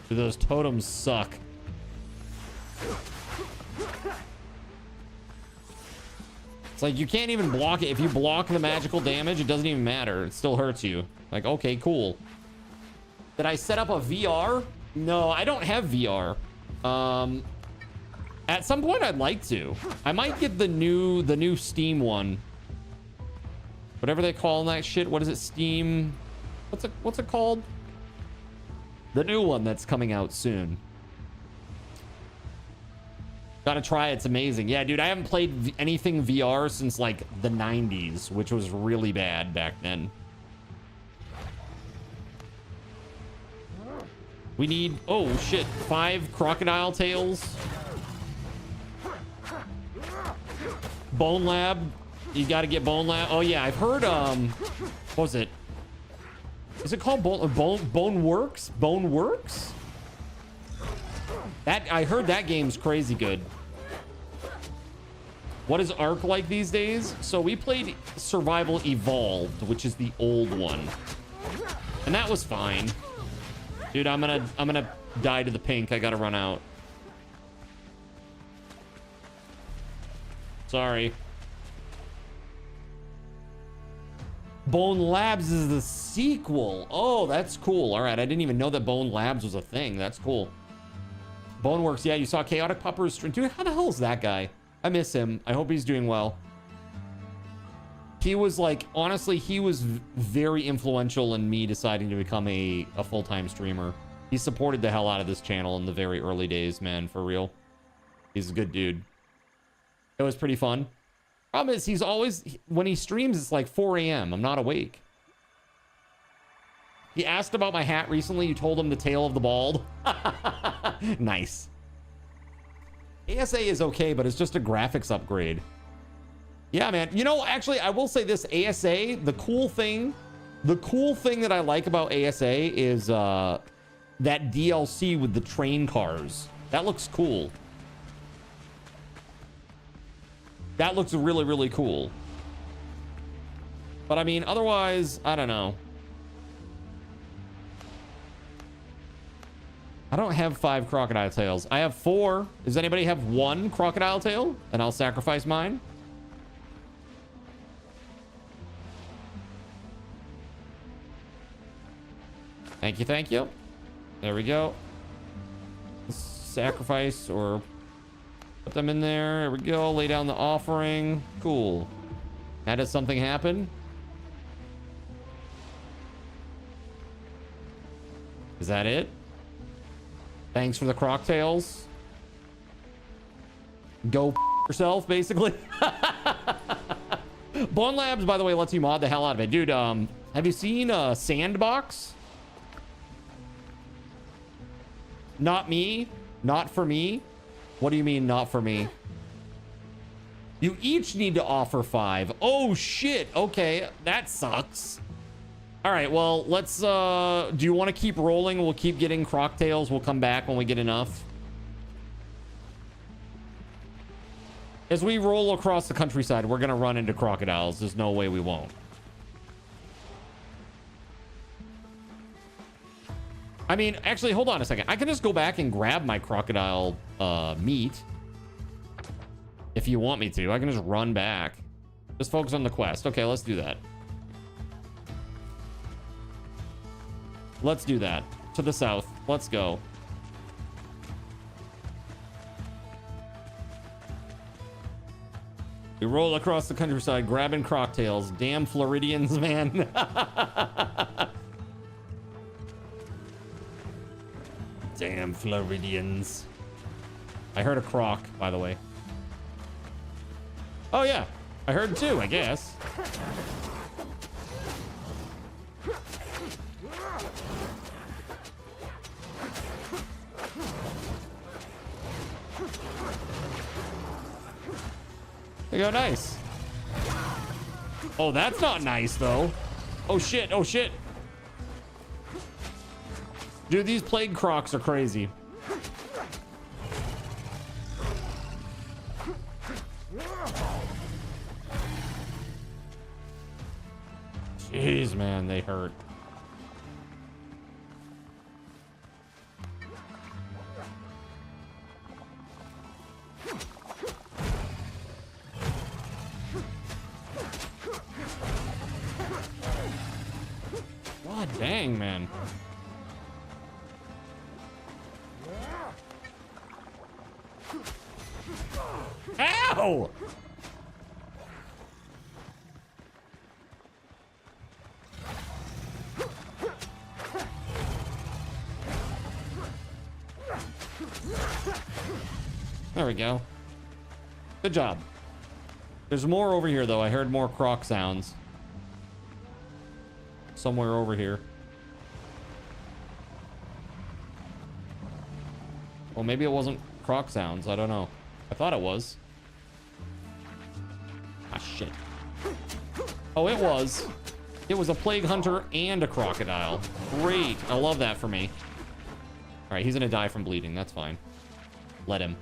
Dude, those totems suck. It's like you can't even block it. If you block the magical damage, it doesn't even matter. It still hurts you. Like, okay, cool. Did I set up a VR? No, I don't have VR. At some point I'd like to. I might get the new Steam one. Whatever they call that shit. What is it? Steam. What's it called? The new one that's coming out soon. Gotta try it. It's amazing. Yeah, dude, I haven't played anything VR since like the 90s, which was really bad back then. We need, oh shit, 5 crocodile tails. Bone Lab. You gotta get Bone Lab. Oh yeah, I've heard, what was it? Is it called Bone Works? Bone Works? That, I heard that game's crazy good. What is Ark like these days? So we played Survival Evolved, which is the old one. And that was fine. Dude, I'm gonna die to the pink. I gotta run out. Sorry. Bone Labs is the sequel. Oh, that's cool. All right, I didn't even know that Bone Labs was a thing. That's cool. Boneworks, yeah, you saw Chaotic Pupper's stream. Dude, how the hell is that guy? I miss him. I hope he's doing well. He was like, honestly, he was very influential in me deciding to become a full-time streamer. He supported the hell out of this channel in the very early days, man, for real. He's a good dude. It was pretty fun. Problem is, he's always, when he streams, it's like 4 a.m. I'm not awake. He asked about my hat recently. You told him the tail of the bald. Nice. ASA is okay, but it's just a graphics upgrade. Yeah, man. You know, actually, I will say this. ASA, the cool thing that I like about ASA is that DLC with the train cars. That looks cool. That looks really, really cool. But I mean, otherwise, I don't know. I don't have 5 crocodile tails. I have 4. Does anybody have 1 crocodile tail? And I'll sacrifice mine. Thank you, thank you. There we go. Sacrifice or put them in there. There we go. Lay down the offering. Cool. Now does something happen? Is that it? Thanks for the croc tails. Go yourself, basically. Bone Labs, by the way, lets you mod the hell out of it. Dude, have you seen Sandbox? Not me. Not for me. What do you mean, not for me? You each need to offer 5. Oh, shit. Okay, that sucks. All right, well, let's... do you want to keep rolling? We'll keep getting croc tails. We'll come back when we get enough. As we roll across the countryside, we're going to run into crocodiles. There's no way we won't. I mean, actually, hold on a second. I can just go back and grab my crocodile meat. If you want me to. I can just run back. Just focus on the quest. Okay, let's do that. Let's do that. To the south. Let's go. We roll across the countryside grabbing croc tails. Damn Floridians, man. Damn Floridians. I heard a croc, by the way. Oh, yeah. I heard 2, I guess. There you go, nice. Oh, that's not nice, though. Oh, shit. Oh, shit. Dude, these plague crocs are crazy. Jeez, man, they hurt. God dang, man. Ow! There we go. Good job. There's more over here, though. I heard more croc sounds. Somewhere over here. Well, maybe it wasn't croc sounds. I don't know. I thought it was. Ah, shit. Oh, it was. It was a plague hunter and a crocodile. Great. I love that for me. All right, he's gonna die from bleeding. That's fine. Let him.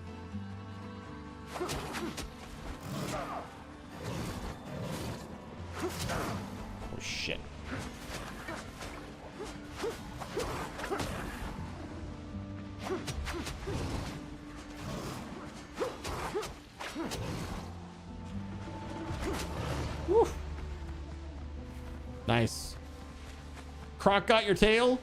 Oh, shit. Woo. Nice. Croc got your tail?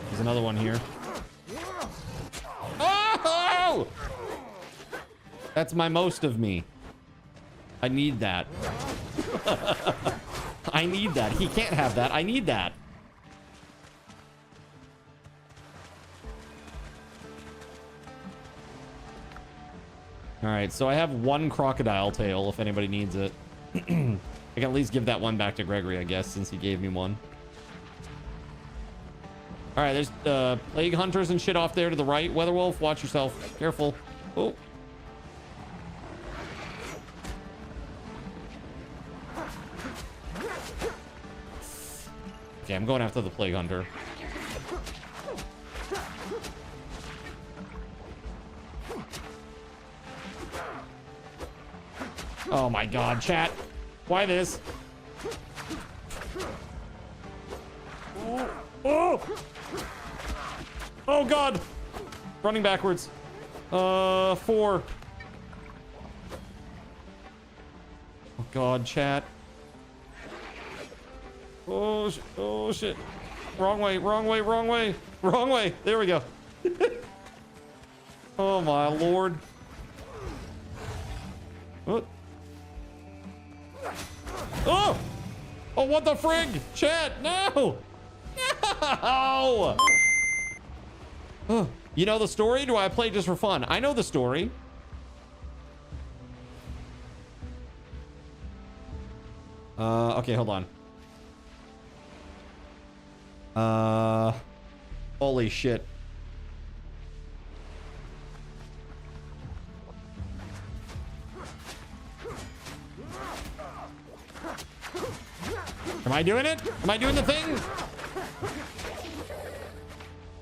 There's another one here. Oh! That's my most of me. I need that. I need that. He can't have that. I need that. All right, so I have 1 crocodile tail if anybody needs it. I can at least give that one back to Gregory, I guess, since he gave me one. All right, there's plague hunters and shit off there to the right. WeatherWolf, watch yourself. Careful. Oh. Okay, I'm going after the plague hunter. Oh my god, chat. Why this? Oh, oh! Oh god! Running backwards. 4. Oh god, chat. Oh, oh shit. Wrong way, wrong way, wrong way. Wrong way. There we go. Oh my lord. What? Oh! Oh, what the frig? Chat, no! No! Oh, you know the story? Do I play just for fun? I know the story. Okay, hold on. Holy shit. Am I doing it? Am I doing the thing?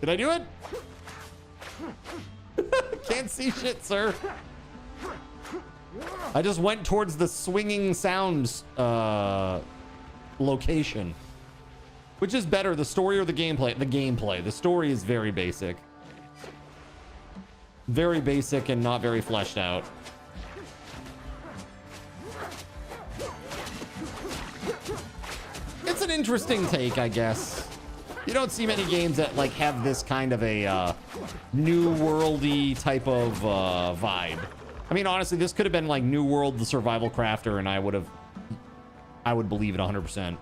Did I do it? Can't see shit, sir. I just went towards the swinging sounds location. Which is better, the story or the gameplay? The gameplay. The story is very basic. Very basic and not very fleshed out. It's an interesting take, I guess. You don't see many games that like have this kind of a new worldy type of vibe. I mean, honestly, this could have been like New World, the Survival Crafter, and I would believe it 100%.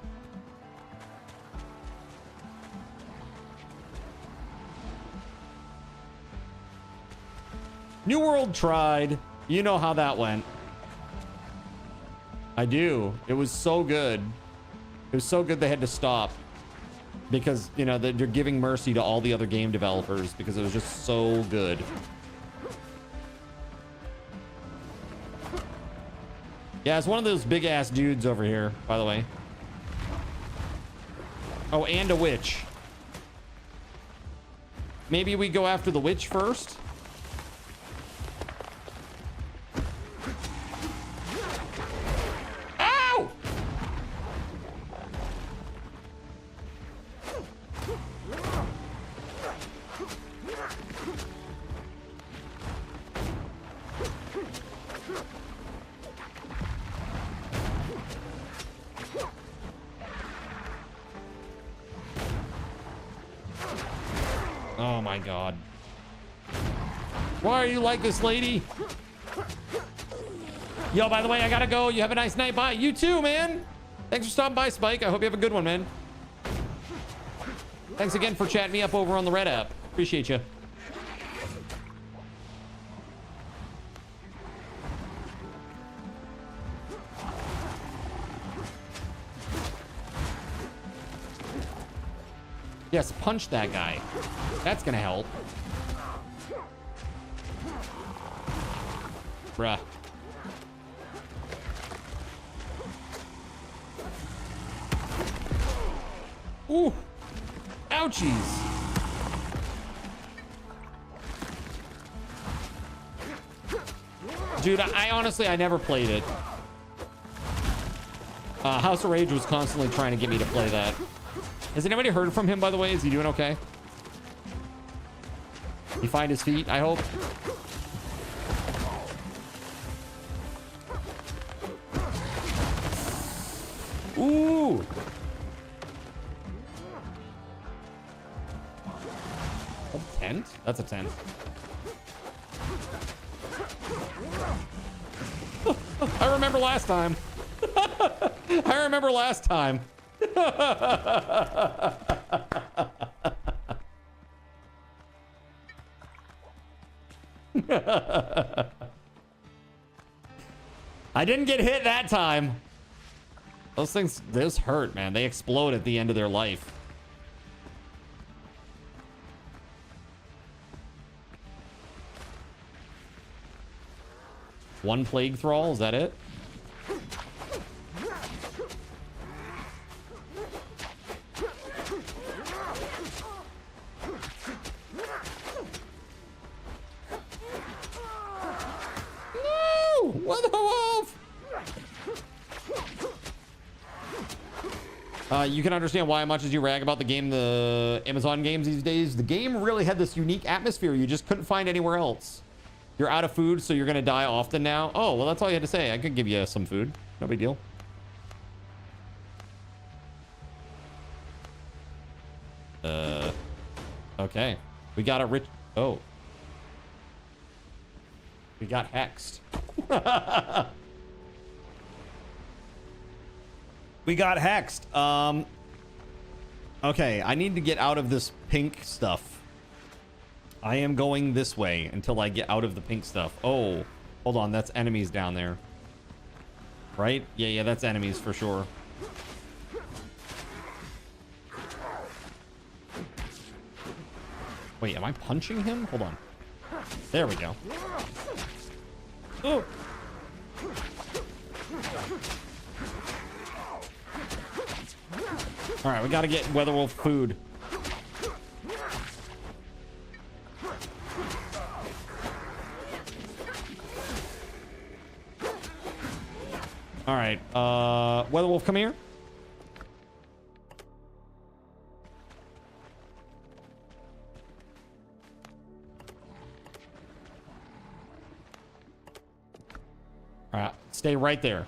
New World tried. You know how that went. I do. It was so good. It was so good they had to stop. Because, you know, they're giving mercy to all the other game developers because it was just so good. Yeah, it's one of those big ass dudes over here, by the way. Oh, and a witch. Maybe we go after the witch first? Ow! Oh my god. Why are you like this, lady? Yo, by the way, I gotta go. You have a nice night. Bye. You too, man. Thanks for stopping by, Spike. I hope you have a good one, man. Thanks again for chatting me up over on the Red app. Appreciate you. Yes, punch that guy. That's gonna help. Bruh. Ooh. Ouchies. Dude, I honestly, I never played it. House of Rage was constantly trying to get me to play that. Has anybody heard from him, by the way? Is he doing okay? He find his feet, I hope. Ooh. A tent? That's a tent. I remember last time. I remember last time. I didn't get hit that time. Those things, those hurt, man. They explode at the end of their life. One plague thrall, is that it? No! What the wolf? You can understand why much as you rag about the Amazon games these days. The game really had this unique atmosphere you just couldn't find anywhere else. You're out of food, so you're gonna die often now. Oh, well, that's all you had to say. I could give you some food. No big deal. Okay. We got a rich... Oh. We got hexed. We got hexed. Okay, I need to get out of this pink stuff. I am going this way until I get out of the pink stuff. Oh, hold on. That's enemies down there. Right? Yeah, that's enemies for sure. Wait, am I punching him? Hold on. There we go. Oh. All right, we got to get WeatherWolf food. All right, WeatherWolf, come here. All right, stay right there.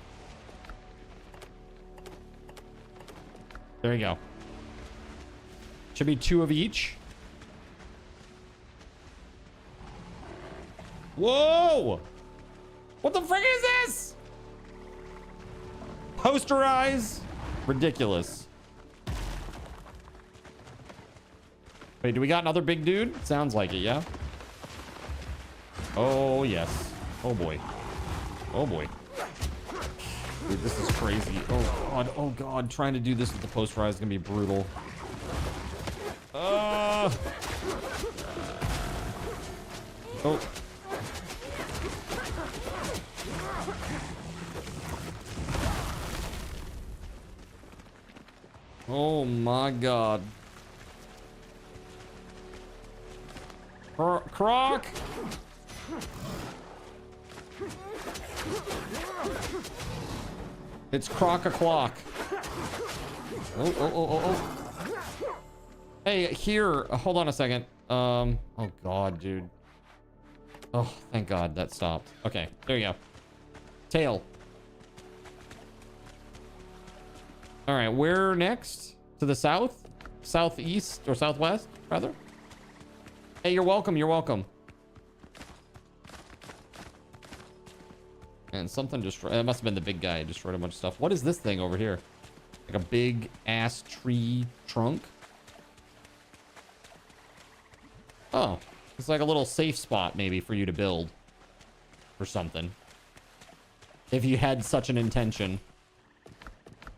There you go. Should be 2 of each. Whoa! What the frick is this? Posterize? Ridiculous. Wait, do we got another big dude? Sounds like it, yeah? Oh, yes. Oh, boy. Oh, boy. Dude, this is crazy. Oh god, trying to do this with the posterize is gonna be brutal. Oh. Oh my god. Croc! It's crock-a-clock. Oh. Hey, here. Hold on a second. Oh god, dude. Oh, thank god that stopped. Okay, there you go. Tail. All right, where next? To the south? Southeast or southwest, rather? Hey, you're welcome. You're welcome. And something destroyed. It must have been the big guy who destroyed a bunch of stuff. What is this thing over here? Like a big ass tree trunk. Oh, it's like a little safe spot maybe for you to build or something. If you had such an intention.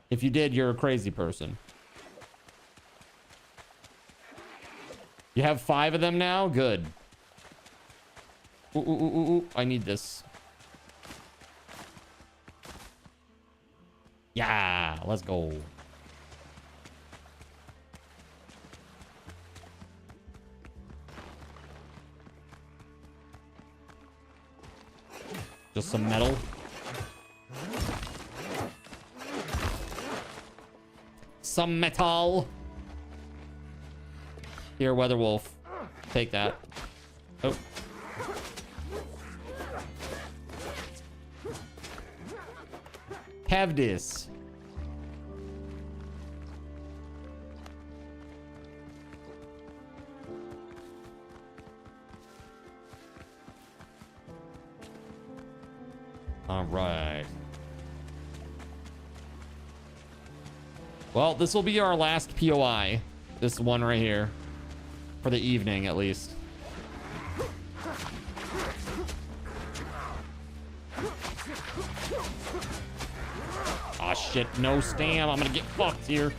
If you did, you're a crazy person. You have 5 of them now? Good. Ooh. I need this. Yeah, let's go. Just some metal. Some metal. Here, WeatherWolf. Take that. Oh. Have this. All right. Well, this will be our last POI. This one right here. For the evening, at least. Aw, shit. No stam. I'm gonna get fucked here.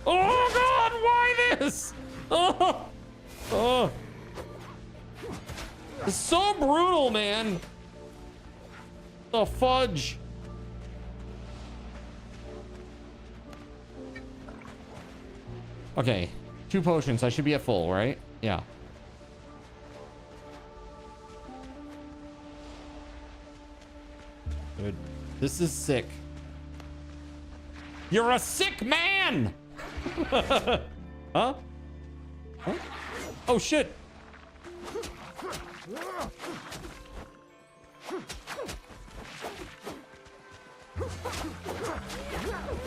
Oh, God. Why this? Oh. It's so brutal, man. The fudge. Okay. 2 potions. I should be at full, right? Yeah. Good. This is sick. You're a sick man! Huh? Huh? Oh, shit.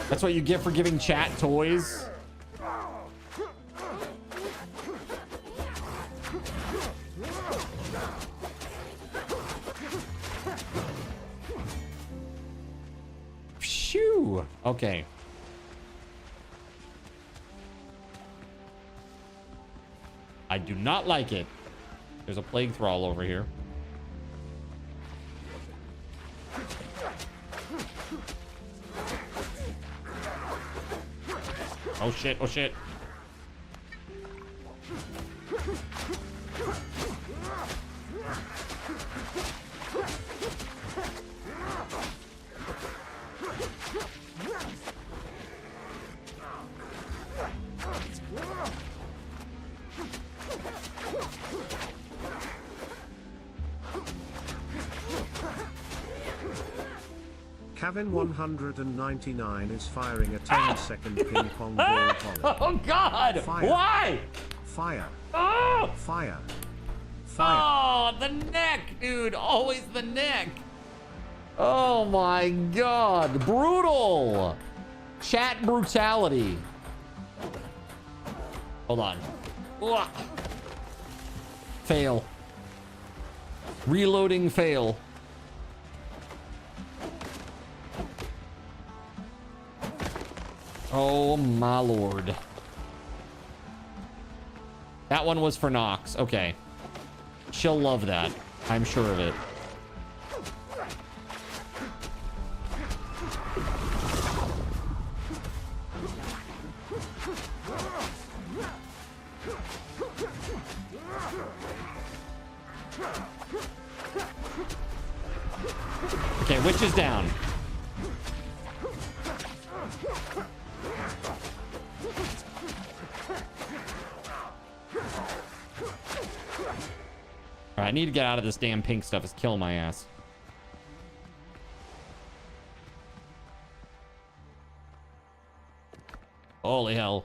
That's what you get for giving chat toys. Phew. Okay. I do not like it. There's a plague thrall over here. Oh shit, oh shit. Kevin 199 is firing a 10-second ping pong ball volley. Oh god! Fire. Why? Fire. Oh! Fire. Fire. Oh, the neck, dude. Always the neck. Oh my god. Brutal. Chat brutality. Hold on. Ugh. Fail. Reloading fail. Oh my lord. That one was for Nox. Okay. She'll love that. I'm sure of it. Okay, witch is down. Alright, I need to get out of this damn pink stuff. It's killing my ass. Holy hell.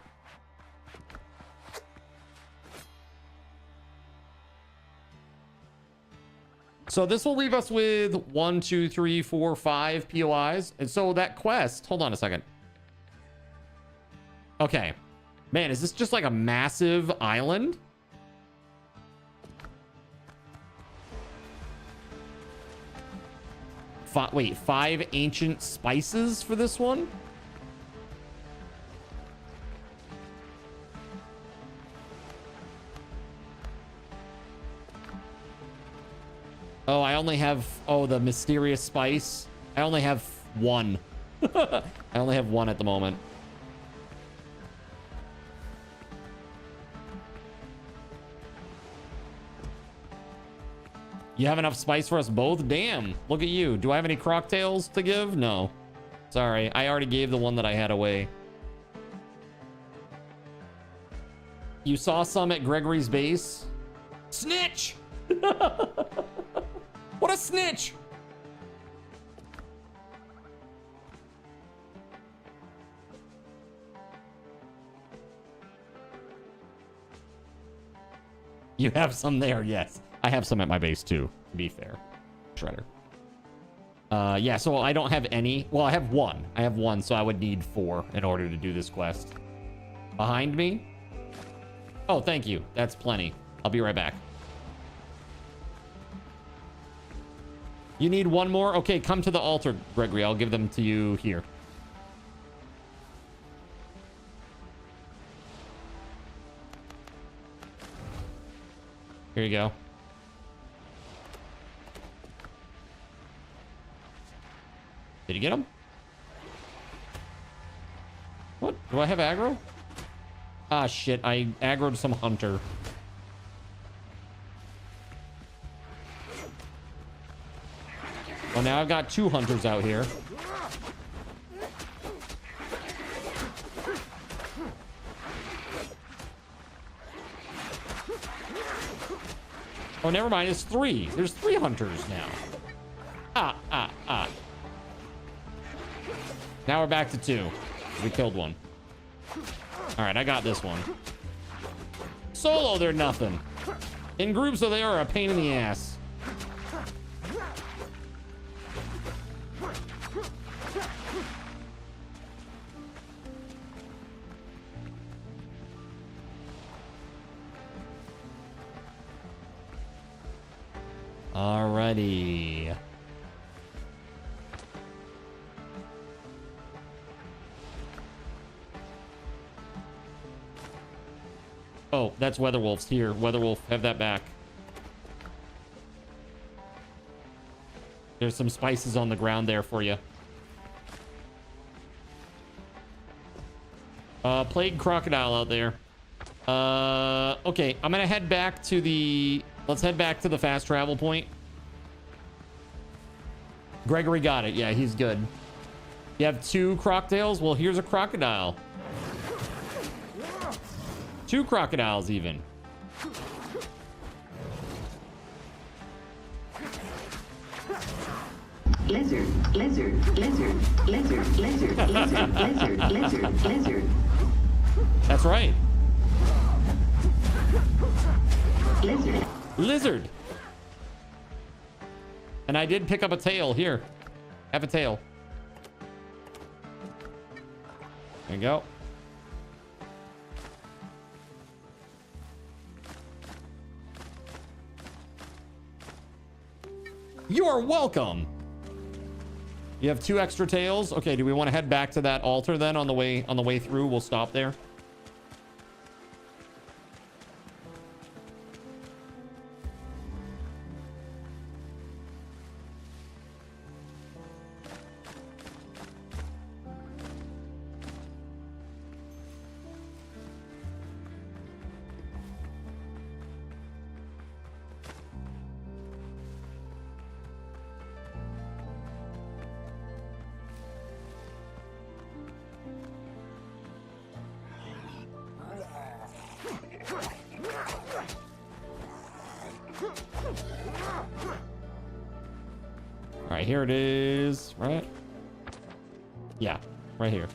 So this will leave us with 1, 2, 3, 4, 5 POIs. And so that quest, hold on a second. Okay. Man, is this just like a massive island? Wait, 5 ancient spices for this one? Oh, I only have... Oh, the mysterious spice. I only have 1. I only have 1 at the moment. You have enough spice for us both? Damn. Look at you. Do I have any crocktails to give? No. Sorry. I already gave the one that I had away. You saw some at Gregory's base? Snitch! What a snitch! You have some there, yes. I have some at my base too, to be fair. Shredder. Yeah, so I don't have any. Well, I have 1. I have 1, so I would need 4 in order to do this quest. Behind me? Oh, thank you. That's plenty. I'll be right back. You need 1 more? Okay, come to the altar, Gregory. I'll give them to you here. Here you go. Did you get him? What? Do I have aggro? Ah, shit. I aggroed some hunter. Well, now I've got 2 hunters out here. Oh, never mind. It's 3. There's 3 hunters now. Now we're back to 2. We killed one. All right, I got this one. Solo, they're nothing. In groups, though, they are a pain in the ass. Alrighty. Oh, that's WeatherWolf's here. WeatherWolf, have that back. There's some spices on the ground there for you. Plague crocodile out there. Okay, I'm gonna head back to the... Let's head back to the fast travel point. Gregory got it. Yeah, he's good. You have 2 crocodiles? Well, here's a crocodile. 2 crocodiles, even. Lizard, lizard, lizard, lizard, lizard, lizard, lizard, lizard, lizard. That's right. Lizard. Lizard. And I did pick up a tail. Here. Have a tail. There you go. You are welcome. You have 2 extra tails. Okay, do we want to head back to that altar then on the way through? We'll stop there. All right, here it is, right? Yeah, right here.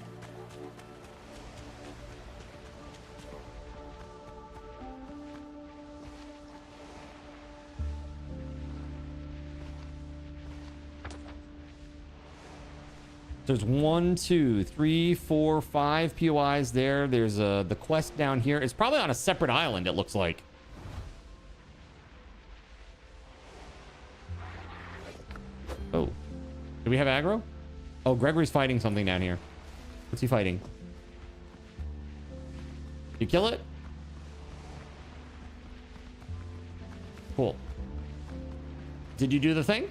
There's 1, 2, 3, 4, 5 POIs there. There's the quest down here. It's probably on a separate island, it looks like. Oh, do we have aggro? Oh, Gregory's fighting something down here. What's he fighting? You kill it? Cool. Did you do the thing?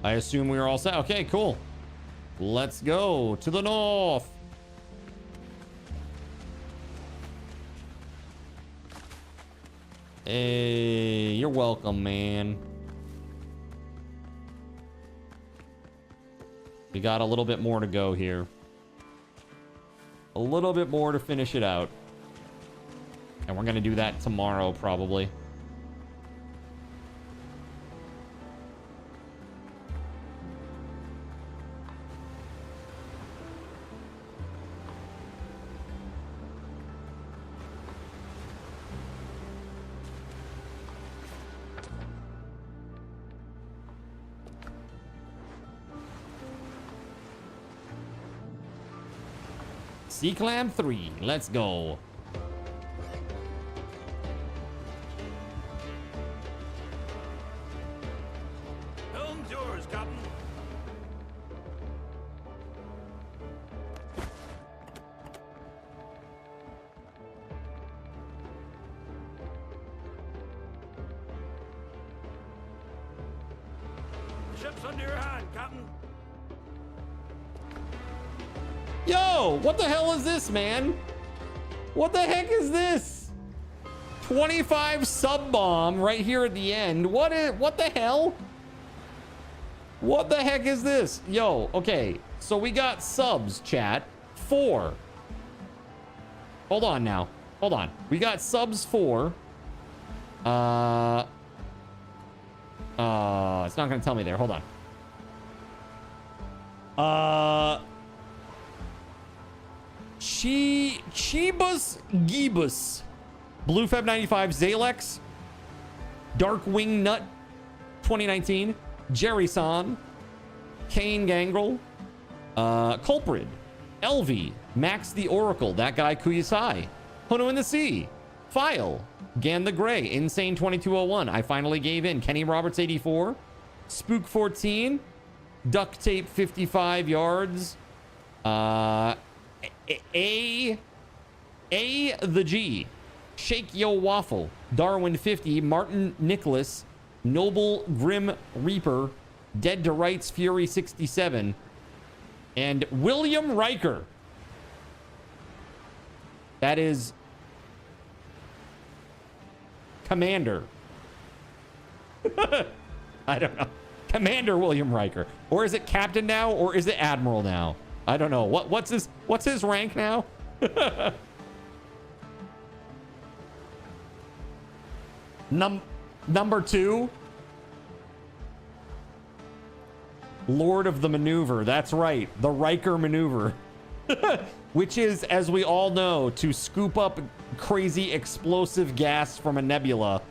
I assume we are all set. Okay, cool. Let's go to the north. Hey, you're welcome, man. We got a little bit more to go here. A little bit more to finish it out. And we're going to do that tomorrow, probably. C-Clam 3, let's go. Helm's yours, Captain. The ship's under your hand, Captain. Yo, what the hell is this, man? What the heck is this? 25 sub bomb right here at the end. What the hell? What the heck is this? Yo, okay. So we got subs, chat. 4. Hold on now. Hold on. We got subs for... it's not going to tell me there. Hold on. Chibus Gibus. BlueFeb 95, Zalex. Darkwing Nut 2019. Jerry San. Kane Gangrel. Culprid. Elvele. Max the Oracle. That guy Kuyasai. Hono in the Sea. File. Gan the Gray. Insane 2201. I finally gave in. Kenny Roberts 84. Spook 14. Duct Tape 55 yards. A the G. Shake Yo Waffle. Darwin 50. Martin Nicholas. Noble Grim Reaper. Dead to Rights Fury 67. And William Riker. That is Commander. I don't know. Commander William Riker. Or is it Captain now? Or is it Admiral now? I don't know. What's his rank now? Number 2. Lord of the Maneuver. That's right. The Riker Maneuver. Which is, as we all know, to scoop up crazy explosive gas from a nebula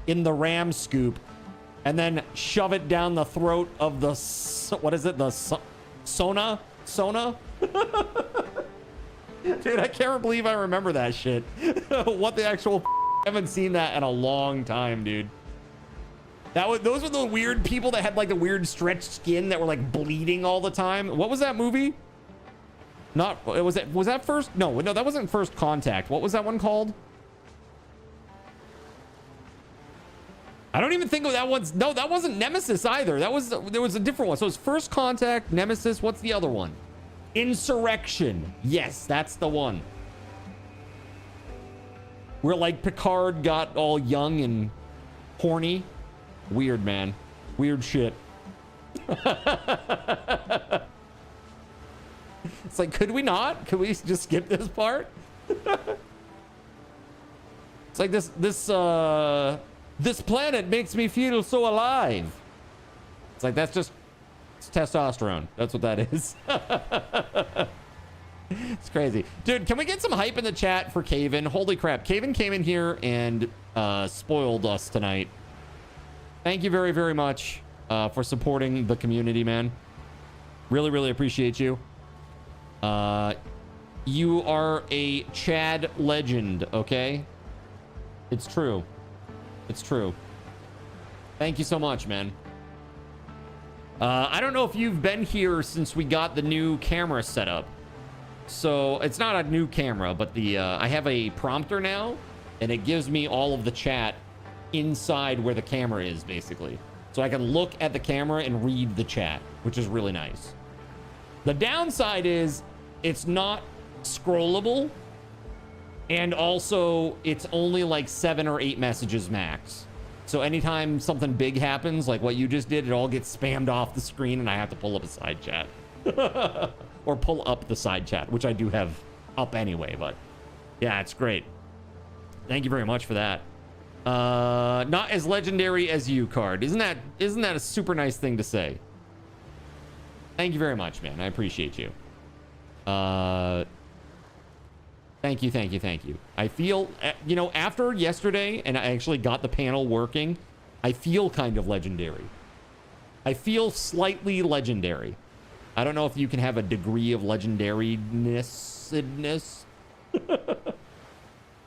in the ram scoop and then shove it down the throat of the... What is it? The Sona? Sona? Dude, I can't believe I remember that shit. What the actual... I haven't seen that in a long time, dude. Those were the weird people that had like the weird stretched skin that were like bleeding all the time. What was that movie? Was that first? No, that wasn't First Contact. What was that one called? I don't even think that one's... No, that wasn't Nemesis either. There was a different one. So it's First Contact, Nemesis. What's the other one? Insurrection. Yes, that's the one. Where like Picard got all young and horny. Weird, man. Weird shit. It's like, could we not? Could we just skip this part? It's like this planet makes me feel so alive. It's like, it's testosterone. That's what that is. It's crazy. Dude, can we get some hype in the chat for Caven? Holy crap. Caven came in here and spoiled us tonight. Thank you very, very much for supporting the community, man. Really, really appreciate you. You are a Chad legend, okay? It's true. It's true. Thank you so much, man. I don't know if you've been here since we got the new camera set up. So it's not a new camera, but I have a prompter now, and it gives me all of the chat inside where the camera is, basically. So I can look at the camera and read the chat, which is really nice. The downside is it's not scrollable, and also it's only like 7 or 8 messages max. So anytime something big happens, like what you just did, it all gets spammed off the screen and I have to pull up a side chat. Or pull up the side chat, which I do have up anyway, but yeah, it's great. Thank you very much for that. Not as legendary as you, Card. Isn't that a super nice thing to say? Thank you very much, man. I appreciate you. Thank you. I feel, you know, after yesterday, and I actually got the panel working, I feel kind of legendary. I feel slightly legendary. I don't know if you can have a degree of legendariness,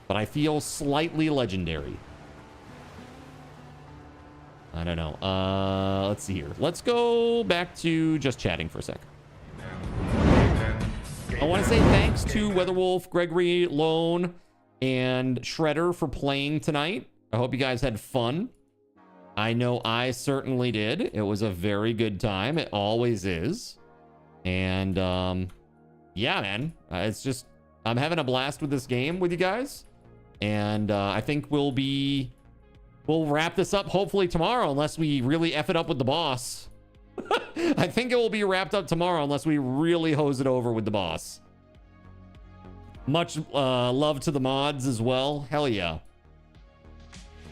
but I feel slightly legendary. I don't know. Let's see here. Let's go back to just chatting for a sec. I want to say thanks to WeatherWolf, Gregory, Lone, and Shredder for playing tonight. I hope you guys had fun. I know I certainly did. It was a very good time. It always is. And yeah, man, it's just, I'm having a blast with this game with you guys. And I think we'll wrap this up hopefully tomorrow, unless we really F it up with the boss. I think it will be wrapped up tomorrow unless we really hose it over with the boss. Much love to the mods as well. Hell yeah.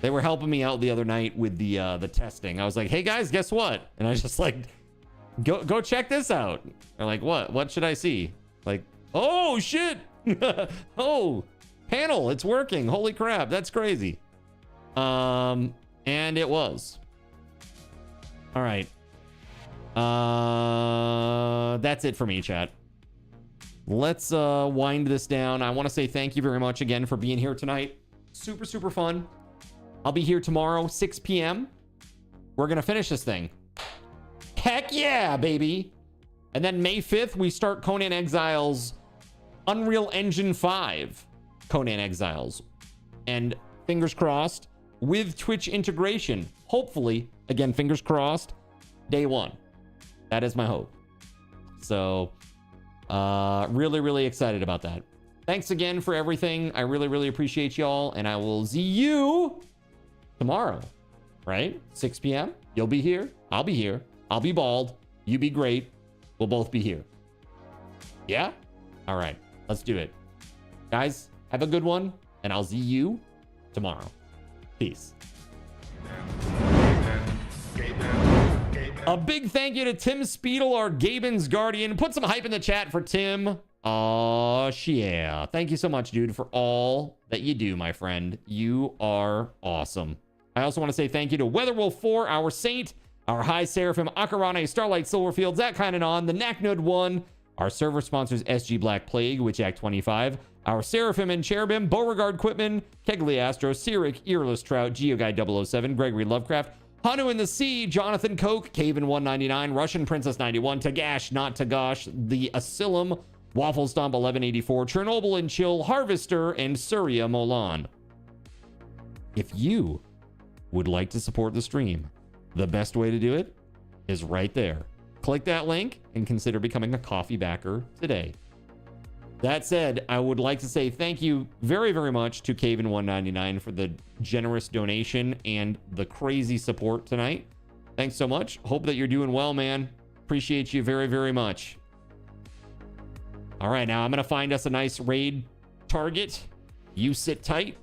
They were helping me out the other night with the testing. I was like, hey guys, guess what? And I was just like, go check this out. They're like, what should I see? Like, oh shit. Oh, panel, it's working. Holy crap, that's crazy. And it was. All right. That's it for me, chat. Let's wind this down. I want to say thank you very much again for being here tonight. Super, super fun. I'll be here tomorrow, 6 p.m. We're going to finish this thing. Heck yeah, baby. And then May 5th, we start Conan Exiles Unreal Engine 5 Conan Exiles. And fingers crossed, with Twitch integration. Hopefully, again, fingers crossed, day one. That is my hope. So, really, really excited about that. Thanks again for everything. I really, really appreciate y'all. And I will see you tomorrow, right? 6 p.m. You'll be here. I'll be here. I'll be bald. You be great. We'll both be here. Yeah? All right. Let's do it. Guys, have a good one. And I'll see you tomorrow. Peace. A big thank you to TimSpeedle, our Gaben's Guardian. Put some hype in the chat for Tim. Oh, yeah. Thank you so much, dude, for all that you do, my friend. You are awesome. I also want to say thank you to WeatherWolf4, our Saint, our High Seraphim, Akarane, Starlight, Silverfield, Zach Kainan, the Knacknud1, our server sponsors SG Black Plague, Witch Act 25, our Seraphim and Cherubim, Beauregard Quitman, Kegley Astro, Cyric, Earless Trout, GeoGuy 007, Gregory Lovecraft, Hanu in the Sea, Jonathan Koch, Caven 199, Russian Princess 91, Tagash, not Tagash, the Asylum, Waffle Stomp 1184, Chernobyl and Chill, Harvester, and Surya Molan. If you would like to support the stream, the best way to do it is right there. Click that link and consider becoming a coffee backer today. That said, I would like to say thank you very, very much to Caven199 for the generous donation and the crazy support tonight. Thanks so much. Hope that you're doing well, man. Appreciate you very, very much. All right, now I'm going to find us a nice raid target. You sit tight.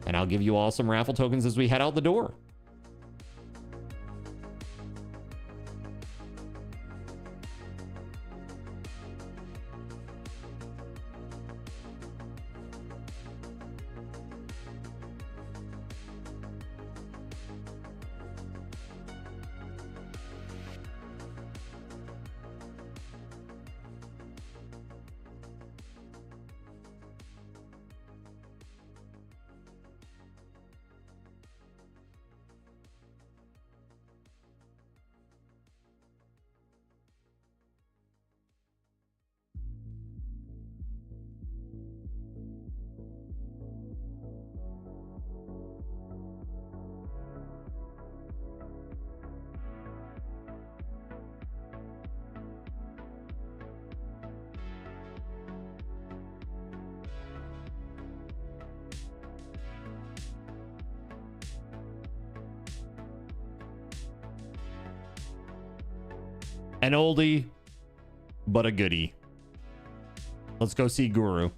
And I'll give you all some raffle tokens as we head out the door. An oldie, but a goodie. Let's go see Guru.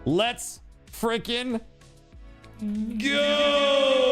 Let's frickin' go!